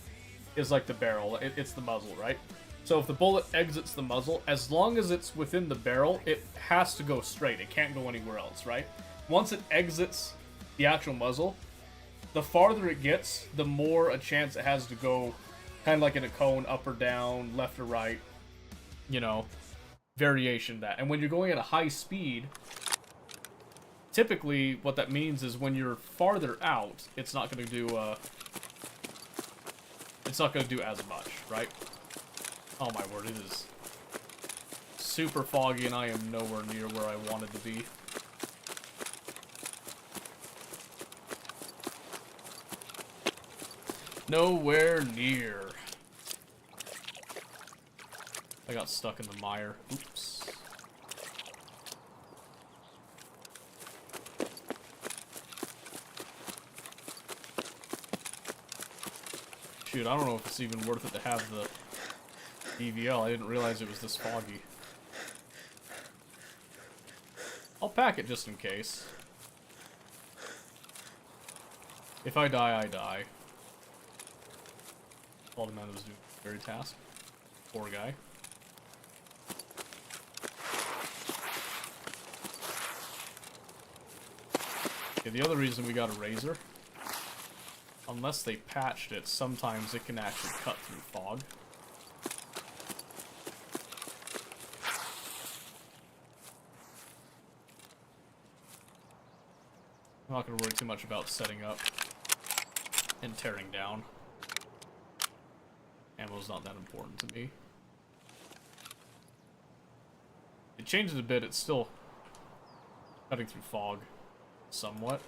is like the barrel. It's the muzzle, right? So if the bullet exits the muzzle, as long as it's within the barrel, it has to go straight. It can't go anywhere else, right? Once it exits the actual muzzle, the farther it gets, the more a chance it has to go kind of like in a cone, up or down, left or right, you know, variation of that. And when you're going at a high speed, typically what that means is when you're farther out, it's not going to do as much, right? Oh my word, it is super foggy and I am nowhere near where I wanted to be. Nowhere near. I got stuck in the mire. Oops. Shoot, I don't know if it's even worth it to have the DVL. I didn't realize it was this foggy. I'll pack it just in case. If I die, I die. All the man was doing the very task. Poor guy. Okay, the other reason we got a razor, unless they patched it, sometimes it can actually cut through fog. I'm not going to worry too much about setting up and tearing down. Ammo's not that important to me. It changes a bit, it's still cutting through fog somewhat.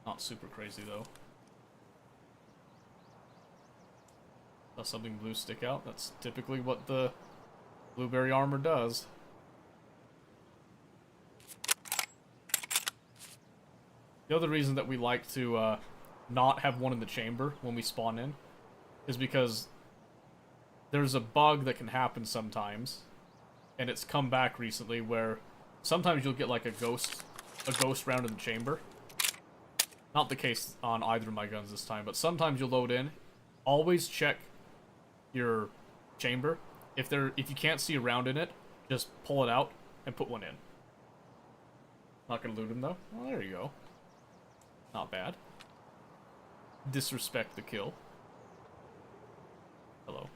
Not super crazy though. Does something blue stick out? That's typically what the blueberry armor does. The other reason that we like to not have one in the chamber when we spawn in is because there's a bug that can happen sometimes, and it's come back recently where sometimes you'll get like a ghost round in the chamber. Not the case on either of my guns this time, but sometimes you'll load in. Always check your chamber. If you can't see a round in it, just pull it out and put one in. Not gonna loot him though. Well, there you go. Not bad. Disrespect the kill. Hello.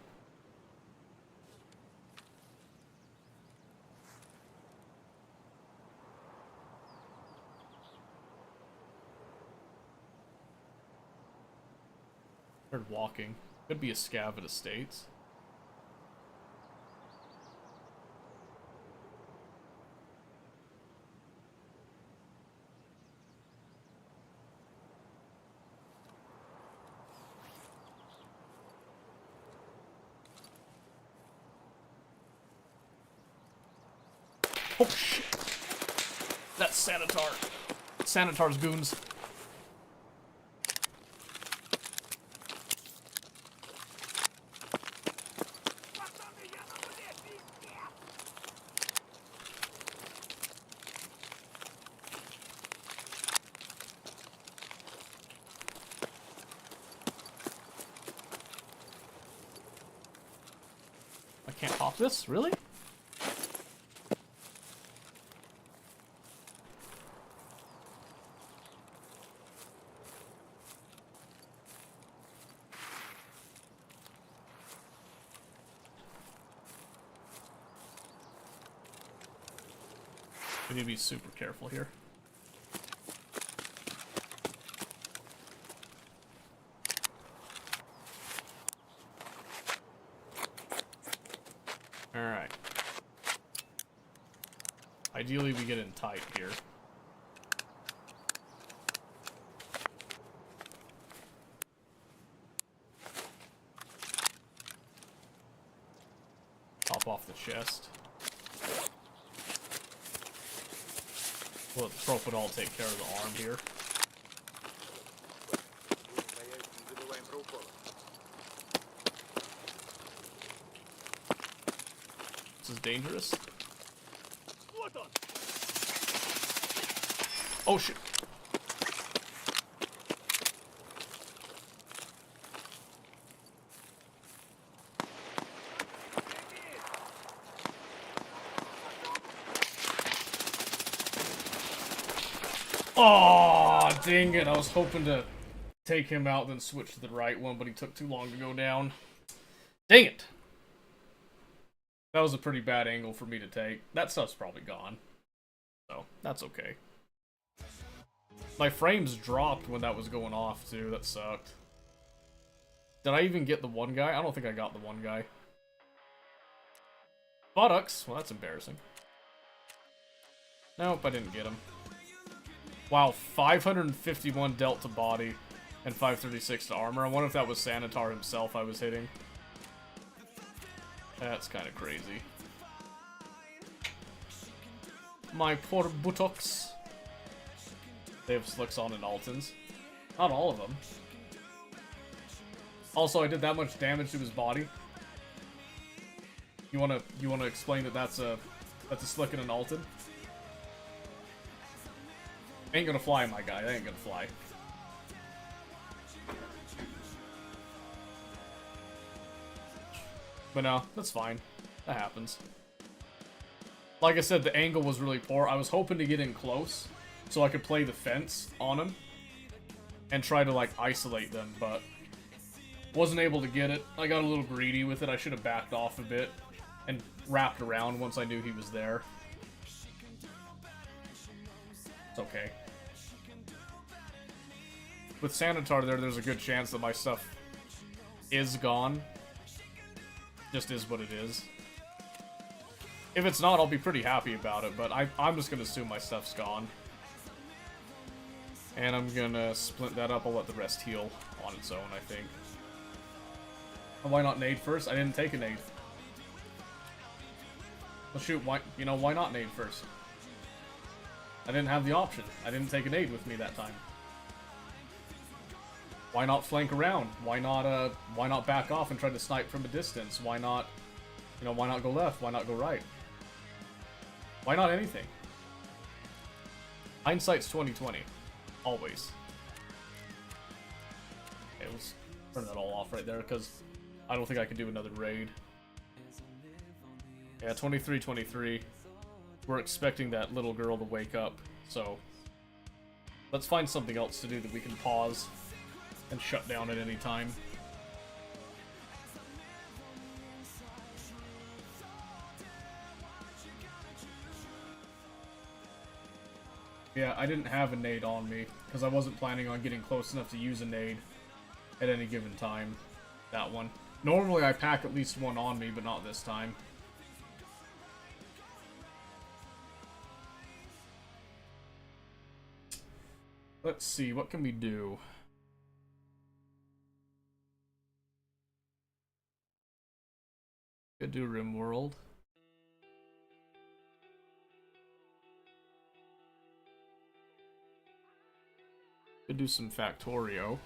Heard walking. Could be a scav at estates. Oh shit! That's Sanitar. Sanitar's goons. I can't pop this? Really? We need to be super careful here. Alright. Ideally, we get in tight here. Pop off the chest. Well, the trope would all take care of the arm here. This is dangerous. Oh shit. Oh, dang it. I was hoping to take him out, then switch to the right one, but he took too long to go down. Dang it. That was a pretty bad angle for me to take. That stuff's probably gone. So, that's okay. My frames dropped when that was going off, too. That sucked. Did I even get the one guy? I don't think I got the one guy. Buttocks. Well, that's embarrassing. Nope, I didn't get him. Wow, 551 dealt to body and 536 to armor. I wonder if that was Sanitar himself I was hitting. That's kind of crazy. My poor buttocks. They have slicks on and Altons. Not all of them. Also, I did that much damage to his body. You wanna explain that that's a slick and an Alton? Ain't gonna fly, my guy. That ain't gonna fly. But no, that's fine. That happens. Like I said, the angle was really poor. I was hoping to get in close so I could play the fence on him and try to, like, isolate them, but wasn't able to get it. I got a little greedy with it. I should have backed off a bit and wrapped around once I knew he was there. It's okay. With Sanitar there's a good chance that my stuff is gone. Just is what it is. If it's not, I'll be pretty happy about it, but I'm just gonna assume my stuff's gone. And I'm gonna splint that up. I'll let the rest heal on its own, I think. And why not nade first? I didn't take a nade. Well, shoot, why not nade first? I didn't have the option. I didn't take a nade with me that time. Why not flank around? Why not back off and try to snipe from a distance? Why not, why not go left? Why not go right? Why not anything? Hindsight's 20/20. Always. Okay, let's turn that all off right there, because I don't think I can do another raid. Yeah, 23/23. We're expecting that little girl to wake up, so let's find something else to do that we can pause and shut down at any time. Yeah, I didn't have a nade on me, because I wasn't planning on getting close enough to use a nade at any given time. That one. Normally I pack at least one on me, but not this time. Let's see, what can we do? Could do RimWorld. Could do some Factorio.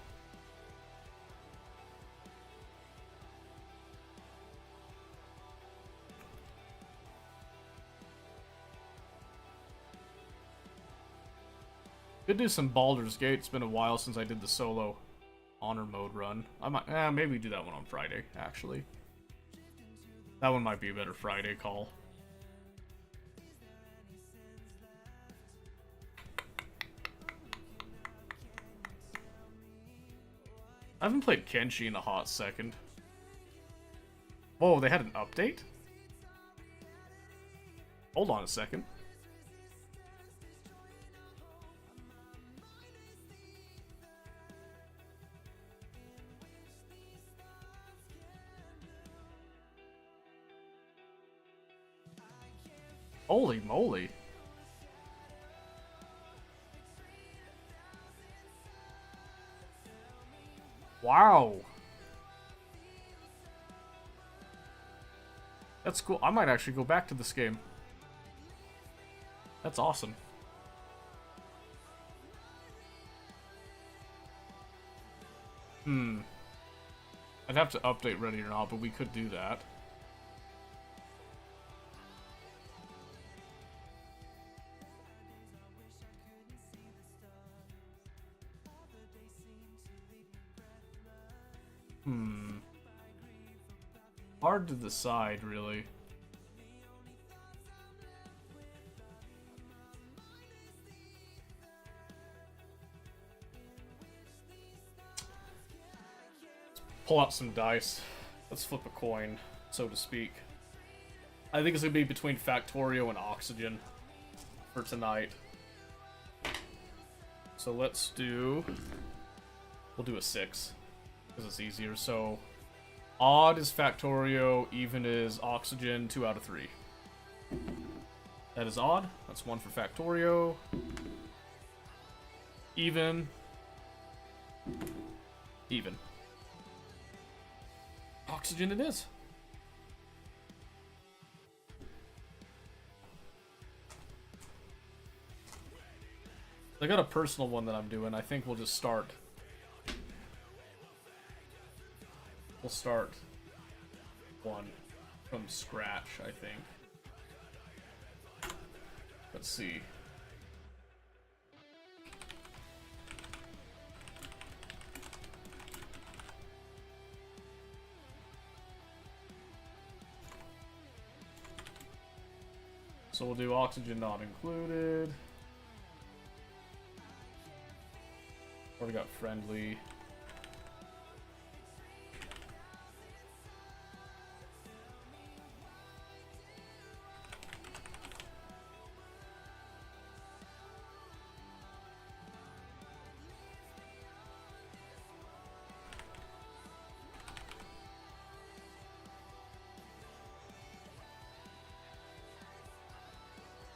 Could do some Baldur's Gate. It's been a while since I did the solo honor mode run. I might maybe do that one on Friday, actually. That one might be a better Friday call. I haven't played Kenshi in a hot second. Whoa, they had an update? Hold on a second. Holy moly. Wow. That's cool. I might actually go back to this game. That's awesome. I'd have to update Ready or Not, but we could do that. Hard to decide, really. Pull out some dice. Let's flip a coin, so to speak. I think it's gonna be between Factorio and Oxygen for tonight. So let's do... We'll do a 6, because it's easier. So, odd is Factorio, even is Oxygen, 2 out of 3. That is odd. That's 1 for Factorio. Even. Even. Oxygen it is. I got a personal one that I'm doing. I think we'll just start. We'll start one from scratch, I think. Let's see. So we'll do Oxygen Not Included. Already got Friendly.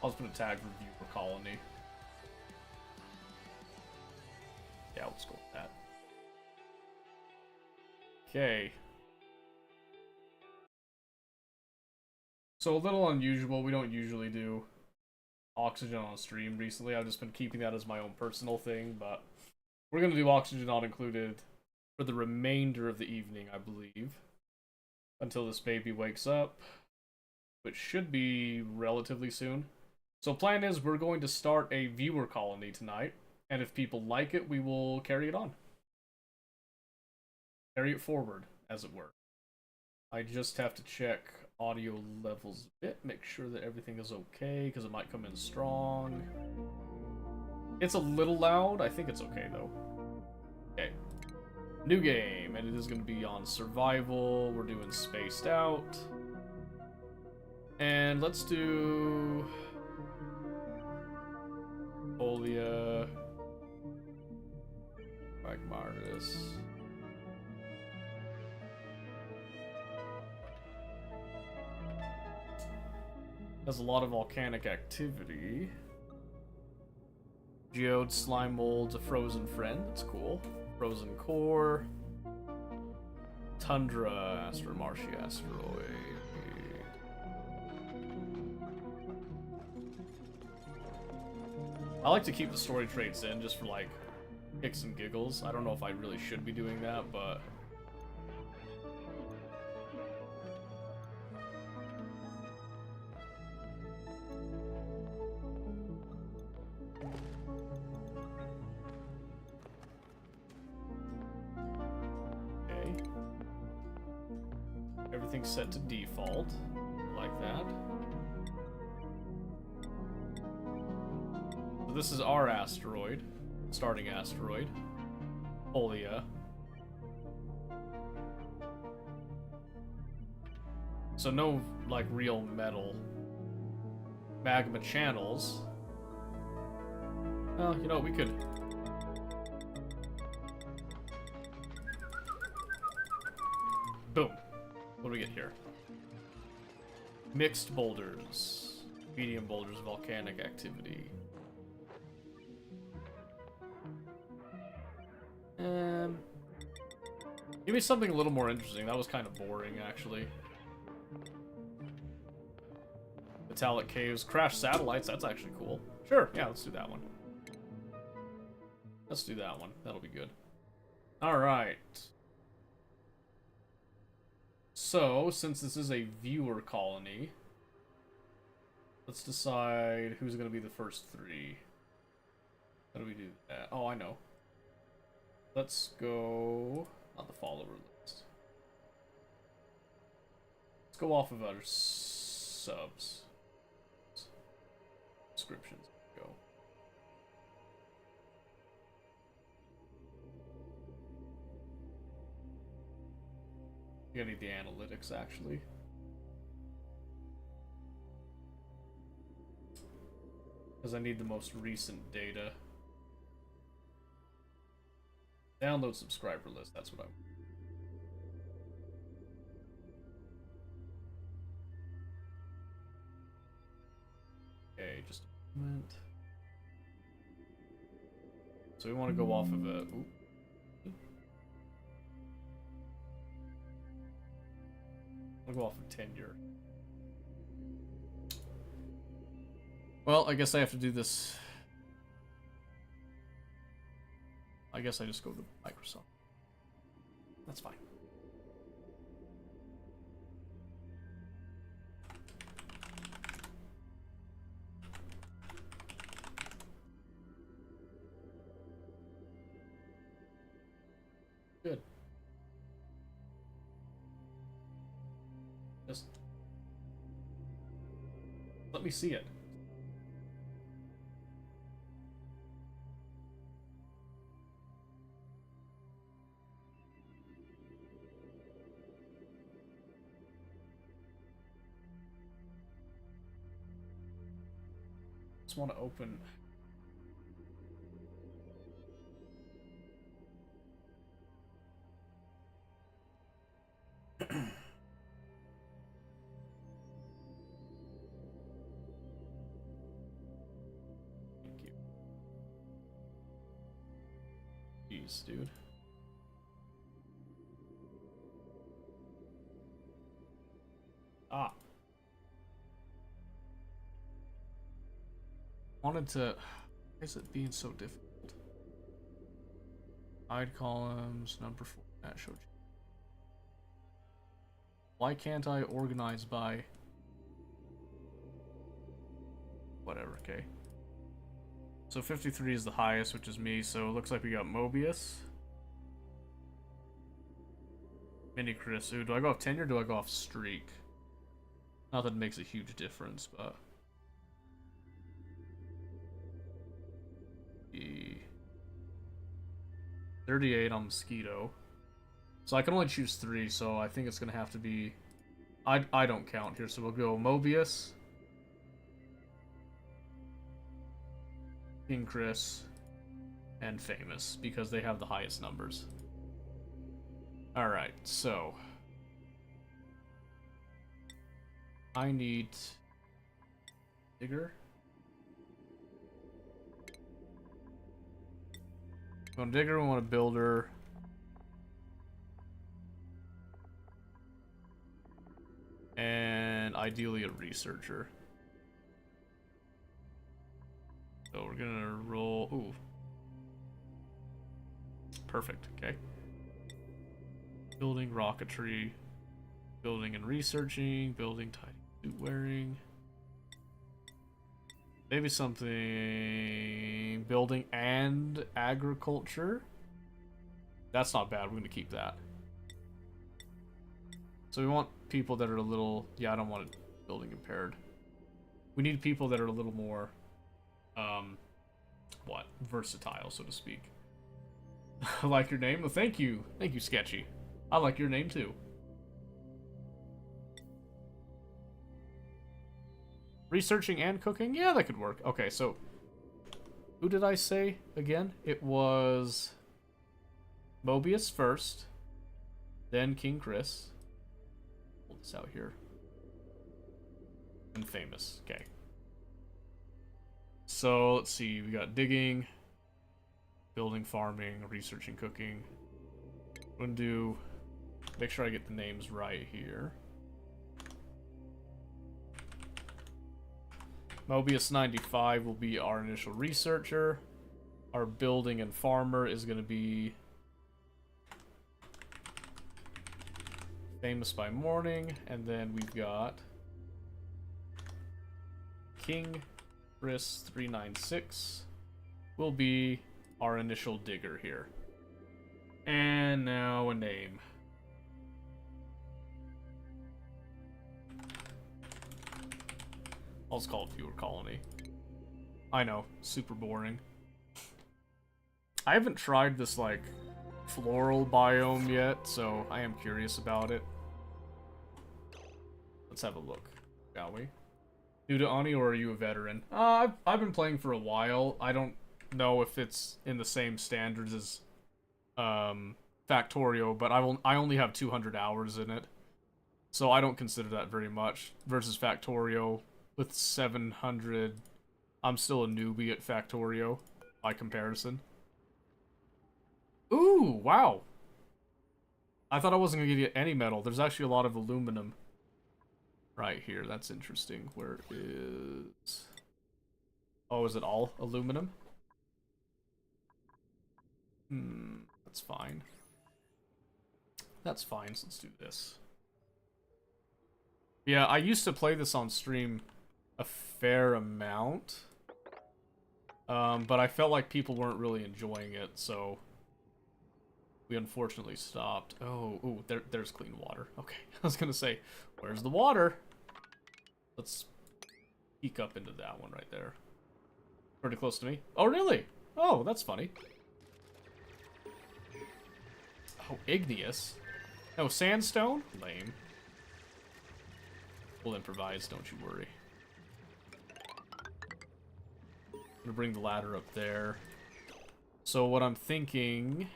I'll just put a tag review for Colony. Yeah, let's go with that. Okay. So a little unusual, we don't usually do Oxygen on stream recently. I've just been keeping that as my own personal thing, but we're gonna do Oxygen Not Included for the remainder of the evening, I believe. Until this baby wakes up, which should be relatively soon. So plan is we're going to start a viewer colony tonight, and if people like it, we will carry it on. Carry it forward, as it were. I just have to check audio levels a bit, make sure that everything is okay, because it might come in strong. It's a little loud, I think it's okay though. Okay. New game, and it is going to be on survival. We're doing spaced out. And let's do... Folia, Magmardus. Has a lot of volcanic activity. Geode, slime molds, a frozen friend. That's cool. Frozen core. Tundra, Astromarshy asteroid. I like to keep the story traits in just for like kicks and giggles. I don't know if I really should be doing that, but okay. Everything's set to default, like that. This is our asteroid, starting asteroid, Folia. So no, like, real metal. Magma channels. Well, you know, we could... Boom. What do we get here? Mixed boulders. Medium boulders, volcanic activity. Give me something a little more interesting. That was kind of boring, actually. Metallic caves, crash satellites. That's actually cool. Sure, yeah, let's do that one. Let's do that one. That'll be good. Alright. So, since this is a viewer colony, let's decide who's going to be the first 3. How do we do that? Oh, I know. Let's go... Not the follower list. Let's go off of our subs. Descriptions. Go. I need the analytics, actually. Because I need the most recent data. Download subscriber list, that's what I'm... Okay, just a moment. So we want to go off of a... Ooh. I'll go off of tenure. Well, I guess I have to do this... I guess I just go to Microsoft. That's fine. Good. Just let me see it. Just want to open. Jeez, dude. Ah. Wanted to... Why is it being so difficult? Hide columns, number 4, that showed you. Why can't I organize by... Whatever, okay. So 53 is the highest, which is me, so it looks like we got Mobius. Mini Chris. Ooh, do I go off tenure or do I go off streak? Not that it makes a huge difference, but... 38 on Mosquito. So I can only choose 3, so I think it's gonna have to be... I don't count here, so we'll go Mobius, King Chris, and Famous, because they have the highest numbers. Alright, so... I need... Digger? We want a digger, we want a builder. And ideally a researcher. So we're gonna roll... Ooh. Perfect, okay. Building rocketry. Building and researching. Building tidy suit wearing. Maybe something... Building and agriculture. That's not bad, we're gonna keep that. So we want people that are a little... Yeah, I don't want it building impaired. We need people that are a little more... What? Versatile, so to speak. I like your name? Well, thank you. Thank you, Sketchy. I like your name, too. Researching and cooking? Yeah, that could work. Okay, so... Who did I say again? It was... Mobius first. Then King Chris. Hold this out here. And Famous. Okay. So, let's see. We got digging, building, farming, researching, cooking. I'm going to do... Make sure I get the names right here. Mobius 95 will be our initial researcher. Our building and farmer is going to be Famous by Morning, and then we've got King Briss 396 will be our initial digger here. And now a name. I'll just call it Viewer Colony. I know, super boring. I haven't tried this, like, floral biome yet, so I am curious about it. Let's have a look, shall we? New to Ani, or are you a veteran? I've been playing for a while. I don't know if it's in the same standards as Factorio, but I only have 200 hours in it, so I don't consider that very much. Versus Factorio with 700, I'm still a newbie at Factorio by comparison. Ooh, wow! I thought I wasn't gonna get any metal. There's actually a lot of aluminum right here. That's interesting. Where is... Oh, is it all aluminum? That's fine. That's fine, so let's do this. Yeah, I used to play this on stream a fair amount. But I felt like people weren't really enjoying it, so we unfortunately stopped. Oh, ooh, there's clean water. Okay, I was gonna say, where's the water? Let's peek up into that one right there. Pretty close to me. Oh, really? Oh, that's funny. Oh, igneous. No, sandstone? Lame. We'll improvise, don't you worry. I'm gonna bring the ladder up there. So what I'm thinking...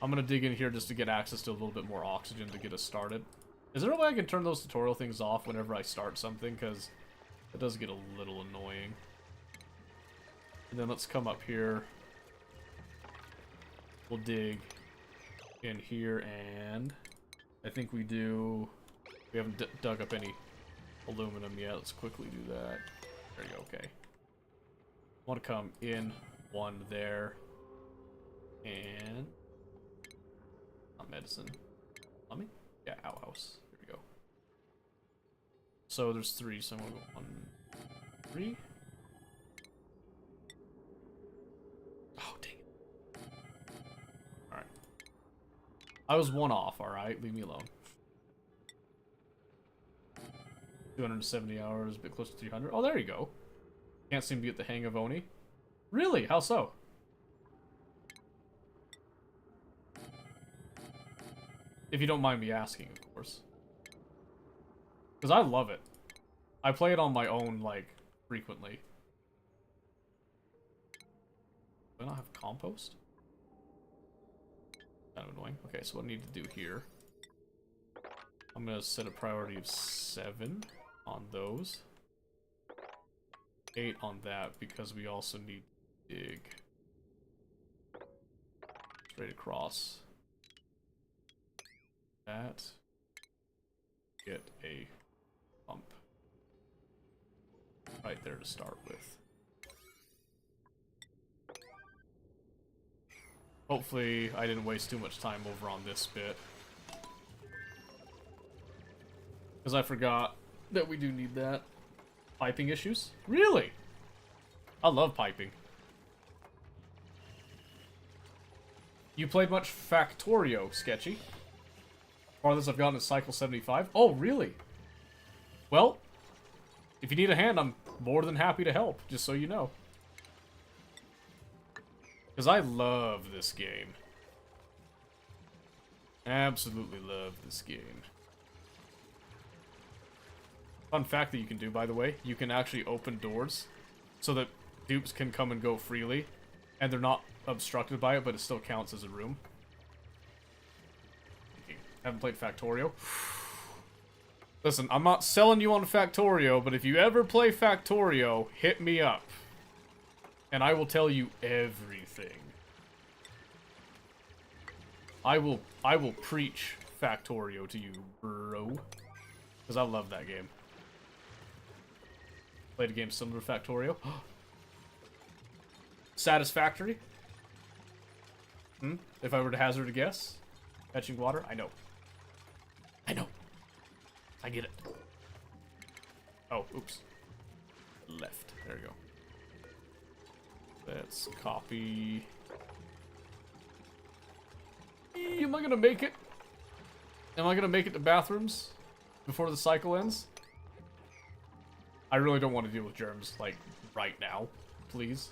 I'm gonna dig in here just to get access to a little bit more oxygen to get us started. Is there a way I can turn those tutorial things off whenever I start something? Because it does get a little annoying. And then let's come up here. We'll dig in here, and I think we do... We haven't dug up any aluminum yet. Let's quickly do that. There you go, okay. I want to come in one there. And... Not medicine. Plumbing? Yeah, outhouse. Here we go. So there's 3, so I'm gonna go 1, 3. Oh, dang it. Alright. I was 1 off, alright? Leave me alone. 270 hours, a bit close to 300. Oh, there you go. Can't seem to get the hang of Oni. Really? How so? If you don't mind me asking, of course. Because I love it. I play it on my own, like, frequently. Do I not have compost? Kind of annoying. Okay, so what I need to do here... I'm going to set a priority of 7 on those. 8 on that, because we also need to dig straight across that. Get a pump right there to start with. Hopefully I didn't waste too much time over on this bit. Because I forgot that we do need that. Piping issues? Really? I love piping. You played much Factorio, Sketchy? Farthest I've gotten is Cycle 75. Oh, really? Well, if you need a hand, I'm more than happy to help, just so you know. Because I love this game. Absolutely love this game. Fun fact that you can do, by the way, you can actually open doors so that dupes can come and go freely, and they're not obstructed by it, but it still counts as a room. Haven't played Factorio. Listen, I'm not selling you on Factorio, but if you ever play Factorio, hit me up. And I will tell you everything. I will preach Factorio to you, bro. Because I love that game. Played a game similar to Factorio. Satisfactory? If I were to hazard a guess? Fetching water? I know. I know. I get it. Oh, oops. Left. There we go. Let's copy. Am I gonna make it? Am I gonna make it to bathrooms before the cycle ends? I really don't want to deal with germs, like, right now. Please.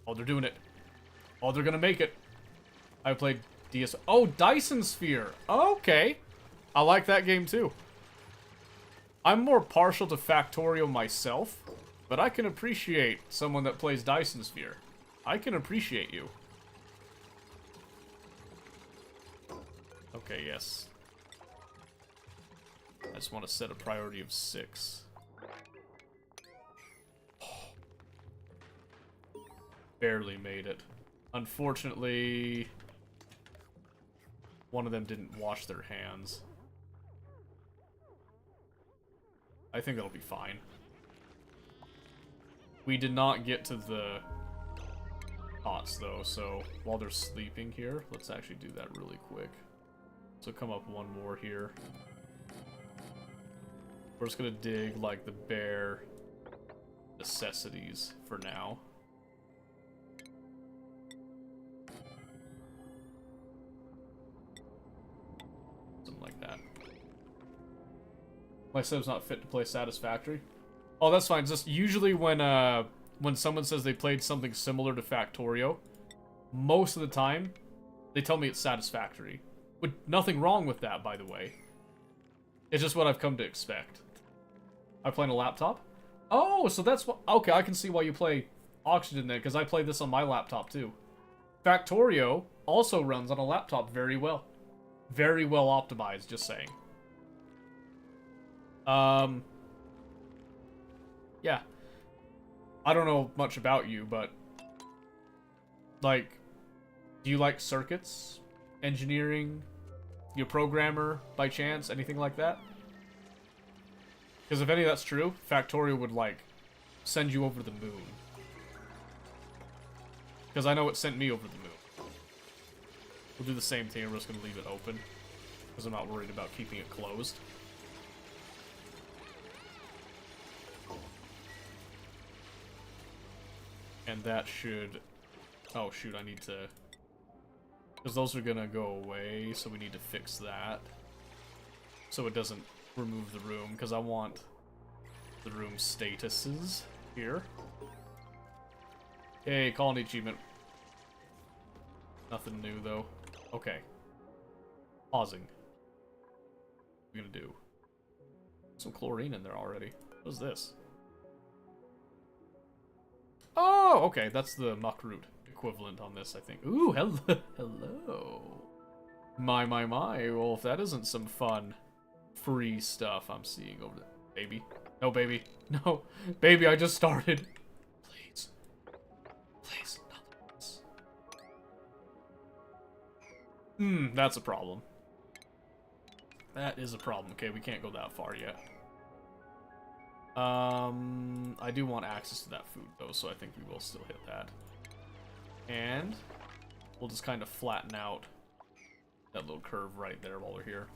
Oh, they're doing it. Oh, they're gonna make it. I played DS. Oh, Dyson Sphere. Okay. I like that game too. I'm more partial to Factorio myself, but I can appreciate someone that plays Dyson Sphere. I can appreciate you. Okay, yes. I just want to set a priority of 6. Barely made it. Unfortunately, one of them didn't wash their hands. I think that'll be fine. We did not get to the pots though, so while they're sleeping here, let's actually do that really quick. So come up one more here. We're just gonna dig like the bare necessities for now. Something like that. My setup's not fit to play Satisfactory. Oh, that's fine. Just usually when someone says they played something similar to Factorio, most of the time they tell me it's satisfactory. With nothing wrong with that, by the way. It's just what I've come to expect. I play on a laptop? Oh, so that's what... Okay, I can see why you play Oxygen then, because I play this on my laptop too. Factorio also runs on a laptop very well. Very well optimized, just saying. Yeah. I don't know much about you, but... Like, do you like circuits? Engineering? You a programmer, by chance? Anything like that? Because if any of that's true, Factorio would, like, send you over the moon. Because I know it sent me over the moon. We'll do the same thing, we're just going to leave it open. Because I'm not worried about keeping it closed. And that should... Oh, shoot, I need to... Because those are gonna go away, so we need to fix that. So it doesn't remove the room, because I want the room statuses here. Hey, colony achievement. Nothing new, though. Okay. Pausing. What are we gonna do? Some chlorine in there already. What is this? Oh, okay, that's the muck root equivalent on this, I think. Ooh, hello. Hello. My. Well, if that isn't some fun, free stuff I'm seeing over there. Baby. No, baby. No. Baby, I just started. Please. Please, not this. That's a problem. That is a problem. Okay, we can't go that far yet. I do want access to that food, though, so I think we will still hit that. And we'll just kind of flatten out that little curve right there while we're here.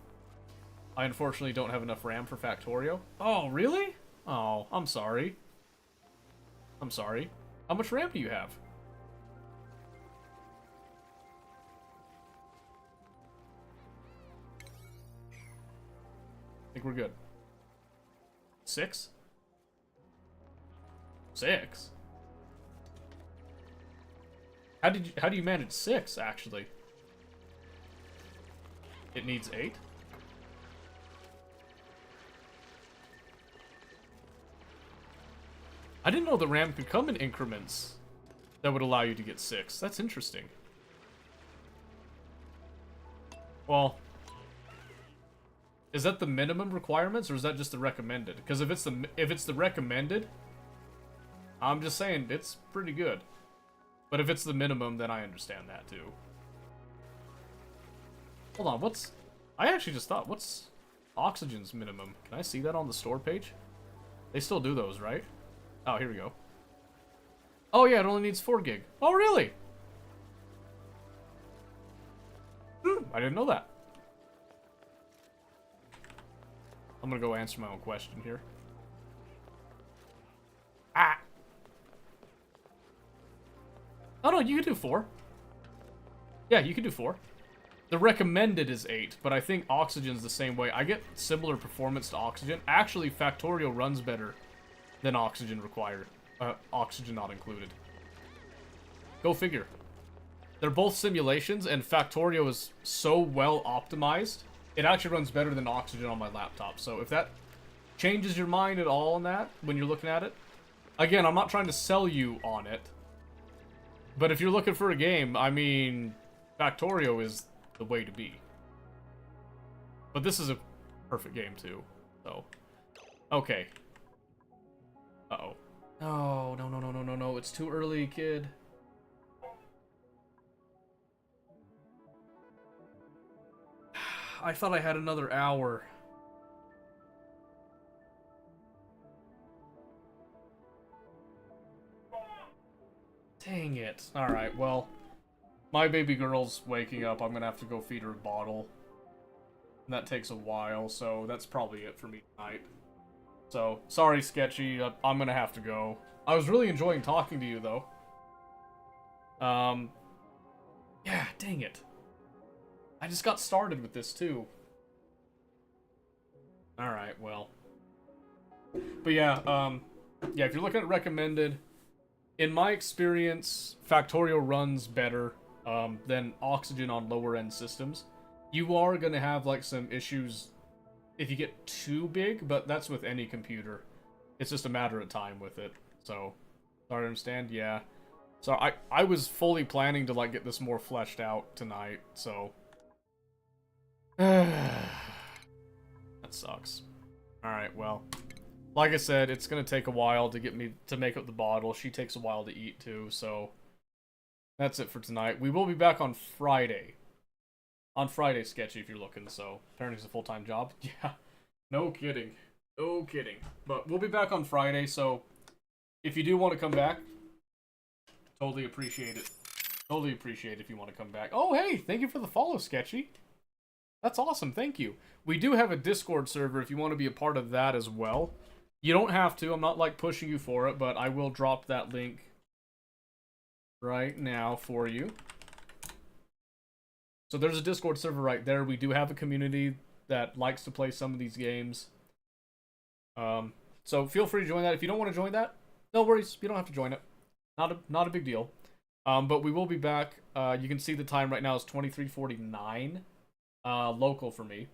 I unfortunately don't have enough RAM for Factorio. Oh, really? Oh, I'm sorry. I'm sorry. How much RAM do you have? I think we're good. 6? 6? How do you manage 6, actually? It needs 8? I didn't know the RAM could come in increments that would allow you to get 6. That's interesting. Well, Is that the minimum requirements, or is that just the recommended? Because if it's the recommended, I'm just saying it's pretty good. But if it's the minimum, then I understand that too. Hold on, what's... I actually just thought, what's Oxygen's minimum? Can I see that on the store page? They still do those, right? Oh, here we go. Oh yeah, it only needs 4 gig. Oh, really? I didn't know that. I'm gonna go answer my own question here. Ah! Oh no, you can do 4. Yeah, you can do 4. The recommended is 8, but I think Oxygen's the same way. I get similar performance to Oxygen. Actually, Factorio runs better than Oxygen required. Oxygen not included. Go figure. They're both simulations, and Factorio is so well optimized, it actually runs better than Oxygen on my laptop. So if that changes your mind at all on that, when you're looking at it, again, I'm not trying to sell you on it, but if you're looking for a game, I mean, Factorio is the way to be. But this is a perfect game too, so. Okay. Uh-oh. No, no, no, no, no, no, no, it's too early, kid. I thought I had another hour. Dang it. Alright, well, my baby girl's waking up. I'm gonna have to go feed her a bottle. And that takes a while, so that's probably it for me tonight. So, sorry, Sketchy, I'm gonna have to go. I was really enjoying talking to you, though. Yeah, dang it. I just got started with this, too. Alright, well. But yeah, yeah, if you're looking at recommended, in my experience, Factorio runs better than Oxygen on lower-end systems. You are gonna have, like, some issues if you get too big, but that's with any computer. It's just a matter of time with it. So, sorry to understand, yeah. So, I was fully planning to, like, get this more fleshed out tonight, so... that sucks. Alright, well. Like I said, it's gonna take a while to get me to make up the bottle. She takes a while to eat, too, so... That's it for tonight. We will be back on Friday. On Friday, Sketchy, if you're looking, so... Parenting's a full-time job. Yeah. No kidding. No kidding. But we'll be back on Friday, so... If you do want to come back... Totally appreciate it. Totally appreciate it if you want to come back. Oh, hey! Thank you for the follow, Sketchy. That's awesome, thank you. We do have a Discord server if you want to be a part of that as well. You don't have to, I'm not like pushing you for it, but I will drop that link right now for you. So there's a Discord server right there. We do have a community that likes to play some of these games. So feel free to join that. If you don't want to join that, no worries, you don't have to join it. Not a big deal. But we will be back. You can see the time right now is 23:49. Local for me.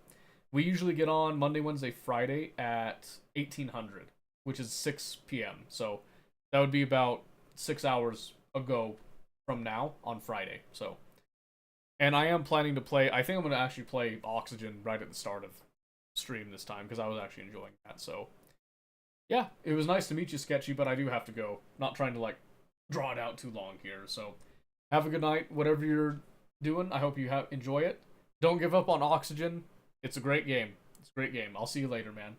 We usually get on Monday, Wednesday, Friday at 1800, which is 6 p.m. So that would be about 6 hours ago from now on Friday. So, and I am planning to play. I think I'm going to actually play Oxygen right at the start of stream this time because I was actually enjoying that. So, yeah, it was nice to meet you, Sketchy, but I do have to go. Not trying to like draw it out too long here. So, have a good night, whatever you're doing. I hope you enjoy it. Don't give up on Oxygen. It's a great game. It's a great game. I'll see you later, man.